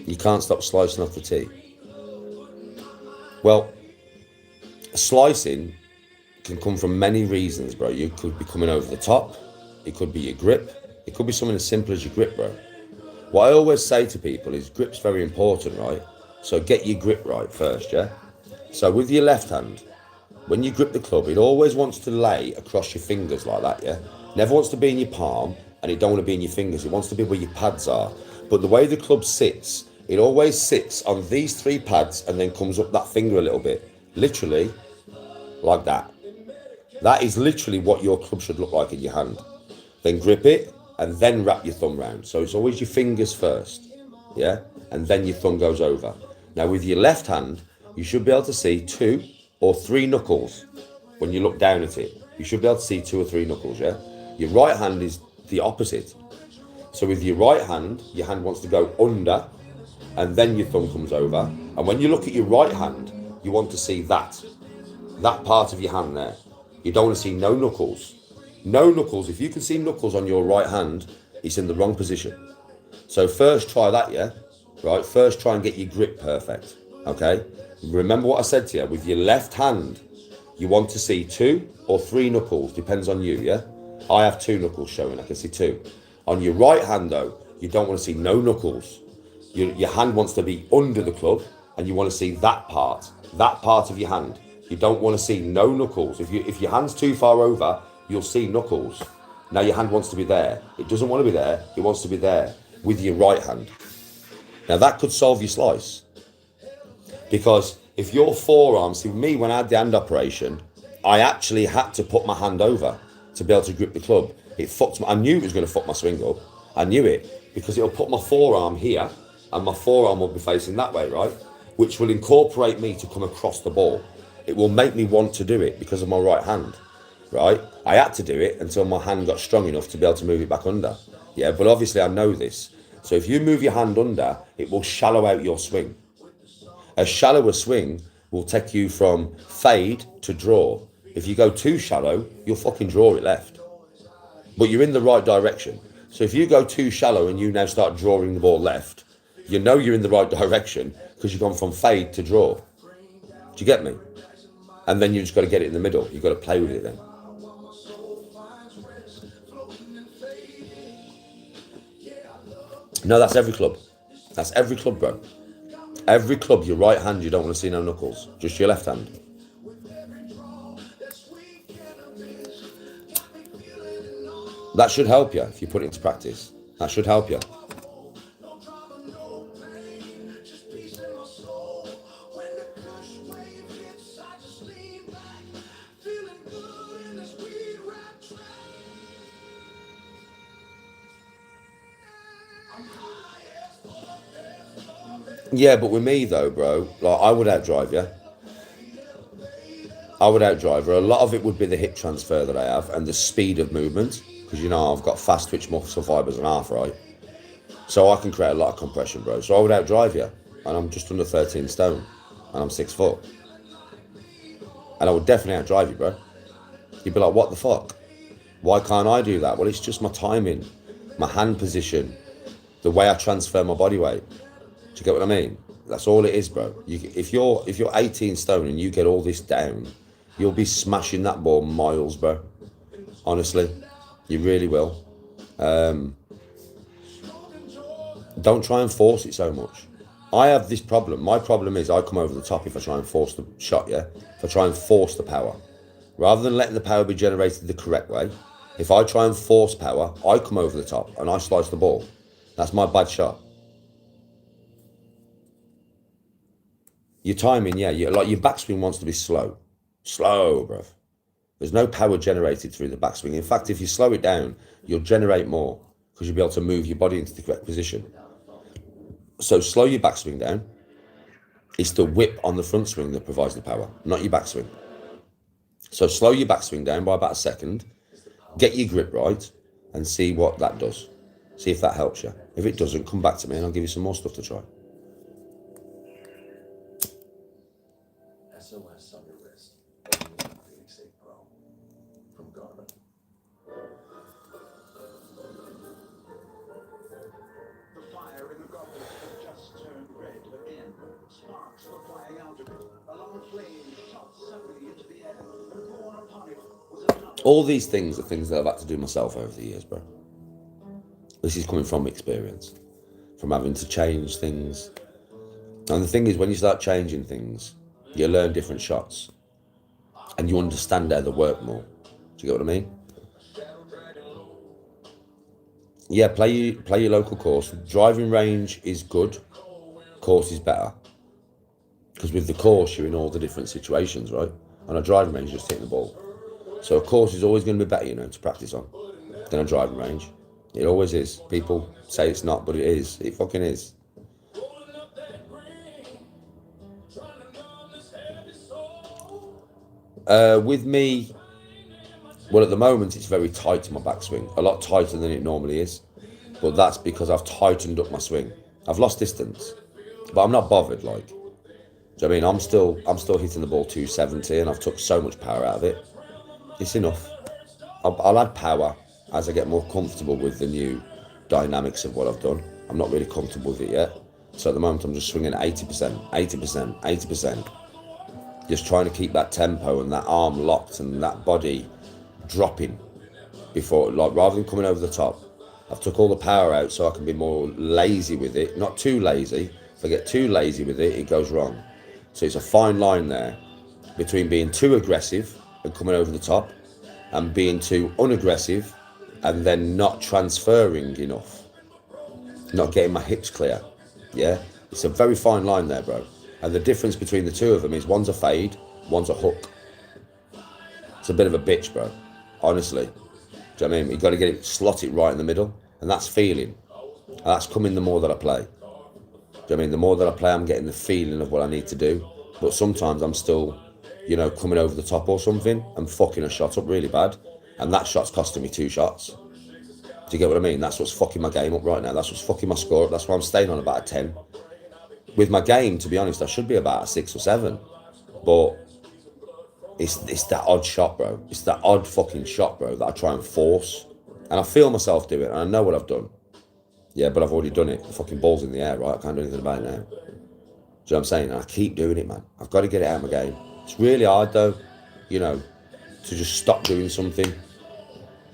You can't stop slicing off the tee. Well, slicing can come from many reasons, bro. You could be coming over the top. It could be your grip. It could be something as simple as your grip, bro. What I always say to people is grip's very important, right? So get your grip right first, yeah? So with your left hand, when you grip the club, it always wants to lay across your fingers like that, yeah? Never wants to be in your palm, and it don't want to be in your fingers. It wants to be where your pads are. But the way the club sits, it always sits on these 3 pads and then comes up that finger a little bit. Literally, like that. That is literally what your club should look like in your hand. Then grip it, and then wrap your thumb round. So it's always your fingers first, yeah? And then your thumb goes over. Now with your left hand, you should be able to see 2 or 3 knuckles when you look down at it. You should be able to see 2 or 3 knuckles, yeah? Your right hand is the opposite. So with your right hand, your hand wants to go under, and then your thumb comes over. And when you look at your right hand, you want to see that part of your hand there. You don't want to see no knuckles. No knuckles. If you can see knuckles on your right hand, it's in the wrong position. So first try that, yeah? Right, first try and get your grip perfect, okay? Remember what I said to you, with your left hand, you want to see 2 or 3 knuckles, depends on you, yeah? I have 2 knuckles showing, I can see 2. On your right hand though, you don't want to see no knuckles. Your hand wants to be under the club, and you want to see that part of your hand. You don't want to see no knuckles. If your hand's too far over, you'll see knuckles. Now your hand wants to be there. It doesn't want to be there, it wants to be there with your right hand. Now that could solve your slice. Because if your forearm, see me when I had the hand operation, I actually had to put my hand over to be able to grip the club. It fucked me. I knew it was going to fuck my swing up. I knew it, because it'll put my forearm here, and my forearm will be facing that way, right? Which will incorporate me to come across the ball. It will make me want to do it because of my right hand, right? I had to do it until my hand got strong enough to be able to move it back under. Yeah, but obviously I know this. So if you move your hand under, it will shallow out your swing. A shallower swing will take you from fade to draw. If you go too shallow, you'll fucking draw it left. But you're in the right direction. So if you go too shallow and you now start drawing the ball left, you know you're in the right direction because you've gone from fade to draw. Do you get me? And then you just got to get it in the middle. You've got to play with it then. No, that's every club. That's every club, bro. Every club, your right hand, you don't want to see no knuckles. Just your left hand. That should help you if you put it into practice. That should help you. Yeah, but with me though, bro, like I would outdrive you. I would outdrive her. A lot of it would be the hip transfer that I have and the speed of movement, because you know I've got fast twitch muscle fibers and half, right? So I can create a lot of compression, bro. So I would outdrive you, and I'm just under 13 stone, and I'm 6 foot, and I would definitely outdrive you, bro. You'd be like, what the fuck? Why can't I do that? Well, it's just my timing, my hand position, the way I transfer my body weight. Do you get what I mean? That's all it is, bro. If you're 18 stone and you get all this down, you'll be smashing that ball miles, bro. Honestly, you really will. Don't try and force it so much. I have this problem. My problem is I come over the top if I try and force the shot, yeah? If I try and force the power. Rather than letting the power be generated the correct way, if I try and force power, I come over the top and I slice the ball. That's my bad shot. Your timing, yeah, like your backswing wants to be slow. Slow, bruv. There's no power generated through the backswing. In fact, if you slow it down, you'll generate more because you'll be able to move your body into the correct position. So slow your backswing down. It's the whip on the front swing that provides the power, not your backswing. So slow your backswing down by about a second, get your grip right, and see what that does. See if that helps you. If it doesn't, come back to me and I'll give you some more stuff to try. SOS on your wrist. Phoenix 8 Pro from Garmin. The fire in the goblet had just turned red again. Sparks were flying out of it. A long flame shot suddenly into the air, and born upon it was another. All these things are things that I've had to do myself over the years, bro. This is coming from experience, from having to change things. And the thing is, when you start changing things, you learn different shots. and you understand how they work more. Do you get what I mean? Yeah, play your local course. Driving range is good. Course is better. Because with the course, you're in all the different situations, right? On a driving range, you're just hitting the ball. So a course is always going to be better, to practice on than a driving range. It always is. People say it's not, but it is. It fucking is. With me, well, at the moment, it's very tight to my backswing. A lot tighter than it normally is. But that's because I've tightened up my swing. I've lost distance, but I'm not bothered, like. Do you know what I mean? I'm still hitting the ball 270, and I've took so much power out of it. It's enough. I'll add power as I get more comfortable with the new dynamics of what I've done. I'm not really comfortable with it yet. So at the moment, I'm just swinging 80%, 80%, 80%. Just trying to keep that tempo and that arm locked and that body dropping before, like, rather than coming over the top. I've took all the power out so I can be more lazy with it. Not too lazy. If I get too lazy with it, it goes wrong. So it's a fine line there between being too aggressive and coming over the top and being too unaggressive and then not transferring enough. Not getting my hips clear. Yeah? It's a very fine line there, bro. And the difference between the two of them is one's a fade, one's a hook. It's a bit of a bitch, bro. Honestly. Do you know what I mean? You've got to get it, slot it right in the middle. And that's feeling. And that's coming the more that I play. Do you know what I mean? The more that I play, I'm getting the feeling of what I need to do. But sometimes I'm still, coming over the top or something and fucking a shot up really bad. And that shot's costing me 2 shots. Do you get what I mean? That's what's fucking my game up right now. That's what's fucking my score up. That's why I'm staying on about a 10. With my game, to be honest, I should be about a 6 or 7. But it's that odd shot, bro. It's that odd fucking shot, bro, that I try and force. And I feel myself do it, and I know what I've done. Yeah, but I've already done it. The fucking ball's in the air, right? I can't do anything about it now. Do you know what I'm saying? And I keep doing it, man. I've got to get it out of my game. It's really hard, though, to just stop doing something.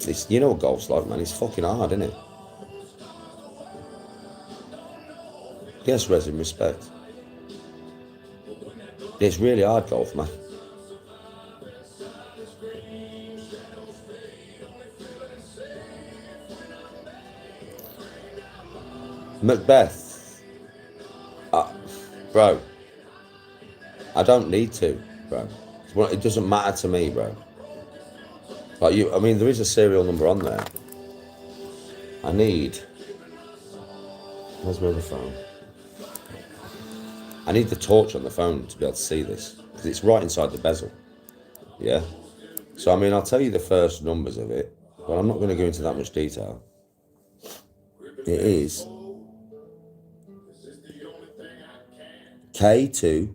It's, what golf's like, man. It's fucking hard, isn't it? Yes, resin, respect. It's really hard, golf, man. Macbeth. Bro. I don't need to, bro. It doesn't matter to me, bro. Like there is a serial number on there. I need... Where's my other phone? I need the torch on the phone to be able to see this. Because it's right inside the bezel. Yeah? So, I'll tell you the first numbers of it. But I'm not going to go into that much detail. It is... K2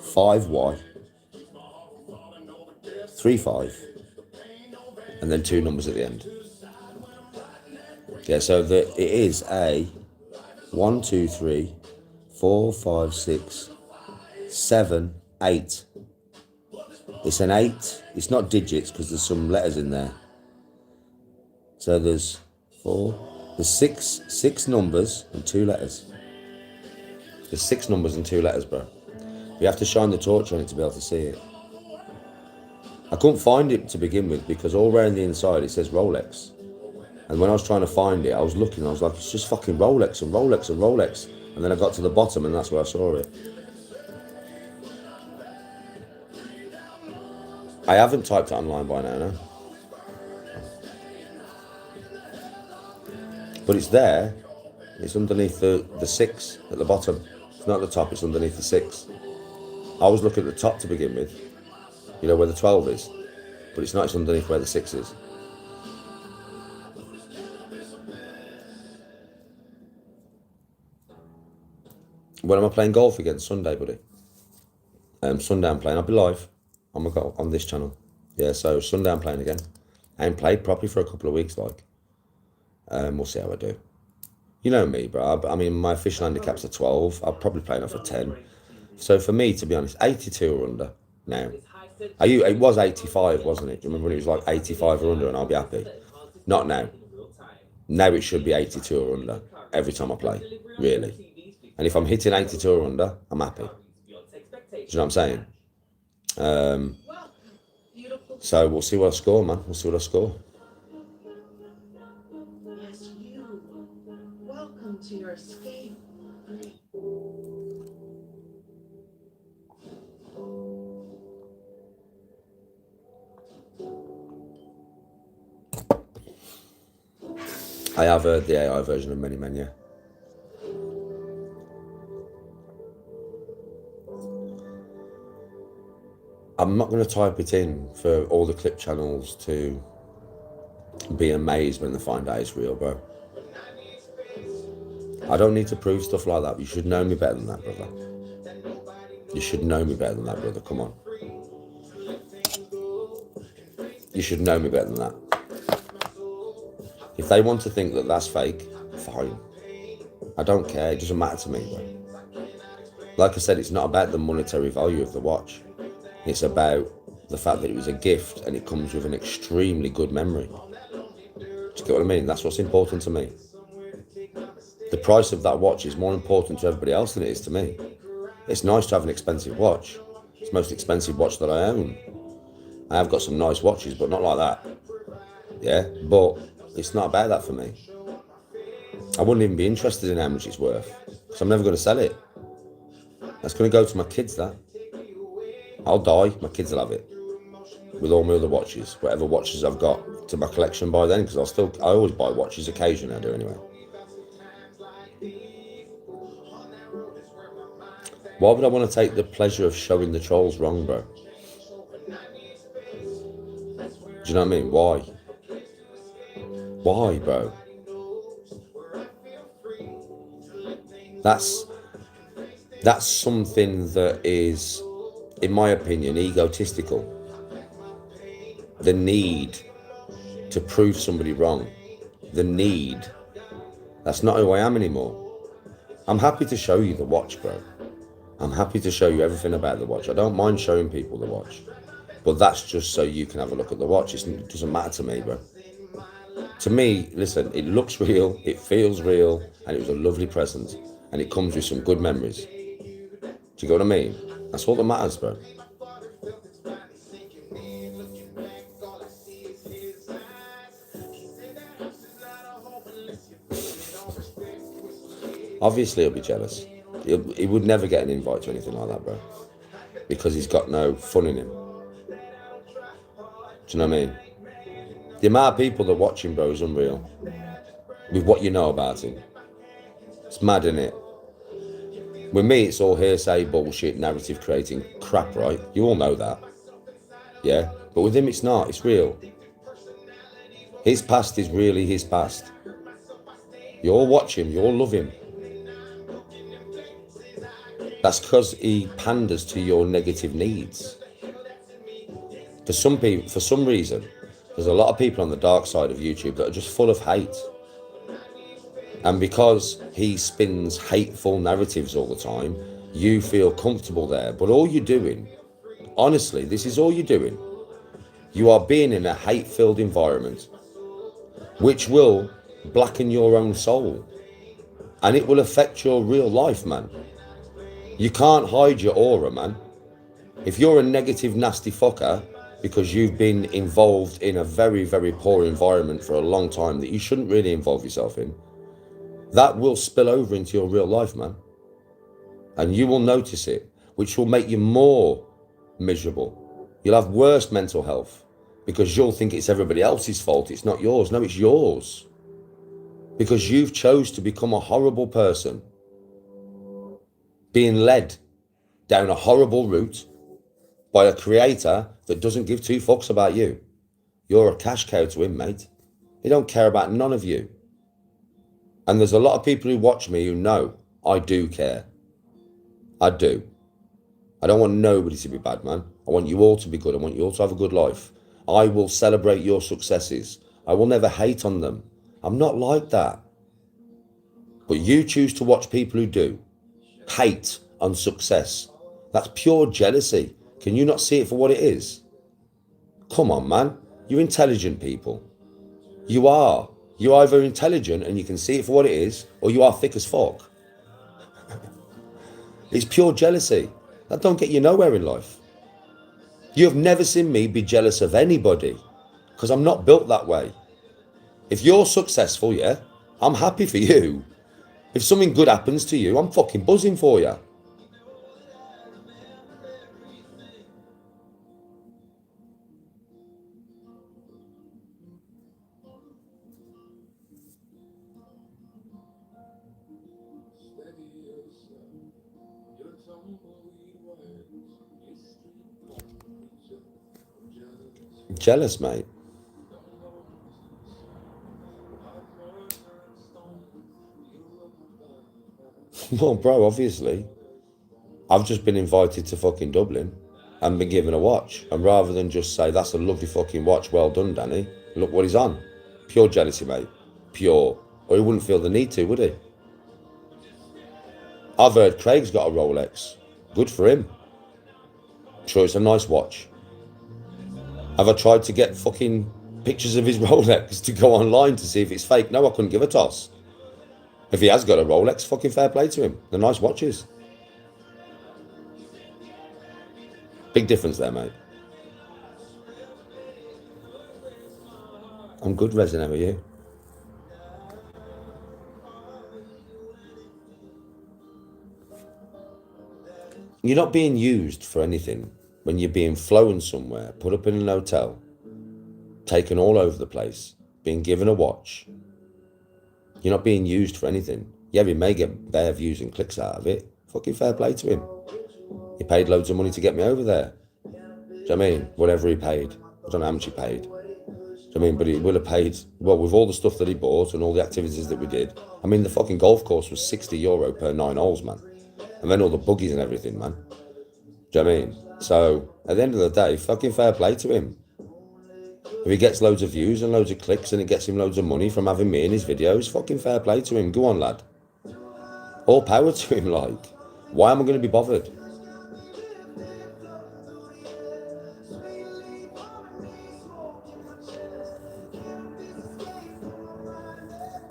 5Y 35 and then 2 numbers at the end. Yeah, so it is a 1, 2, 3, 4, 5, 6, 7, 8. It's an 8. It's not digits because there's some letters in there. So there's 6 numbers and 2 letters. There's 6 numbers and 2 letters, bro. You have to shine the torch on it to be able to see it. I couldn't find it to begin with because all around the inside it says Rolex. And when I was trying to find it, I was looking, I was like, it's just fucking Rolex and Rolex and Rolex. And then I got to the bottom and that's where I saw it. I haven't typed it online by now, no. But it's there. It's underneath the 6 at the bottom. It's not at the top, it's underneath the 6. I was looking at the top to begin with, where the 12 is, but it's not, it's underneath where the 6 is. When am I playing golf again? Sunday, buddy. Sunday I'm playing. I'll be live on this channel. Yeah, so Sunday I'm playing again. I ain't played properly for a couple of weeks, like. We'll see how I do. You know me, bro. My official handicap's a 12. I'll probably play off a 10. So for me, to be honest, 82 or under now. It was 85, wasn't it? Do you remember when it was like 85 or under and I'll be happy? Not now. Now it should be 82 or under every time I play, really. And if I'm hitting 82 or under, I'm happy. Do you know what I'm saying? So we'll see what I score, man. We'll see what I score. Yes, you. Welcome to your escape. I have heard the AI version of Mini Men, yeah. I'm not going to type it in for all the clip channels to be amazed when they find out it's real, bro. I don't need to prove stuff like that. You should know me better than that, brother. You should know me better than that, brother. Come on. You should know me better than that. If they want to think that that's fake, fine. I don't care. It doesn't matter to me, bro. Like I said, it's not about the monetary value of the watch. It's about the fact that it was a gift and it comes with an extremely good memory. Do you get what I mean? That's what's important to me. The price of that watch is more important to everybody else than it is to me. It's nice to have an expensive watch. It's the most expensive watch that I own. I have got some nice watches, but not like that. Yeah, but it's not about that for me. I wouldn't even be interested in how much it's worth, because I'm never going to sell it. That's going to go to my kids, that. I'll die, my kids will have it. With all my other watches, whatever watches I've got to my collection by then, because I always buy watches occasionally, I do anyway. Why would I want to take the pleasure of showing the trolls wrong, bro? Do you know what I mean? Why? Why, bro? That's something that is, in my opinion, egotistical. The need to prove somebody wrong. The need. That's not who I am anymore. I'm happy to show you the watch, bro. I'm happy to show you everything about the watch. I don't mind showing people the watch. But that's just so you can have a look at the watch. It doesn't matter to me, bro. To me, listen, it looks real, it feels real, and it was a lovely present. And it comes with some good memories. Do you get what I mean? That's all that matters, bro. Obviously, he'll be jealous. He would never get an invite to anything like that, bro. Because he's got no fun in him. Do you know what I mean? The amount of people that watch him, bro, is unreal. With what you know about him. It's mad, isn't it? With me, it's all hearsay, bullshit, narrative creating crap, right? You all know that. Yeah? But with him, it's not. It's real. His past is really his past. You all watch him. You all love him. That's because he panders to your negative needs. For some people, for some reason, there's a lot of people on the dark side of YouTube that are just full of hate. And because he spins hateful narratives all the time, you feel comfortable there. But all you're doing, honestly, this is all you're doing. You are being in a hate-filled environment, which will blacken your own soul. And it will affect your real life, man. You can't hide your aura, man. If you're a negative, nasty fucker, because you've been involved in a very, very poor environment for a long time that you shouldn't really involve yourself in, that will spill over into your real life, man. And you will notice it, which will make you more miserable. You'll have worse mental health because you'll think it's everybody else's fault. It's not yours. No, it's yours. Because you've chose to become a horrible person, being led down a horrible route by a creator that doesn't give two fucks about you. You're a cash cow to him, mate. He don't care about none of you. And there's a lot of people who watch me who know I do care. I do. I don't want nobody to be bad, man. I want you all to be good. I want you all to have a good life. I will celebrate your successes. I will never hate on them. I'm not like that. But you choose to watch people who do. Hate on success. That's pure jealousy. Can you not see it for what it is? Come on, man. You're intelligent people. You are. You're either intelligent and you can see it for what it is, or you are thick as fuck. It's pure jealousy. That don't get you nowhere in life. You have never seen me be jealous of anybody because I'm not built that way. If you're successful, yeah, I'm happy for you. If something good happens to you, I'm fucking buzzing for you. Jealous, mate. Well, bro, obviously. I've just been invited to fucking Dublin and been given a watch. And rather than just say, that's a lovely fucking watch, well done, Danny, look what he's on. Pure jealousy, mate. Pure. Or he wouldn't feel the need to, would he? I've heard Craig's got a Rolex. Good for him. I'm sure it's a nice watch. Have I tried to get fucking pictures of his Rolex to go online to see if it's fake? No, I couldn't give a toss. If he has got a Rolex, fucking fair play to him. They're nice watches. Big difference there, mate. I'm good, Resin, how are you? You're not being used for anything when you're being flown somewhere, put up in an hotel, taken all over the place, being given a watch. You're not being used for anything. Yeah, he may get bare views and clicks out of it. Fucking fair play to him. He paid loads of money to get me over there. Do you know what I mean? Whatever he paid. I don't know how much he paid. Do you know what I mean? But he will have paid, well, with all the stuff that he bought and all the activities that we did. I mean, the fucking golf course was €60 per 9 holes, man. And then all the buggies and everything, man. Do you know what I mean? So, at the end of the day, fucking fair play to him. If he gets loads of views and loads of clicks and it gets him loads of money from having me in his videos, fucking fair play to him. Go on, lad. All power to him, like. Why am I going to be bothered?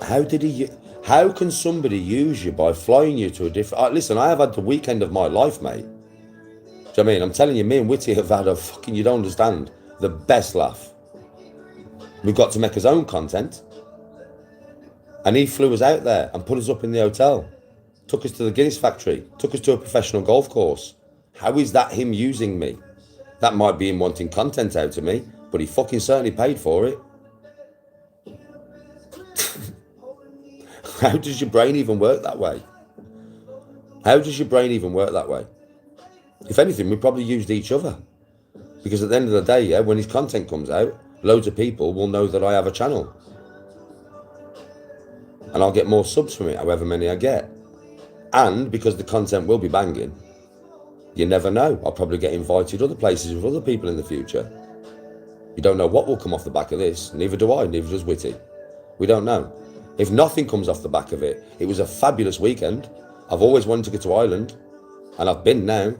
How can somebody use you by flying you to a different... listen, I have had the weekend of my life, mate. Do you know what I mean? I'm telling you, me and Witty have had a fucking, you don't understand, the best laugh. We've got to make his own content. And he flew us out there and put us up in the hotel. Took us to the Guinness factory. Took us to a professional golf course. How is that him using me? That might be him wanting content out of me, but he fucking certainly paid for it. How does your brain even work that way? How does your brain even work that way? If anything, we probably used each other. Because at the end of the day, yeah, when his content comes out, loads of people will know that I have a channel. And I'll get more subs from it, however many I get. And because the content will be banging, you never know. I'll probably get invited other places with other people in the future. You don't know what will come off the back of this. Neither do I, neither does Witty. We don't know. If nothing comes off the back of it, it was a fabulous weekend. I've always wanted to go to Ireland, and I've been now,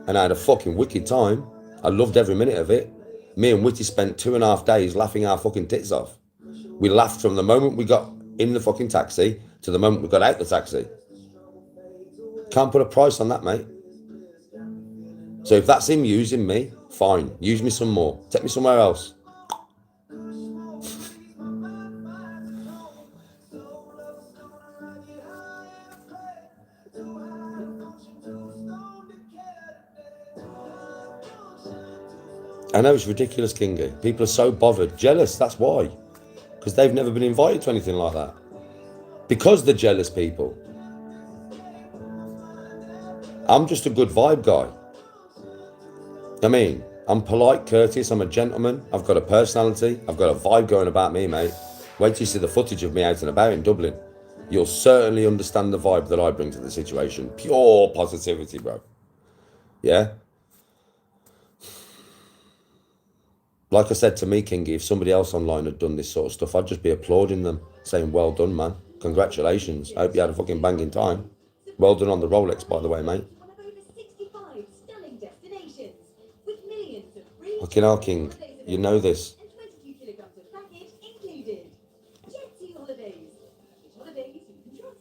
and I had a fucking wicked time. I loved every minute of it. Me and Witty spent 2.5 days laughing our fucking tits off. We laughed from the moment we got in the fucking taxi to the moment we got out the taxi. Can't put a price on that, mate. So if that's him using me, fine. Use me some more. Take me somewhere else. I know it's ridiculous, Kingy. People are so bothered. Jealous, that's why. Because they've never been invited to anything like that. Because they're jealous people. I'm just a good vibe guy. I mean, I'm polite, courteous, I'm a gentleman. I've got a personality. I've got a vibe going about me, mate. Wait till you see the footage of me out and about in Dublin. You'll certainly understand the vibe that I bring to the situation. Pure positivity, bro. Yeah? Like I said to me, Kingy, if somebody else online had done this sort of stuff, I'd just be applauding them, saying, well done, man. Congratulations. I hope you had a fucking banging time. Well done on the Rolex, by the way, mate. One of over 65 stunning destinations, with millions of free Fucking hell, King. You know this. and 22 kilograms of baggage included. Jet2 Holidays. It's holidays you can trust.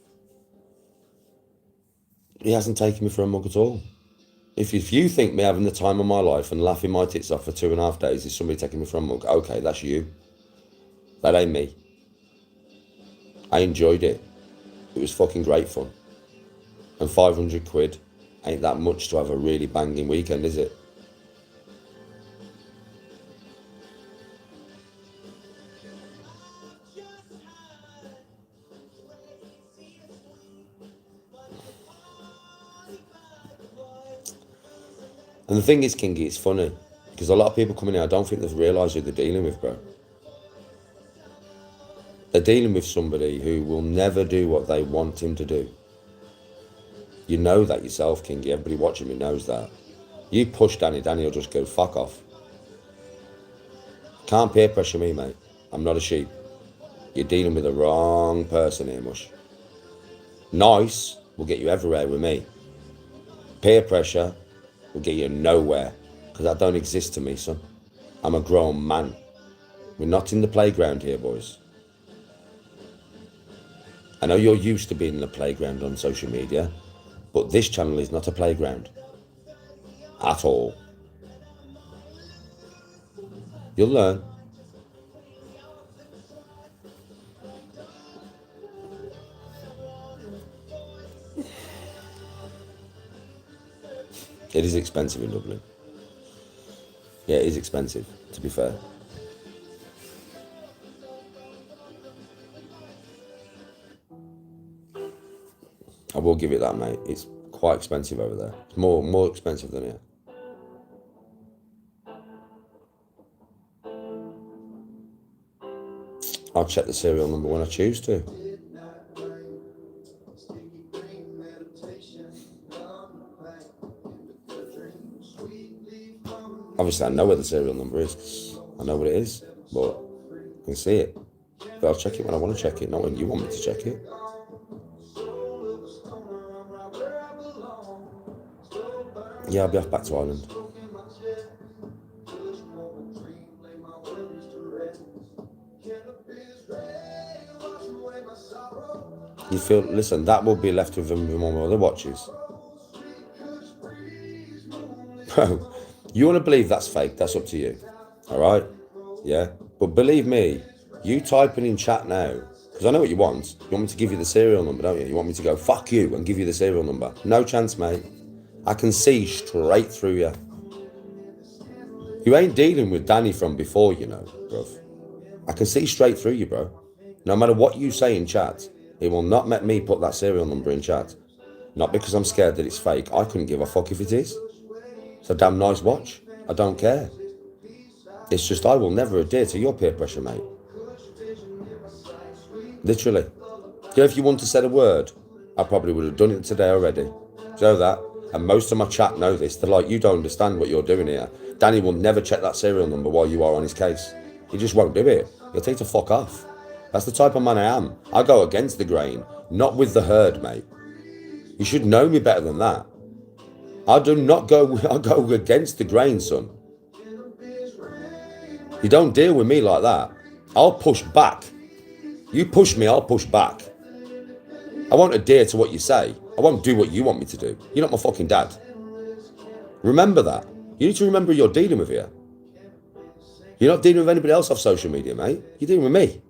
He hasn't taken me for a mug at all. If you think me having the time of my life and laughing my tits off for 2.5 days is somebody taking me from a mug, okay, that's you. That ain't me. I enjoyed it. It was fucking great fun. And 500 quid ain't that much to have a really banging weekend, is it? And the thing is, Kingy, it's funny, because a lot of people coming here, I don't think they've realised who they're dealing with, bro. They're dealing with somebody who will never do what they want him to do. You know that yourself, Kingy. Everybody watching me knows that. You push Danny, Danny will just go, fuck off. Can't peer pressure me, mate. I'm not a sheep. You're dealing with the wrong person here, mush. Nice will get you everywhere with me. Peer pressure will get you nowhere, because that don't exist to me, son. I'm a grown man. We're not in the playground here, boys. I know you're used to being in the playground on social media, but this channel is not a playground. At all. You'll learn. It is expensive in Dublin. Yeah, it is expensive, to be fair. I will give it that, mate. It's quite expensive over there. It's more expensive than here. I'll check the serial number when I choose to. Obviously, I know where the serial number is. I know what it is, but I can see it. But I'll check it when I want to check it, not when you want me to check it. Yeah, I'll be off back to Ireland. You feel, listen, that will be left with them with one of my other watches. Bro, you want to believe that's fake, that's up to you. Alright? Yeah? But believe me, you typing in chat now, because I know what you want. You want me to give you the serial number, don't you? You want me to go, fuck you, and give you the serial number. No chance, mate. I can see straight through you. You ain't dealing with Danny from before, you know, bruv. I can see straight through you, bro. No matter what you say in chat, it will not let me put that serial number in chat. Not because I'm scared that it's fake. I couldn't give a fuck if it is. It's a damn nice watch. I don't care. It's just I will never adhere to your peer pressure, mate. Literally. You know, if you want to say a word, I probably would have done it today already. So that, and most of my chat know this, they're like, you don't understand what you're doing here. Danny will never check that serial number while you are on his case. He just won't do it. He'll take the fuck off. That's the type of man I am. I go against the grain, not with the herd, mate. You should know me better than that. I go against the grain, son. You don't deal with me like that. I'll push back. You push me, I'll push back. I won't adhere to what you say. I won't do what you want me to do. You're not my fucking dad. Remember that. You need to remember who you're dealing with here. You're not dealing with anybody else off social media, mate. You're dealing with me.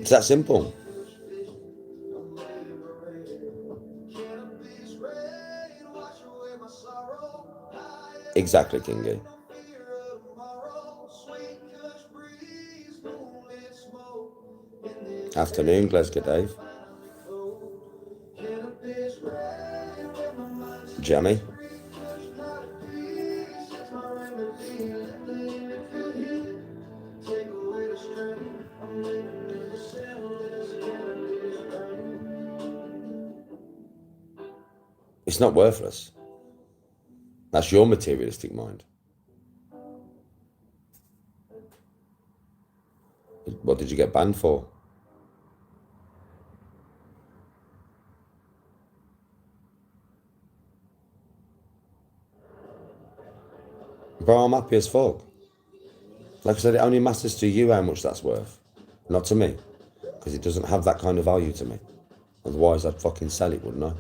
It's that simple. Exactly, Kingy. Afternoon, Glasgow Dave. Jammy. It's not worthless. That's your materialistic mind. What did you get banned for? Bro, I'm happy as fuck. Like I said, it only matters to you how much that's worth, not to me, because it doesn't have that kind of value to me. Otherwise, I'd fucking sell it, wouldn't I?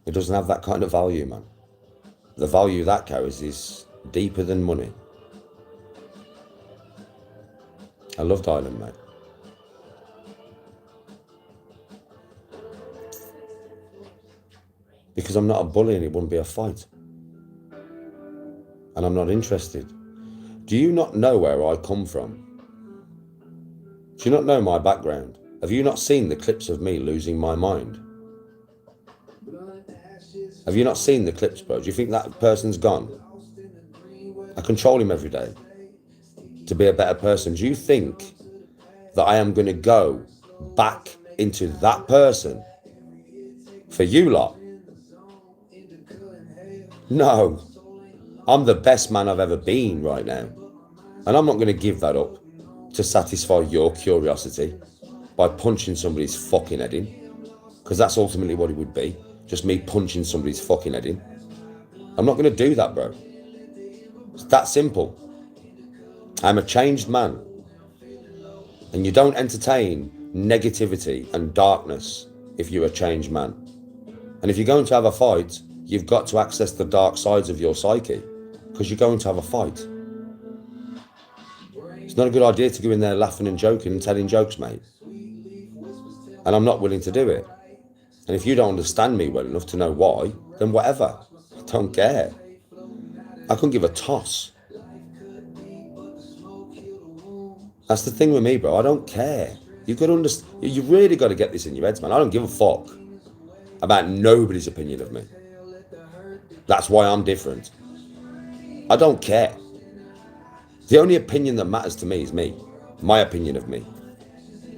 It doesn't have that kind of value, man. The value that carries is deeper than money. I loved Ireland, mate. Because I'm not a bully and it wouldn't be a fight. And I'm not interested. Do you not know where I come from? Do you not know my background? Have you not seen the clips of me losing my mind? Have you not seen the clips, bro? Do you think that person's gone? I control him every day to be a better person. Do you think that I am going to go back into that person for you lot? No. I'm the best man I've ever been right now. And I'm not going to give that up to satisfy your curiosity by punching somebody's fucking head in. Because that's ultimately what it would be. Just me punching somebody's fucking head in. I'm not going to do that, bro. It's that simple. I'm a changed man. And you don't entertain negativity and darkness if you're a changed man. And if you're going to have a fight, you've got to access the dark sides of your psyche. Because you're going to have a fight. It's not a good idea to go in there laughing and joking and telling jokes, mate. And I'm not willing to do it. And if you don't understand me well enough to know why, then whatever. I don't care. I couldn't give a toss. That's the thing with me, bro. I don't care. You've got to understand. You really got to get this in your heads, man. I don't give a fuck about nobody's opinion of me. That's why I'm different. I don't care. The only opinion that matters to me is me. My opinion of me.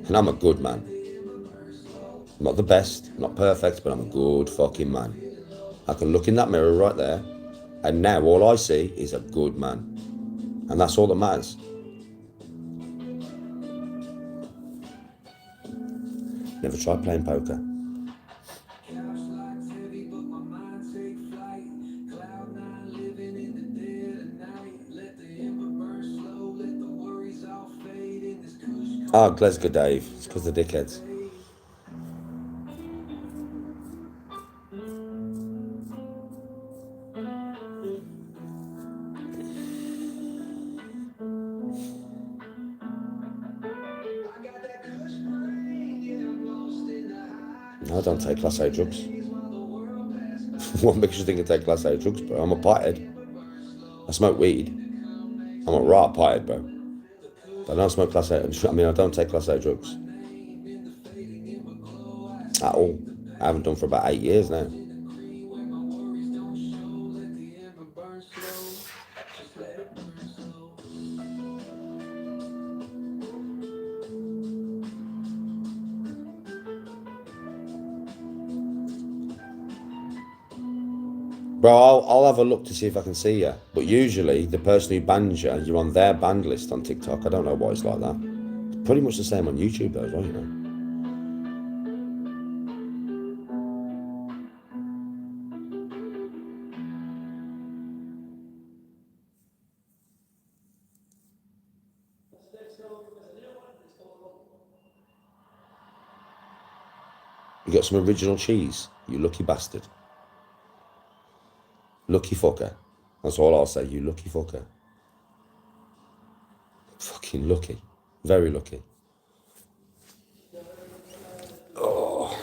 And I'm a good man. I'm not the best, not perfect, but I'm a good fucking man. I can look in that mirror right there, and now all I see is a good man. And that's all that matters. Never tried playing poker. Ah, Glasgow Dave. It's because of the dickheads. I don't take Class A drugs. What makes you think I take Class A drugs, bro? I'm a pothead. I smoke weed. I'm a raw pothead, bro. But I don't smoke Class A. I mean, I don't take Class A drugs. At all. I haven't done for about 8 years now. Bro, I'll have a look to see if I can see you. But usually, the person who bans you, you're on their banned list on TikTok. I don't know why it's like that. It's pretty much the same on YouTube though as well, you know. You got some original cheese, you lucky bastard. Lucky fucker. That's all I'll say, you lucky fucker. Fucking lucky. Very lucky. Oh.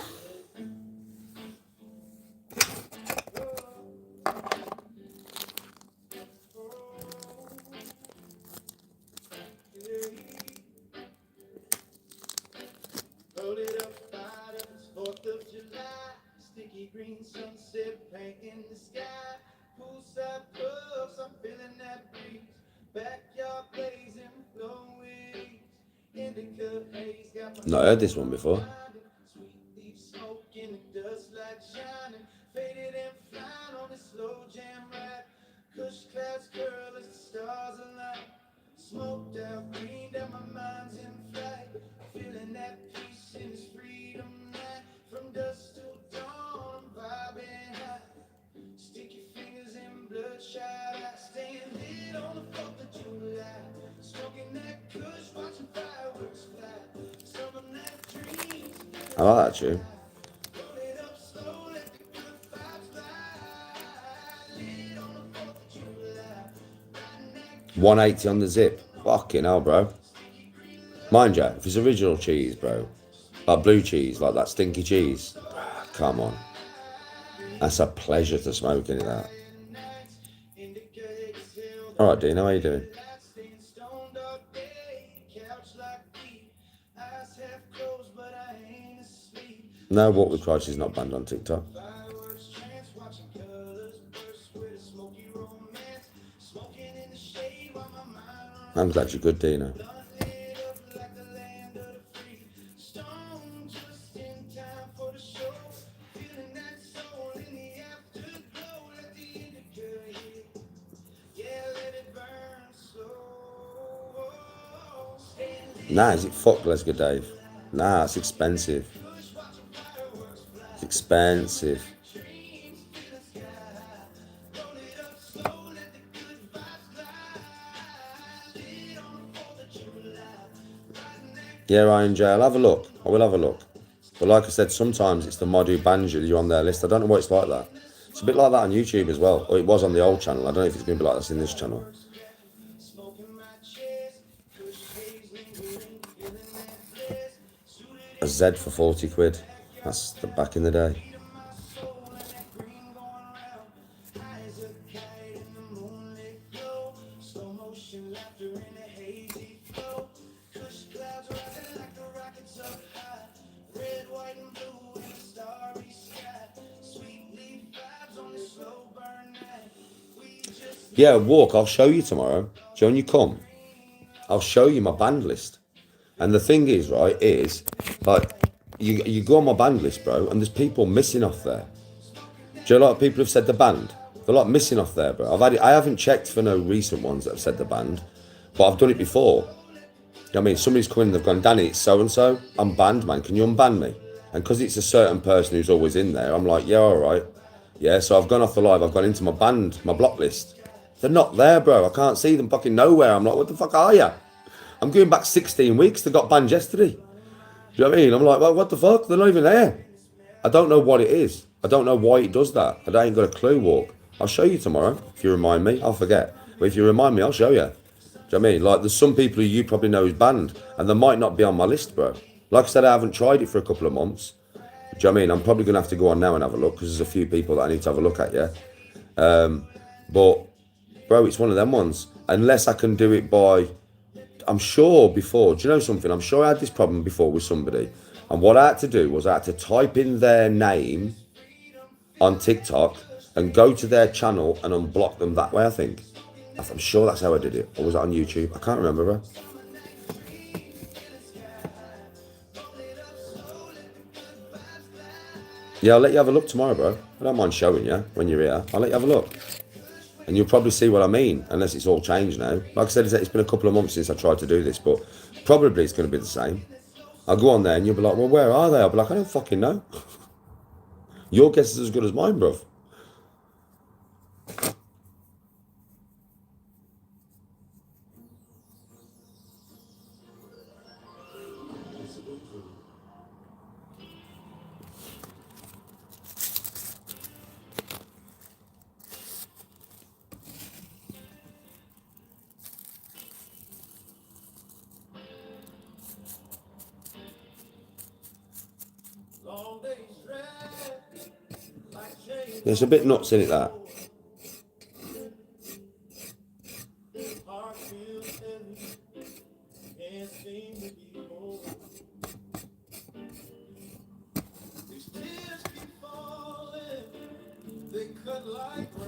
Hold it up, fired up, it's 4th of July. Sticky green sunset paint in the sky. Poolside puffs, I'm feeling that breeze. Backyard blazing, blowing weeds. Indica haze got my Not heard this one before. sweet leaf smoke in the dust light shining. Faded and flying on this slow jam ride. Kush clouds curl as the stars align. Smoked out green, down my mind's in flight. Feeling that peace in this freedom night. From dusk till dawn, I'm vibing high. Stick your fingers in bloodshot I like that tune. 180 on the zip. Fucking hell, bro. Mind you, if it's original cheese, bro, like blue cheese, like that stinky cheese, come on. That's a pleasure to smoke, isn't it, that? Alright, Dean, how are you doing? No, Walk with Christ is not banned on TikTok. I'm glad you're good, Dino. Nah, is it fuck Glasgow, Dave? Nah, it's expensive. It's expensive. Yeah, Ryan J, I'll have a look. I will have a look. But like I said, sometimes it's the mod who bans you, you're on their list. I don't know why it's like that. It's a bit like that on YouTube as well. Or it was on the old channel. I don't know if it's going to be like this in this channel. A Z for 40 quid. That's the back in the day. Yeah, Walk, I'll show you tomorrow. Do you know when you come? I'll show you my band list. And the thing is, right, is, like, you go on my band list, bro, and there's people missing off there. Do you know a lot of people have said the band? They're like missing off there, bro. I haven't checked for no recent ones that have said the band, but I've done it before. You know what I mean? Somebody's come in, they've gone, Danny, it's so-and-so. I'm banned, man. Can you unban me? And because it's a certain person who's always in there, I'm like, yeah, all right. Yeah, so I've gone off the live. I've gone into my band, my block list. They're not there, bro. I can't see them fucking nowhere. I'm like, what the fuck are you? I'm going back 16 weeks. They got banned yesterday. Do you know what I mean? I'm like, well, what the fuck? They're not even there. I don't know what it is. I don't know why it does that. I ain't got a clue, Walk. I'll show you tomorrow. If you remind me, I'll forget. But if you remind me, I'll show you. Do you know what I mean? Like, there's some people who you probably know is banned, and they might not be on my list, bro. Like I said, I haven't tried it for a couple of months. Do you know what I mean? I'm probably going to have to go on now and have a look, because there's a few people that I need to have a look at, yeah? But, bro, it's one of them ones. Unless I can do it by... I'm sure before, do you know something? I'm sure I had this problem before with somebody. And what I had to do was I had to type in their name on TikTok and go to their channel and unblock them that way, I think. I'm sure that's how I did it. Or was it on YouTube? I can't remember, bro. Yeah, I'll let you have a look tomorrow, bro. I don't mind showing you when you're here. I'll let you have a look. And you'll probably see what I mean, unless it's all changed now. Like I said, it's been a couple of months since I tried to do this, but probably it's going to be the same. I'll go on there and you'll be like, well, where are they? I'll be like, I don't fucking know. Your guess is as good as mine, bruv. There's a bit nuts in it, that.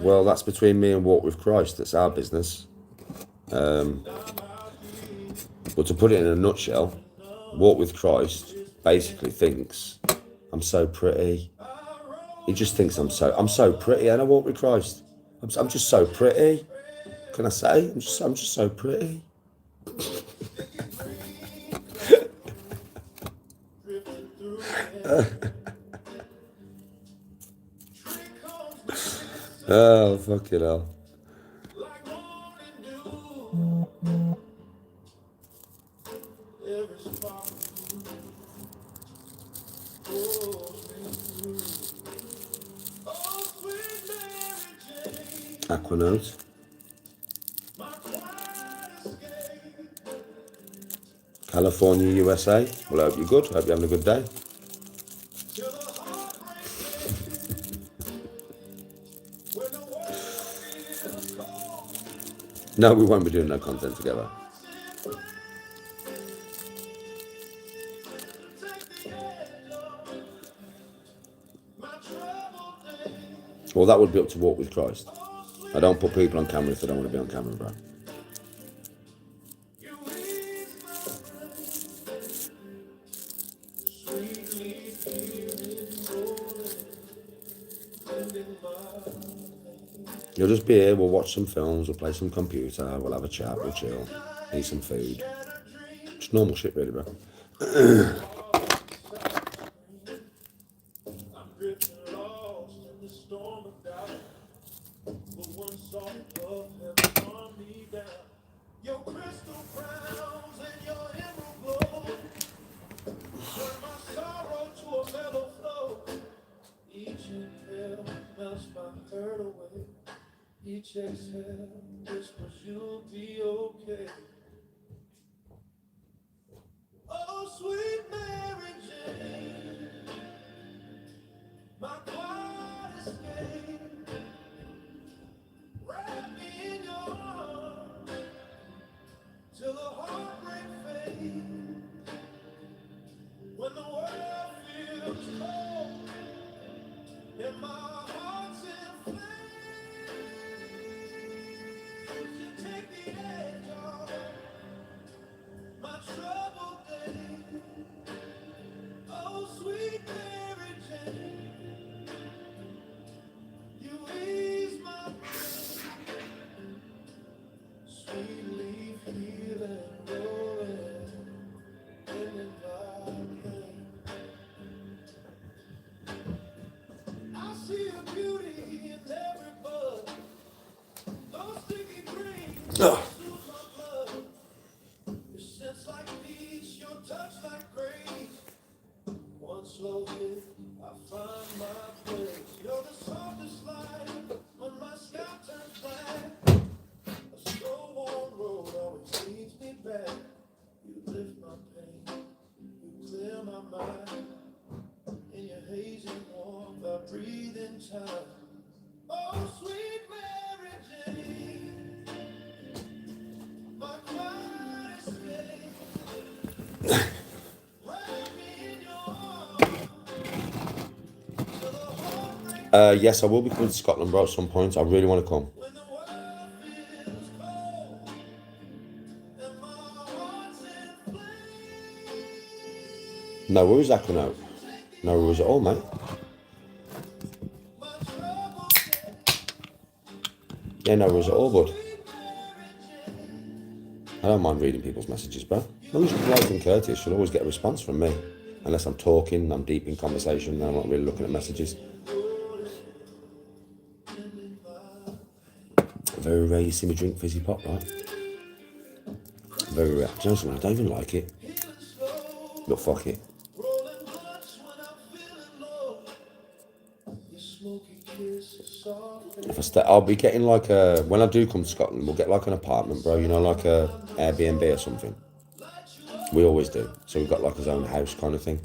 Well, that's between me and Walk with Christ. That's our business. But to put it in a nutshell, Walk with Christ basically thinks I'm so pretty. He just thinks I'm so pretty, and I Walk with Christ. I'm just so pretty. Can I say? I'm just so pretty. Oh, fucking hell. Aquanaut. California, USA. Well, I hope you're good. Hope you're having a good day. No, we won't be doing no content together. Well, that would be up to Walk with Christ. I don't put people on camera if they don't want to be on camera, bro. You'll just be here, we'll watch some films, we'll play some computer, we'll have a chat, we'll chill, eat some food. Just normal shit really, bro. Each exhale whispers you'll be okay. Oh, sweet Mary Jane, my quiet escape. Wrap me in your arms till the heartbreak fades. When the world feels cold and my heart's in flames. Take the edge off my troubled day. Oh, sweet Mary Jane, you ease my pain. Sweetly feeling rolling in my pain. I see a beauty in every bud. Those sticky greens. Ugh. Your sense like peace, your touch like grace. One slow hit, I find my place. You're the softest light when my sky turns black. A slow warm road always leads me back. You lift my pain, you clear my mind. In your hazy warmth, I breathe in time. Oh, sweet Mary Jane, my quiet escape. Wrap me in your arms till the heartbreak. Yes, I will be coming to Scotland, bro, at some point. I really want to come. When the world feels cold and my heart's in flames. No worries, Aquanaut. No worries at all, mate. My troubled Yeah, no worries at all, bud. I don't mind reading people's messages, bro. As long as you're polite and courteous, you'll always get a response from me. Unless I'm talking, I'm deep in conversation, and I'm not really looking at messages. Very rare you see me drink fizzy pop, right? Very rare. Do you know something? I don't even like it. But fuck it. rolling blunts when I'm feeling low. Your smoky kiss is soft and If I stay, I'll be getting like a. When I do come to Scotland, we'll get like an apartment, bro. You know, like a Airbnb or something. We always do. So we've got like his own house kind of thing.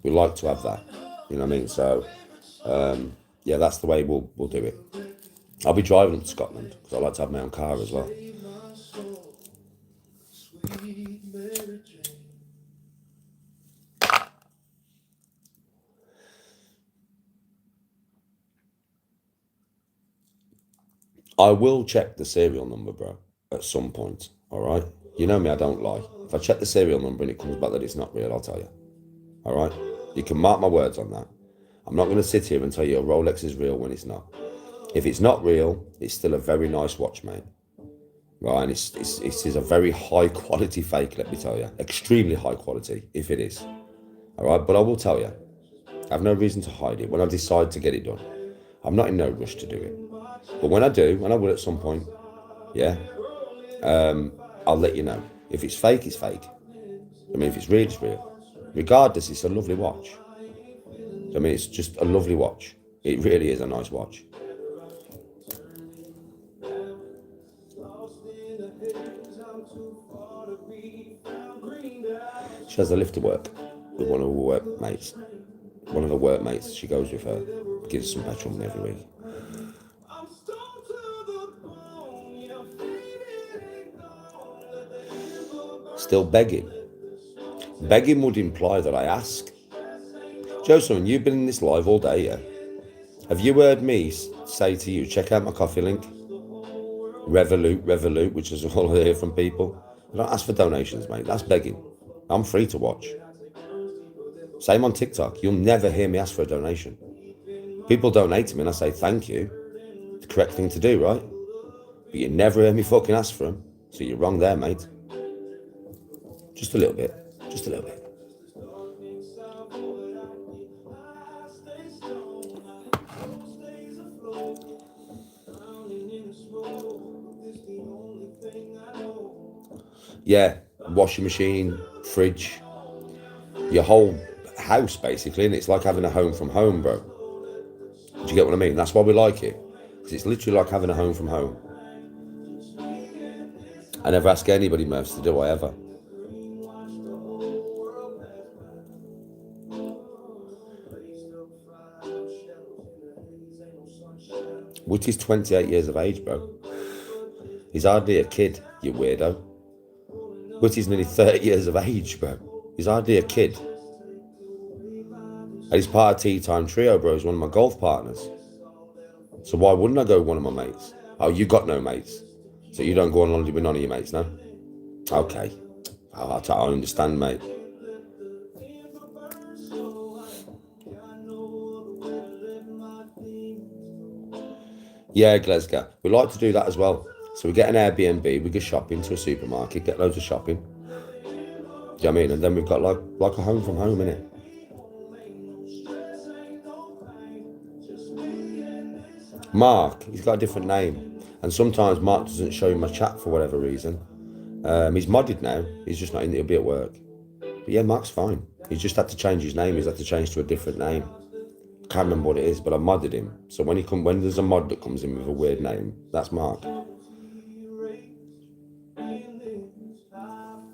We like to have that. You know what I mean? So, yeah, that's the way we'll do it. I'll be driving up to Scotland because I like to have my own car as well. save my soul. Sweet Mary Jane. I will check the serial number, bro, at some point. All right? You know me, I don't lie. If I check the serial number and it comes back that it's not real, I'll tell you. All right? You can mark my words on that. I'm not going to sit here and tell you a Rolex is real when it's not. If it's not real, it's still a very nice watch, mate. Right? And it is a very high quality fake, let me tell you. Extremely high quality, if it is. All right? But I will tell you. I have no reason to hide it when I decide to get it done. I'm not in no rush to do it. But when I do, and I will at some point, yeah, I'll let you know. If it's fake, it's fake. I mean, if it's real, it's real. Regardless, it's a lovely watch. I mean, it's just a lovely watch. It really is a nice watch. She has a lift to work with one of her workmates. One of her workmates, she goes with her, gives some petrol money every week. Still begging. Begging would imply that I ask. Joe Simon, you've been in this live all day, yeah? Have you heard me say to you, check out my coffee link? Revolut, which is all I hear from people. I don't ask for donations, mate. That's begging. I'm free to watch. Same on TikTok. You'll never hear me ask for a donation. People donate to me and I say thank you. The correct thing to do, right? But you never hear me fucking ask for them. So you're wrong there, mate. Just a little bit. Just a little bit. Yeah, washing machine, fridge, your whole house basically, and it's like having a home from home, bro. Do you get what I mean? That's why we like it, because it's literally like having a home from home. I never ask anybody, Murphs, to do whatever. Witty's 28 years of age, bro. He's hardly a kid, you weirdo. Witty's nearly 30 years of age, bro. He's hardly a kid. And he's part of Tea Time Trio, bro. He's one of my golf partners. So why wouldn't I go with one of my mates? Oh, you got no mates. So you don't go on holiday with none of your mates, no? Okay. I understand, mate. Yeah, Glasgow. We like to do that as well. So we get an Airbnb, we go shopping to a supermarket, get loads of shopping. Do you know what I mean? And then we've got like a home from home, innit? Mark, he's got a different name. And sometimes Mark doesn't show my chat for whatever reason. He's modded now. He's just not in, he'll be at work. But yeah, Mark's fine. He's just had to change his name. He's had to change to a different name. I can't remember what it is, but I modded him. So when there's a mod that comes in with a weird name, that's Mark.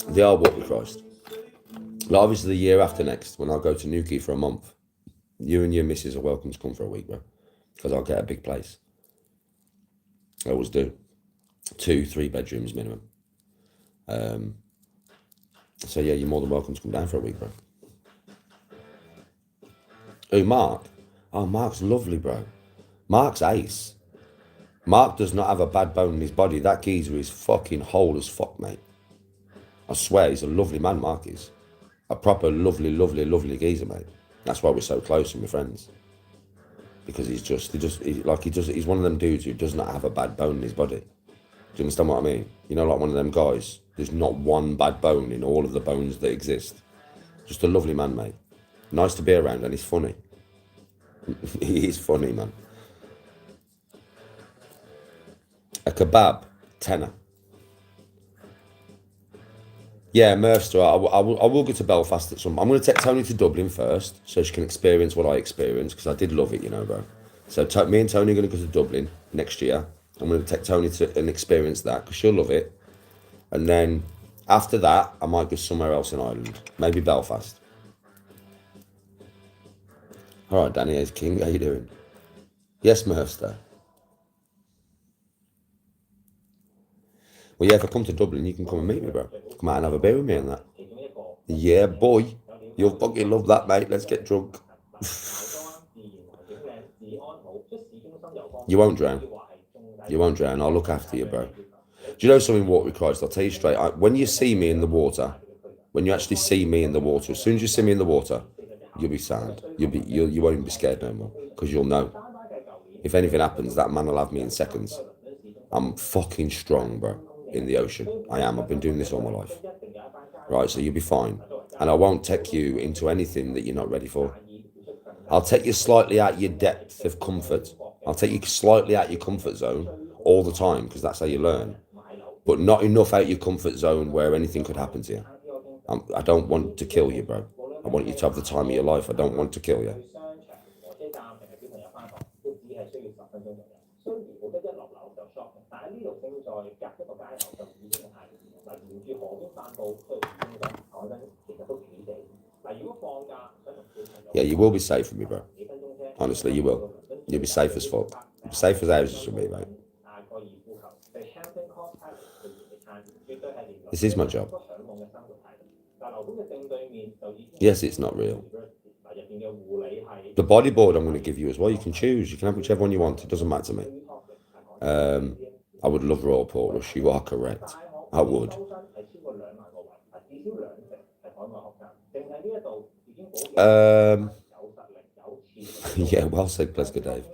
They are what we Christ. But obviously the year after next, when I go to Newquay for a month, you and your missus are welcome to come for a week, bro. Because I'll get a big place. I always do. 2-3 bedrooms minimum. So yeah, you're more than welcome to come down for a week, bro. Who, Mark? Oh, Mark's lovely, bro. Mark's ace. Mark does not have a bad bone in his body. That geezer is fucking whole as fuck, mate. I swear, he's a lovely man, Mark is. A proper lovely geezer, mate. That's why we're so close and we're friends. Because he's one of them dudes who does not have a bad bone in his body. Do you understand what I mean? You know, like one of them guys. There's not one bad bone in all of the bones that exist. Just a lovely man, mate. Nice to be around, and he's funny. He is funny, man. A kebab, tenner. Yeah, Merster, I will get to Belfast at some. I'm going to take Tony to Dublin first, so she can experience what I experienced, because I did love it, you know, bro. So me and Tony are going to go to Dublin next year. I'm going to take Tony to and experience that, because she'll love it. And then after that, I might go somewhere else in Ireland, maybe Belfast. All right, Danny Hayes King, how you doing? Yes, Merster. Well, yeah, if I come to Dublin, you can come and meet me, bro. Come out and have a beer with me and that. Yeah, boy. You'll fucking love that, mate. Let's get drunk. You won't drown. You won't drown. I'll look after you, bro. Do you know something, Watery Christ? I'll tell you straight. When you see me in the water, when you actually see me in the water, as soon as you see me in the water, you'll be sound. You won't even be scared no more, because you'll know. If anything happens, that man will have me in seconds. I'm fucking strong, bro. In the ocean. I am. I've been doing this all my life. Right, so you'll be fine. And I won't take you into anything that you're not ready for. I'll take you slightly out your depth of comfort. I'll take you slightly out your comfort zone all the time, because that's how you learn. But not enough out your comfort zone where anything could happen to you. I don't want to kill you, bro. I want you to have the time of your life. I don't want to kill you. Yeah, you will be safe with me, bro. Honestly, you will. You'll be safe as fuck. Safe as houses with me, mate. This is my job. Yes, it's not real. The bodyboard I'm going to give you as well. You can choose. You can have whichever one you want. It doesn't matter to me. I would love Royal Portrush. You are correct. I would. Yeah, well said, Plesker Dave.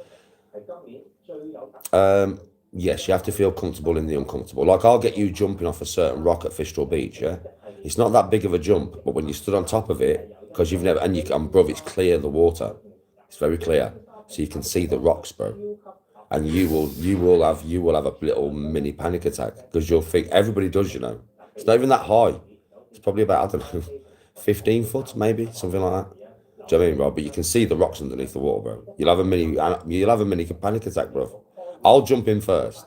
Yes, you have to feel comfortable in the uncomfortable. Like, I'll get you jumping off a certain rock at Fistral Beach, yeah? It's not that big of a jump, but when you stood on top of it, because you've never, and you can, bro, it's clear, the water. It's very clear. So you can see the rocks, bro. And you will have a little mini panic attack, because you'll think, everybody does, you know. It's not even that high. It's probably about, I don't know, 15 foot, maybe, something like that. Do you know what I mean, bro? But you can see the rocks underneath the water, bro. You'll have a mini panic attack, bro. I'll jump in first.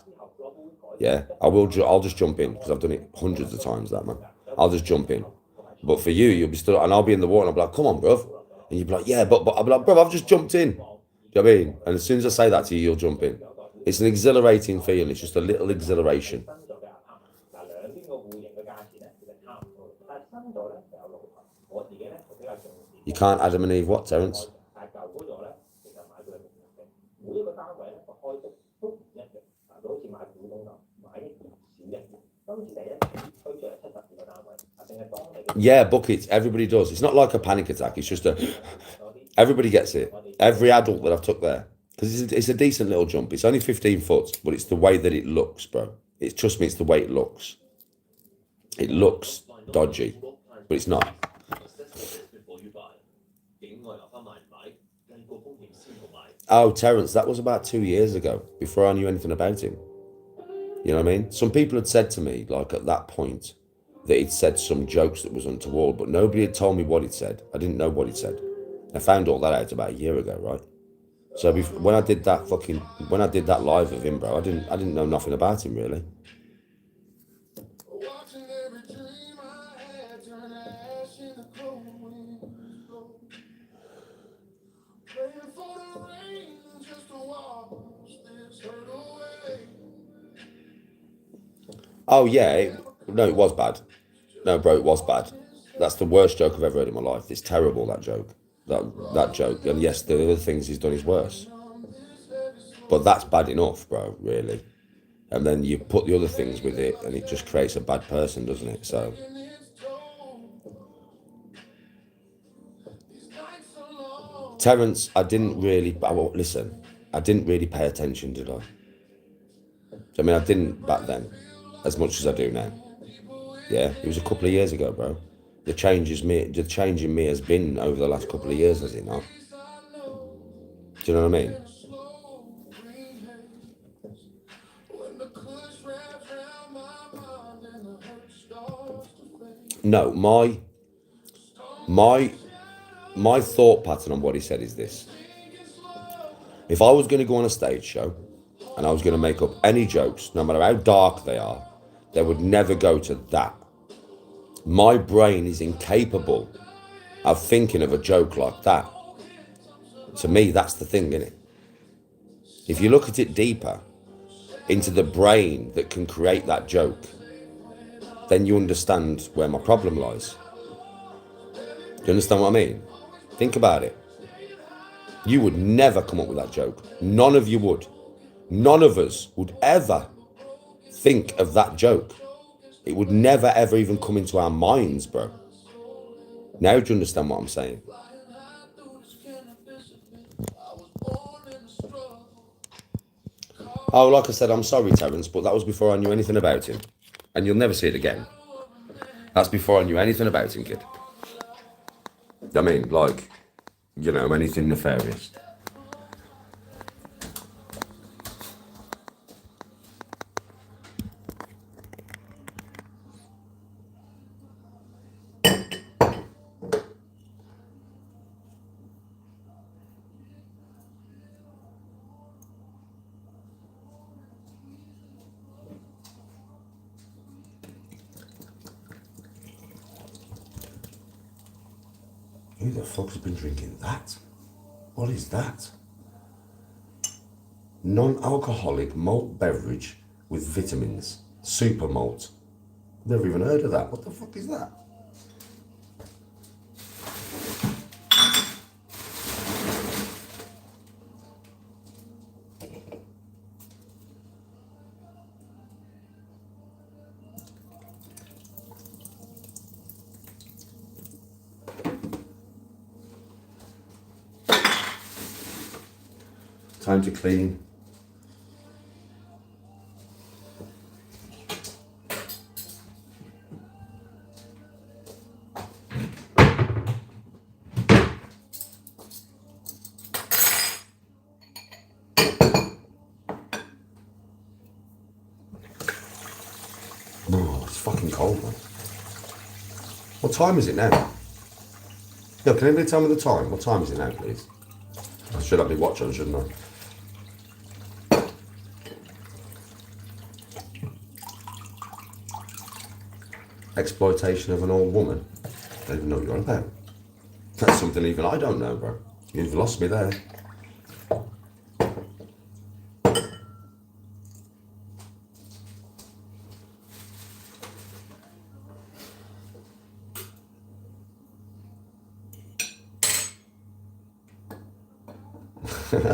Yeah, I'll just jump in, because I've done it hundreds of times, that, man. I'll just jump in. But for you, you'll be stood, and I'll be in the water, and I'll be like, come on, bro. And you'll be like, yeah, but I'll be like, bro, I've just jumped in. Do you know what I mean? And as soon as I say that to you, you'll jump in. It's an exhilarating feeling. It's just a little exhilaration. You can't Adam and Eve what, Terence? Yeah, buckets. Everybody does. It's not like a panic attack. It's just everybody gets it. Every adult that I've took there. Because it's a decent little jump. It's only 15 foot, but it's the way that it looks, bro. Trust me, it's the way it looks. It looks dodgy, but it's not. Oh, Terence, that was about 2 years ago, before I knew anything about him. You know what I mean? Some people had said to me, like, at that point, that he'd said some jokes that was untoward, but nobody had told me what he'd said. I didn't know what he'd said. I found all that out about a year ago, right? So when I did that live with him, bro, I didn't know nothing about him, really. Watching every dream I had turn to ash in the cold wind blow. Praying for the rain just to wash this hurt away. Oh, yeah. No, it was bad. No, bro, it was bad. That's the worst joke I've ever heard in my life. It's terrible, that joke. That joke. And yes, the other things he's done is worse. But that's bad enough, bro, really. And then you put the other things with it, and it just creates a bad person, doesn't it? So... Terence, I didn't really pay attention, did I? I mean, I didn't back then, as much as I do now. Yeah, it was a couple of years ago, bro. The change in me has been over the last couple of years, has it not? Do you know what I mean? No, my thought pattern on what he said is this. If I was going to go on a stage show and I was going to make up any jokes, no matter how dark they would never go to that. My brain is incapable of thinking of a joke like that. To me, that's the thing, isn't it? If you look at it deeper into the brain that can create that joke, then you understand where my problem lies. Do you understand what I mean? Think about it. You would never come up with that joke. None of you would. None of us would ever think of that joke. It would never, ever even come into our minds, bro. Now do you understand what I'm saying? Oh, like I said, I'm sorry, Terence, but that was before I knew anything about him. And you'll never see it again. That's before I knew anything about him, kid. I mean, like, you know, anything nefarious. Who the fuck has been drinking that? What is that? Non-alcoholic malt beverage with vitamins. Super malt. Never even heard of that. What the fuck is that? Time to clean. Oh, it's fucking cold, man. What time is it now? Yo, can anybody tell me the time? What time is it now, please? I should have my watch on, shouldn't I? Exploitation of an old woman. I don't even know what you're on about. That's something even I don't know, bro. You've lost me there.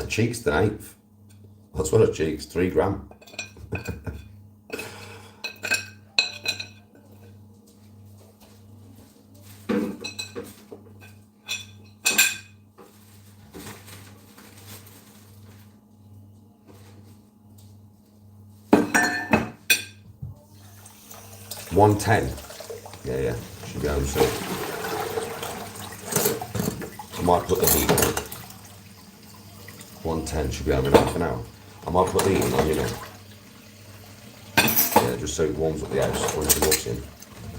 Cheeks the 9th. That's what a cheeks, 3 gram. $110. Yeah. Should be home soon. I might put the heat on. 110 should be home in half an hour. I might put the heat on, you know. Yeah, just so it warms up the house when she walks in.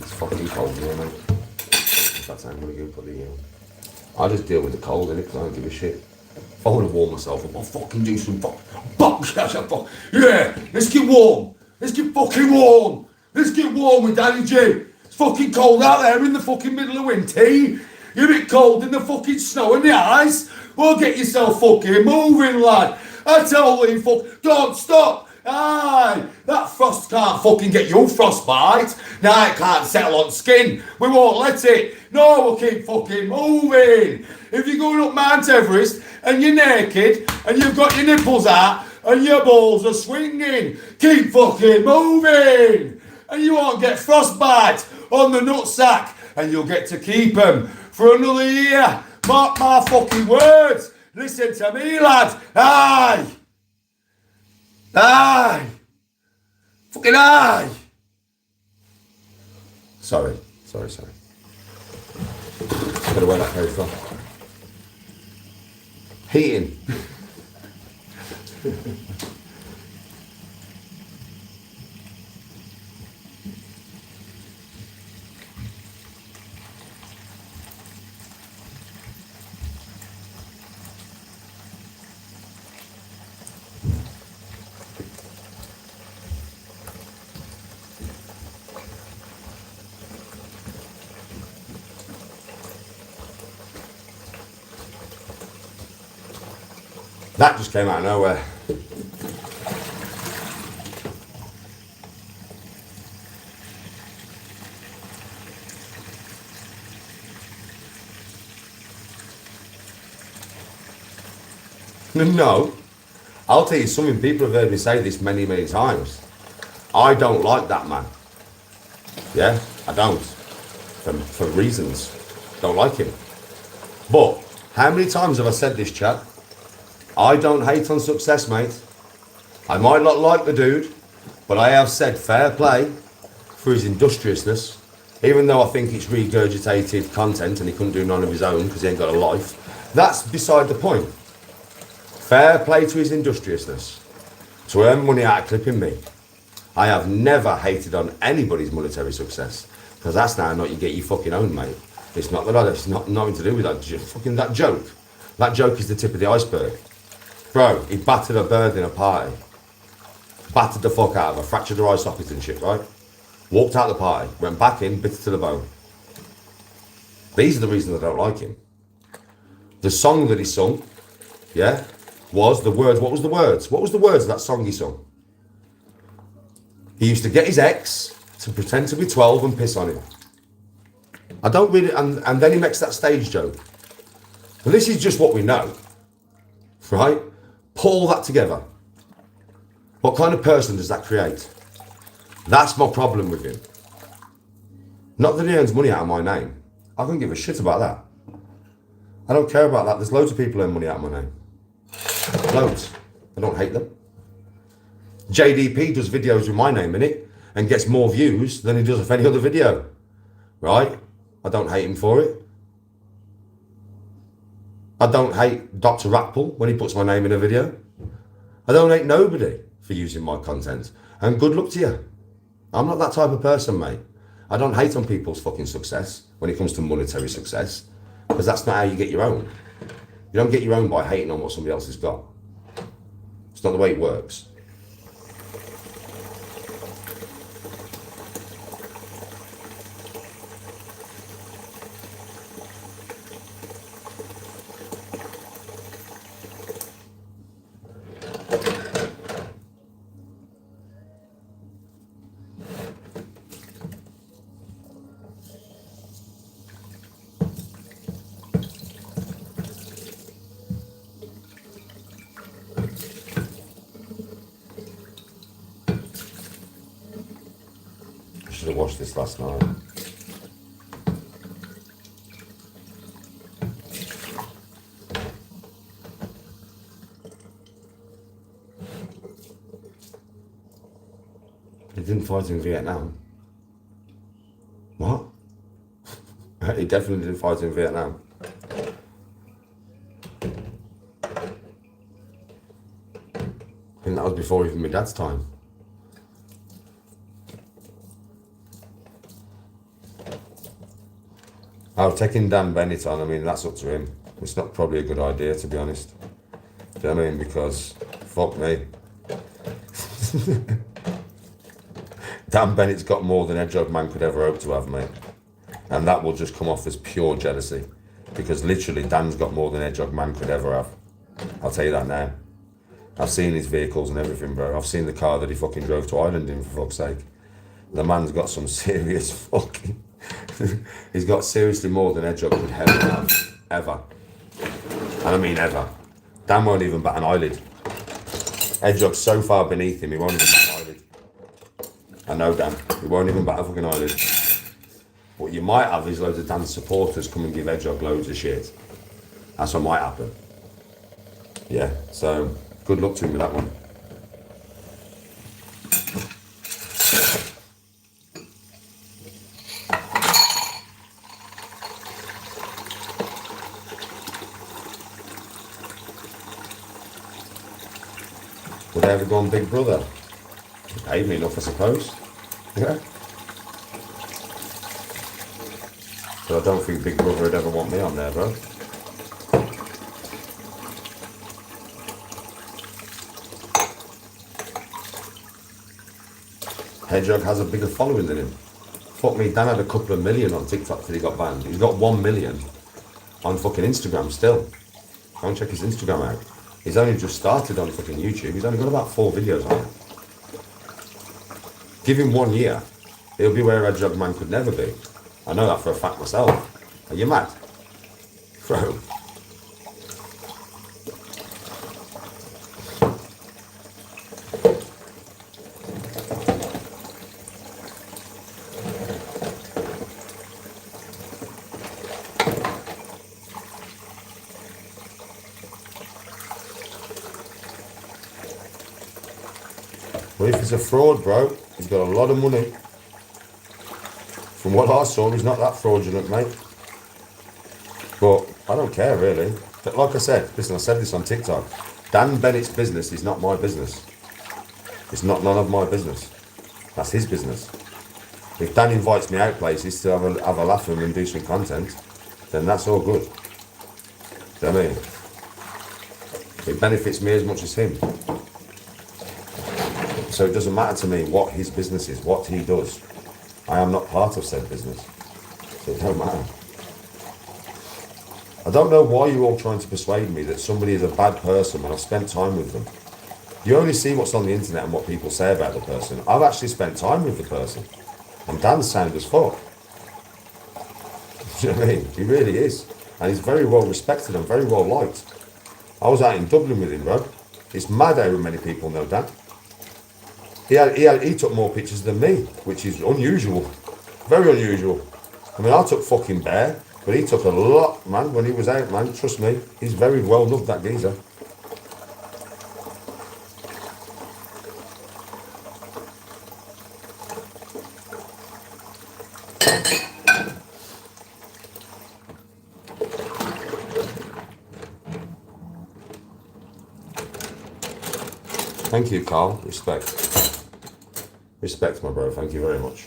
It's fucking cold in here, mate. In fact, I'm gonna go put the heat on. I just deal with the cold in it because I don't give a shit. If I want to warm myself up, I'll fucking do some yeah, let's get warm. Let's get fucking warm. Let's get warm with Danny G. It's fucking cold out there in the fucking middle of winter. You're a bit cold in the fucking snow and the ice. Well, get yourself fucking moving, lad. I tell you, don't stop. Aye, that frost can't fucking get you frostbite. Nah, it can't settle on skin. We won't let it. No, we'll keep fucking moving. If you're going up Mount Everest and you're naked and you've got your nipples out and your balls are swinging, keep fucking moving. And you won't get frostbite on the nutsack and you'll get to keep them for another year. Mark my fucking words. Listen to me, lad. Aye. Aye. Fucking aye. Sorry. Better wear that very far. Heating. That just came out of nowhere. No, I'll tell you something, people have heard me say this many, many times. I don't like that man. Yeah, I don't. For reasons. Don't like him. But how many times have I said this, chat? I don't hate on success, mate. I might not like the dude, but I have said fair play for his industriousness, even though I think it's regurgitated content and he couldn't do none of his own because he ain't got a life. That's beside the point. Fair play to his industriousness, to earn money out of clipping me. I have never hated on anybody's monetary success, because that's now not you get your fucking own, mate. It's not that it's not nothing to do with that fucking that joke. That joke is the tip of the iceberg. Bro, he battered a bird in a party. Battered the fuck out of her, fractured her eye socket and shit, right? Walked out the party, went back in, bit it to the bone. These are the reasons I don't like him. The song that he sung, yeah, was the words. What was the words? What was the words of that song he sung? He used to get his ex to pretend to be 12 and piss on him. I don't really, and then he makes that stage joke. And this is just what we know, right? Put all that together. What kind of person does that create? That's my problem with him. Not that he earns money out of my name. I don't give a shit about that. I don't care about that. There's loads of people earn money out of my name. Loads. I don't hate them. JDP does videos with my name in it and gets more views than he does of any other video. Right? I don't hate him for it. I don't hate Dr. Rackpool when he puts my name in a video. I don't hate nobody for using my content. And good luck to you. I'm not that type of person, mate. I don't hate on people's fucking success when it comes to monetary success, because that's not how you get your own. You don't get your own by hating on what somebody else has got. It's not the way it works. I should have watched this last night. He didn't fight in Vietnam. What? He definitely didn't fight in Vietnam. I think that was before even my dad's time. Oh, taking Dan Bennett on, I mean, that's up to him. It's not probably a good idea, to be honest. Do you know what I mean? Because, fuck me. Dan Bennett's got more than Hedgehog Man could ever hope to have, mate. And that will just come off as pure jealousy. Because literally, Dan's got more than Hedgehog Man could ever have. I'll tell you that now. I've seen his vehicles and everything, bro. I've seen the car that he fucking drove to Ireland in, for fuck's sake. The man's got some serious fucking... He's got seriously more than Hedgehog could ever have. Ever. And I mean ever. Dan won't even bat an eyelid. Hedgehog's so far beneath him, he won't even bat an eyelid. I know Dan. He won't even bat a fucking eyelid. What you might have is loads of Dan's supporters come and give Hedgehog loads of shit. That's what might happen. Yeah, so good luck to him with that one. Would I ever go on Big Brother? They paid me enough, I suppose. Yeah. But I don't think Big Brother would ever want me on there, bro. Hedgehog has a bigger following than him. Fuck me, Dan had a couple of million on TikTok till he got banned. He's got 1 million on fucking Instagram still. Go and check his Instagram out. He's only just started on fucking YouTube. He's only got about 4 videos on it. Give him 1 year, he'll be where Hedgehog Man could never be. I know that for a fact myself. Are you mad? Bro. Well, if he's a fraud, bro, he's got a lot of money. From what I saw, he's not that fraudulent, mate. But I don't care, really. But like I said, listen, I said this on TikTok. Dan Bennett's business is not my business. It's not none of my business. That's his business. If Dan invites me out places to have a laugh with him and do some content, then that's all good. Do you know what I mean? It benefits me as much as him. So it doesn't matter to me what his business is, what he does. I am not part of said business. So it don't matter. I don't know why you're all trying to persuade me that somebody is a bad person when I've spent time with them. You only see what's on the internet and what people say about the person. I've actually spent time with the person. And Dan's sound as fuck. Do you know what I mean? He really is. And he's very well respected and very well liked. I was out in Dublin with him, bro. It's mad how many people know Dan. He took more pictures than me, which is unusual. Very unusual. I mean, I took fucking bare, but he took a lot, man, when he was out, man. Trust me. He's very well loved, that geezer. Thank you, Carl. Respect. Respect, my bro. Thank you very much.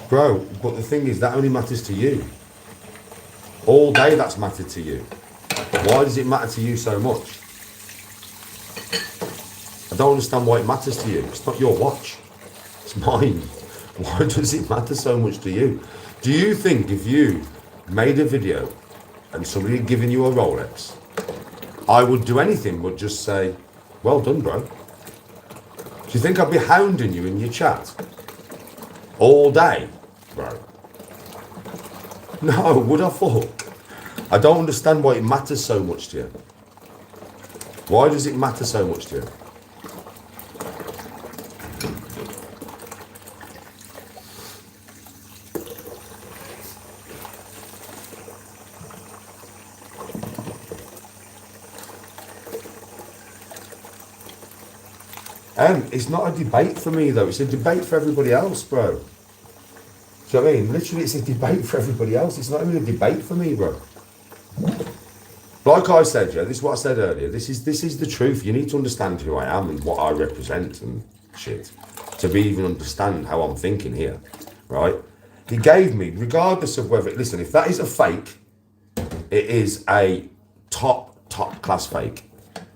Bro, but the thing is, that only matters to you. All day that's mattered to you. Why does it matter to you so much? I don't understand why it matters to you. It's not your watch. It's mine. Why does it matter so much to you? Do you think if you made a video and somebody had given you a Rolex, I would do anything but just say, well done, bro? Do you think I'd be hounding you in your chat all day, bro? No, would I fuck? I don't understand why it matters so much to you. Why does it matter so much to you? It's not a debate for me, though. It's a debate for everybody else, bro. Do you know what I mean? Literally, it's a debate for everybody else. It's not even a debate for me, bro. Like I said, Joe, this is what I said earlier. This is the truth. You need to understand who I am and what I represent and shit to be even understand how I'm thinking here, right? He gave me, regardless of whether, listen, if that is a fake, it is a top class fake.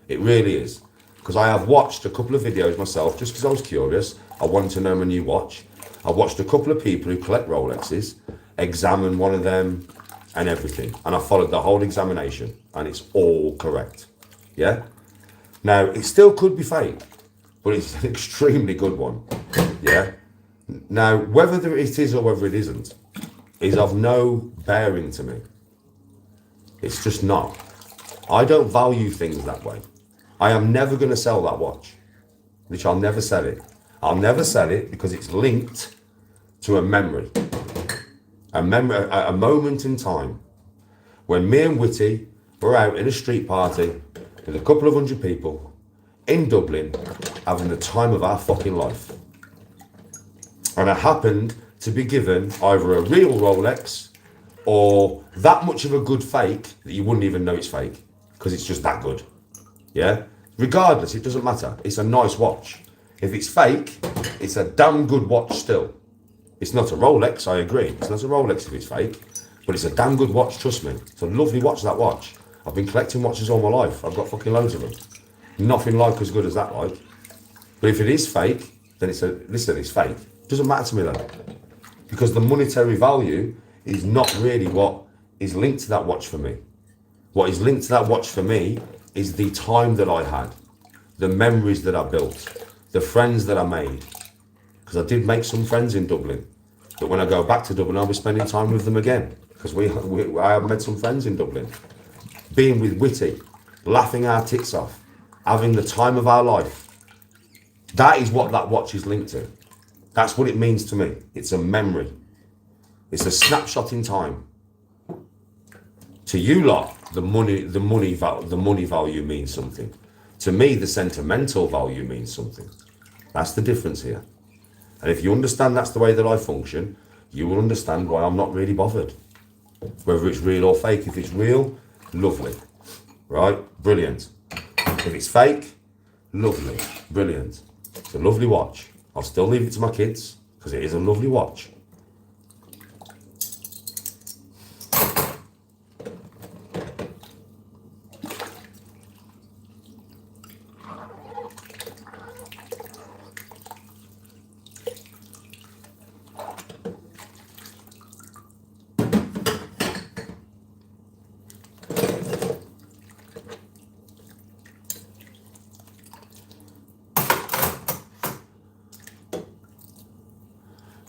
It really is. Because I have watched a couple of videos myself, just because I was curious. I wanted to know my new watch. I watched a couple of people who collect Rolexes, examine one of them and everything. And I followed the whole examination and it's all correct. Yeah? Now, it still could be fake, but it's an extremely good one. Yeah? Now, whether it is or whether it isn't, is of no bearing to me. It's just not. I don't value things that way. I am never going to sell that watch, which I'll never sell it. I'll never sell it because it's linked to a memory, a moment in time when me and Whitty were out in a street party with a couple of 100 people in Dublin having the time of our fucking life. And I happened to be given either a real Rolex or that much of a good fake that you wouldn't even know it's fake because it's just that good. Yeah? Regardless, it doesn't matter. It's a nice watch. If it's fake, it's a damn good watch still. It's not a Rolex, I agree. It's not a Rolex if it's fake, but it's a damn good watch, trust me. It's a lovely watch, that watch. I've been collecting watches all my life. I've got fucking loads of them. Nothing like as good as that, like. But if it is fake, then it's fake. It doesn't matter to me then. Because the monetary value is not really what is linked to that watch for me. What is linked to that watch for me is the time that I had, the memories that I built, the friends that I made. Because I did make some friends in Dublin. But when I go back to Dublin, I'll be spending time with them again. Because I have met some friends in Dublin. Being with Whitty, laughing our tits off, having the time of our life. That is what that watch is linked to. That's what it means to me. It's a memory. It's a snapshot in time. To you lot, the money value means something. To me, the sentimental value means something. That's the difference here. And if you understand that's the way that I function, you will understand why I'm not really bothered. Whether it's real or fake. If it's real, lovely. Right? Brilliant. If it's fake, lovely. Brilliant. It's a lovely watch. I'll still leave it to my kids because it is a lovely watch.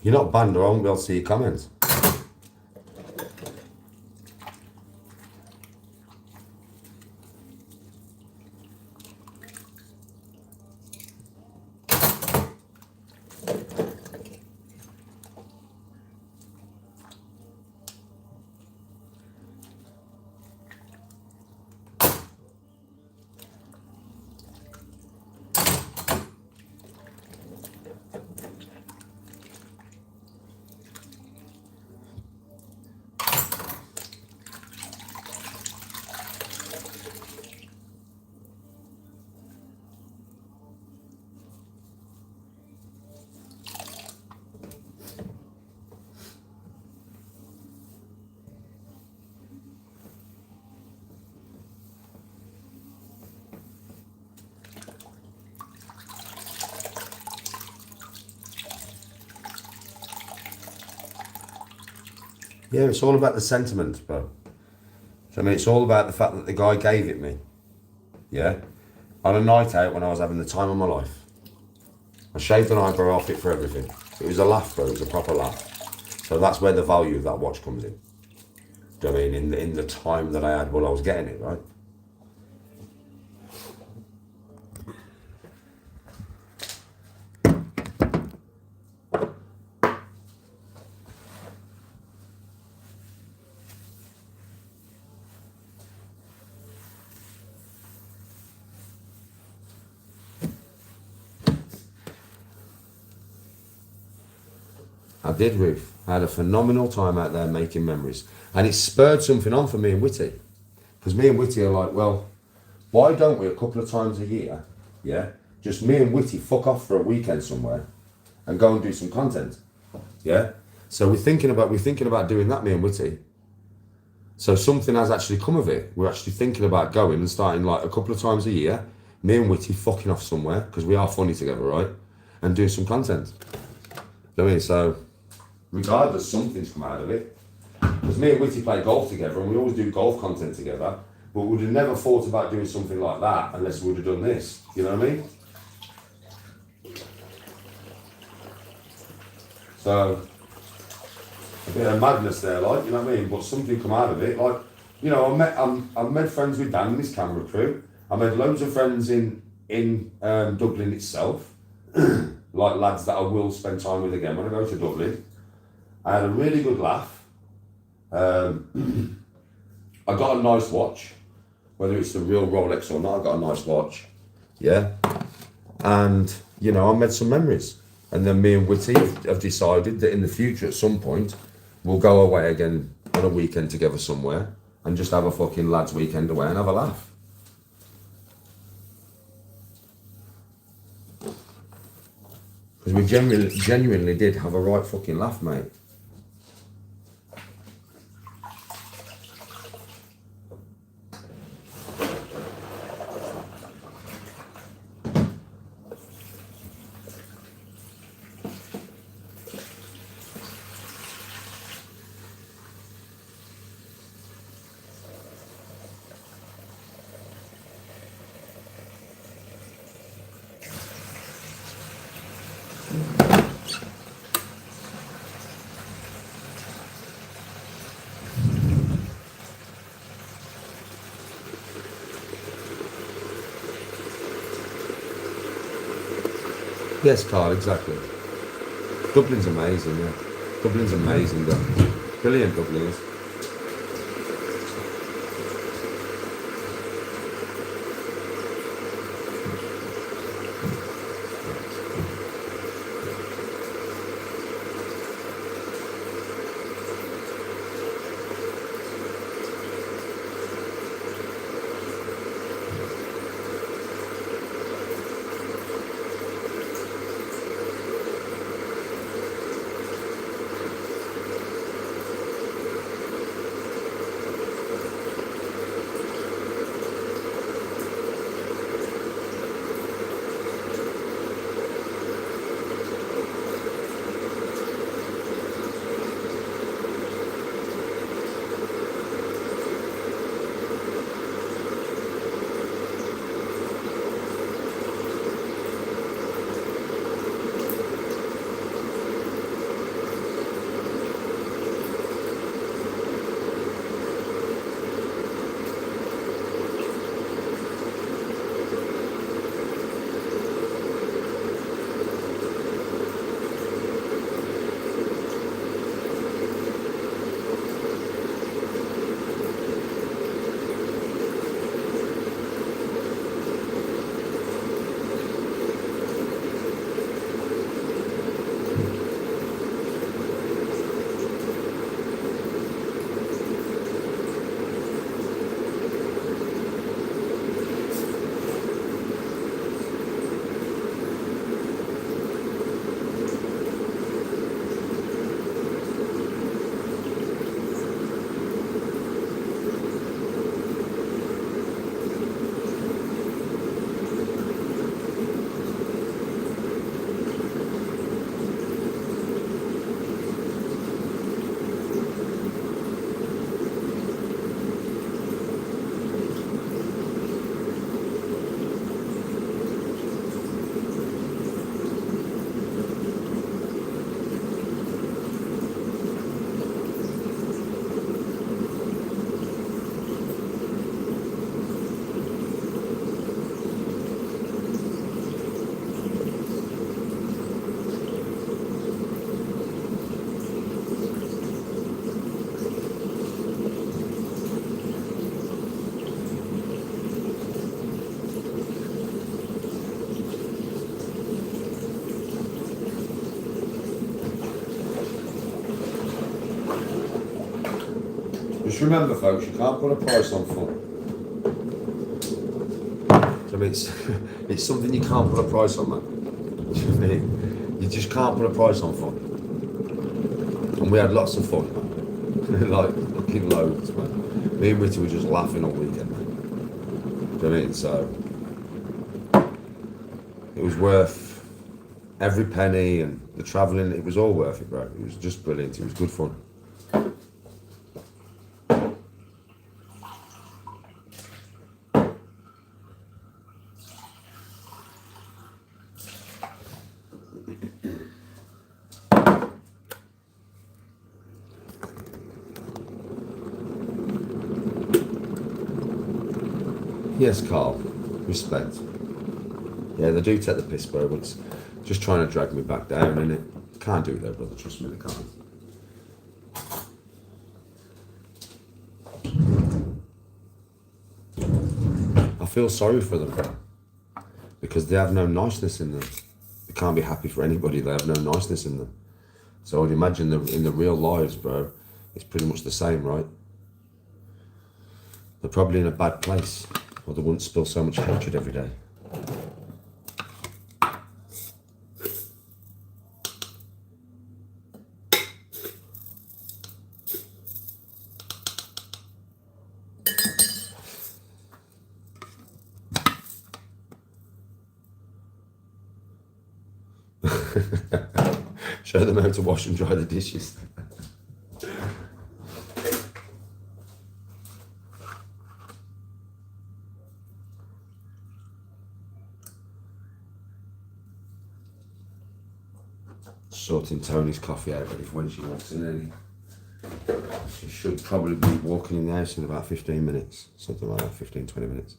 You're not banned, or I won't be able to see your comments. Yeah, it's all about the sentiment, bro. So, I mean, it's all about the fact that the guy gave it me. Yeah? On a night out when I was having the time of my life. I shaved an eyebrow off it for everything. It was a laugh, bro. It was a proper laugh. So that's where the value of that watch comes in. Do you know what I mean? In the time that I had while I was getting it, right? I did, Ruth. I had a phenomenal time out there making memories. And it spurred something on for me and Whitty. Because me and Whitty are like, well, why don't we a couple of times a year, yeah, just me and Whitty fuck off for a weekend somewhere and go and do some content, yeah? So we're thinking about doing that, me and Whitty. So something has actually come of it. We're actually thinking about going and starting like a couple of times a year, me and Whitty fucking off somewhere, because we are funny together, right? And do some content. You know what I mean? So regardless, something's come out of it. Because me and Whitty play golf together and we always do golf content together, but we would have never thought about doing something like that unless we would have done this. You know what I mean? So, a bit of madness there, like, you know what I mean? But something come out of it. Like, you know, I've made friends with Dan and his camera crew. I made loads of friends in Dublin itself. Like lads that I will spend time with again when I go to Dublin. I had a really good laugh. I got a nice watch, whether it's the real Rolex or not, I got a nice watch, yeah? And, you know, I made some memories. And then me and Whitty have decided that in the future at some point, we'll go away again on a weekend together somewhere and just have a fucking lads weekend away and have a laugh. Because we genuinely did have a right fucking laugh, mate. Yes, Carl, exactly. Dublin's amazing, yeah. Dublin's amazing, though. Brilliant, Dublin is. Just remember, folks, you can't put a price on fun. I mean, it's something you can't put a price on, man. I mean, you just can't put a price on fun. And we had lots of fun, man. Like, fucking loads, man. Me and Witty were just laughing all weekend, man. Do you know what I mean? So, it was worth every penny and the travelling. It was all worth it, bro. It was just brilliant. It was good fun. Yes, Carl. Respect. Yeah, they do take the piss, bro, but it's just trying to drag me back down, innit? Can't do that, brother. Trust me, they can't. I feel sorry for them, bro, because they have no niceness in them. They can't be happy for anybody. They have no niceness in them. So I would imagine in the real lives, bro, it's pretty much the same, right? They're probably in a bad place, or they wouldn't spill so much hatred every day. Show them how to wash and dry the dishes. Sorting Tony's coffee out ready for when she walks in early. She should probably be walking in the house in about 15 minutes, something like that, 15, 20 minutes.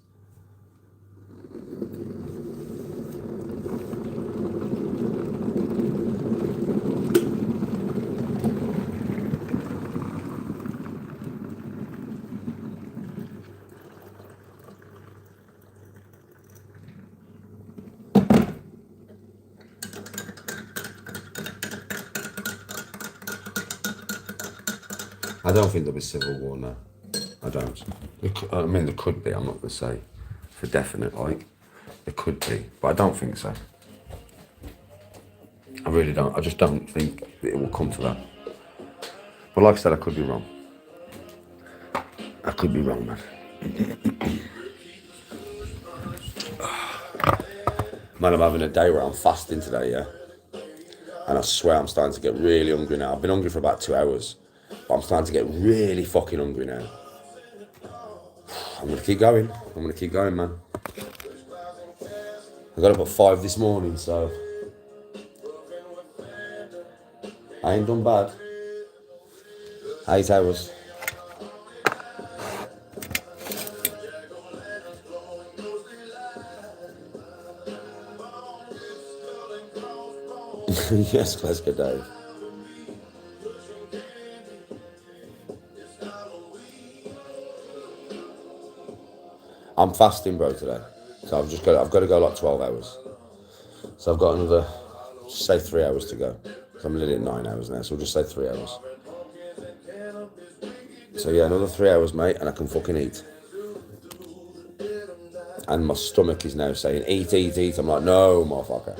I don't think there'll be civil war now. I don't. I mean, there could be. I'm not going to say for definite, like. There could be, but I don't think so. I really don't. I just don't think that it will come to that. But like I said, I could be wrong. I could be wrong, man. Man, I'm having a day where I'm fasting today, yeah? And I swear I'm starting to get really hungry now. I've been hungry for about 2 hours. But I'm starting to get really fucking hungry now. I'm gonna keep going. I'm gonna keep going, man. I got up at 5 this morning, so I ain't done bad. 8 hours. Yes, Glasgow Dave. I'm fasting, bro, today. So I've got to go like 12 hours. So I've got another, say 3 hours to go. So I'm nearly at 9 hours now, so we'll just say 3 hours. So yeah, another 3 hours, mate, and I can fucking eat. And my stomach is now saying, eat, eat, eat. I'm like, no, motherfucker.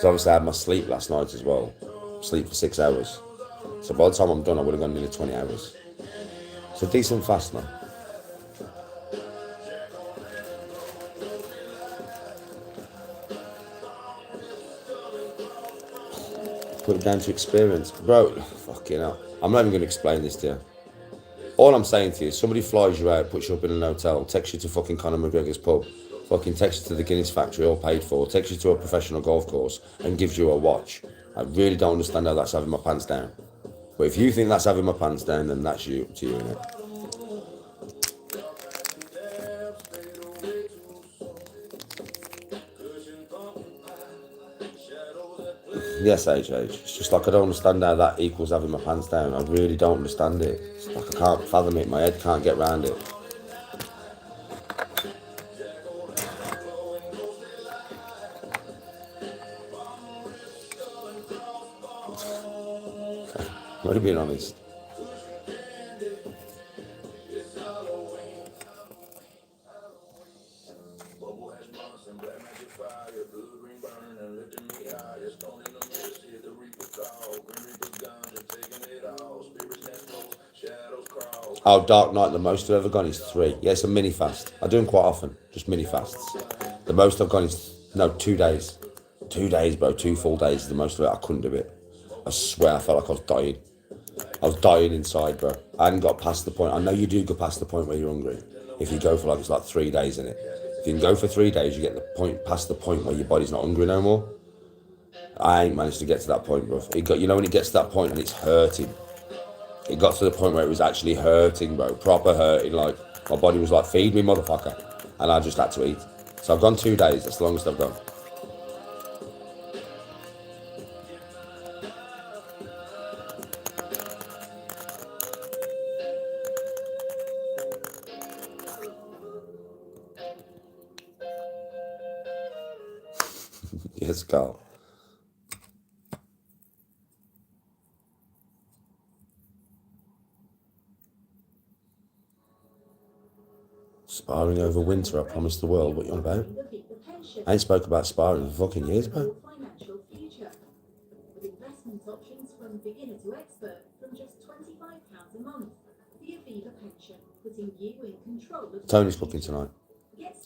So obviously I had my sleep last night as well. Sleep for 6 hours. So by the time I'm done, I would have gone nearly 20 hours. It's a decent fast, man. Put it down to experience. Bro, fucking hell. I'm not even going to explain this to you. All I'm saying to you is somebody flies you out, puts you up in an hotel, takes you to fucking Conor McGregor's pub, fucking takes you to the Guinness factory, all paid for, takes you to a professional golf course and gives you a watch. I really don't understand how that's having my pants down. But if you think that's having my pants down, then that's you, to you, innit? Yes, HH. It's just like I don't understand how that equals having my pants down. I really don't understand it. It's like I can't fathom it. My head can't get around it. I'm only being honest. Oh, Dark Night, the most I've ever gone is 3. Yeah, it's a mini fast. I do them quite often, just mini fasts. The most I've gone is, 2 days. 2 days, bro, 2 full days is the most of it. I couldn't do it. I swear, I felt like I was dying. I was dying inside, bro. I hadn't got past the point. I know you do go past the point where you're hungry. If you go for it's like 3 days in it. If you can go for 3 days, you get past the point where your body's not hungry no more. I ain't managed to get to that point, bro. When it gets to that point and it's hurting. It got to the point where it was actually hurting, bro. Proper hurting. Like, my body was like, feed me, motherfucker. And I just had to eat. So I've gone 2 days. That's the longest I've gone. Yes, Carl. Sparring over winter, I promised the world. What you on about? I ain't spoke about sparring for fucking years, bro. Financial future. With investment options from beginner to expert from just £25 a month. The Aviva pension, putting you in control of Tony's cooking tonight.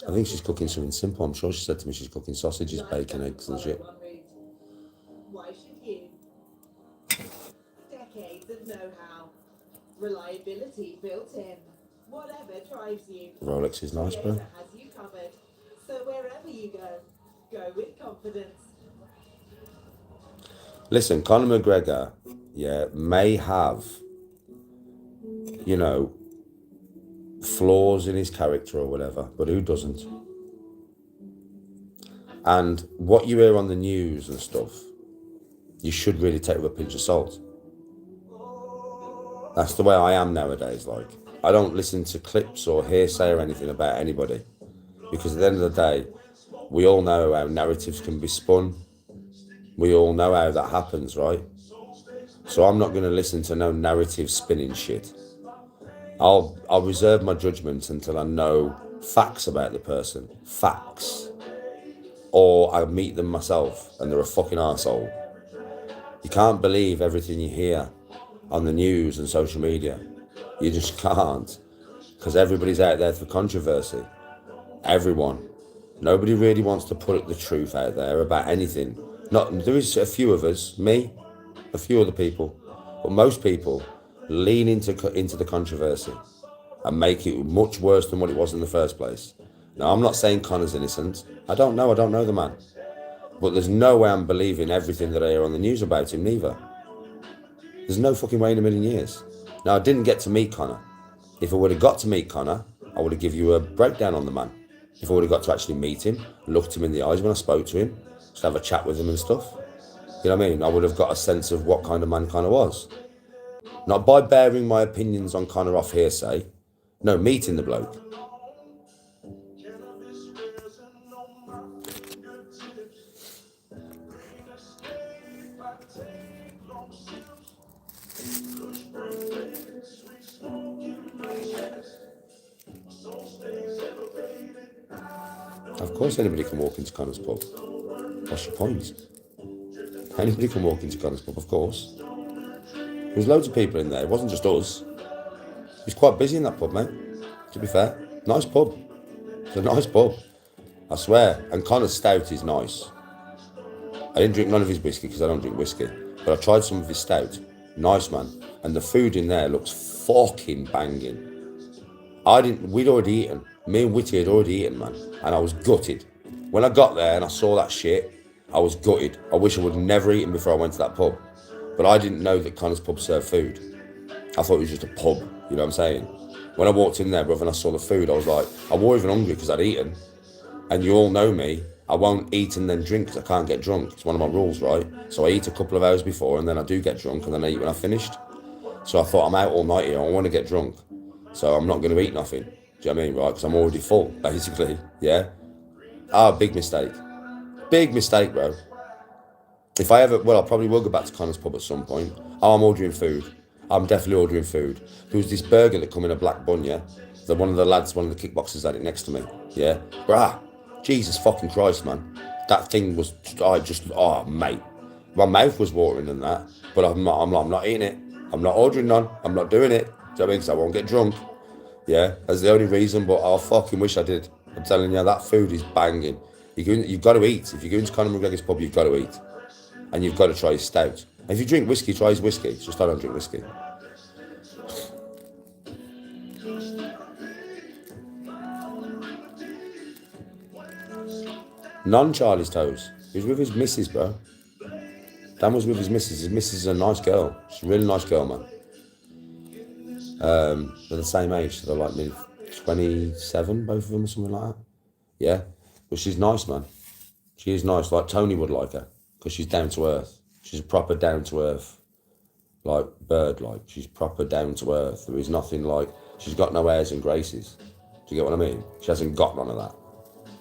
I think she's cooking something simple. I'm sure she said to me she's cooking sausages, bacon, eggs and shit. Why should you? Decades of know-how. Reliability built in. Whatever drives you. Rolex is nice, bro. Toyota has you covered. So wherever you go with confidence. Listen, Conor McGregor, may have, flaws in his character or whatever, but who doesn't? And what you hear on the news and stuff, you should really take with a pinch of salt. That's the way I am nowadays, like. I don't listen to clips or hearsay or anything about anybody, because at the end of the day, we all know how narratives can be spun. We all know how that happens, right? So I'm not going to listen to no narrative spinning shit. I'll reserve my judgment until I know facts about the person. Facts. Or I meet them myself and they're a fucking arsehole. You can't believe everything you hear on the news and social media. You just can't. Because everybody's out there for controversy. Everyone. Nobody really wants to put the truth out there about anything. There is a few of us, me, a few other people, but most people lean into the controversy and make it much worse than what it was in the first place. Now, I'm not saying Conor's innocent. I don't know the man. But there's no way I'm believing everything that I hear on the news about him, neither. There's no fucking way in a million years. Now, I didn't get to meet Conor. If I would have got to meet Conor, I would have given you a breakdown on the man. If I would have got to actually meet him, looked him in the eyes when I spoke to him, just have a chat with him and stuff. You know what I mean? I would have got a sense of what kind of man Conor was. Not by bearing my opinions on Conor off hearsay. No, meeting the bloke. Of course anybody can walk into Conor's pub. What's your point? Anybody can walk into Conor's pub, of course. There was loads of people in there. It wasn't just us. It was quite busy in that pub, mate. To be fair. Nice pub. It's a nice pub. I swear. And Conor's stout is nice. I didn't drink none of his whiskey because I don't drink whiskey. But I tried some of his stout. Nice, man. And the food in there looks fucking banging. We'd already eaten. Me and Whitty had already eaten, man. And I was gutted. When I got there and I saw that shit, I was gutted. I wish I would have never eaten before I went to that pub. But I didn't know that Conor's pub served food. I thought it was just a pub, you know what I'm saying? When I walked in there, brother, and I saw the food, I was like, I wasn't even hungry because I'd eaten. And you all know me, I won't eat and then drink because I can't get drunk. It's one of my rules, right? So I eat a couple of hours before and then I do get drunk and then I eat when I've finished. So I thought, I'm out all night here, I want to get drunk. So I'm not going to eat nothing. Do you know what I mean, right? Because I'm already full, basically, yeah? Big mistake. Big mistake, bro. If I ever, I probably will go back to Conor's pub at some point. I'm ordering food. I'm definitely ordering food. There was this burger that come in a black bun, yeah? One of the kickboxers had it next to me, yeah? Jesus fucking Christ, man. That thing was, mate. My mouth was watering and that, but I'm not eating it. I'm not ordering none. I'm not doing it. Do you know what I mean? 'Cause I won't get drunk. Yeah, that's the only reason, but I fucking wish I did. I'm telling you, that food is banging. You've got to eat. If you go into Conor McGregor's pub, you've got to eat. And you've got to try his stout. And if you drink whiskey, try his whiskey. It's just I don't drink whiskey. Non-Charlie's Toes. He was with his missus, bro. Dan was with his missus. His missus is a nice girl. She's a really nice girl, man. They're the same age, so they're like maybe 27, both of them, or something like that. Yeah, but she's nice, man. She is nice. Like Tony would like her because she's down to earth. She's a proper down to earth, like bird. Like she's proper down to earth. There is nothing like. She's got no airs and graces. Do you get what I mean? She hasn't got none of that,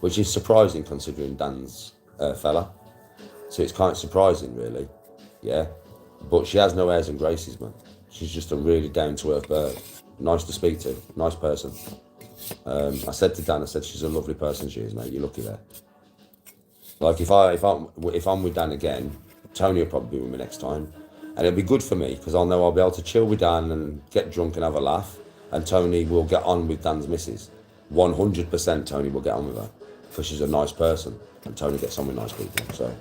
which is surprising considering Dan's fella. So it's kind of surprising, really. Yeah, but she has no airs and graces, man. She's just a really down-to-earth bird. Nice to speak to. Nice person. I said to Dan, I said, she's a lovely person, she is, mate. You're lucky there. Like, if I'm with Dan again, Tony will probably be with me next time. And it'll be good for me, because I'll know I'll be able to chill with Dan and get drunk and have a laugh. And Tony will get on with Dan's missus. 100% Tony will get on with her. Because she's a nice person. And Tony gets on with nice people, so...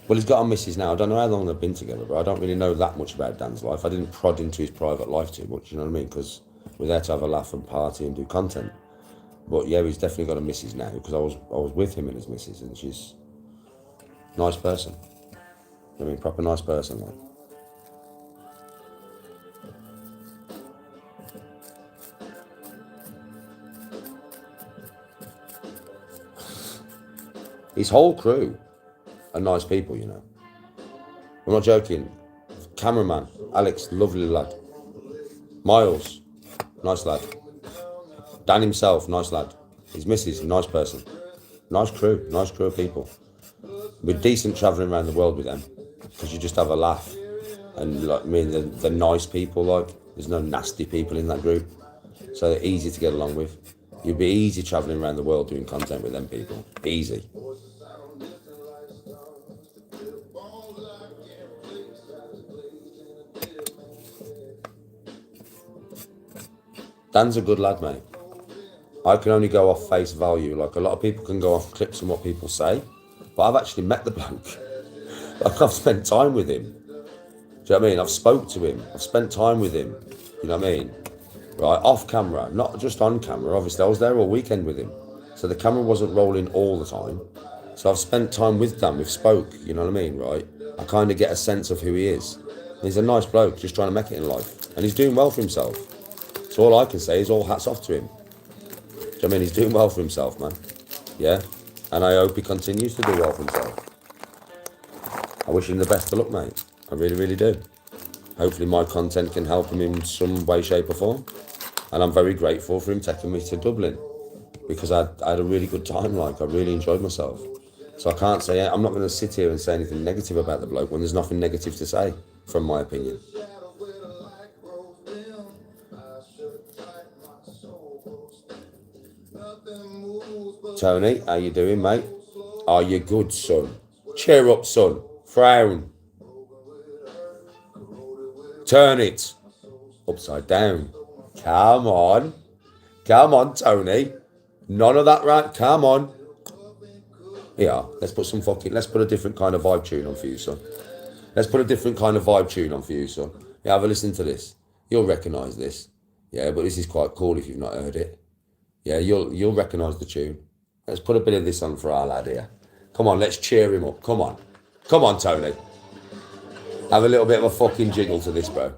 Well, he's got a missus now. I don't know how long they've been together, but I don't really know that much about Dan's life. I didn't prod into his private life too much, you know what I mean? Because we're there to have a laugh and party and do content. But yeah, he's definitely got a missus now because I was with him and his missus, and she's a nice person. I mean, proper nice person, like. His whole crew are nice people, you know. I'm not joking. Cameraman, Alex, lovely lad. Miles, nice lad. Dan himself, nice lad. His missus, nice person. Nice crew of people. We're decent travelling around the world with them because you just have a laugh. And like, I mean, they're nice people, like, there's no nasty people in that group. So they're easy to get along with. You'd be easy travelling around the world doing content with them people. Easy. Dan's a good lad, mate. I can only go off face value. Like, a lot of people can go off clips and what people say, but I've actually met the bloke. Like, I've spent time with him. Do you know what I mean? I've spoke to him. I've spent time with him. You know what I mean? Right, off camera, not just on camera. Obviously, I was there all weekend with him. So the camera wasn't rolling all the time. So I've spent time with Dan. We've spoke, you know what I mean, right? I kind of get a sense of who he is. He's a nice bloke, just trying to make it in life. And he's doing well for himself. So all I can say is all hats off to him. Do you know what I mean? He's doing well for himself, man. Yeah? And I hope he continues to do well for himself. I wish him the best of luck, mate. I really, really do. Hopefully my content can help him in some way, shape or form. And I'm very grateful for him taking me to Dublin. Because I had a really good time, like, I really enjoyed myself. So I can't say, I'm not going to sit here and say anything negative about the bloke when there's nothing negative to say, from my opinion. Tony, how you doing, mate? Are you good, son? Cheer up, son. Frown. Turn it upside down. Come on. Come on, Tony. None of that, right? Come on. Yeah, let's put a different kind of vibe tune on for you, son. Let's put a different kind of vibe tune on for you, son. Yeah, have a listen to this. You'll recognise this. Yeah, but this is quite cool if you've not heard it. Yeah, you'll recognise the tune. Let's put a bit of this on for our lad here. Come on, let's cheer him up. Come on. Come on, Tony. Have a little bit of a fucking jiggle to this, bro.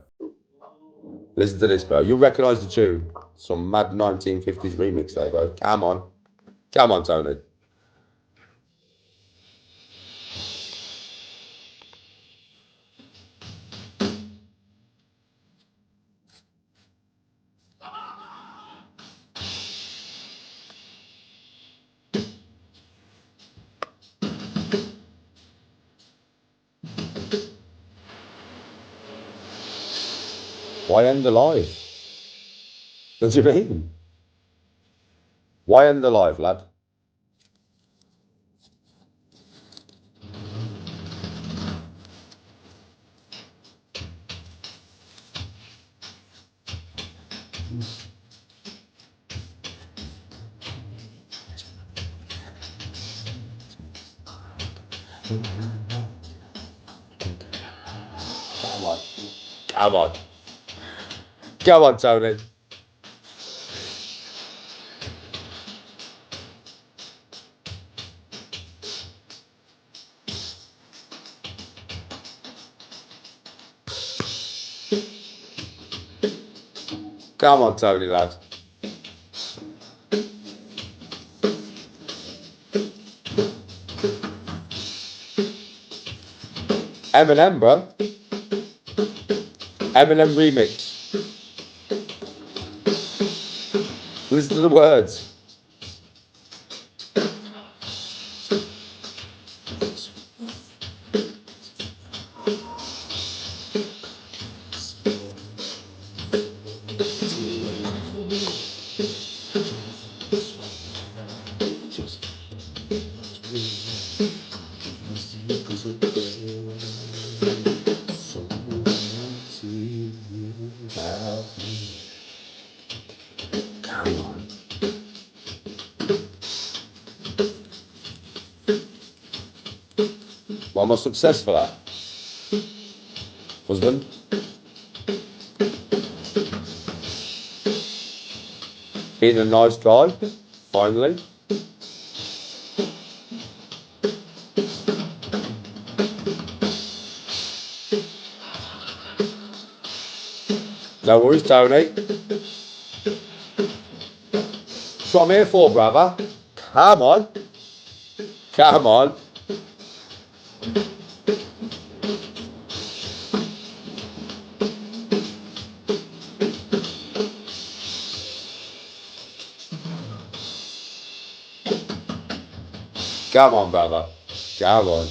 Listen to this, bro. You'll recognise the tune. Some mad 1950s remix there, bro. Come on. Come on, Tony. Why end the live? What do you mean? Why end the live, lad? Come on. Come on. Come on, Tony. Come on, Tony, lad. Eminem, bro. Eminem remix. Listen to the words. Come on. One more success for that. Husband. Being a nice guy, finally. No worries, Tony. That's what I'm here for, brother. Come on. Come on. Come on, brother. Come on.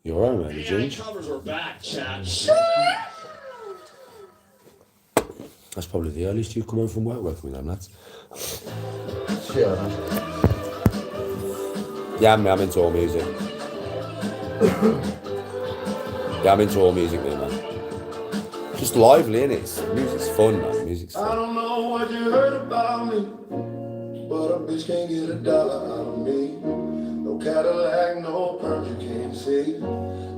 You're all right, James. Covers are back, chat. That's probably the earliest you've come home from work working with them, lads. Sure. Yeah, I'm into all music. Yeah, I'm into all music, man. Just lively, innit? Music's fun, man. Music's I fun. don't know what you heard about me, but a bitch can't get $1 out of me. No No Cadillac, no perms, you can't see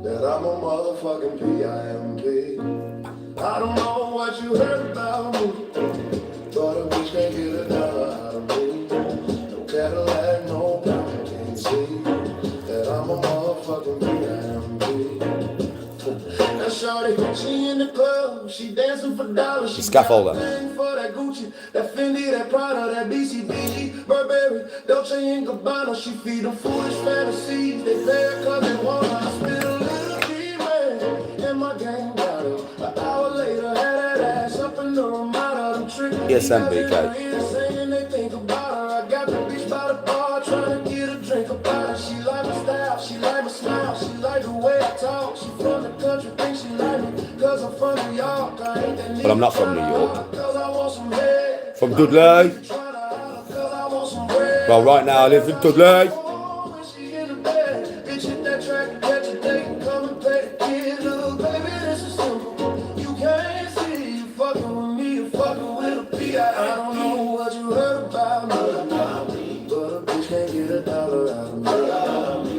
that I'm a motherfucking P.I.M.P. I don't know what you heard about me, but a bitch can't get a dollar out of me. No Cadillac, no perms, you can't see that I'm a motherfucking P.I.M.P. Now shorty, she in the club, she dancing for dollars. She Scaffolder. for that Gucci, that Fendi, that Prada, that BCBG, Burberry, Dolce & Gabbana. She feed them foolish fantasies. They there cause they wanna. I spit a little dreaming, and my gang got it. An hour later, had that ass up in the Ramada. Them tricks. Yes, MBK. Saying they think about her. I got the bitch by the bar, trying to get a drink about her. She like my style, she like my smile, she like the way I talk. She from the country, think she like me, cause I'm from New York. I ain't that But I'm not from New York. cause I want some head. From Dudley. Well, right now I live in Dudley. I don't know what you heard about me, but a bitch can't get a dollar out of me.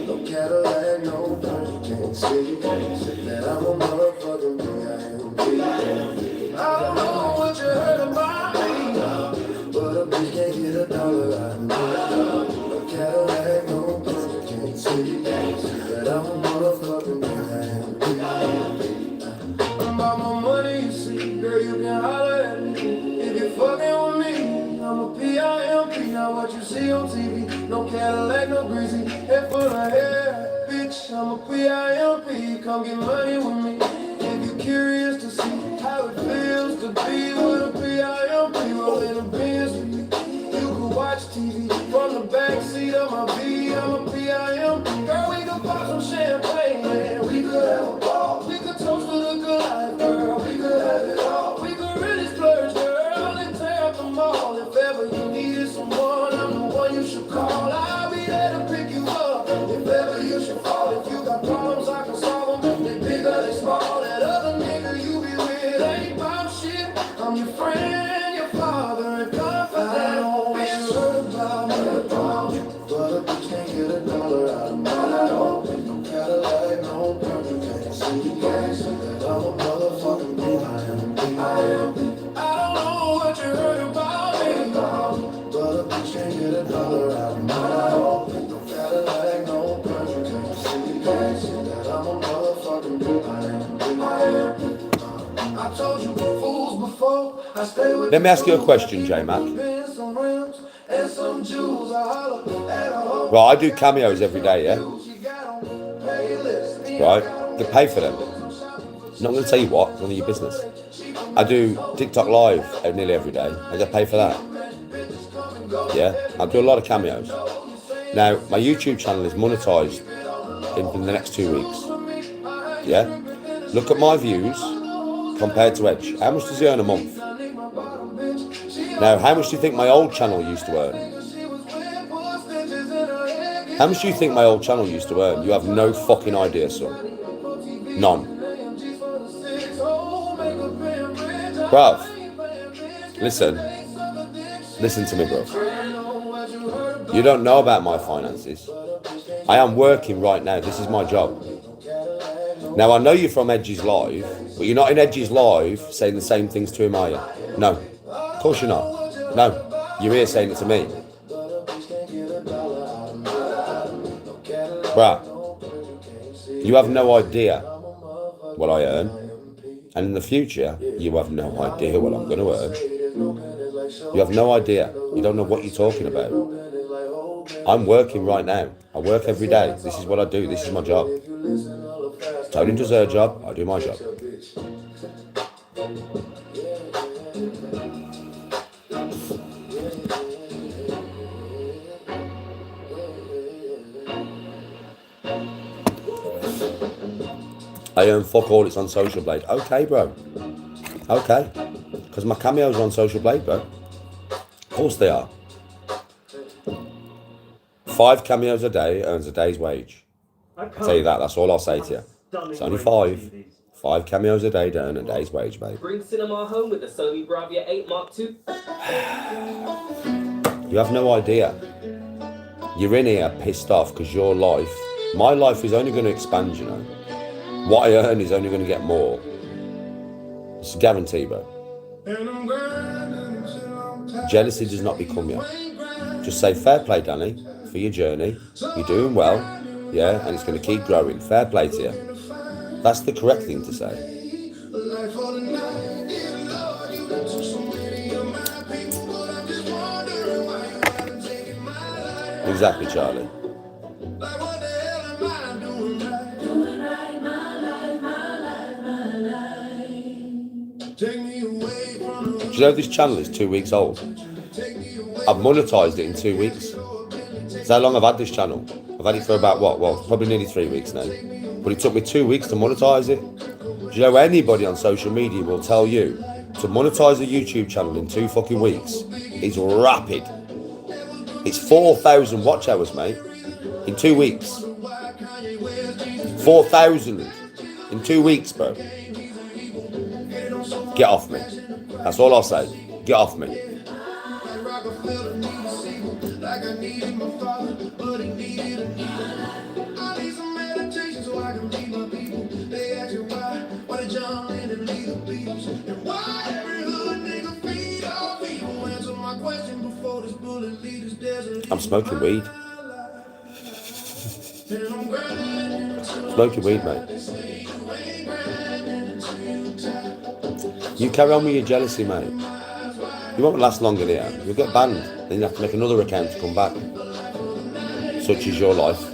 No Cadillac, no perms, you can't see that I'm a motherfucking P.I.M.P. I don't know what you heard about me, but a bitch can't get a dollar out of me. No Cadillac, no perms, you can't see that I'm a motherfucking P.I.M.P. I'm about my money, you see, girl, you can holler at me. If you're fucking with me, I'm a P.I.M.P. Now what you see on TV, no Cadillac, no greasy, head full of hair, bitch, I'm a P.I.M.P. Come get money with me, if you're curious to see how it feels to be with a P.I.M.P. Rolling a Benz with me, you can watch TV from the backseat of my V, I'm a P.I.M.P. Girl, we can pop some champagne, man, we could have a ball, we could toast to the good life, girl, we could have it all, we could really splurge, girl, and tear up the mall. If ever you needed someone, I'm the one you should call. I'll be there to pick you up if ever you should fall. If you got problems, I can solve them. They big or they small. That other nigga you be with ain't about shit. I'm your friend, your father, and confidant. I don't know what you heard about me, but a bitch can't get a dollar out of me. No Cadillac, no perms, you can't see that I'm a motherfucking P.I.M.P. I don't know what you heard about me, but a bitch can't get a dollar out of me. No Cadillac, no perms, you can't see that I'm a motherfucking P.I.M.P. I told you fools before, I stay with. Let me ask you a question, J-Mac. Right, I do cameos every day, yeah? Right? They pay for them. I'm not going to tell you what, it's none of your business. I do TikTok live nearly every day. I get paid for that. Yeah? I do a lot of cameos. Now, my YouTube channel is monetized in the next 2 weeks. Yeah? Look at my views compared to Edge. How much does he earn a month? Now, how much do you think my old channel used to earn? How much do you think my old channel used to earn? You have no fucking idea, son. None. Bruv, listen to me, bruv. You don't know about my finances. I am working right now. This is my job. Now, I know you're from Edge's Live, but you're not in Edge's Live saying the same things to him, are you? No. Of course you're not. No. You're here saying it to me. Bruh, you have no idea what I earn. And in the future, you have no idea what I'm going to earn. You have no idea. You don't know what you're talking about. I'm working right now. I work every day. This is what I do. This is my job. Tony does her job. I do my job. I earn fuck all, it's on Social Blade. Okay, bro. Okay. Because my cameos are on Social Blade, bro. Of course they are. 5 cameos a day earns a day's wage. I'll tell you that, that's all I'll say to you. It's only 5. 5 cameos a day to earn a day's wage, babe. Bring cinema home with the Sony Bravia 8 Mark II. You have no idea. You're in here pissed off because your life, my life is only going to expand, you know. What I earn is only going to get more. It's a guarantee, bro. Jealousy does not become you. Just say, fair play, Danny, for your journey. You're doing well, yeah, and it's going to keep growing. Fair play to you. That's the correct thing to say. Exactly, Charlie. Do you know this channel is 2 weeks old? I've monetized it in 2 weeks. That's how long I've had this channel. I've had it for about what? Well, probably nearly 3 weeks now. But it took me 2 weeks to monetize it. Do you know anybody on social media will tell you to monetize a YouTube channel in 2 fucking weeks is rapid. It's 4,000 watch hours, mate, in 2 weeks. 4,000 in 2 weeks, bro. Get off me. That's all I'll say. Get off me. I'm smoking weed. Smoking weed, mate. You carry on with your jealousy, mate. You won't last long in here. You'll get banned. Then you have to make another account to come back. Such is your life.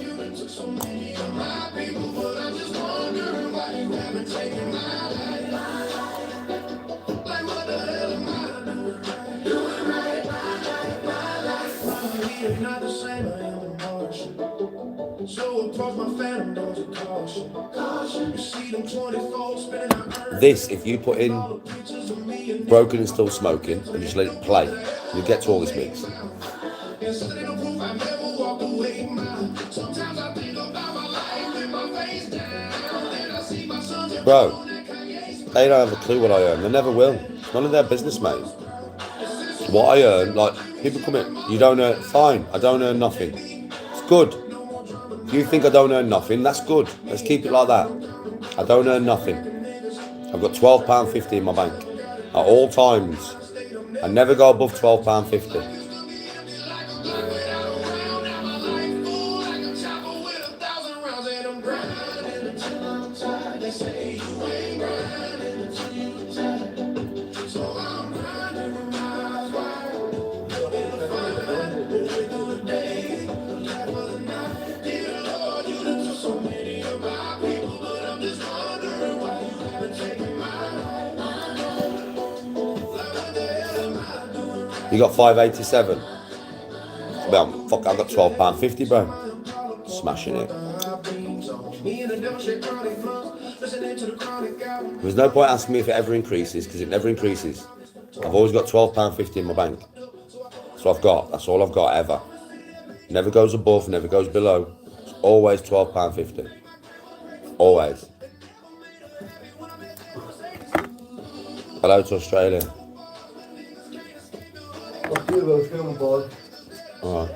This, if you put in Broken and Still Smoking and just let it play, you'll get to all this mix. Bro, they don't have a clue what I earn. They never will. It's none of their business, mate. What I earn, like, people come in, you don't earn, fine, I don't earn nothing. It's good. If you think I don't earn nothing, that's good. Let's keep it like that. I don't earn nothing. I've got £12.50 in my bank at all times. I never go above £12.50. You got 587. Well, fuck, I've got £12.50, bro. Smashing it. There's no point asking me if it ever increases, because it never increases. I've always got £12.50 in my bank. That's what I've got. That's all I've got ever. Never goes above, never goes below. It's always £12.50. Always. Hello to Australia. Alright.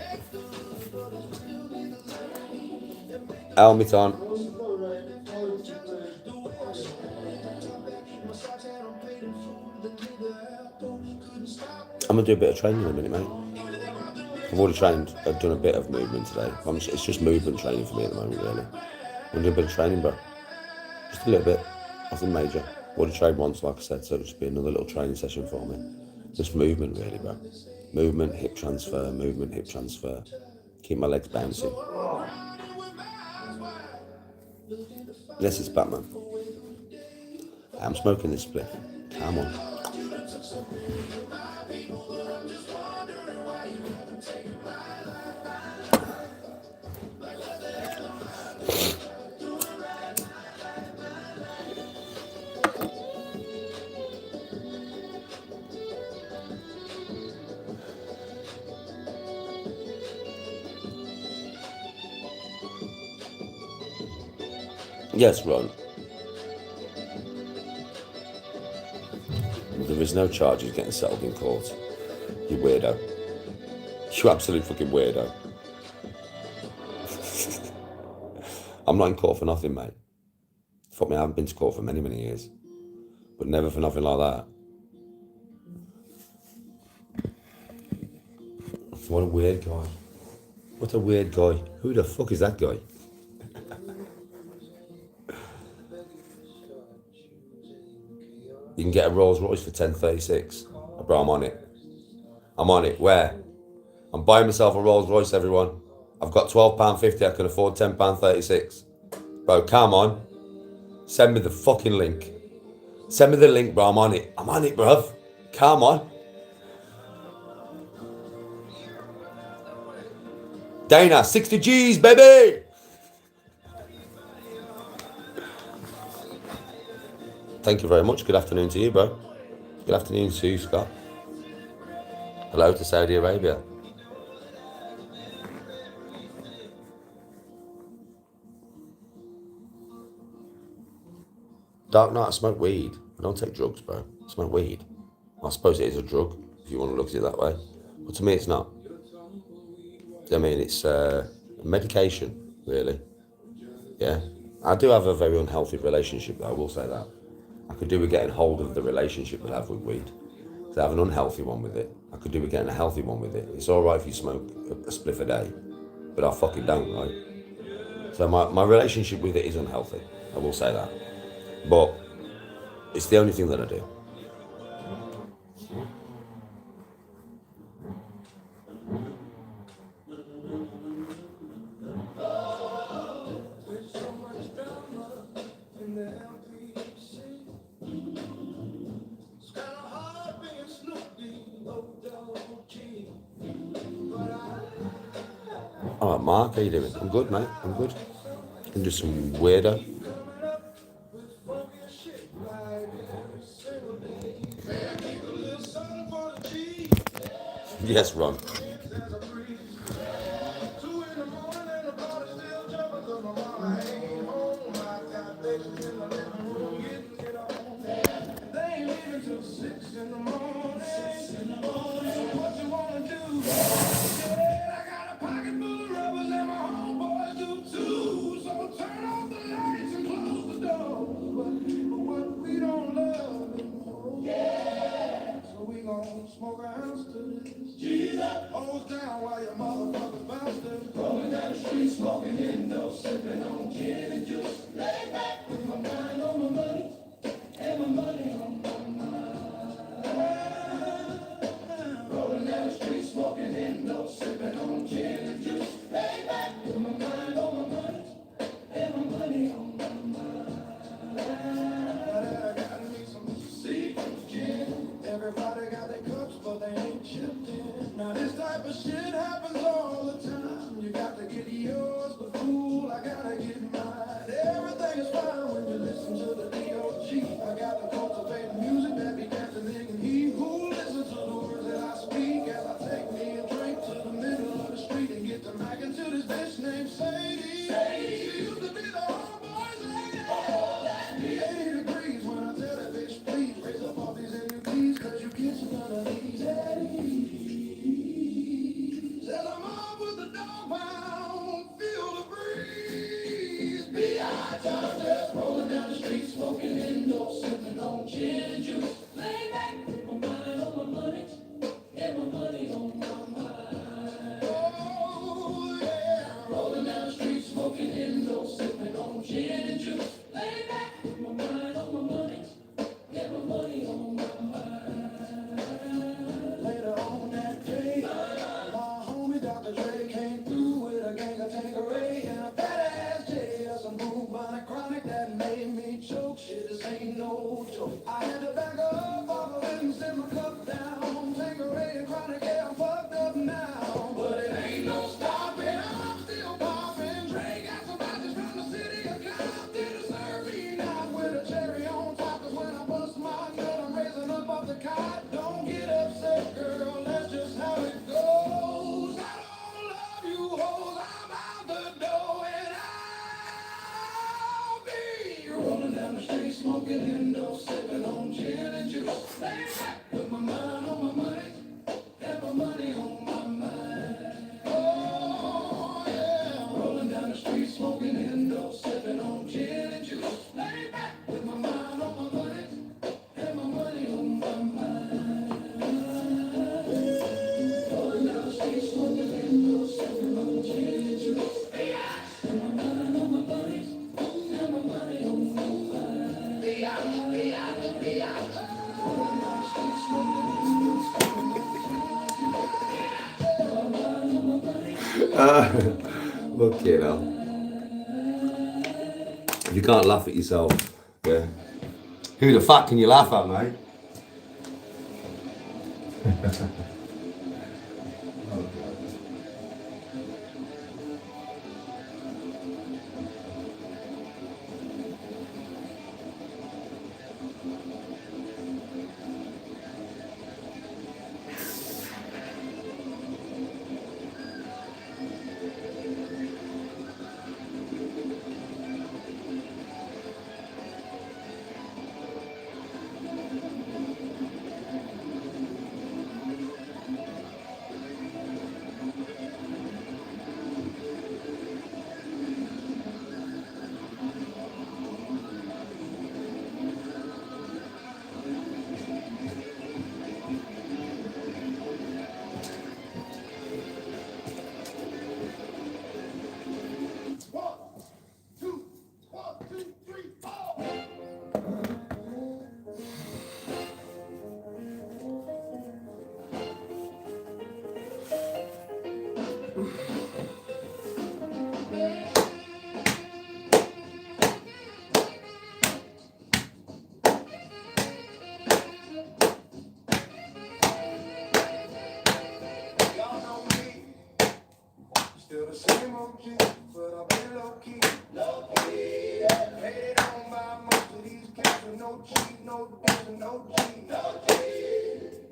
Helmet on. I'm gonna do a bit of training in a minute, mate. I've already trained. I've done a bit of movement today. It's just movement training for me at the moment, really. I'm gonna do a bit of training, bro. Just a little bit. Nothing major. I've already trained once, like I said, so it'll just be another little training session for me. Just movement, really, bro. Movement, hip transfer, movement, hip transfer. Keep my legs bouncing. Yes, it's Batman. I'm smoking this split. Come on. Yes, Ron. There is no charges getting settled in court. You weirdo. You absolute fucking weirdo. I'm not in court for nothing, mate. Fuck me, I haven't been to court for many, many years. But never for nothing like that. What a weird guy. What a weird guy. Who the fuck is that guy? You can get a Rolls Royce for 10.36. Bro, I'm on it. I'm on it. Where? I'm buying myself a Rolls Royce, everyone. I've got £12.50. I can afford £10.36. Bro, come on. Send me the fucking link. Send me the link, bro. I'm on it. I'm on it, bruv. Come on. Dana, 60 G's, baby. Thank you very much. Good afternoon to you, bro. Good afternoon to you, Scott. Hello to Saudi Arabia. Dark Knight, I smoke weed. I don't take drugs, bro. I smoke weed. I suppose it is a drug, if you want to look at it that way. But to me, it's not. I mean, it's medication, really. Yeah. I do have a very unhealthy relationship, though, I will say that. I could do with getting hold of the relationship that I have with weed. So I have an unhealthy one with it. I could do with getting a healthy one with it. It's all right if you smoke a spliff a day, but I fucking don't, right? So my relationship with it is unhealthy. I will say that. But it's the only thing that I do. All right, Mark, how you doing? I'm good, mate. I'm good. I'm just some weirdo. Yes, Ron. Okay, now. You can't laugh at yourself. Yeah. Who the fuck can you laugh at, mate? One, two, 3, 4. Y'all know me. Still the same OG, but I've been low key. Low key, yeah. Hated on by most of these cats with no cheese, no dance, and no G. No G.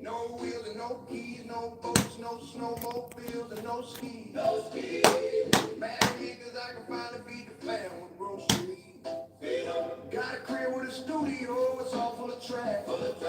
No wheels and no keys, no boats, no snowmobiles, and no skis. No skis. Mad at me 'cause I can finally feed the fam with groceries. Got a crib with a studio, it's all full of trash.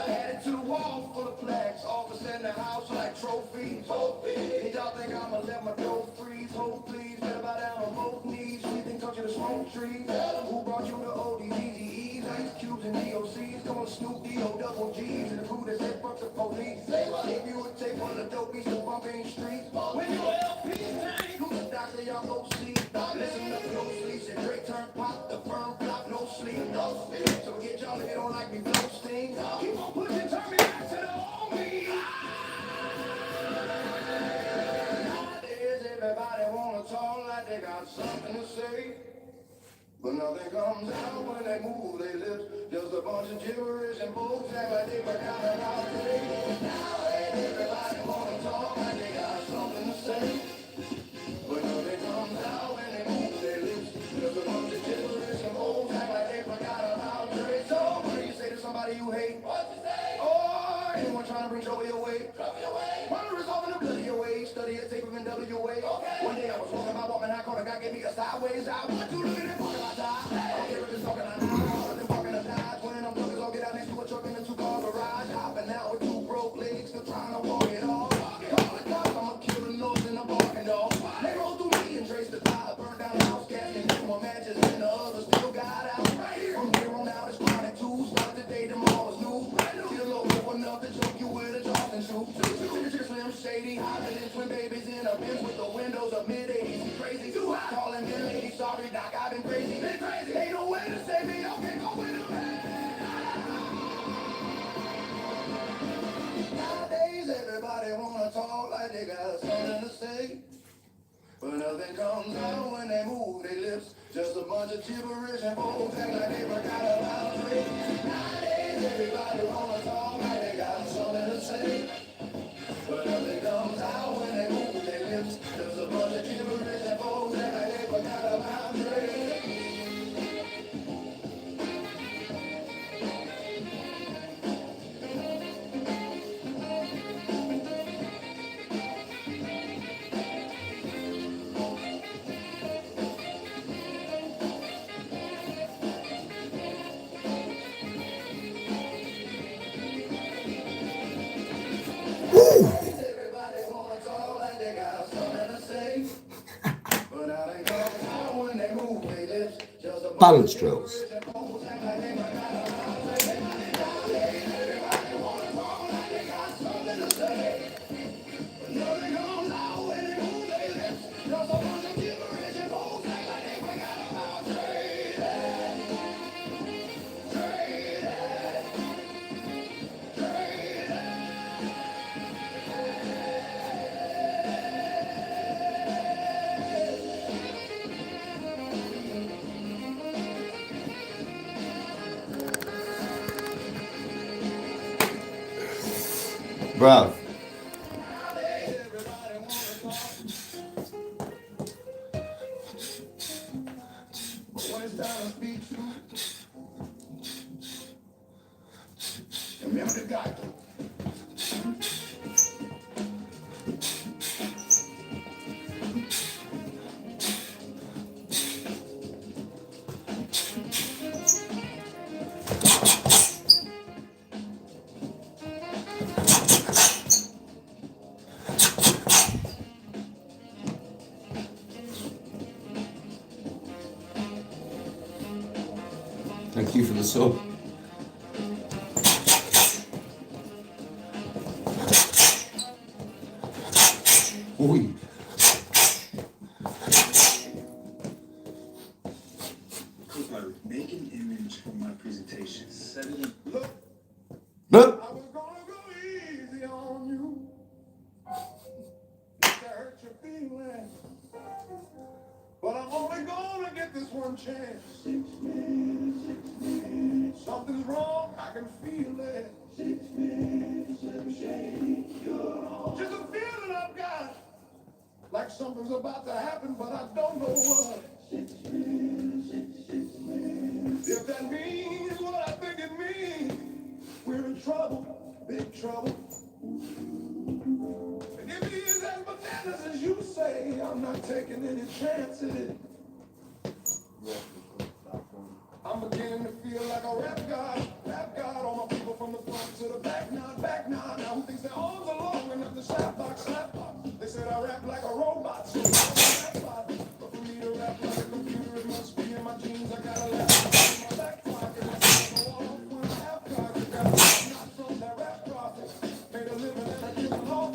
Added to the wall, full of plaques. Office in the house like trophies. And y'all think I'ma let my dough freeze? Hold please, better bow down on both knees. Breathing, touching the smoke trees. Who brought you the ODs, Eazy-E's, Ice Cubes, and DOCs? Come on, Snoop D-O, double G's, and the crew that said fuck the police. If you would take one of the dopies to bump in the streets. When you LP, who's the doctor y'all go see? Listen up, no sleep. Said Drake turn pop, the firm flop, no sleep. So get y'all if you don't like me, blow sting. Keep on pushing, turn me back to the old me. Nowadays, everybody wanna talk like they got something to say. But nothing comes out when they move their lips. Just a bunch of gibberish and folks act like they forgot about today. Nowadays, everybody wanna talk like they got something to say. But nothing comes out when they move their lips. Just a bunch of gibberish and folks act like they forgot about today. So, what do you say to somebody you hate? What you say? Or anyone trying to bring trouble your way? Trouble your way. One resolving the blood of your way. Study a tape of NWA. Okay. One day I was walking my walk and I caught a guy gave me a sideways. I want you looking at fucking my time. I don't care if it's talking or not. I've been walking a dodge. When I'm looking, I'll get out next to a truck in a 2-car garage. Hopping out with 2 broke legs, still trying to walk it off. Call the cops, I'ma kill the nose and the barking dog. They roll through me and trace the fire. Burn down the house, gas and more matches and the others still got out. From here on out, it's chronic too. Start the day, tomorrow's new. Still open enough to choke you with a Johnson shoe. Signature Slim Shady, hiding in twin babies in a Benz with the windows of mid-80s. Crazy, too hot. Calling me lady, sorry doc, I've been crazy. Ain't no way to save me, okay, go with him. Nowadays, everybody wanna talk like they got something to say. But nothing comes out when they move their lips. Just a bunch of gibberish and folks act like they forgot about it. Nowadays, everybody wanna talk like they got something to say. But nothing comes out when they move their lips. Just a bunch of gibberish and folks act like they forgot about it. Everybody wanna talk like they got something to say. But nothing comes out when they move their lips. Just a bunch Balance of drills. gibberish and folks act like they forgot about it. Everybody wanna talk like they got something to say. But nothing comes out when they move their lips. Just a bunch of gibberish and folks act like they forgot about trading. bruv. When it's time to speak to, remember the guy. Thank you for the sub. Oi. Coco, make an image for my presentation. Set it in. Look, Look. I was gonna go easy on you. Not to hurt your feelings. But I'm only gonna get this one chance. Something's wrong, I can feel it. Just a feeling I've got. Like something's about to happen, but I don't know what. If that means what I think it means, we're in trouble, big trouble. And if he is as bananas as you say, I'm not taking any chances. I'm beginning to feel like a rap god, all my people from the front to the back now, now who thinks their arms are long enough to slap box. They said I rap like a robot, so I'm a rap bot. But for me to rap like a computer, it must be in my genes. I got a laptop in my back pocket, so all off when I have cards. Got a not from that rap profit, made a living and I give a law.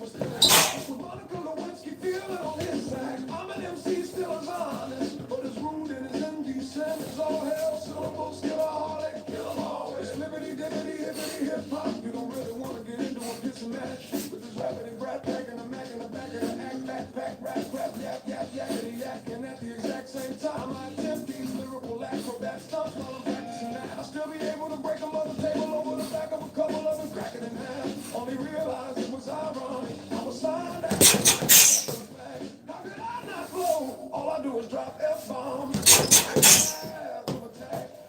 With Monica Lewinsky feeling on his side, I'm an MC still as honest, but as rude and as indecent as all hell syllables, skillaholic, kill 'em all. It's liberty, diggity, hippity, hip hop. You don't really want to get into a piss and match with this rapidy brat pack and a Mac in the back of the act, backpack, rap, yap, yakety, yak, and at the exact same time, I attempt these lyrical acrobat stunts while I'm practicing that. I'll still be able to break them on the table over the back of a couple of them, crack it in half. Only realized it was ironic. I was signed out. How could I not flow? All I do is drop F-bombs.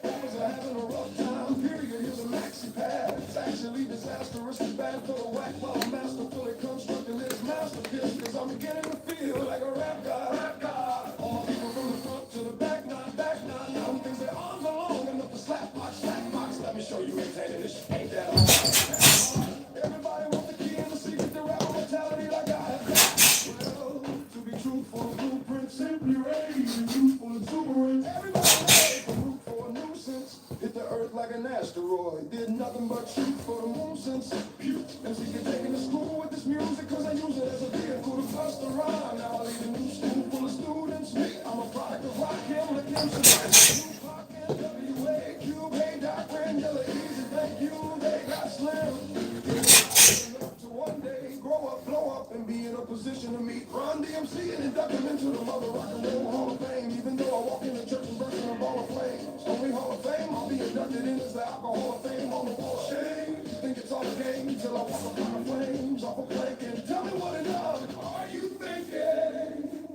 Rappers are having a rough time, period. Here's a maxi pad. It's actually disastrous and bad for the whack while I'm masterfully constructing this masterpiece. Cause I'm beginning to feel like a rap god. All people from the front to the back, not now. Who thinks their arms are long enough to slap box. Let me show you maintaining this shit. Ain't that all? Everybody wants the key and the secret to rap mentality like I have got. Well, to be truthful, blueprint simply raised and youthful exuberance. Everybody ready for root for a nuisance. Hit the earth like an asteroid. Did nothing but shoot for the moon since. MC get taken to school with this music cause I use it as a vehicle to bust the rhyme. Now I lead a new school full of students. I'm a product of rock, him, like him, Tupac, NWA, Cube, hey, Doc, Randella, Easy, thank you, they got slim. To one day grow up, blow up, and be in a position to meet Run DMC and induct him into the Mother Rock and Roll Hall of Fame. Even though I walk in the church and burst in a ball of flames. Only Hall of Fame I'll be inducted in is the Alcohol of Fame on the wall of shame. Think it's all a game till I walk upon the flames off a plank and tell me what enough are you thinking?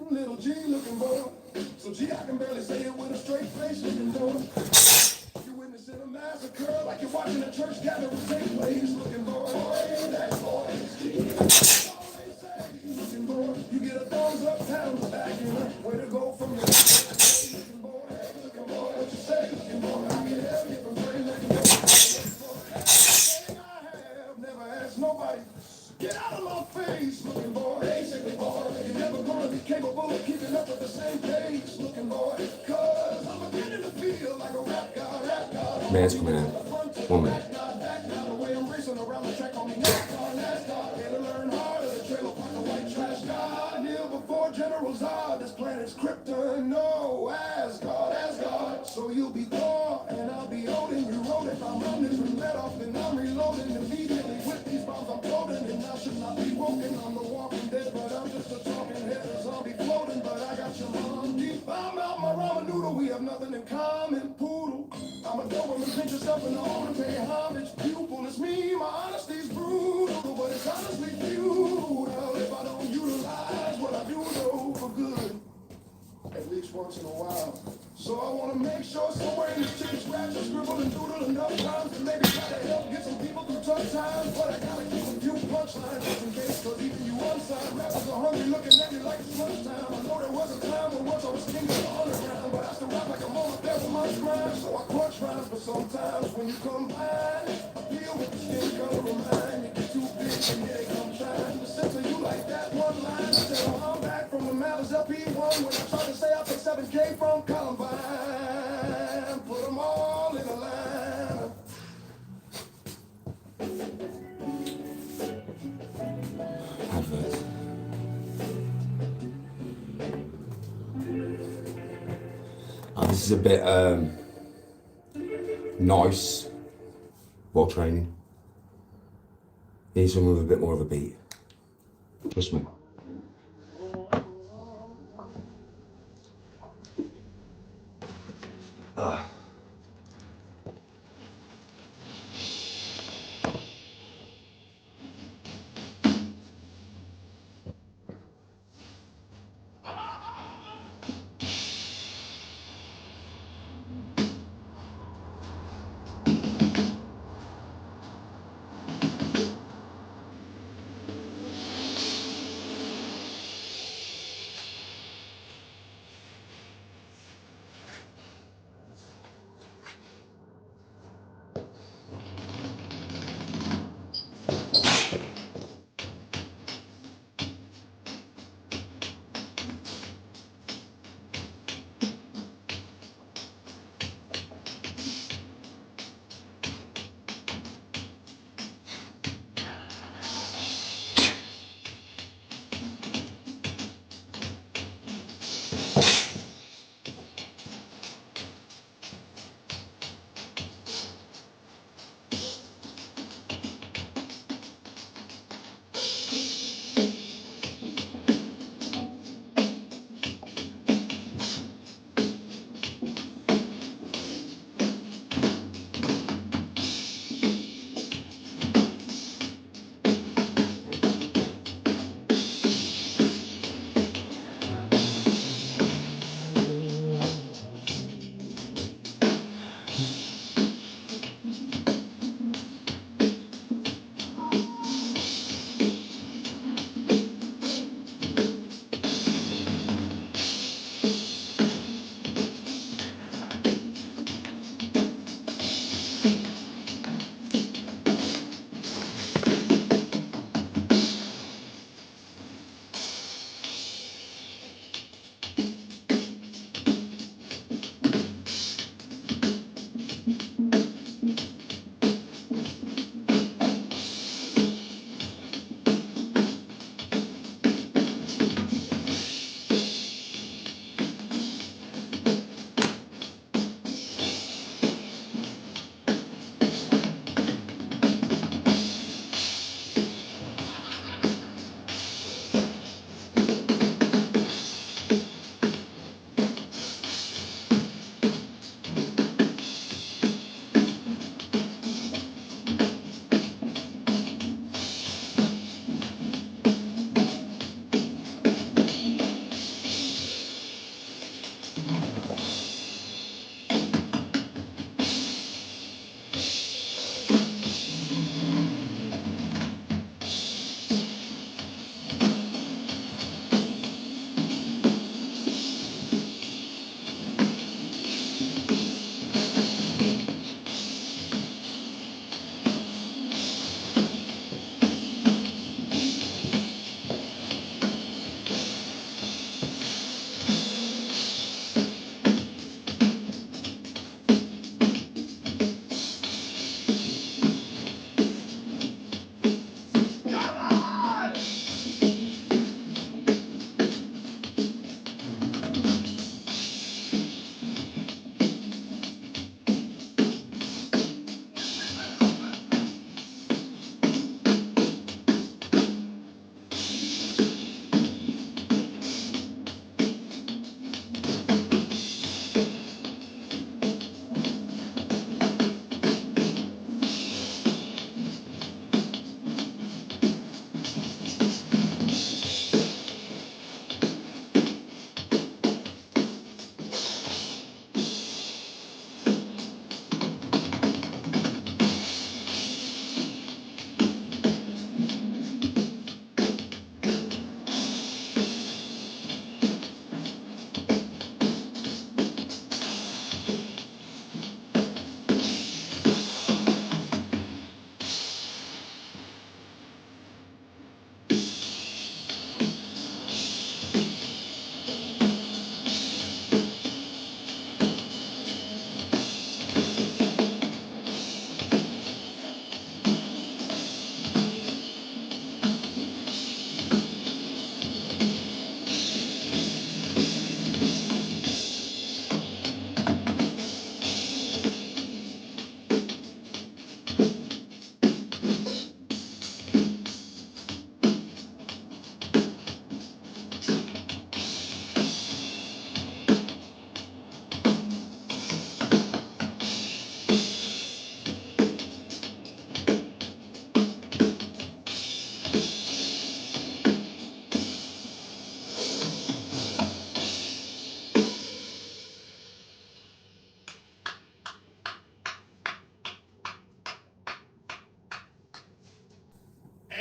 Little G looking boy. So G, I can barely say it with a straight face looking boy. You witnessing a massacre like you're watching a church gathering take place looking boy. That boy is G. Looking boy, you get a thumbs up, pound back, you know, way to go from your looking boy, what you say, looking boy, I can help you from playing looking boy. I have never asked nobody, get out of my face, looking boy, basically boy, you're never gonna be capable of keeping up with the same pace, looking boy, cause I'm beginning to feel like a rap god. Man's coming in. 1 minute. The way I'm racing around the track on me, NASCAR, had to learn harder, the trailer park the white trash god, kneel before General Zod, this planet's Krypton, no, Asgard, so you'll be Thor, and I'll be Odin, you wrote it, I'm running from let off, and I'm reloading, immediately with these bombs I'm floating, and I should not be woken, I'm the walking dead, but I'm just a talking head, a zombie floating, but I got your mom deep, I'm out my ramen noodle, we have nothing in common, poodle, I'm a Doberman, pinch yourself in the hole to pay homage, pupil, it's me, my honest just in case, cause even you unsigned rappers are hungry looking at you like it's lunchtime. I know there was a time when once I was king of the underground, but I still rap like I'm on my devil my grind. So I crunch rhymes, but sometimes when you combine, I feel with the skin color of mine. You get too big and here they come trying to censor you like that one line. I tell them I'm back from the Malice LP1 when I tried to say I took 7K from Columbine. Put them all in a line. Adverts. Oh, this is a bit nice. While training. Need someone with a bit more of a beat. Trust me.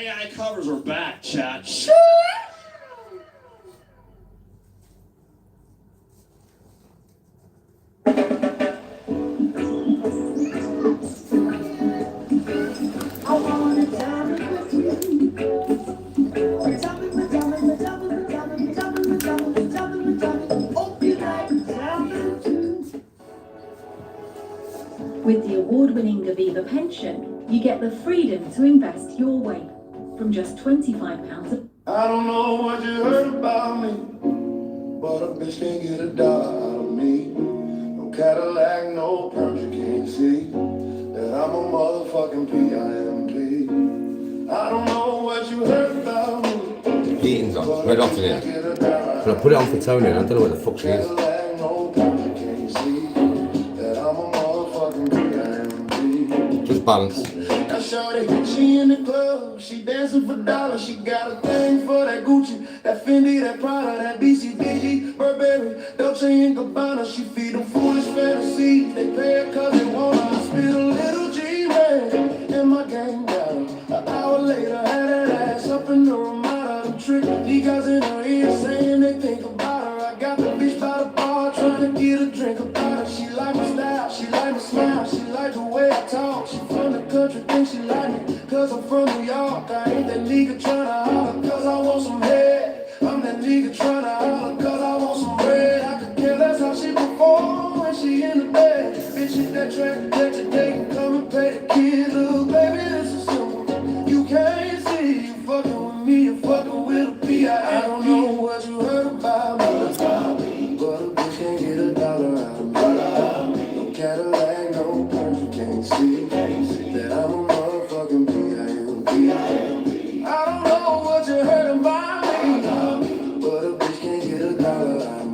AI covers are back, chat. I wanna diamond with you. Hope you like diamond too. With the award-winning Aviva pension, you get the freedom to invest your way from just £25 a I don't know what you heard about me, but a bitch can't get a dollar out of me. No Cadillac, no perms, you can't see that I'm a motherfucking PIMP. I don't know what you heard about me. Heating's on. Red off in here. Can I put it on for Tony? I don't know where the fuck she is. Cadillac, no perms, you can't see that I'm a motherfucking PIMP. Just balance. Now shorty, she in the club, she dancing for dollars, she got a thing for that Gucci, that Fendi, that Prada, that BCBG, Burberry, Dolce and Gabbana, she feed them foolish fantasies, they pay her cause they want her, I spit a little G-man, and my gang got her, an hour later, had that ass up in the Ramada, them trick niggas in her ear saying they think about her, I got the bitch by the bar trying to get a drink about her, she like my style, she like my smile, she like the way I talk, she from the country, think she like me, cause I'm from New York. I ain't that nigga tryna holler, cause I want some head. I'm that nigga tryna holler, cause I want some bread. I could care less how she perform when she in the bed. Bitch, hit that track, let your day come and pay the kid. Look, baby, this is simple. You can't see, you fucking with me, you fucking with a P.I.M.P. I don't know what you heard about me, but a bitch can't get a dollar out of me. No Cadillac, no perms, you can't see that I'm a motherfucking PIMP. I don't know what you heard about me, but a bitch can't get a dollar out of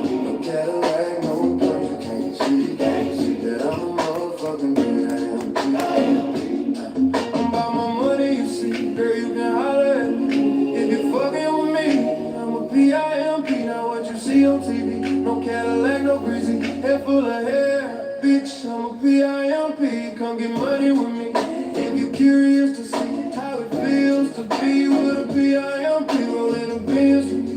me. No Cadillac, no perms, you can't see that I'm a motherfucking PIMP. I'm about my money, you see, girl, you can holler at me. If you're fucking with me, I'm a PIMP. Now what you see on TV, no Cadillac, no greasy, head full of hair. Bitch, I'm a PIMP, come get money with me. If you're curious to see how it feels to be with a PIMP, rolling a Benz with me.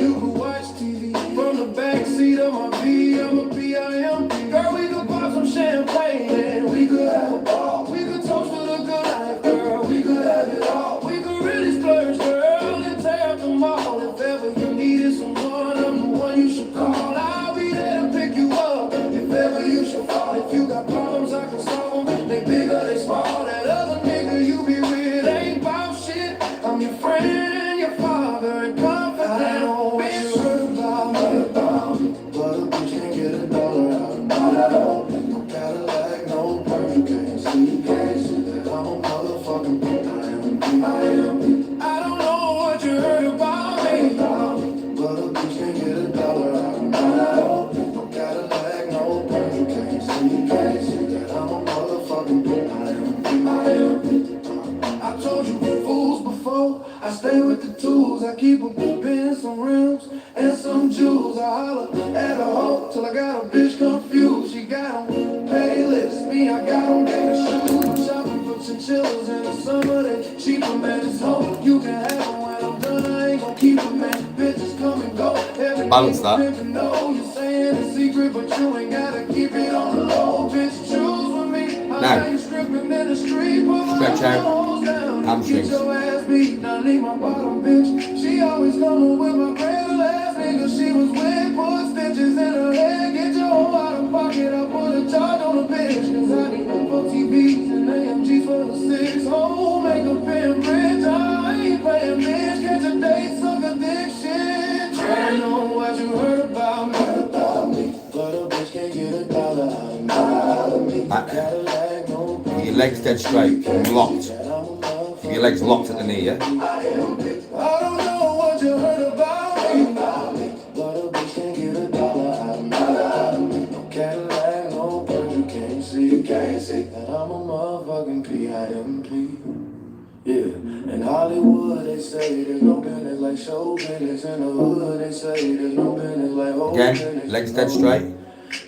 You can watch TV from the backseat of my V, I'm a PIMP. Girl, we could pop some champagne and we could have a ball. We could toast to the good life, girl, we could have it all. We could really splurge, girl, and tear up the mall. If ever you needed someone, I'm the one you should call. I'll be there to pick you up if ever you should fall. If you got problems, I can solve them. They big or they small. That other nigga you be with ain't about shit. I'm your friend, your father, and confidant. I know what you heard about me, but a bitch can't get a dollar out of me. No Cadillac, no perms, you can't see that I'm a motherfucking PIMP. I don't know what you heard about me, but a bitch can't get a dollar out of me. No Cadillac, no perms, you can't see that I'm a motherfucking PIMP. I told you fools before, I stay with the tools. I keep a pin, some rims, and some jewels. I holler at a hoe till I got a bitch confused. She got them payless, me, I got them baby shoes. I'm shopping for chinchillas in the summer, they cheaper, man, it's home. You can have them when I'm done, I ain't gon' keep them, man. Bitches come and go. Balance that. You're saying it's secret, but you ain't gotta keep it on the low. Bitch, choose with me. Now, I ain't stripping in the street, stretch out. Hamstrings. Get your ass beat, now leave my bottom bitch. She always coming with my real ass nigga. She was with, put stitches in her head. Get your hoe out of pocket, I put a charge on the bitch. Cause I need for TVs and AMGs for the six. Oh, make a pin bridge, I ain't playing bitch. Catch a date, suck a dick shit. I know what you heard about me, but a bitch can't get a dollar out of me. Cadillac, no Keep your legs dead straight, locked. Keep your legs locked at the knee, yeah? I don't know what you heard about me, but a bitch can't get a dollar out of me. No Cadillac, no perms, you can't see that I'm a motherfucking PIMP. Yeah, in Hollywood they say there's no business like show business. In the hood they say there's no business like whole business. Again, legs dead straight.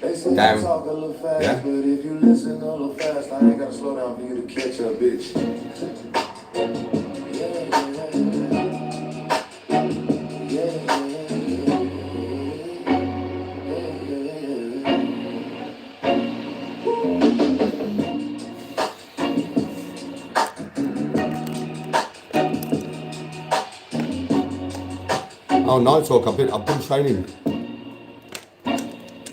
They say Down. I talk a little fast, Yeah. but if you listen a little fast, I ain't gotta slow down for you to catch up, bitch. Oh, night talk. I've been training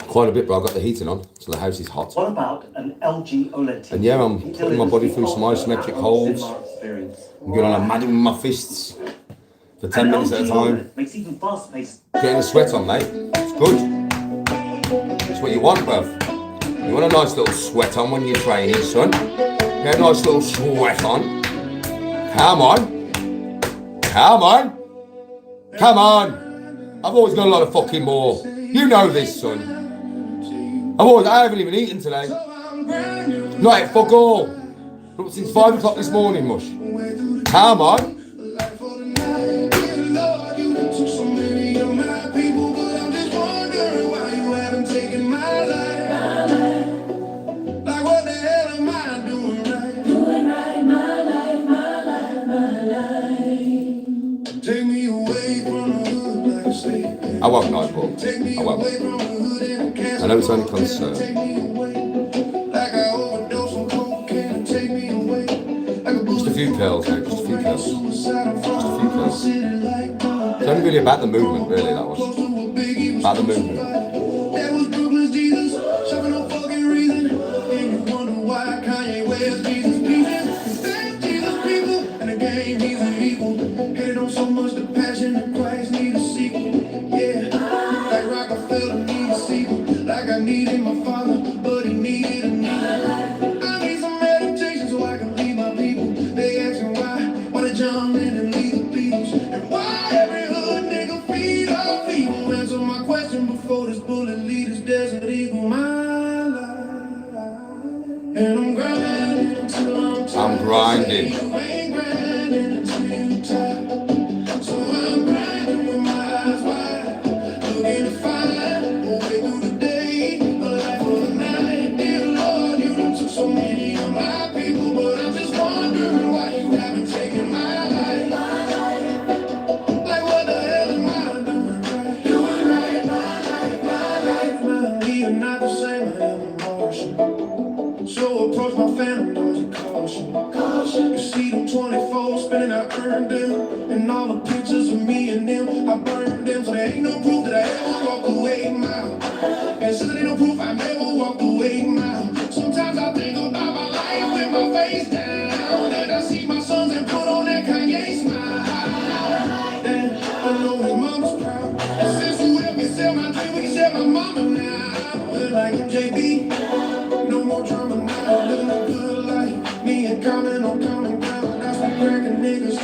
quite a bit, but I've got the heating on, so the house is hot. What about an LG OLED TV? And yeah, I'm putting my body through some isometric holds. I'm going on a Madden with my fists for 10 minutes at a time. Makes even faster pace. Getting a sweat on, mate. It's good. That's what you want, bruv. You want a nice little sweat on when you're training, son. Get a nice little sweat on. Come on. Come on. Come on. I've always got a lot of fucking more. You know this, son. I haven't even eaten today. Not at fuck all. Up since 5 o'clock this morning, mush. Come on. I won't night walk. I won't. I know it's only concern. Just a few curls, mate. Just a few curls. Just a few curls. It's only really about the movement, really, that was. About the movement. I'm grinding. So approach my family, doors of caution. You see them 24 spinning, I earned them. And all the pictures of me and them, I burned them. So there ain't no proof that I ever walked away now. And so there ain't no proof I never walked away now. Sometimes I think about my life with my face down. And I see my sons and put on that Kanye smile. Then I know his mama's proud. And since whoever can sell my dream, we can sell my mama now. We're like MJB. No more drama now, living a good life. Me and Common on common ground. Got some crackin' niggas.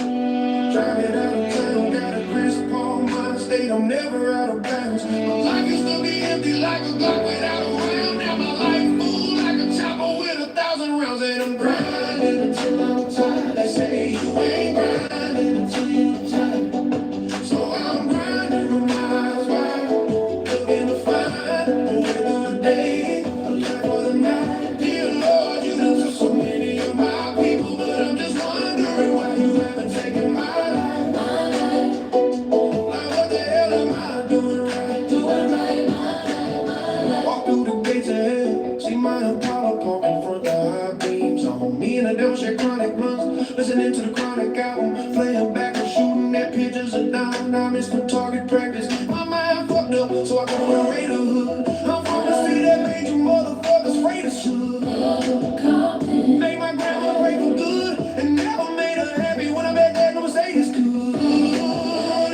Driving out of town, got a Chris Paul mind state. I'm never out of bounds. My life used to be empty like a Glock without a round. Now my life full like a chopper with 1,000 rounds. And I'm grinding until I'm tired. They say you ain't grinding until you tired. So I'm grinding with my eyes wide, looking to find a way through the day. Dear Lord, you done took so many of my people, but I'm just wondering why you haven't taken my life. Like what the hell am I doing right? Walk through the gates of hell, see my Impala parked in front of high beams on me and the devil share chronic blunts, listening to the Chronic album, playing back and shooting at pictures of down. I missed my target practice. My mind fucked up, so I go to Raider Hood. I'm from the city that made you motherfuckers afraid of should. Made my grandma pray for good and never made her happy when I bet that no Mercedes could.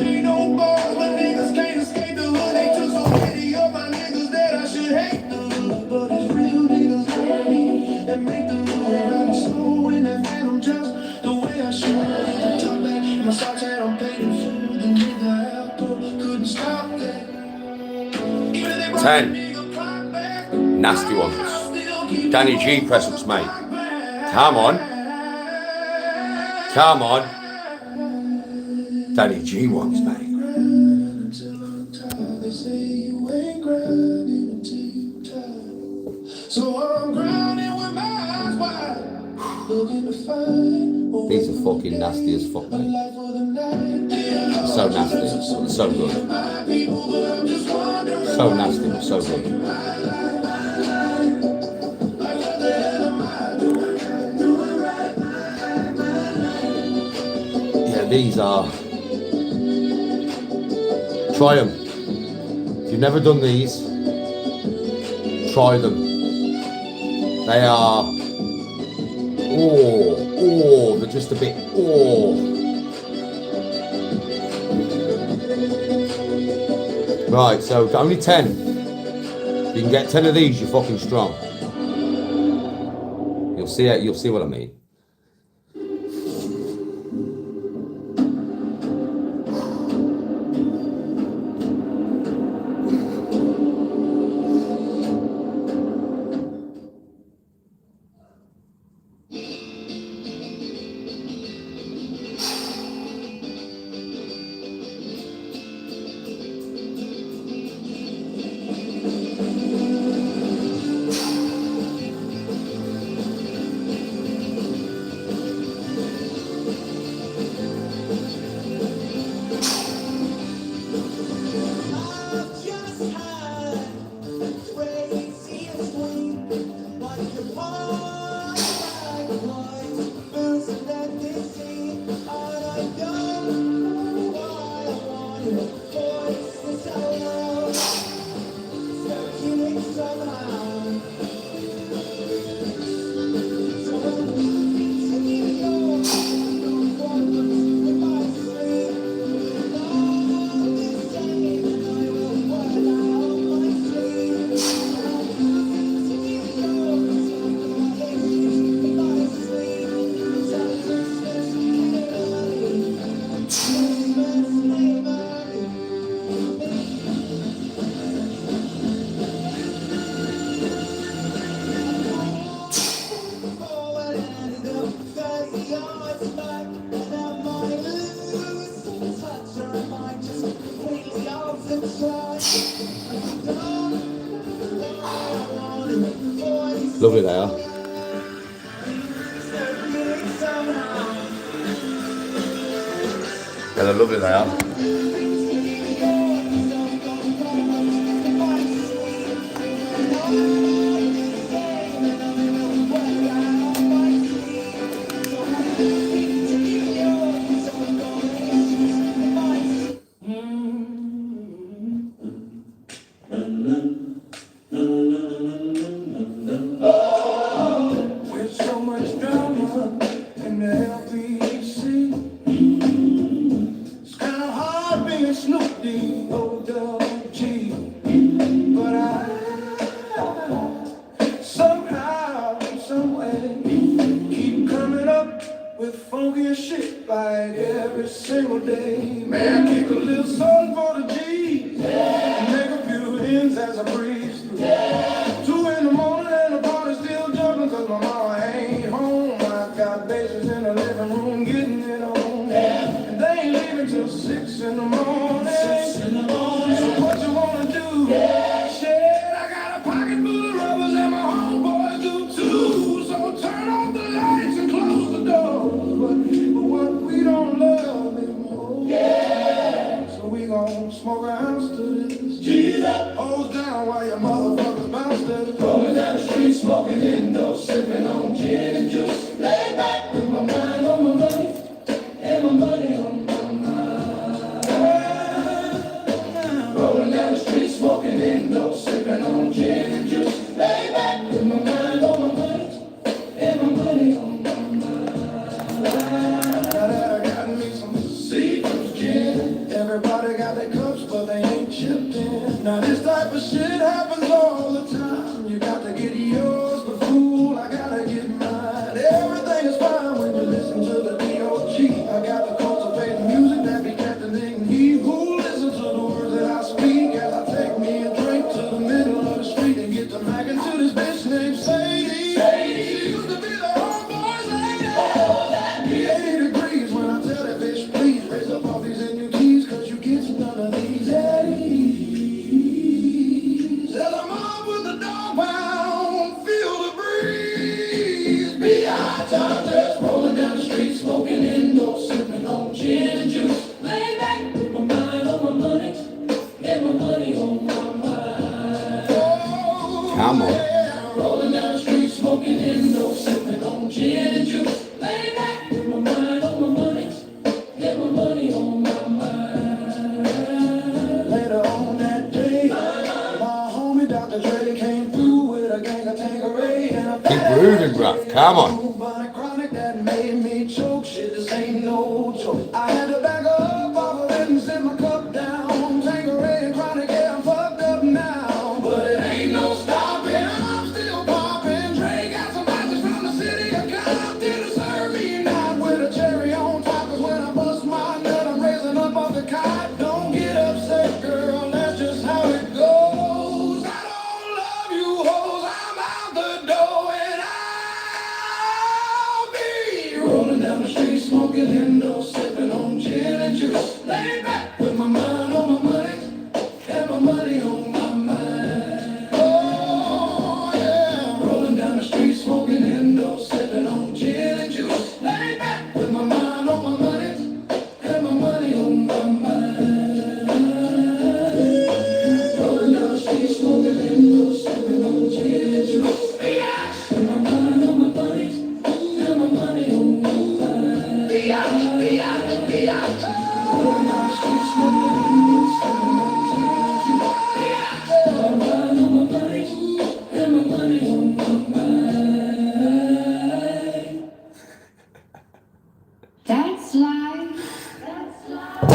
Ain't no bars, but niggas can't escape the hood. They took so many of my niggas that I should hate the hood. But it's real niggas like me that make the hood ride slow in that phantom just the way I should. Top back, my socks had on painted food. The nigga out couldn't stop that. 10. Nasty ones. Danny G presents, mate. Come on. Come on. Danny G ones, mate. These are fucking nasty as fuck, mate. So nasty, so good. So nasty, but so good. These are Try them. If you've never done these, try them. They are, they're just a bit, Right, so only 10. If you can get 10 of these, you're fucking strong. You'll see what I mean. Lovely they are. Yeah, they're lovely they are. With so much drama in the LBC, it's kind of hard being Snoop D, O-double-G. But I somehow, someway, keep coming up with funky shit like every single day. Man, kick a little something for the G's, and make a few ends as I breeze through. 2 in the morning and the party's still jumping, cause my mama ain't home. I got bases in the living room getting it on, and they ain't leaving till 6 in the morning. So what you wanna do? Shit, I got a pocket full of rubbers and my homeboys do too. So turn off the lights and close the doors. But what we don't love anymore. So we gon' smoke a house to this. Jesus. Hold down while your motherfuckers bounce to the rolling down the street, smoking indoors, sipping on gin and juice. Lay back with my mind on my money and my money on my mind. Rolling down the street, smoking indoors, sipping on gin and juice. Lay back with my mind on my money and my money on my mind. Now that I got me some Seagram's gin, everybody got their cups, but they ain't chipped in. Now this type of shit happens all the time. You got to get yours, but fool, I gotta get mine. Everything is fine when you listen to the D.O.G. I got to cultivate the music that be captivating. He who listens to the words that I speak as I take me a drink to the middle of the street and get to back into this bitch named Sadie. She used to be the homeboy's lady. 80 degrees when I tell that bitch, please raise up all these NUTs, cause you get none of these Eddies. Tell them up with the dog pound, feel the breeze. Be high times, rolling down the street, smoking indoors, sipping on gin and juice. Lay back with my mind on my money, and my money on my mind. Oh, Come on. yeah. Rolling down the street, smoking indoors, sipping on gin and juice. Lay back with my mind on my money, and my money on my mind. moving, bruv. Come on. Bubonic chronic that made me choke. Shit, this ain't no joke. I had to back up off of it and sit my cup down. Tanqueray chronic, yeah, I'm fucked up now. But it ain't no stopping. I'm still popping. Dre got some bitches from the city of Compton to serve me not with a cherry on top. 'Cause when I bust my nut, I'm raising up off the cot. Don't get upset, girl. That's just how it goes. I don't love you hoes. I'm out the door and I'll be rolling down the street, smoking Indo, sipping on gin and juice. Lay back with my mind on my money and my money on my mind. Oh yeah, rolling down the street, smoking Indo, sipping on gin and juice. Lay back with my mind on my money and my money on my mind. Rolling down the street, smoking Indo, sipping on gin and juice. Yeah, with my mind on my money and my money on my mind. Yeah, yeah, yeah. Rolling down the street, smoking Indo, sipping on gin and juice. Yeah, with my mind on my money and my money on my mind. That's life. That's life.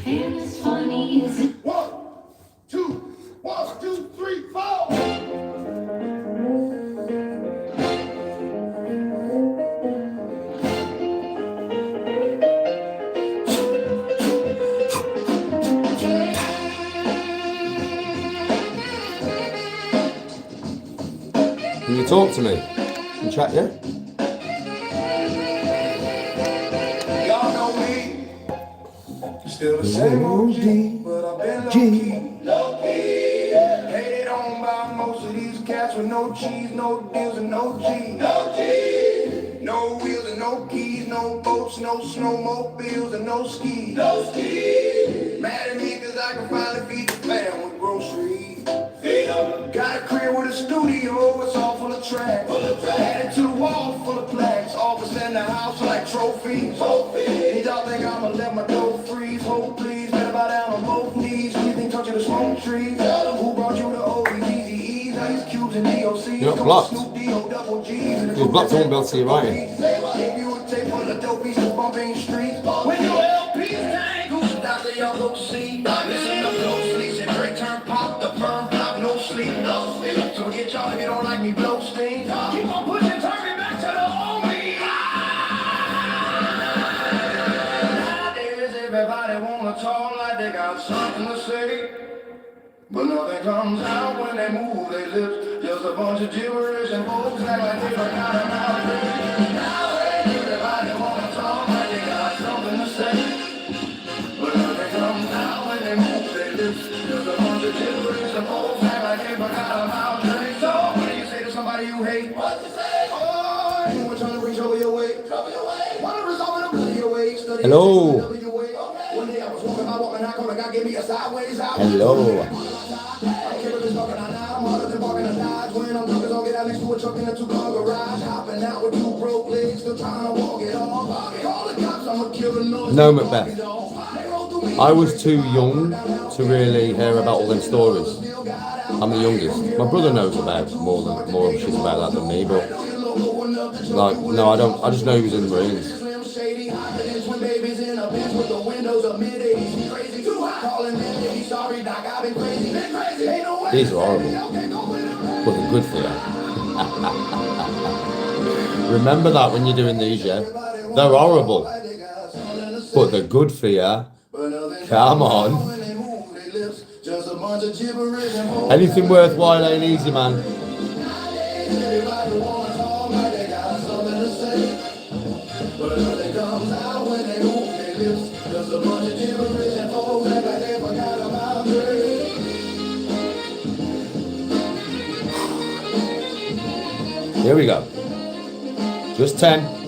And as funny as it 1, 2, 1, 2, 3, 4. Can you talk to me? Can you chat, yeah? Y'all know me. Still the same OG, but I've been low-key. Low-key, yeah. Hated on by most of these cats with no cheese, no deals, and no G. No G. No wheels and no keys, no boats, no snowmobiles, and no skis. No skis. Mad at me cause I can finally feed the fam with groceries. Feed 'em. Got a crib with a studio, it's all full of tracks. Added to the wall full of plaques. Office in the house like trophies. And y'all think I'ma let my dough freeze? Hold please, better bow down on both knees. Anything touching the smoke trees. Who brought you the OBGZEs? Ice cubes and DOCs. You're not blocked. Snoop D-O double G's. You're blocked, I won't be able to see you writing. If you would take one of the dopies to bumping the streets. When you LPs tank, who's the doctor y'all go see? Listen up closely, said Drake turn pop, the firm pop, no sleep. So get y'all if you don't like me, blow steam. Keep on pushing, turn me back to the old me. Nowadays everybody wanna talk like they got something to say. But nothing comes out when they move their lips. Just a bunch of gibberish and folks act like they forgot about it. Nowadays everybody wanna talk like they got something to say. But nothing comes out when they move their lips. Just a bunch of gibberish and folks act like they forgot about it. So when you say to somebody you hate, what you say? Oh, you were trying to bring trouble your way. Trouble your way. Wanna resolve it up your way. Study Hello. One day I was walking my walk and I called a guy gave me a sideways out. Hello. No, Macbeth. I was too young to really hear about all them stories. I'm the youngest. My brother knows about more shit about that than me, but like, no, I don't. I just know he was in the Marines. These are horrible, but they're good for you. Remember that when you're doing these, yeah? They're horrible, but they're good for you. Come on. Anything worthwhile ain't easy, man. Here we go. Just 10.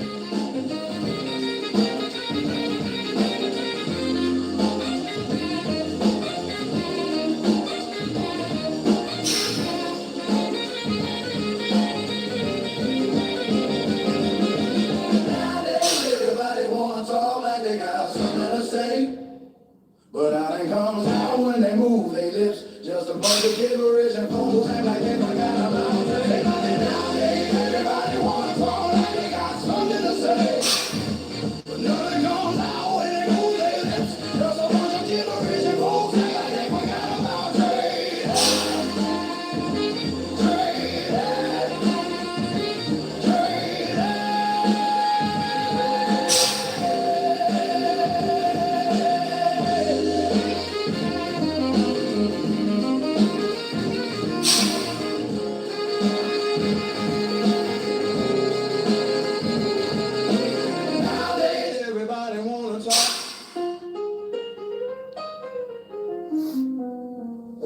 But out it comes out when they move their lips. Just a bunch of gibberish and fools act like they forgot about it. Everybody nowadays, everybody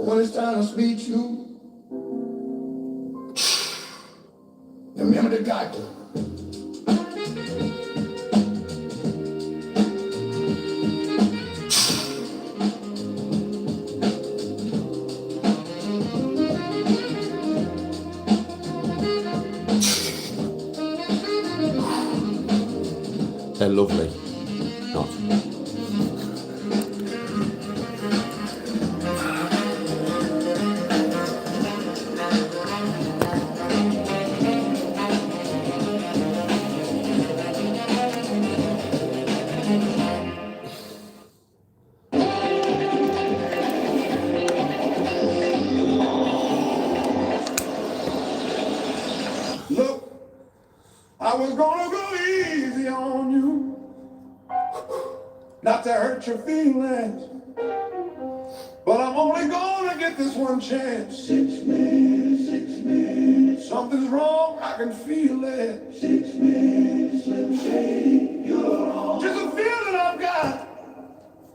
But when it's time to speak you, remember the guy. They're lovely. Not. Look, I was gonna go easy on you, not to hurt your feelings, but I'm only gonna get this one chance. 6 minutes, something's wrong, I can feel it. 6 minutes, Slim Shady, you're wrong. Just a feeling I've got,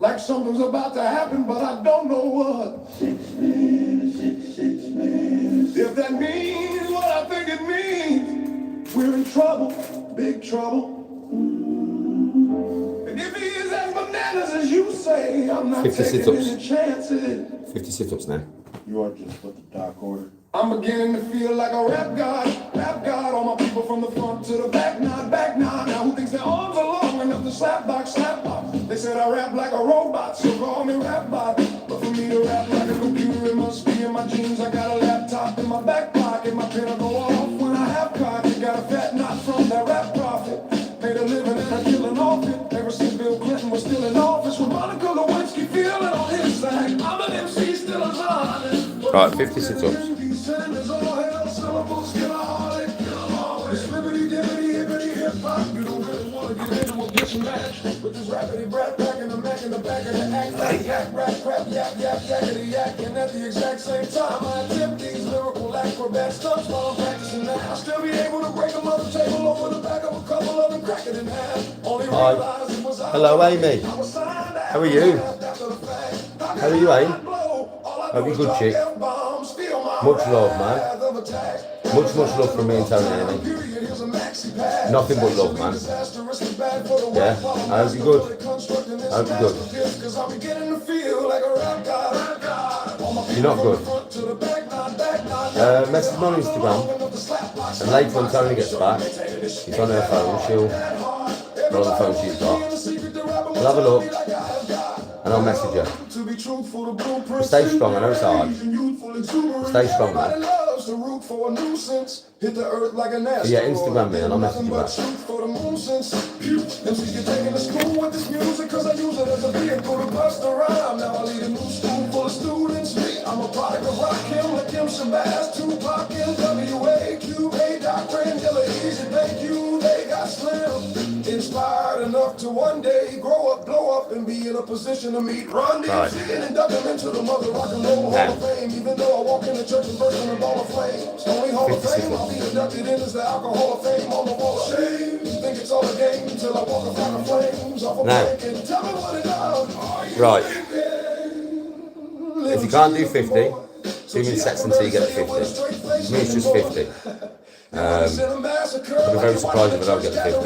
like something's about to happen, but I don't know what. 6 minutes, six minutes. If that means what I think it means, we're in trouble, big trouble. And if he is as bananas as you say, I'm not 50 taking sit-ups. any chances. 50 sit-ups now. You are just what the doc ordered. I'm beginning to feel like a rap god, rap god. All my people from the front to the back nod, back nod. Now who thinks their arms are long enough to slap box, slap box? They said I rap like a robot, so call me rap bot. But for me to rap like a computer, it must be in my jeans. I got a laptop in my back pocket, my pen will go off when I have caught it. Got a fat knot from that rap profit. Made a living and a killing off it. Ever since Bill Clinton was still in office, with Monica Lewinsky feeling on his side. I'm an MC still as honest. Right, 50 sit-ups. And at the exact same time, I attempt these lyrical acrobat stunts while I'm practicing now. I'll still be able to break a mother table over the back of a couple of them, crack it in half. Only realize it was Hello, Amy. How are you? How are you, Amy? Hope you're good, chick. Much love, man. Much love from me and Tony, Amy. Nothing but love, man. Yeah, I hope you're good. I hope you're good. You're not good. Message me on Instagram, and later when Tony gets back, she's on her phone, she'll roll the phone she's got. We'll have a look, and I'll message her. Stay strong, I know it's hard. Stay strong, man. But yeah, Instagram me and I'll message you back. I'm a product of Rakim, Lakim, Shabazz, Tupac, NWA, QA, Dr. Angela, Easy, thank you, they got slim. Inspired enough to one day grow up, blow up, and be in a position to meet Ron DMC and induct him into the Mother Rock and Roll Hall of Fame. Even though I walk in the church and burst in a ball of flames, the only Hall of Fame I'll be inducted in is the Alcohol of Fame on the Wall of Shame. You think it's all a game until I walk a flock of flames off a break and tell me what it does. Right. If you can't do 50, do me in sets until you get to 50. For me, it's just 50. I'll be very surprised if I don't get to 50.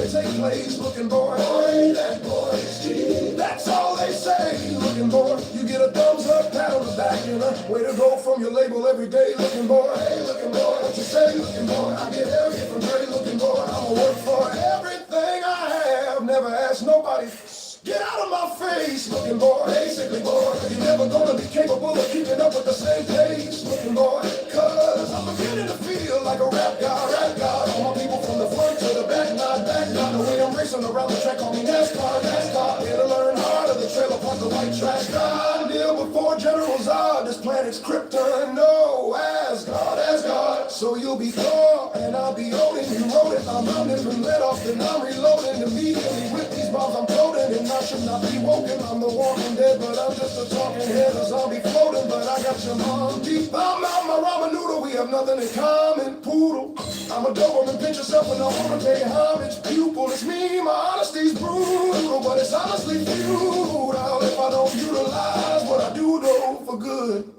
That's all they say, looking boy. You get a thumbs up, pat on the back, and a way to go from your label every day, looking boy. Hey, looking boy, what you say, looking boy? I get everything from Dre, looking boy. I'ma work for everything I have, never ask nobody. Get out of my face, looking boy, basically boy. You're never gonna be capable of keeping up with the same pace, looking boy. Cause I'm beginning to feel like a rap god, rap god. All my people from the front to the back, not back, not the way I'm racing around the track, call me NASCAR, NASCAR. Here to learn hard of the trailer park, the white trash. God, deal before General Zod, this planet's Krypton, no, Asgard, Asgard. So you'll be Thor, and I'll be Odin, you wrote it. I'm running from let off, and I'm reloading immediately with these bombs I'm floating. And I should not be woken, I'm the walking dead, but I'm just a talking head, a zombie floating, but I got your mom deep. I'm out my ramen noodle, we have nothing in common, poodle. I'm a Doberman, pinch yourself when I wanna pay homage, pupil. It's me, my honesty's brutal, but it's honestly futile if I don't utilize what I do though for good.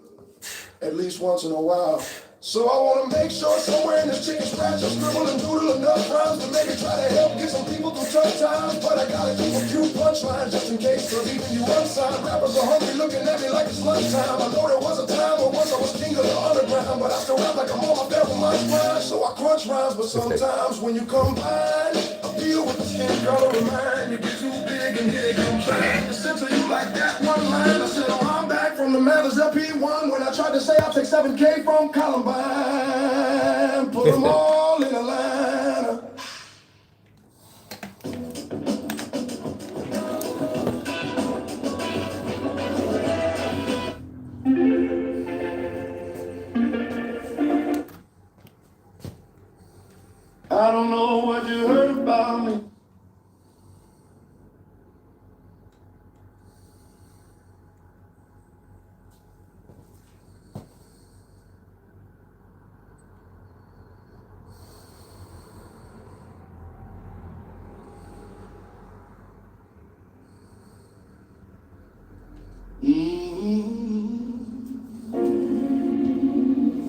at least once in a while. So I wanna make sure somewhere in this chicken scratch I scribble and doodle enough rhymes to maybe try to help get some people through tough times. But I gotta keep a few punchlines just in case, cause even you unsigned rappers are hungry looking at me like it's lunchtime. I know there was a time where once I was king of the underground, but I still rap like I'm on my devil mind's grind. So I crunch rhymes, but sometimes when you combine a feel with the skin color of mine, you get too big and here they come back. To censor you like that one line, I said, oh, I'm back from the Mathers LP1 when I tried to say I'll take 7K from Columbine. Put them all in a line. I don't know what you heard about me.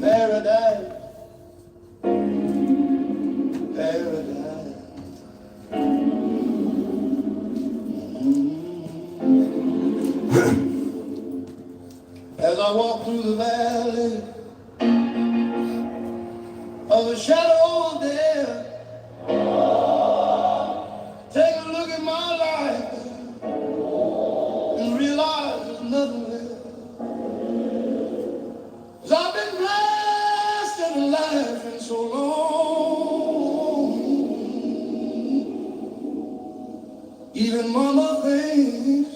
Paradise. Paradise. As I walk through the valley of the shadow of death, take a look at my life and realize there's nothing left. 'Cause I've been blessed and alive for so long. Even mama thinks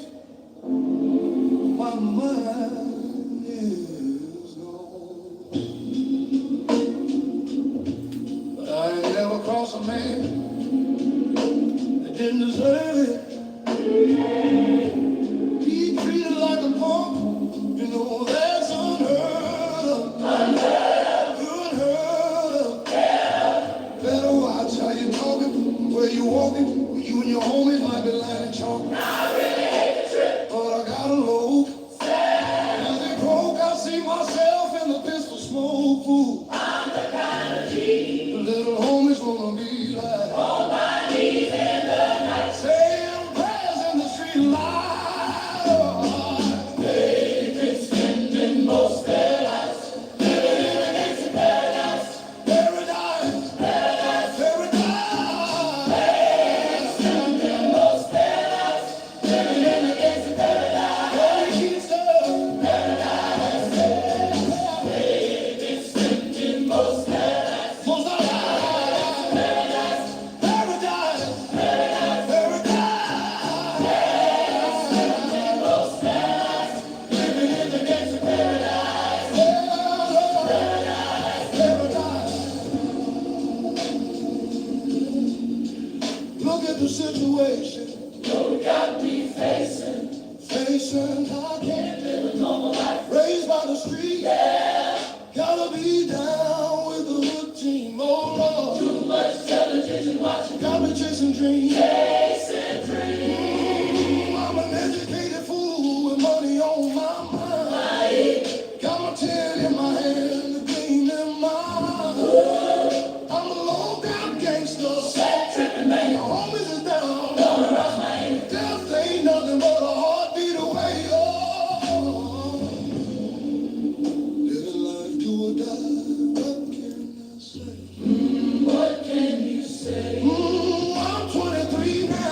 my mind is gone. But I ain't never crossed a man that didn't deserve it. He treated like a punk, you know that's unheard of. Unheard of. Better watch how you talking, where you walking. You and your homies might be lying chalk. I really hate the trip, but I got a load. As they broke, I see myself in the pistol smoke. Ooh. I'm the kind of G the little homies wanna be like. On my knees in the night, saying prayers in the street light. David spending most their lives living in a Dixie paradise. Paradise, paradise, paradise. Spending most their lives living in a Dixie paradise. Holy Keystone, paradise. David spending most their lives, most of their lives. Paradise, paradise, paradise, paradise. Spending most their lives living in the Dixie paradise. Paradise, paradise. Look at the situation you got me facing. I can't live a normal life. Raised by the street, yeah. Gotta be down with the hood team. Oh Lord, too much television watching. Got me chasing dreams. Chasing dreams. I'm an educated fool with money on my mind. Got my tin in my hand, the gleam in my eye. I'm a low down gangster. Sad tripping man. My homies is down. Death ain't nothing but a heartbeat away. Oh, living life do or die. What can I say? What can you say? I'm 23 now.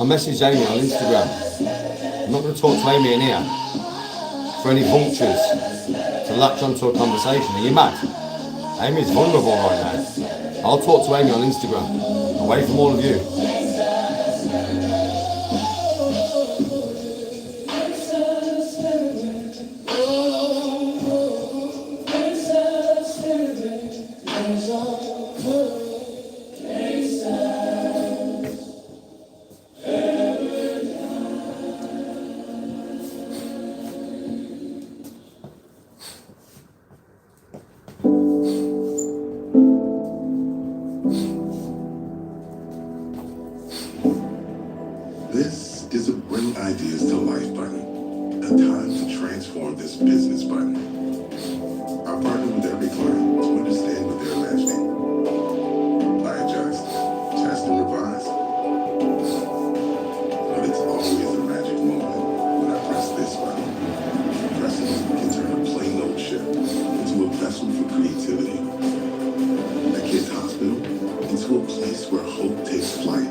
I messaged Amy on Instagram. I'm not going to talk to Amy in here for any vultures to latch onto a conversation. Are you mad? Amy's vulnerable right now. I'll talk to Amy on Instagram, away from all of you. This is a Bring Ideas to Life button, a time to transform this business button. I partner with every client to understand what they're imagining. I adjust, test, and revise. But it's always a magic moment when I press this button. Pressing can turn a plain old ship into a vessel for creativity. A kid's hospital into a place where hope takes flight.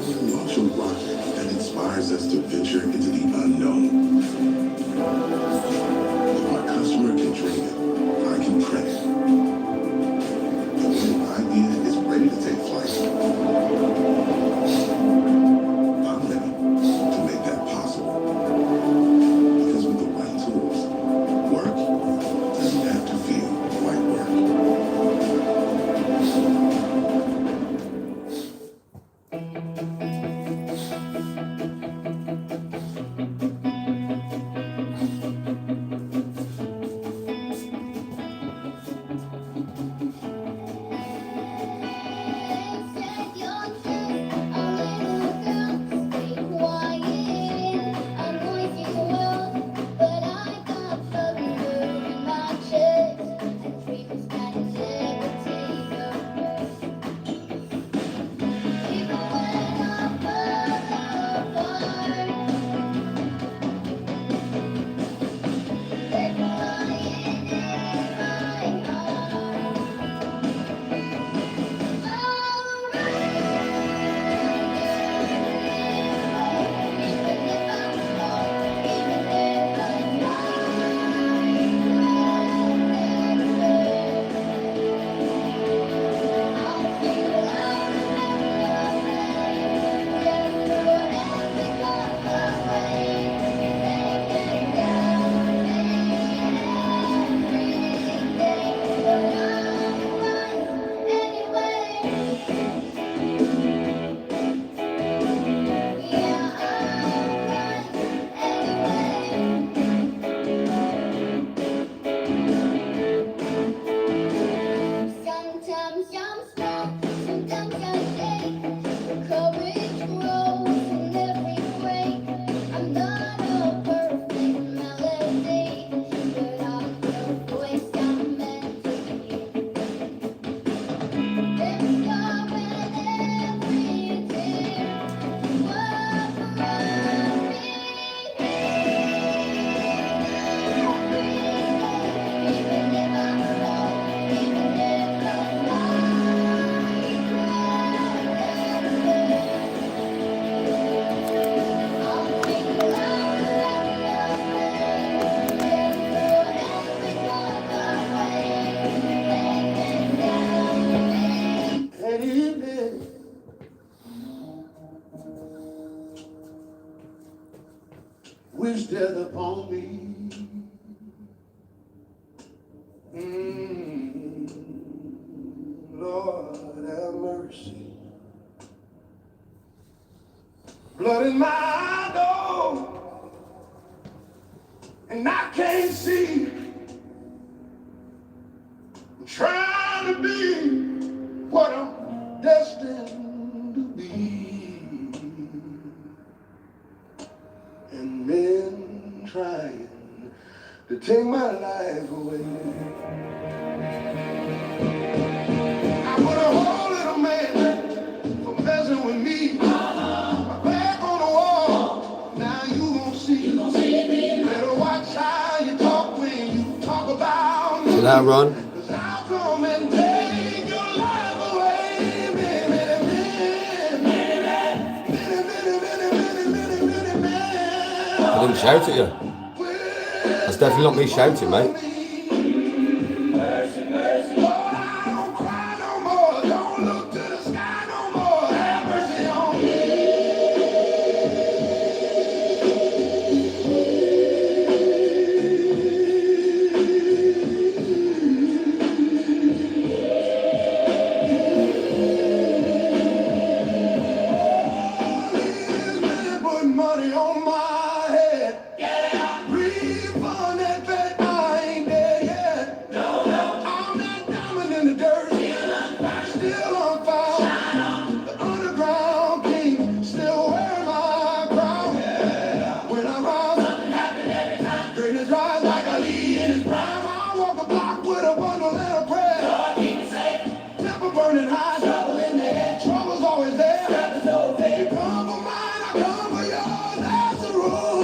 Launch a rocket that inspires us to venture into the unknown. If my customer can dream it, I can print it. And when an idea is ready to take flight, I'm ready to make that possible. Because with the right tools, work doesn't have to feel like work. wish death upon me. Lord have mercy. Blood in my door, and I can't see. I'm trying to be what I'm destined to be, and men trying to take my life away. I put a hole in a man for messing with me. My back on the wall, now you gon' see. Better watch how you talk when you talk about me. See that, Ron? 'Cause I'll come and take your life away. I didn't shout at you. That's definitely not me shouting, mate. Don't cry no more. Don't look to the sky no more. Have mercy on me. Put money on my head. Refund that bet I ain't dead yet. I'm that diamond in the dirt. Still on fire. The underground king still wearing my crown. When I rise, greatness rise like a lead in his prime. I walk a block with a bundle and a prayer. Temper burning high, trouble in the head. Trouble's always there. You come for mine, I come for yours. That's the rule.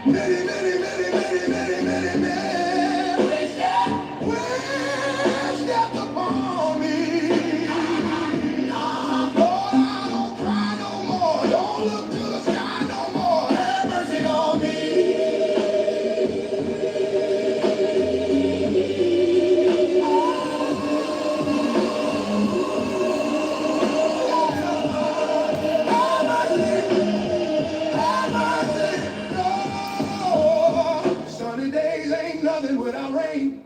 Many men, many men wish death upon me. Lord, I don't cry no more. Don't look to the sky no more. Have mercy on me. Sunny days ain't nothing without rain.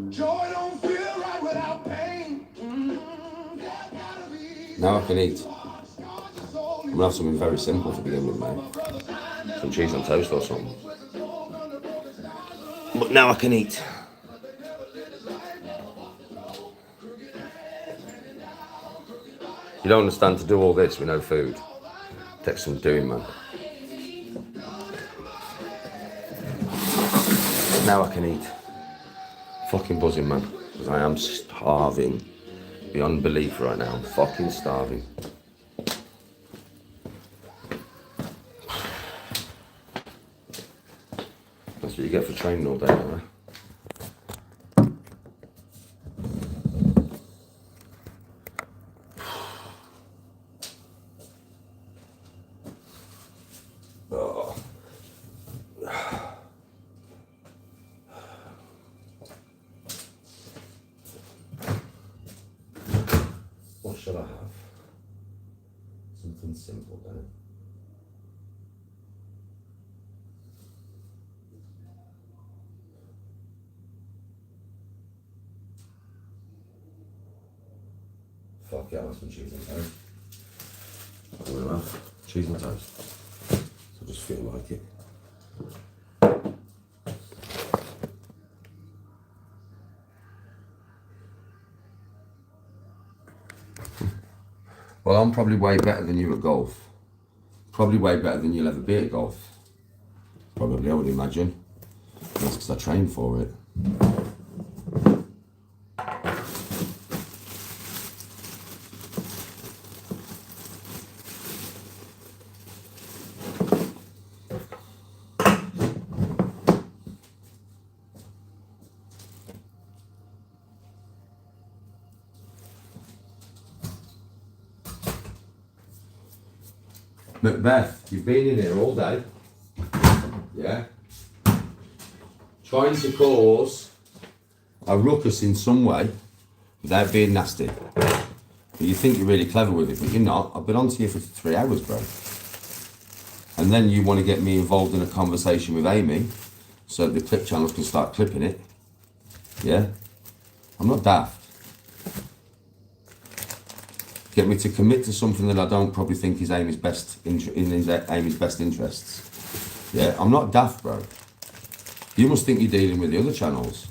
Joy don't feel right without pain. There gotta be Now I can eat. scars your soul. I'm gonna have something very simple to begin with, mate. Some cheese on toast or something. But now I can eat. You don't understand, to do all this with no food. Takes some doing, man. Now I can eat. Fucking buzzing, man. Because I am starving. Beyond belief right now. I'm fucking starving. That's what you get for training all day, right? Oh. What should I have? Something simple, then. Fuck yeah, that's some cheese and toast. What do I have? Cheese and toast. So I just feel like it. Well, I'm probably way better than you at golf. Probably way better than you'll ever be at golf. Probably, I would imagine. That's because I trained for it. Macbeth, you've been in here all day. Yeah? Trying to cause a ruckus in some way without being nasty. You think you're really clever with it, but you're not. I've been on to you for 3 hours, bro. And then you want to get me involved in a conversation with Amy so the clip channels can start clipping it. Yeah? I'm not daft. Get me to commit to something that I don't probably think is Amy's best Amy's best interests. Yeah? I'm not daft, bro. You must think you're dealing with the other channels.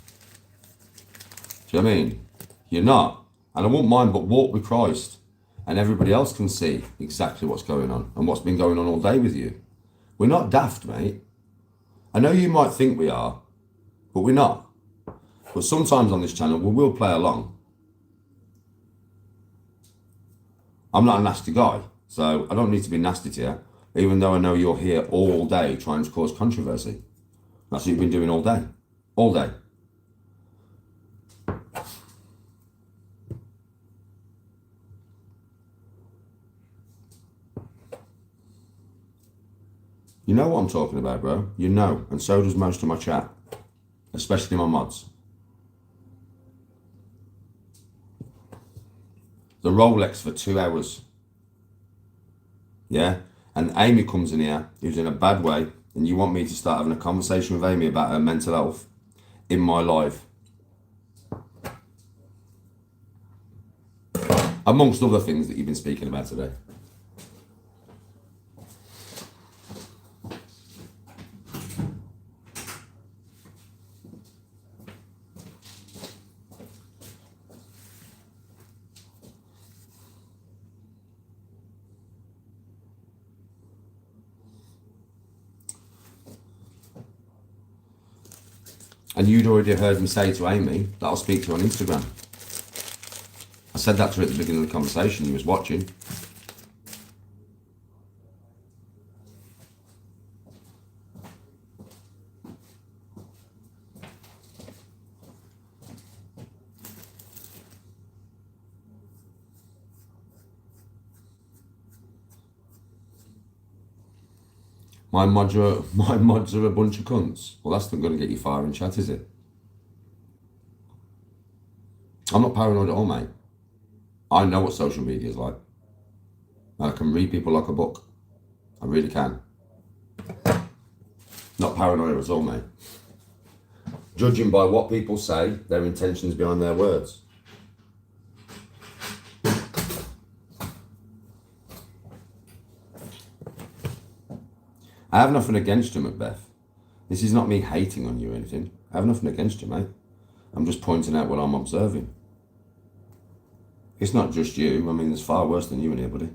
Do you know what I mean? You're not. And I won't mind, but walk with Christ. And everybody else can see exactly what's going on and what's been going on all day with you. We're not daft, mate. I know you might think we are, but we're not. But sometimes on this channel, we will play along. I'm not a nasty guy, so I don't need to be nasty to you, even though I know you're here all day trying to cause controversy. That's what you've been doing all day. All day. You know what I'm talking about, bro. You know, and so does most of my chat, especially my mods. The Rolex for 2 hours. Yeah? And Amy comes in here, who's in a bad way, and you want me to start having a conversation with Amy about her mental health in my live. Amongst other things that you've been speaking about today. And you'd already heard me say to Amy that I'll speak to her on Instagram. I said that to her at the beginning of the conversation. You was watching. My mods are a bunch of cunts. Well, that's not going to get you far in chat, is it? I'm not paranoid at all, mate. I know what social media is like. I can read people like a book. I really can. Not paranoid at all, mate. Judging by what people say, their intentions behind their words. I have nothing against you, Macbeth. This is not me hating on you or anything. I have nothing against you, mate. I'm just pointing out what I'm observing. It's not just you. I mean, there's far worse than you in here, buddy.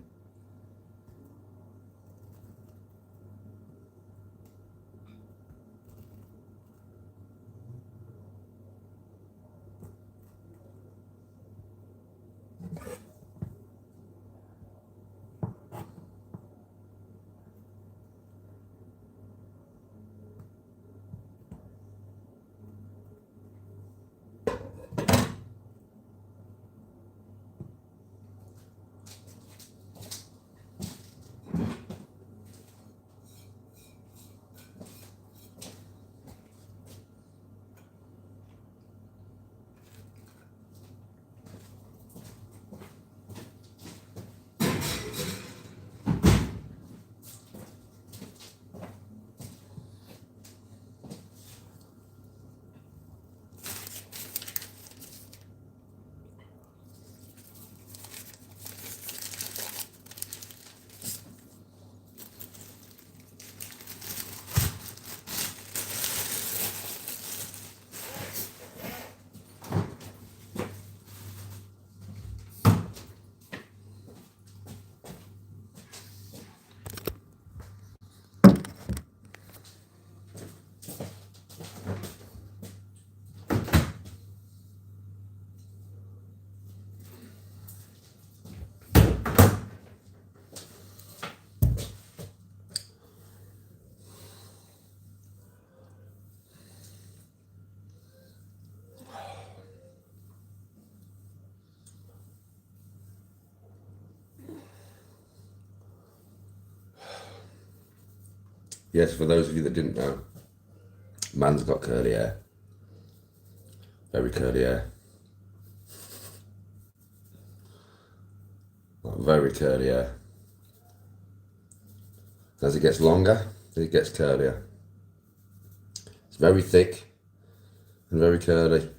Yes, for those of you that didn't know, man's got curly hair. Very curly hair. Very curly hair. As it gets longer, it gets curlier. It's very thick and very curly.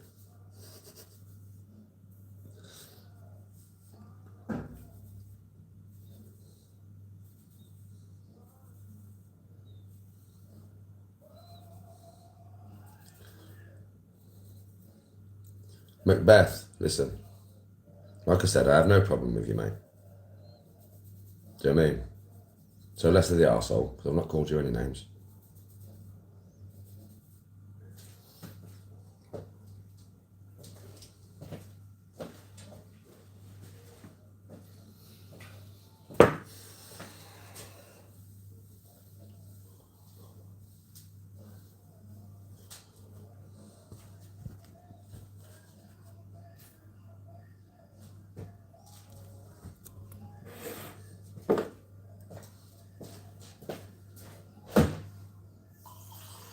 Macbeth, listen. Like I said, I have no problem with you, mate. Do you know what I mean? So less of the arsehole, because I've not called you any names.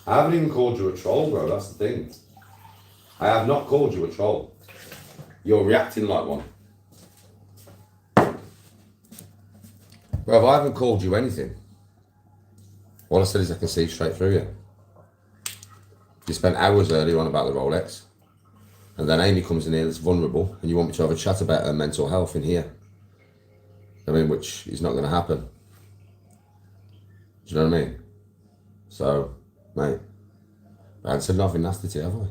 I haven't even called you a troll, bro, that's the thing. I have not called you a troll. You're reacting like one. Bro, I haven't called you anything. All I said is I can see straight through you. You spent hours earlier on about the Rolex. And then Amy comes in here that's vulnerable and you want me to have a chat about her mental health in here. I mean, which is not going to happen. Do you know what I mean? So, mate, I haven't said nothing nasty to you, have I?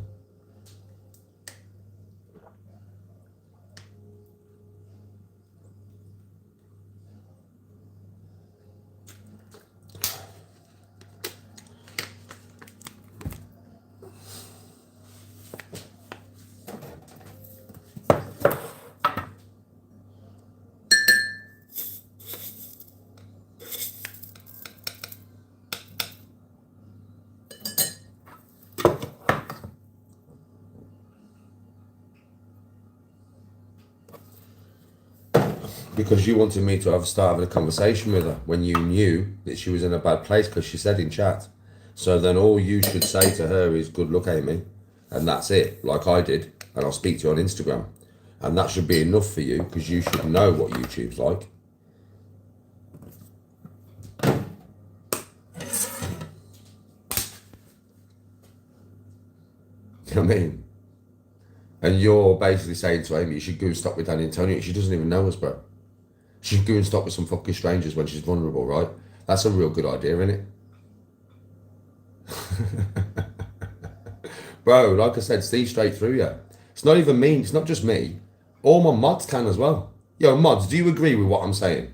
Because you wanted me to start having a conversation with her when you knew that she was in a bad place because she said in chat. So then all you should say to her is, good luck, Amy. And that's it, like I did. And I'll speak to you on Instagram. And that should be enough for you because you should know what YouTube's like. You know what I mean? And you're basically saying to Amy, you should go and stop with Danny Antonio. She doesn't even know us, bro. She should go and stop with some fucking strangers when she's vulnerable, right? That's a real good idea, isn't it? Bro, like I said, see straight through you. It's not even me, it's not just me. All my mods can as well. Yo, mods, do you agree with what I'm saying?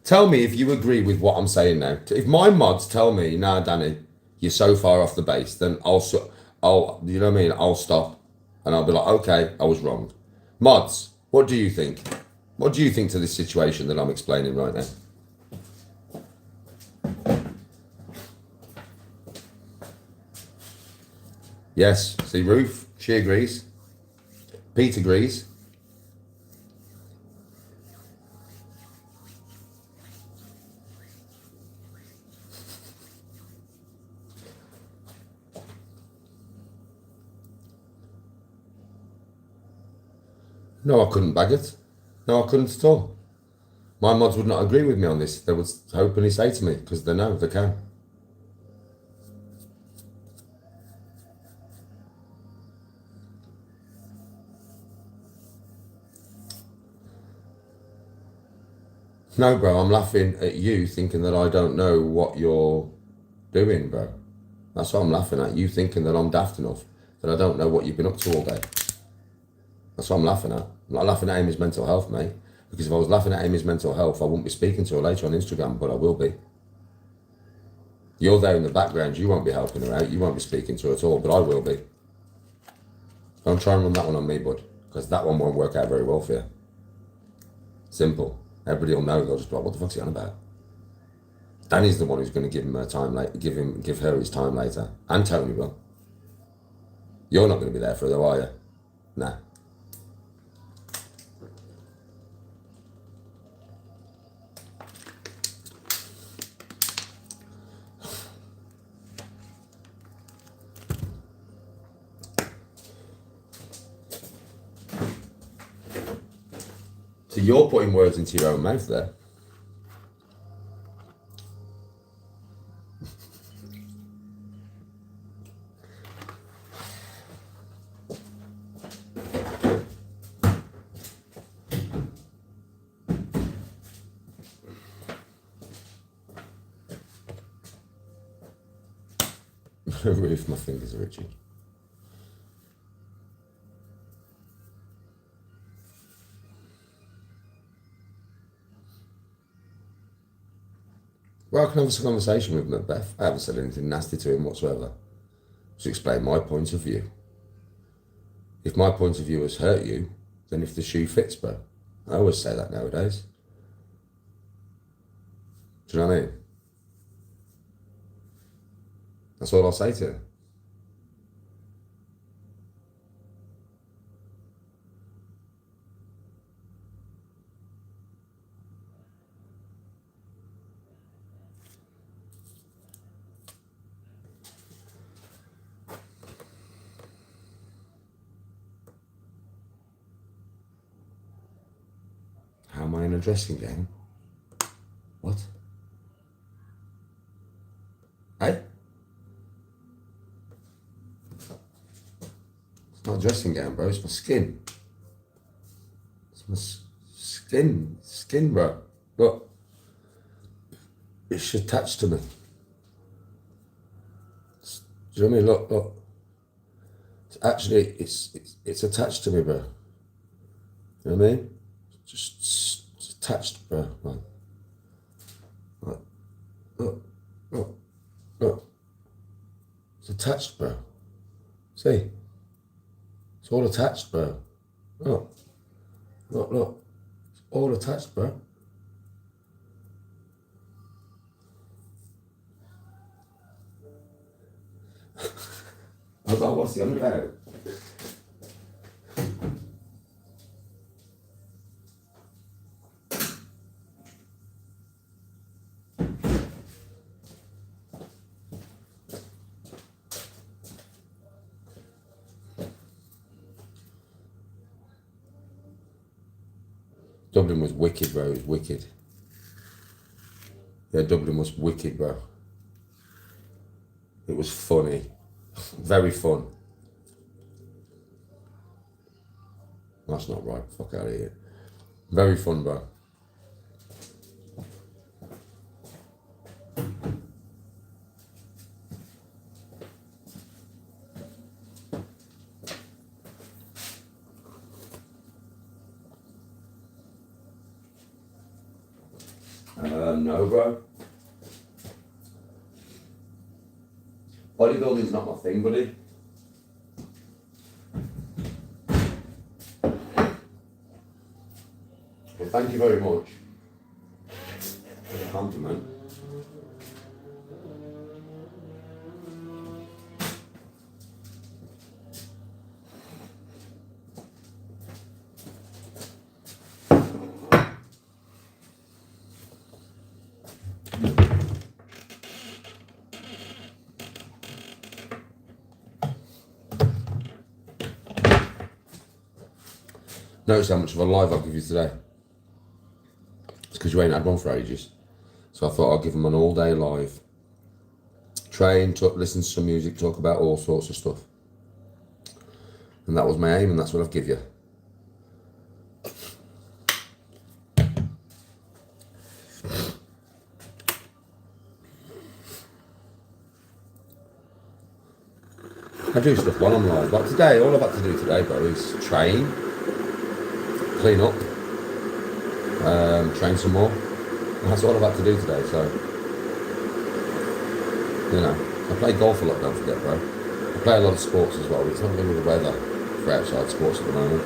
Tell me if you agree with what I'm saying now. If my mods tell me, nah, Danny, you're so far off the base, then I'll you know what I mean? I'll stop and I'll be like, okay, I was wrong. Mods, what do you think? What do you think to this situation that I'm explaining right now? Yes, see Ruth, she agrees. Pete agrees. No, I couldn't bag it. No, I couldn't at all. My mods would not agree with me on this. They would openly say to me, because they know they can. No, bro, I'm laughing at you thinking that I don't know what you're doing, bro. That's what I'm laughing at. You thinking that I'm daft enough, that I don't know what you've been up to all day. That's what I'm laughing at. I'm not laughing at Amy's mental health, mate. Because if I was laughing at Amy's mental health, I wouldn't be speaking to her later on Instagram, but I will be. You're there in the background, you won't be helping her out, you won't be speaking to her at all, but I will be. Don't try and run that one on me, bud, because that one won't work out very well for you. Simple. Everybody will know, they'll just be like, what the fuck's he on about? Danny's the one who's going to give him her time later, give her his time later. And Tony will. You're not going to be there for her though, are you? Nah. So So you're putting words into your own mouth there. Roof, my fingers are itching. Well, I can have a conversation with Macbeth. I haven't said anything nasty to him whatsoever. Just explain my point of view. If my point of view has hurt you, then if the shoe fits, bro. I always say that nowadays. Do you know what I mean? That's all I'll say to you. How am I in a dressing gown? What? Hey? It's not a dressing gown, bro. It's my skin. It's my skin, bro. Look. It's attached to me. Do you know what I mean? Look. It's actually, it's attached to me, bro. You know what I mean? Just it's attached, bro. Look. It's attached, bro. See? It's all attached, bro. Look. It's all attached, bro. I was like, what's the other about? Dublin was wicked, bro. It was wicked. Yeah, Dublin was wicked, bro. It was funny. Very fun. That's not right. Fuck out of here. Very fun, bro. No, bro. Bodybuilding's not my thing, buddy. Well, thank you very much for the compliment. Notice how much of a live I'll give you today. It's because you ain't had one for ages. So I thought I'd give them an all day live. Train, listen to some music, talk about all sorts of stuff. And that was my aim, and that's what I've give you. I do stuff while I'm live. Like today, all I've had to do today, bro, is train, clean up, train some more. And that's all I've had to do today, so, you know, I play golf a lot, don't forget, bro. I play a lot of sports as well, but it's not really the weather for outside sports at the moment.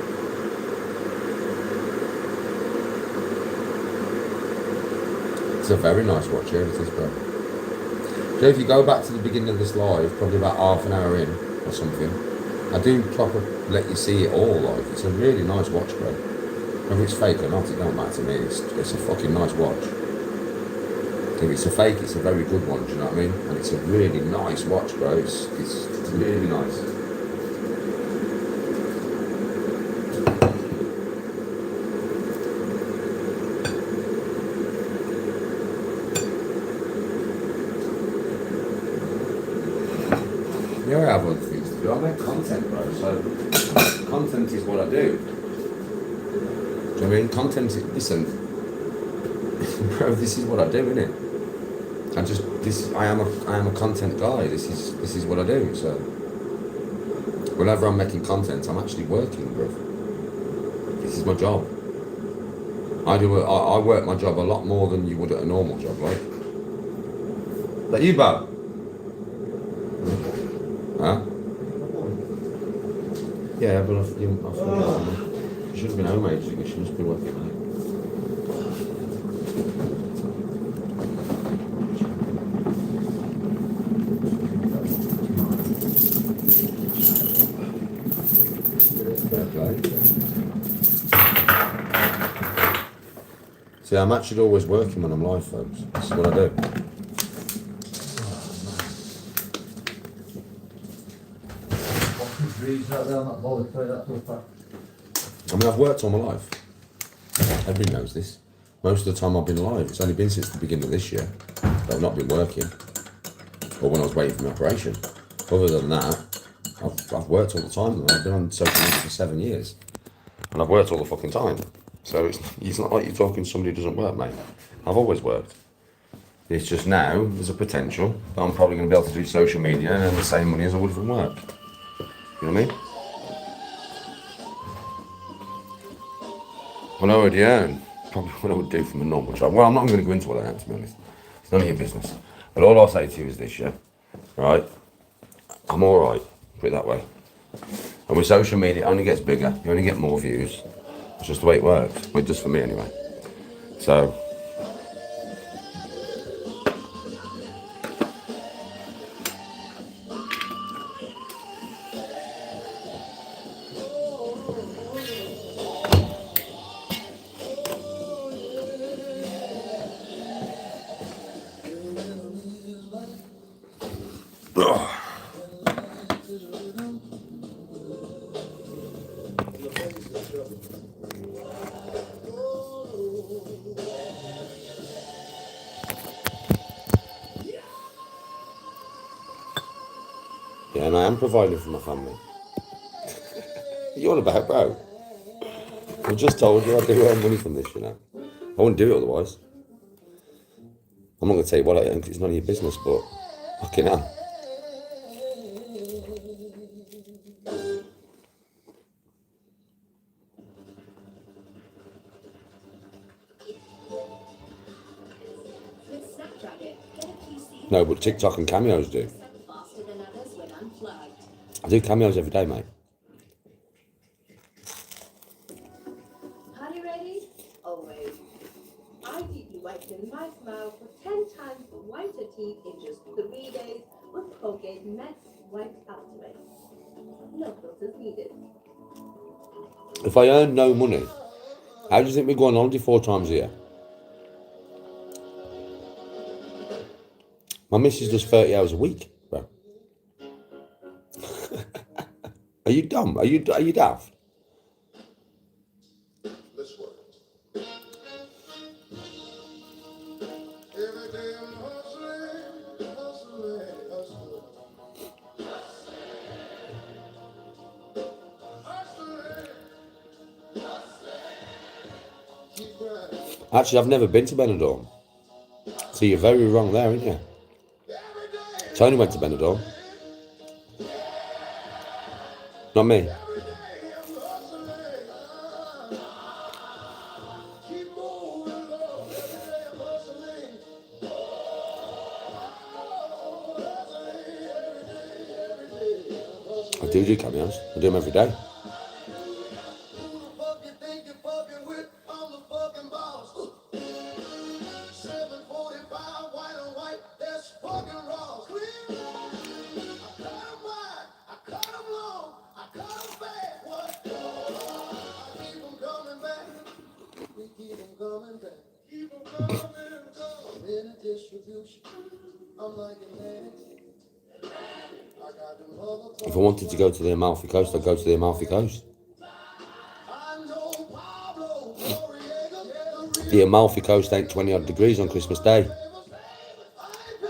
It's a very nice watch here, it is, bro. So if you go back to the beginning of this live, probably about half an hour in or something, I do proper let you see it all, like, it's a really nice watch, bro. Whether it's fake or not, it don't matter to me, it's a fucking nice watch. If it's a fake, it's a very good one, do you know what I mean? And it's a really nice watch, bro, it's really nice. So content is what I do. Do you know what I mean? Content is, listen, bro, this is what I do, innit? I am a content guy. This is what I do. So whenever I'm making content, I'm actually working, bro. This is my job. I work my job a lot more than you would at a normal job, right? Is that you, Bob? Huh? Yeah, but I forgot. You should have been home ages ago. She must have been working late. See, I'm actually always working when I'm live, folks. This is what I do. I mean, I've worked all my life. Everybody knows this. Most of the time I've been live. It's only been since the beginning of this year that I've not been working, or when I was waiting for my operation. Other than that, I've worked all the time. I've been on social media for 7 years, and I've worked all the fucking time. So it's not like you're talking to somebody who doesn't work, mate. I've always worked. It's just now there's a potential that I'm probably going to be able to do social media and earn the same money as I would from work. You know what I mean? Well, I already earn probably what I would do from a normal job. Well, I'm not going to go into all that, to be honest. It's none of your business. But all I'll say to you is this, yeah? Right? I'm alright, put it that way. And with social media, it only gets bigger. You only get more views. It's just the way it works. Well, it does for me anyway. So, yeah, and I am providing for my family. You're on about, bro. I just told you I do earn money from this, you know. I wouldn't do it otherwise. I'm not going to tell you what I earn because it's none of your business, but fucking hell. With Snapdragon, get a PC No, but TikTok and cameos do. faster than others when unplugged. I do cameos every day, mate. Honey ready? Always. I deeply whiten my smile for 10 times whiter teeth in just 3 days with Colgate Max White Ultimate. No filters needed. If I earn no money, how do you think we go on holiday 4 times a year? My missus does 30 hours a week, bro. Are you dumb? Are you daft? Let's work. Every day I'm hustling, hustling, hustling. Keep grinding. Actually, I've never been to Benidorm. So you're very wrong there, aren't you? Tony went to Benidorm. Not me. I do cameos. I do them every day. If I wanted to go to the Amalfi Coast, I'd go to the Amalfi Coast. The Amalfi Coast ain't 20 odd degrees on Christmas Day.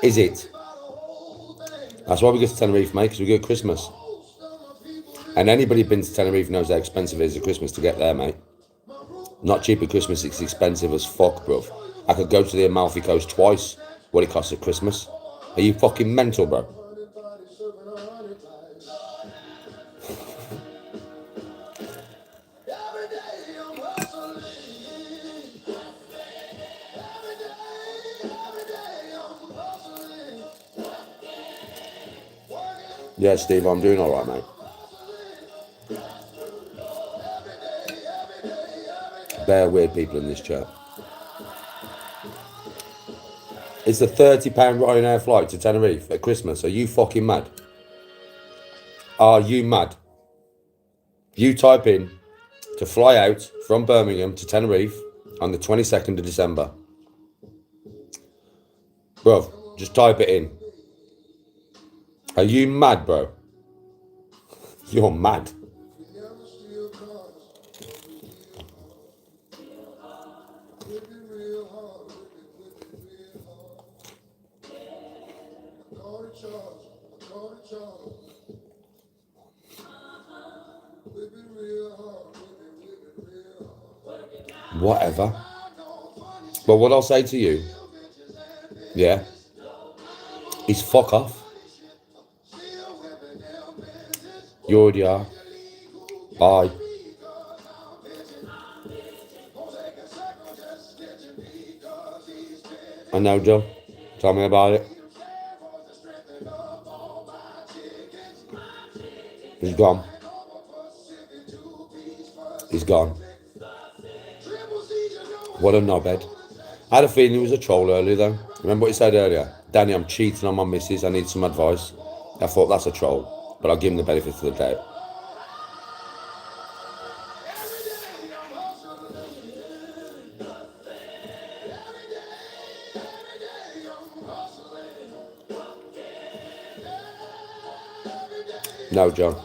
Is it? That's why we go to Tenerife, mate, because we go at Christmas. And anybody been to Tenerife knows how expensive it is at Christmas to get there, mate. Not cheap at Christmas, it's expensive as fuck, bruv. I could go to the Amalfi Coast twice what it costs at Christmas. Are you fucking mental, bro? Yeah, Steve, I'm doing all right, mate. Bare weird people in this chat. It's a £30 Ryanair flight to Tenerife at Christmas. Are you fucking mad? Are you mad? You type in to fly out from Birmingham to Tenerife on the 22nd of December. Bro, just type it in. Are you mad, bro? You're mad. Whatever. But what I'll say to you, yeah, is fuck off. You already are. Bye. I know, Joe. Tell me about it. He's gone. He's gone. What a knobhead. I had a feeling he was a troll earlier though. Remember what he said earlier? Danny, I'm cheating on my missus. I need some advice. I thought that's a troll, but I'll give him the benefit of the doubt. No, John.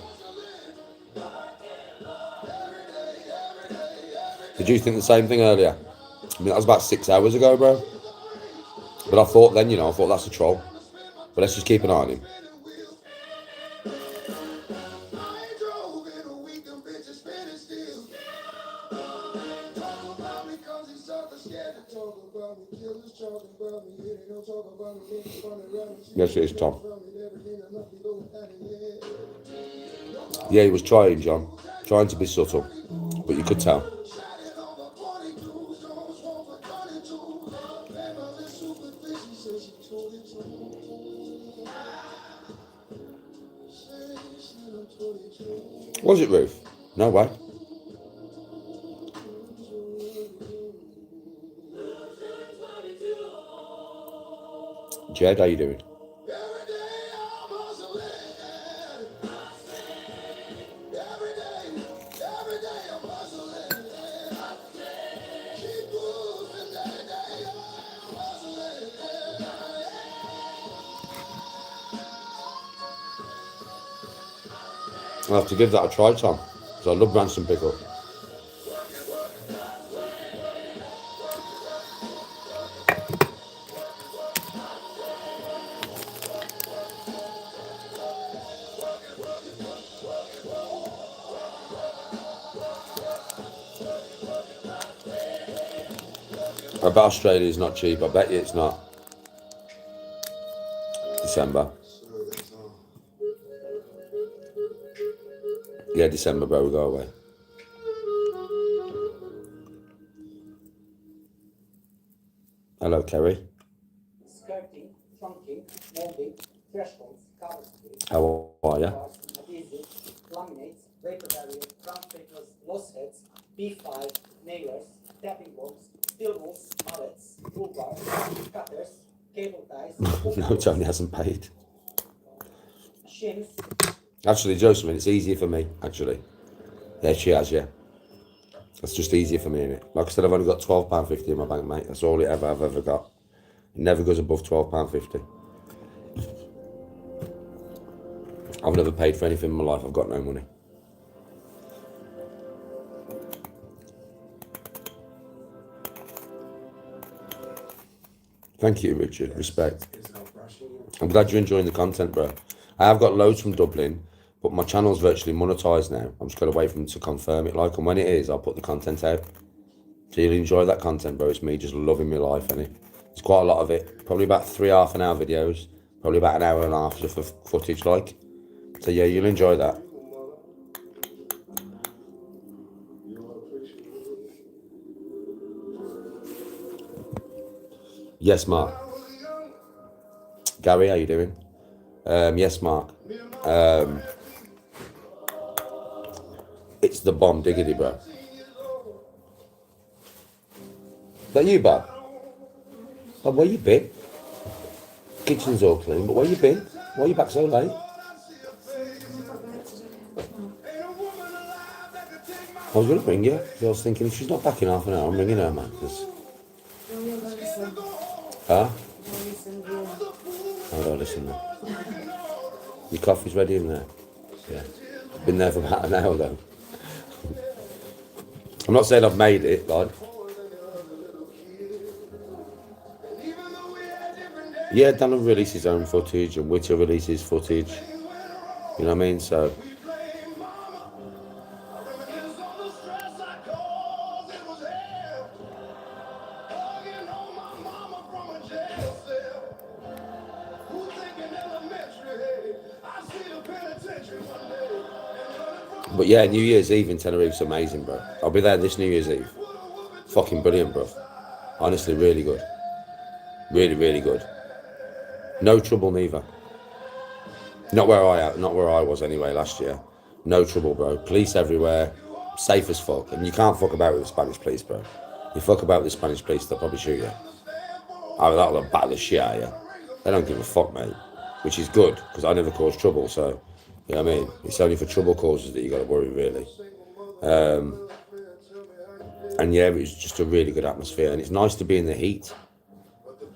Did you think the same thing earlier? I mean, that was about 6 hours ago, bro. But I thought then, I thought that's a troll. But let's just keep an eye on him. Yes, it is, Tom. Yeah, he was trying, John. Trying to be subtle. But you could tell. Was it Ruth? No way. Jed, how you doing? I'll have to give that a try, Tom, because I love Ransom pickle. I bet Australia's not cheap. I bet you it's not. December. Yeah, December, bro, we'll go away. Hello, Kerry. Skirting, trunking, molding, thresholds, cover screws, How are you? adhesives, laminates, vapor barriers, ground papers, loss heads, B5, nailers, tapping box, steel rolls, mallets, toolbars, cutters, cable ties. No, Tony hasn't paid. Shims. Actually, Josephine, it's easier for me, actually. Yeah, she has, yeah. It's just easier for me, innit? Like I said, I've only got £12.50 in my bank, mate. That's all I've ever got. It never goes above £12.50. I've never paid for anything in my life. I've got no money. Thank you, Richard. Respect. I'm glad you're enjoying the content, bro. I have got loads from Dublin, But my channel's virtually monetized now. I'm just going to wait for them to confirm it. Like, and when it is, I'll put the content out. So you'll enjoy that content, bro. It's me just loving my life, innit? It's quite a lot of it. Probably about 3 half-an-hour videos. Probably about an hour and a half of footage, like. So yeah, you'll enjoy that. Yes, Mark. Gary, how you doing? Yes, Mark. It's the bomb diggity, bro. Is that you, Bob? Bob, where you been? Kitchen's all clean, but where you been? Why are you back so late? I was going to ring you. I was thinking, if she's not back in half an hour, I'm ringing her, man. Huh? Oh, don't listen now. Your coffee's ready in there? Yeah. Been there for about an hour, though. I'm not saying I've made it, like. Yeah, Dan will release his own footage, and Witter releases footage. You know what I mean? So. But yeah, New Year's Eve in Tenerife's amazing, bro. I'll be there this New Year's Eve. Fucking brilliant, bro. Honestly, really good. Really, really good. No trouble neither. Not where I was anyway last year. No trouble, bro. Police everywhere. Safe as fuck. And you can't fuck about with the Spanish police, bro. You fuck about with the Spanish police, they'll probably shoot you. Oh, that'll bat the shit out of you. They don't give a fuck, mate. Which is good, because I never cause trouble, so, you know what I mean? It's only for trouble causes that you got to worry, really. And yeah, it was just a really good atmosphere, and it's nice to be in the heat.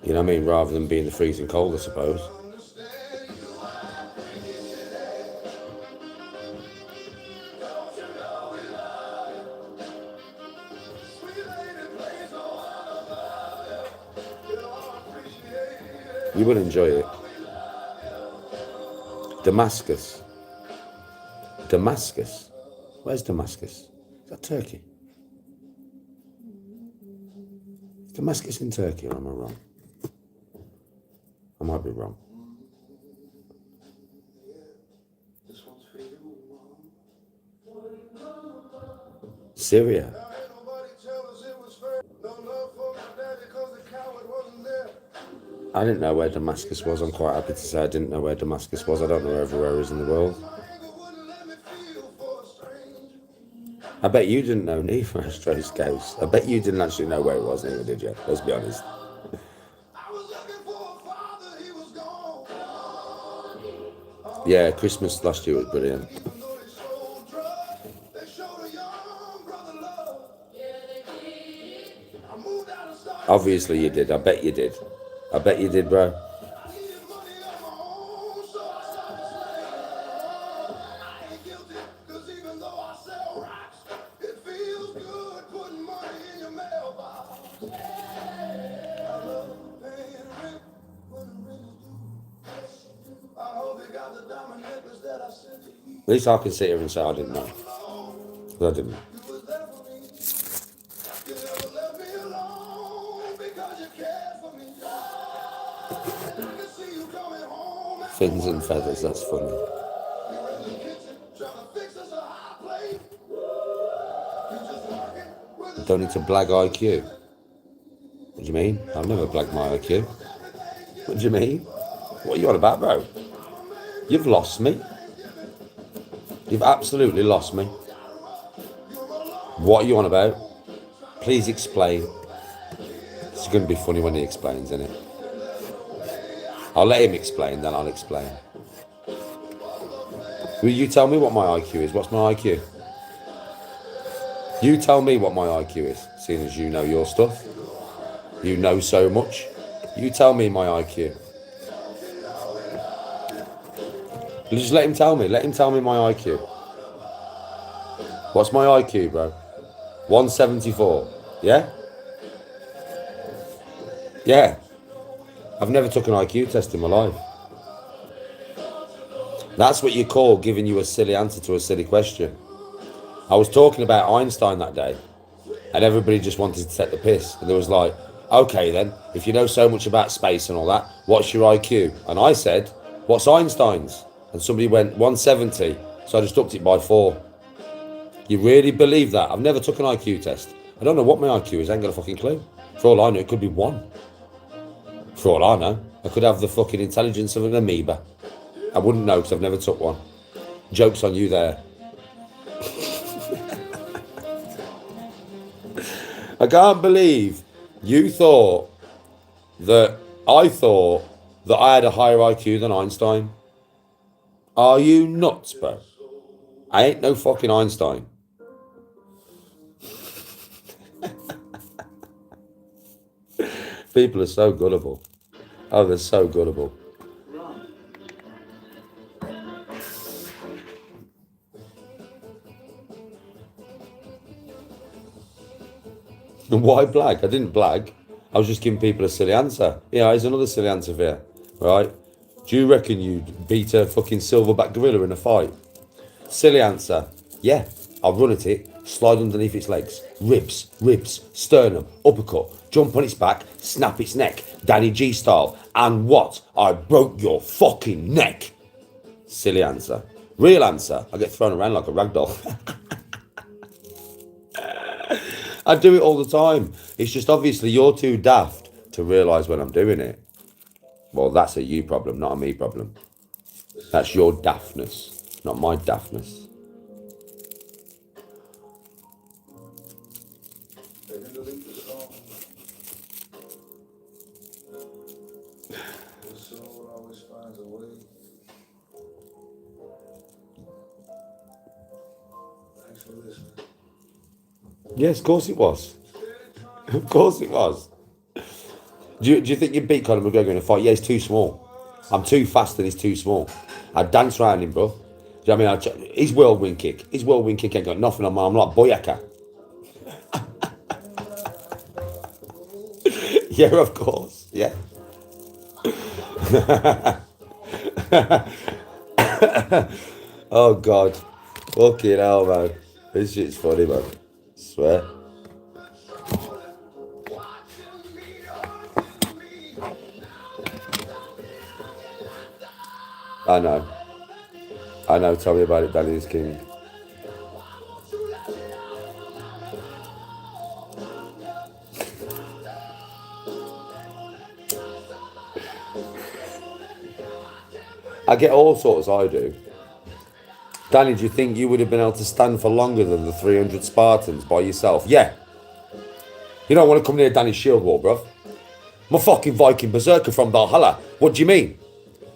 You know what I mean? Rather than being the freezing cold, I suppose. You will enjoy it. Damascus. Damascus? Where's Damascus? Is that Turkey? Is Damascus in Turkey, or am I wrong? I might be wrong. Syria. I didn't know where Damascus was. I'm quite happy to say I didn't know where Damascus was. I don't know where everywhere is in the world. I bet you didn't know neither, Strange Ghost. I bet you didn't actually know where it was neither, did you? Let's be honest. Yeah, Christmas last year was brilliant. Obviously you did. I bet you did. I bet you did, bro. At least I can sit here and say I didn't know. Because I didn't. Fins and feathers, that's funny. Don't need to blag IQ. What do you mean? I've never blagged my IQ. What do you mean? What are you on about, bro? You've lost me. You've absolutely lost me. What are you on about? Please explain. It's going to be funny when he explains, isn't it? I'll let him explain, then I'll explain. Will you tell me what my IQ is? What's my IQ? You tell me what my IQ is, seeing as you know your stuff. You know so much. You tell me my IQ. Just let him tell me. Let him tell me my IQ. What's my IQ, bro? 174. Yeah? Yeah. I've never took an IQ test in my life. That's what you call giving you a silly answer to a silly question. I was talking about Einstein that day, and everybody just wanted to take the piss. And there was like, okay then, if you know so much about space and all that, what's your IQ? And I said, what's Einstein's? And somebody went 170, so I just upped it by 4. You really believe that? I've never took an IQ test. I don't know what my IQ is, I ain't got a fucking clue. For all I know, it could be 1. For all I know, I could have the fucking intelligence of an amoeba. I wouldn't know because I've never took one. Joke's on you there. I can't believe you thought that I thought that I had a higher IQ than Einstein. Are you nuts, bro? I ain't no fucking Einstein. People are so gullible. Oh, they're so gullible. Why blag? I didn't blag. I was just giving people a silly answer. Yeah, here's another silly answer for you. Right? Do you reckon you'd beat a fucking silverback gorilla in a fight? Silly answer. Yeah, I'll run at it, slide underneath its legs, ribs, sternum, uppercut, jump on its back, snap its neck, Danny G style. And what? I broke your fucking neck. Silly answer. Real answer. I get thrown around like a ragdoll. I do it all the time. It's just obviously you're too daft to realise when I'm doing it. Well, that's a you problem, not a me problem. That's your daftness, not my daftness. The soul always finds a way. Thanks for listening. Yes, of course it was. Of course it was. Do you think you'd beat Conor McGregor in a fight? Yeah, he's too small. I'm too fast and he's too small. I'd dance around him, bro. Do you know what I mean? His whirlwind kick ain't got nothing on my arm. I'm like Boyaka. Yeah, of course. Yeah. Oh, God. Fucking hell, man. This shit's funny, man. Swear. I know, tell me about it, Danny is king. I get all sorts, I do. Danny, do you think you would have been able to stand for longer than the 300 Spartans by yourself? Yeah. You don't want to come near Danny's shield wall, bruv. I'm a fucking Viking berserker from Valhalla. What do you mean?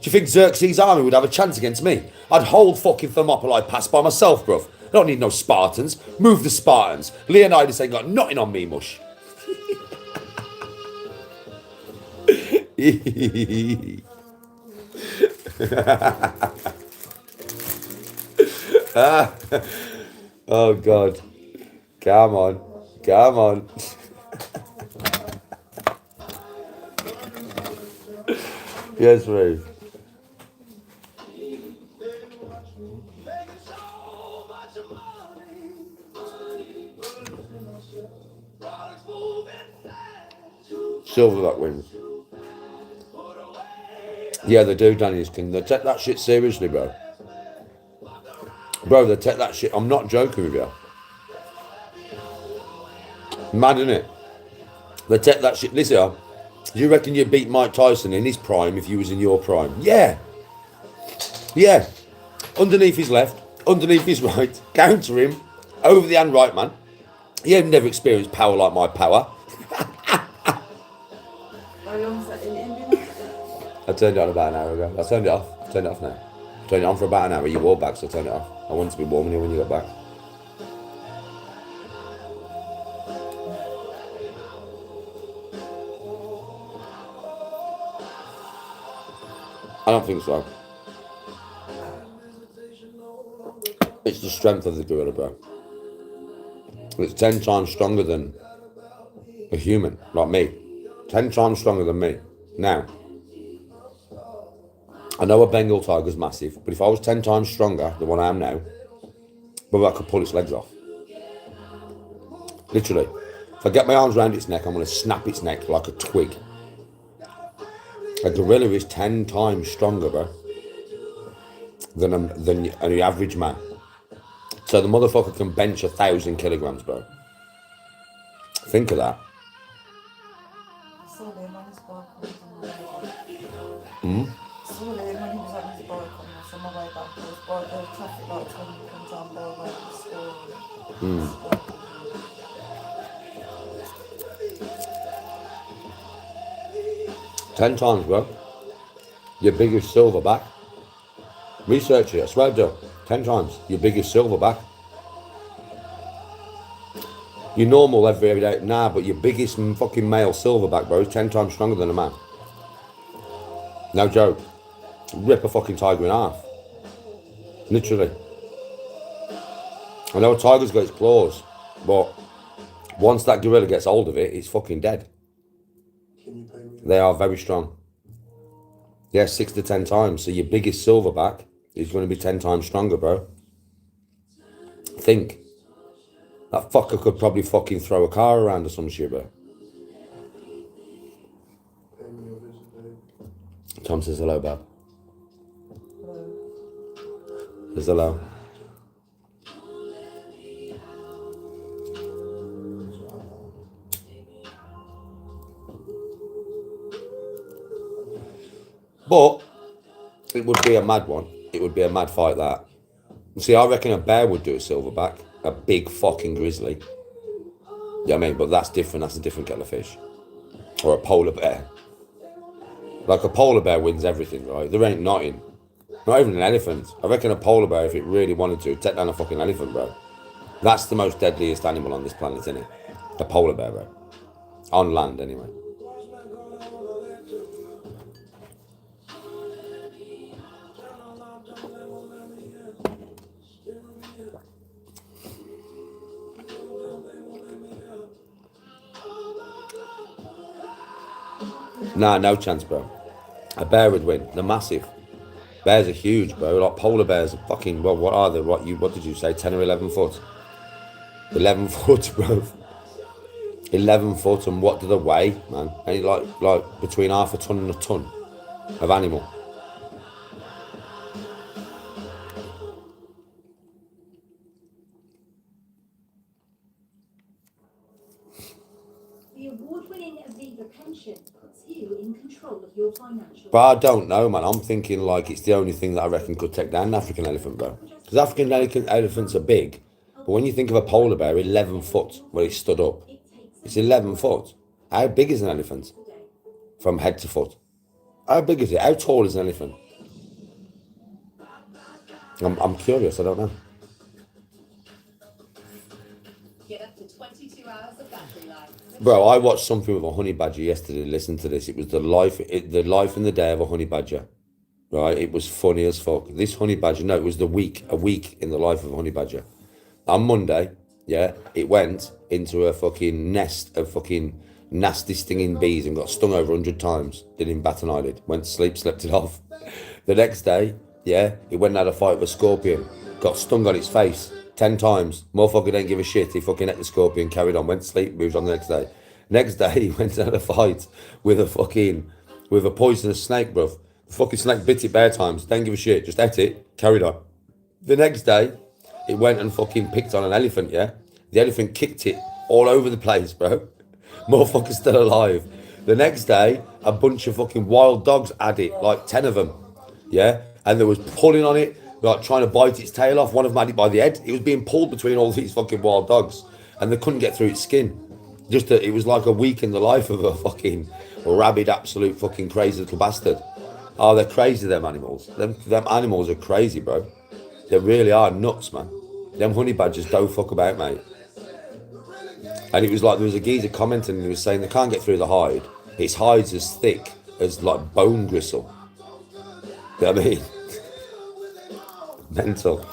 Do you think Xerxes' army would have a chance against me? I'd hold fucking Thermopylae Pass by myself, bruv. I don't need no Spartans. Move the Spartans. Leonidas ain't got nothing on me, mush. Oh, God. Come on. Come on. Yes, Ray. Silverback wins. Yeah, they do, Danny's king. They take that shit seriously, bro. Bro, they take that shit. I'm not joking with you. Mad, innit? They take that shit. Listen, do you reckon you'd beat Mike Tyson in his prime if you was in your prime? Yeah. Yeah. Underneath his left, underneath his right, counter him, over the hand right, man. He had never experienced power like my power. I turned it on about an hour ago. I turned it off. Turned it off now. Turned it on for about an hour. You wore back, so I turned it off. I wanted to be warm in here when you got back. I don't think so. It's the strength of the gorilla, bro. It's 10 times stronger than a human, like me. 10 times stronger than me. Now, I know a Bengal tiger's massive, but if I was 10 times stronger than what I am now, maybe I could pull its legs off. Literally. If I get my arms around its neck, I'm going to snap its neck like a twig. A gorilla is 10 times stronger, bro, than an average man. So the motherfucker can bench 1,000 kilograms, bro. Think of that. Hmm? Mm. 10 times, bro. Your biggest silverback. Research it, I swear to. 10 times. Your biggest silverback. Your normal every day, nah, but your biggest fucking male silverback, bro, is 10 times stronger than a man. No joke. Rip a fucking tiger in half. Literally. I know a tiger's got its claws, but once that gorilla gets hold of it, it's fucking dead. They are very strong. Yeah, 6 to 10 times. So your biggest silverback is going to be 10 times stronger, bro. Think. That fucker could probably fucking throw a car around or some shit, bro. Tom says hello, Bab. Says hello. But it would be a mad one. It would be a mad fight, that. See, I reckon a bear would do a silverback. A big fucking grizzly. You know what I mean? But that's different. That's a different kettle of fish. Or a polar bear. Like a polar bear wins everything, right? There ain't nothing. Not even an elephant. I reckon a polar bear, if it really wanted to, take down a fucking elephant, bro. That's the most deadliest animal on this planet, isn't it? A polar bear, bro. On land, anyway. Nah, no chance, bro. A bear would win. They're massive. Bears are huge, bro. Like polar bears are fucking, well, what are they? What did you say? 10 or 11 foot? 11 foot, bro. 11 foot, and what do they weigh, man? And like between half a ton and a ton of animal. The award-winning Aviva pension puts you in control of your financial. But I don't know, man. I'm thinking like it's the only thing that I reckon could take down an African elephant, bro. Because African elephants are big. But when you think of a polar bear, 11 foot, where he stood up, it's 11 foot. How big is an elephant? From head to foot. How big is it? How tall is an elephant? I'm curious, I don't know. Get up to 22 hours of battery life. Bro, I watched something with a honey badger yesterday. Listen to this. It was the life and the day of a honey badger. Right? It was funny as fuck. This honey badger, no, it was a week in the life of a honey badger. On Monday, yeah, it went into a fucking nest of fucking nasty stinging bees and got stung over 100 times. Didn't bat an eyelid. Went to sleep, slept it off. The next day, yeah, it went and had a fight with a scorpion. Got stung on its face 10 times. Motherfucker didn't give a shit. He fucking ate the scorpion, carried on, went to sleep, moved on the next day. Next day, he went and had a fight with a poisonous snake, bruv. The fucking snake bit it bare times. Didn't give a shit. Just ate it, carried on. The next day, it went and fucking picked on an elephant, yeah? The elephant kicked it all over the place, bro. Motherfucker's still alive. The next day, a bunch of fucking wild dogs had it, like 10 of them, yeah? And they was pulling on it, like trying to bite its tail off. One of them had it by the head. It was being pulled between all these fucking wild dogs, and they couldn't get through its skin. It was like a week in the life of a fucking rabid, absolute fucking crazy little bastard. Oh, they're crazy, them animals. Them animals are crazy, bro. They really are nuts, man. Them honey badgers don't fuck about, mate. And it was like, there was a geezer commenting and he was saying they can't get through the hide. Its hide's as thick as like bone gristle. You know what I mean? Mental.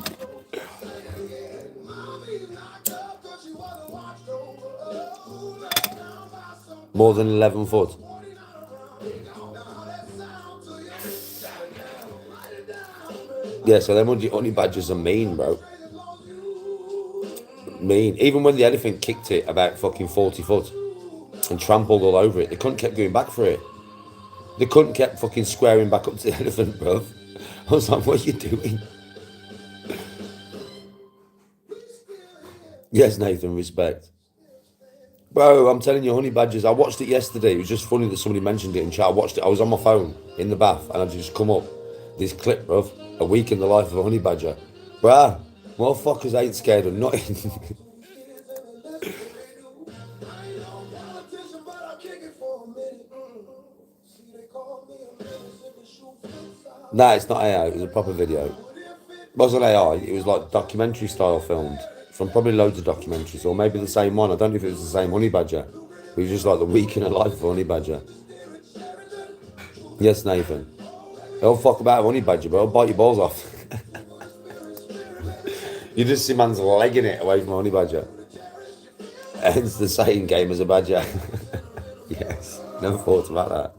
More than 11 foot. Yeah, so them honey badgers are mean, bro. Mean. Even when the elephant kicked it about fucking 40 foot and trampled all over it, the cunt kept going back for it. The cunt kept fucking squaring back up to the elephant, bro. I was like, what are you doing? Yes, Nathan, respect. Bro, I'm telling you, honey badgers, I watched it yesterday. It was just funny that somebody mentioned it in chat. I watched it. I was on my phone in the bath and I just come up. This clip, bro. A week in the life of a honey badger. Bruh, motherfuckers ain't scared of nothing. Nah, it's not AI. It was a proper video. It wasn't AI. It was like documentary style filmed from probably loads of documentaries, or maybe the same one. I don't know if it was the same honey badger. It was just like the week in the life of a honey badger. Yes, Nathan. Don't fuck about a honey badger, bro. I'll bite your balls off. You just see man's legging it away from a honey badger. Hence the saying, game as a badger. Yes, never thought about that.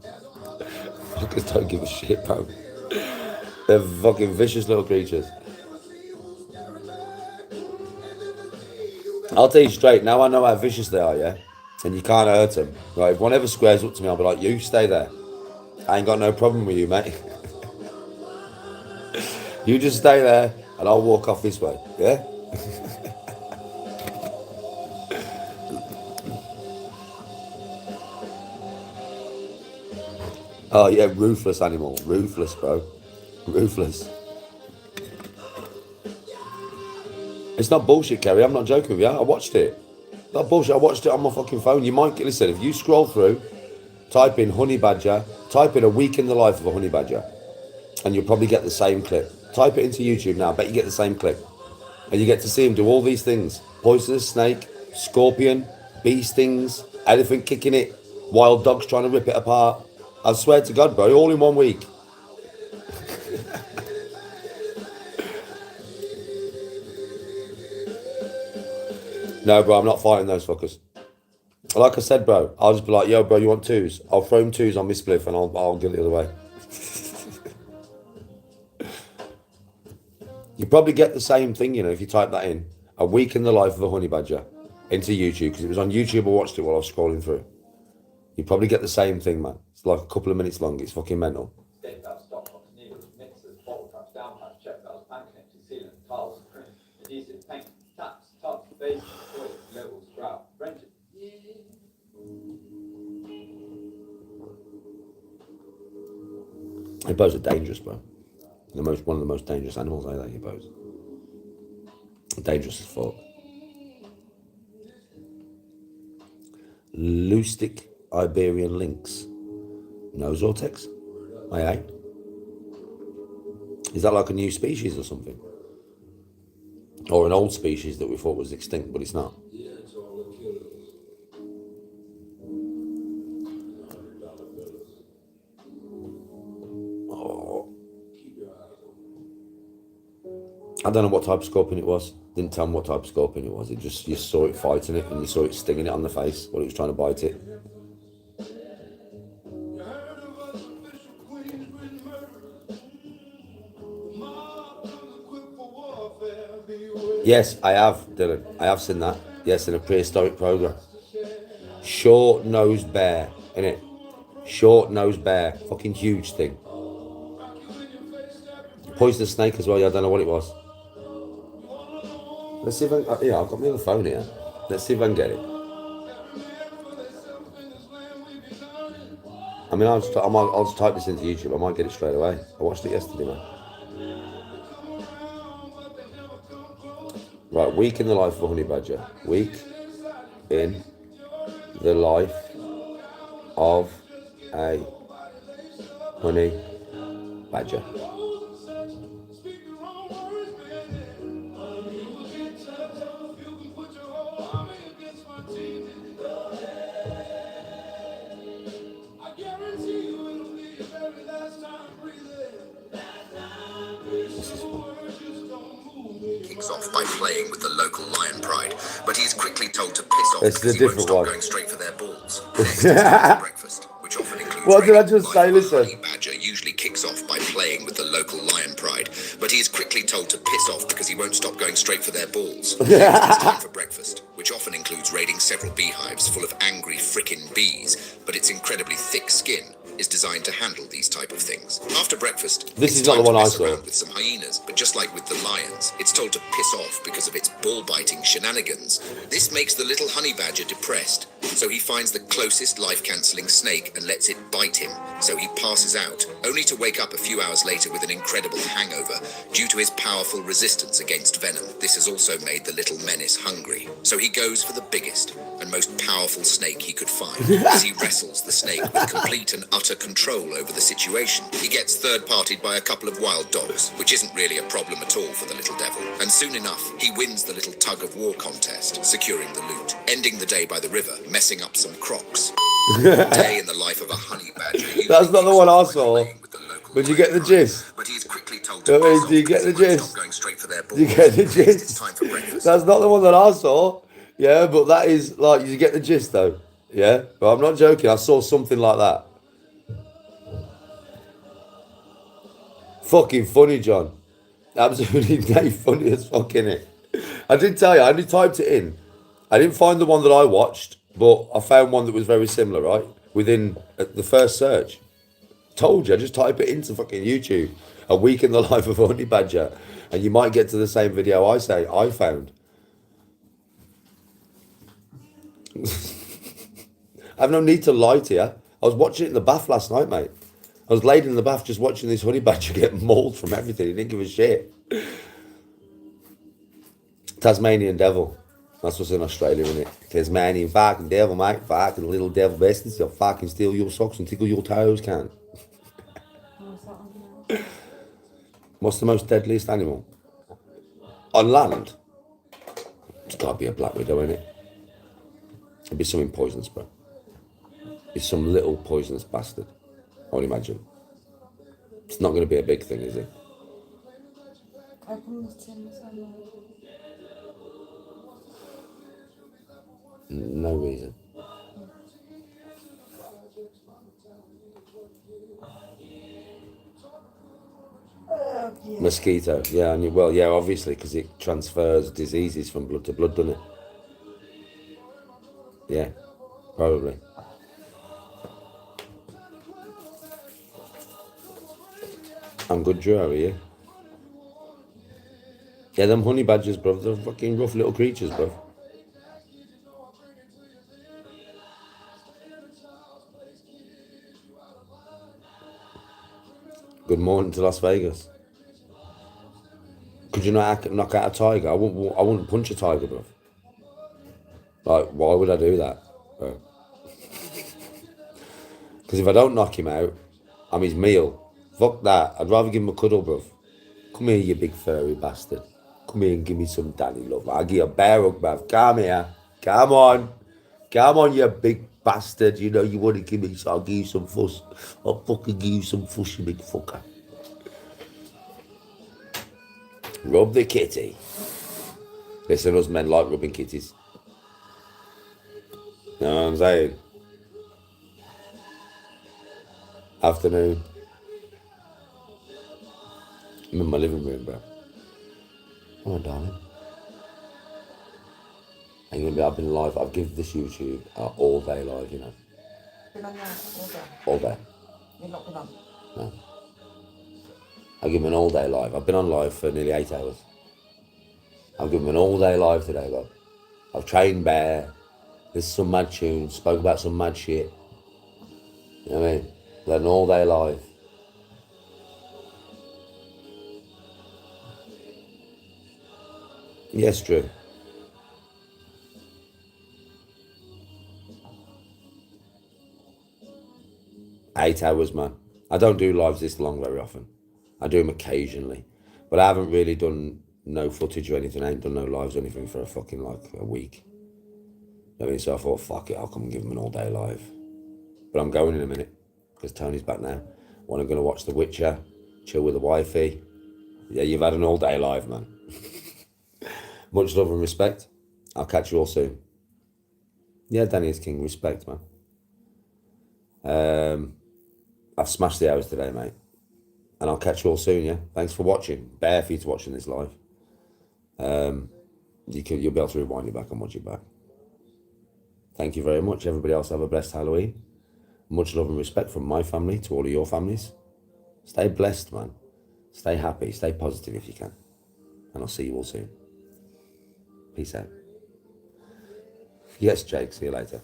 Fuckers don't give a shit, bro. They're fucking vicious little creatures. I'll tell you straight, now I know how vicious they are, yeah? And you can't hurt them. Right, if one ever squares up to me, I'll be like, you stay there. I ain't got no problem with you, mate. You just stay there and I'll walk off this way, yeah? Oh yeah, ruthless animal. Ruthless, bro. Ruthless. It's not bullshit, Kerry. I'm not joking with you. I watched it. Not bullshit. I watched it on my fucking phone. You might listen. If you scroll through, type in honey badger, type in a week in the life of a honey badger, and you'll probably get the same clip. Type it into YouTube now. I bet you get the same clip, and you get to see him do all these things: poisonous snake, scorpion, bee stings, elephant kicking it, wild dogs trying to rip it apart. I swear to God, bro, all in 1 week. No, bro, I'm not fighting those fuckers. Like I said, bro, I'll just be like, yo, bro, you want twos? I'll throw him twos on my spliff and I'll get it the other way. You probably get the same thing, you know, if you type that in. A week in the life of a honey badger into YouTube, because it was on YouTube. I watched it while I was scrolling through. You probably get the same thing, man. It's like a couple of minutes long. It's fucking mental. Hippos are dangerous, bro. One of the most dangerous animals, I think, hippos. Dangerous as fuck. Lustic Iberian lynx. No, Zortex? Aye. Is that like a new species or something? Or an old species that we thought was extinct, but it's not? Oh. I don't know what type of scorpion it was. Didn't tell me what type of scorpion it was. It just, you saw it fighting it and you saw it stinging it on the face while it was trying to bite it. Yes, I have, Dylan. I have seen that. Yes, in a prehistoric program. Short-nosed bear, innit? Short-nosed bear. Fucking huge thing. Poisonous snake as well. Yeah, I don't know what it was. Let's see if I can... Yeah, I've got my other phone here. Let's see if I can get it. I mean, I'll just type this into YouTube. I might get it straight away. I watched it yesterday, man. Right, week in the life of a honey badger. Week in the life of a honey badger. Kicks off by playing with the local lion pride, but he's quickly told to piss off It's because the he won't different stop one. going straight for their balls. Next is breakfast, which often includes What did I just raiding. say? Listen. Honey badger usually kicks off by playing with the local lion pride, but but he is quickly told to piss off because he won't stop going straight for their balls. It's time for breakfast, which often includes raiding several beehives full of angry frickin' bees, but its incredibly thick skin is designed to handle these type of things. After breakfast, This it's is not the time to one I mess saw. around with some hyenas, but just like with the lions, it's told to piss off because of its ball-biting shenanigans. This makes the little honey badger depressed, so he finds the closest life-cancelling snake and lets it bite him, so he passes out, only to wake up a few hours later with an incredible hangover due to his powerful resistance against venom. This has also made the little menace hungry, so he goes for the biggest and most powerful snake he could find. As he wrestles the snake with complete and utter control over the situation, he gets third-partied by a couple of wild dogs, which isn't really a problem at all for the little devil. And soon enough, he wins the little tug-of-war contest, securing the loot, ending the day by the river, messing up some crocs. Day in the life of a honey badger. That's not the one I saw. But you get the gist. But he is quickly told Do you get the gist? going straight for their Do you get the gist? Time for breakfast. That's not the one that I saw. Yeah, but that is like, you get the gist though. Yeah, but I'm not joking. I saw something like that. Fucking funny, John. Absolutely funny as fuck, innit? I did tell you, I only typed it in. I didn't find the one that I watched, but I found one that was very similar, right? Within the first search. Told you, I just type it into fucking YouTube. A week in the life of a honey badger. And you might get to the same video I found. I have no need to lie to you. I was watching it in the bath last night, mate. I was laid in the bath just watching this honey badger get mauled from everything. He didn't give a shit. Tasmanian devil. That's what's in Australia, isn't it? Tasmanian fucking devil, mate. Fucking little devil bastards. They'll fucking steal your socks and tickle your toes, can. What's the most deadliest animal? On land? It's got to be a black widow, innit? It'd be something poisonous, bro. It's some little poisonous bastard, I would imagine. It's not going to be a big thing, is it? No reason. Mosquito, yeah, and well, yeah, obviously, because it transfers diseases from blood to blood, doesn't it? Yeah, probably. I'm good, Drew, how are you? Yeah, them honey badgers, bro, they're fucking rough little creatures, bro. Good morning to Las Vegas. Could you not knock out a tiger? I wouldn't punch a tiger, bro. Like, why would I do that, bro? Because if I don't knock him out, I'm his meal. Fuck that. I'd rather give him a cuddle, bro. Come here, you big furry bastard. Come here and give me some daddy love. I'll give you a bear hug, bruv. Come here. Come on. Come on, you big bastard. You know you want to give me, so I'll give you some fuss. I'll fucking give you some fuss, you big fucker. Rub the kitty. Listen, us men like rubbing kitties. You know what I'm saying? Afternoon. I'm in my living room, bro. Come on, darling. I've been live. I've given this YouTube all day live, you know. Been on there all day? All day. You've not been on? No. I give him an all day live. I've been on live for nearly 8 hours. I've given him an all day live today, bro. I've trained Bear. There's some mad tunes. Spoke about some mad shit. You know what I mean? Let an all day live. Yes, Drew. Eight hours, man. I don't do lives this long very often. I do them occasionally. But I haven't really done no footage or anything. I ain't done no lives or anything for a fucking, like, a week. You know what I mean? So I thought, fuck it, I'll come and give them an all day live. But I'm going in a minute, because Tony's back now. I'm going to watch The Witcher, chill with the wifey. Yeah, you've had an all day live, man. Much love and respect. I'll catch you all soon. Yeah, Danny is king. Respect, man. I've smashed the hours today, mate. And I'll catch you all soon, yeah? Thanks for watching. Bare for you to watching this live. You'll be able to rewind it back and watch it back. Thank you very much. Everybody else have a blessed Halloween. Much love and respect from my family to all of your families. Stay blessed, man. Stay happy. Stay positive if you can. And I'll see you all soon. Peace out. Yes, Jake. See you later.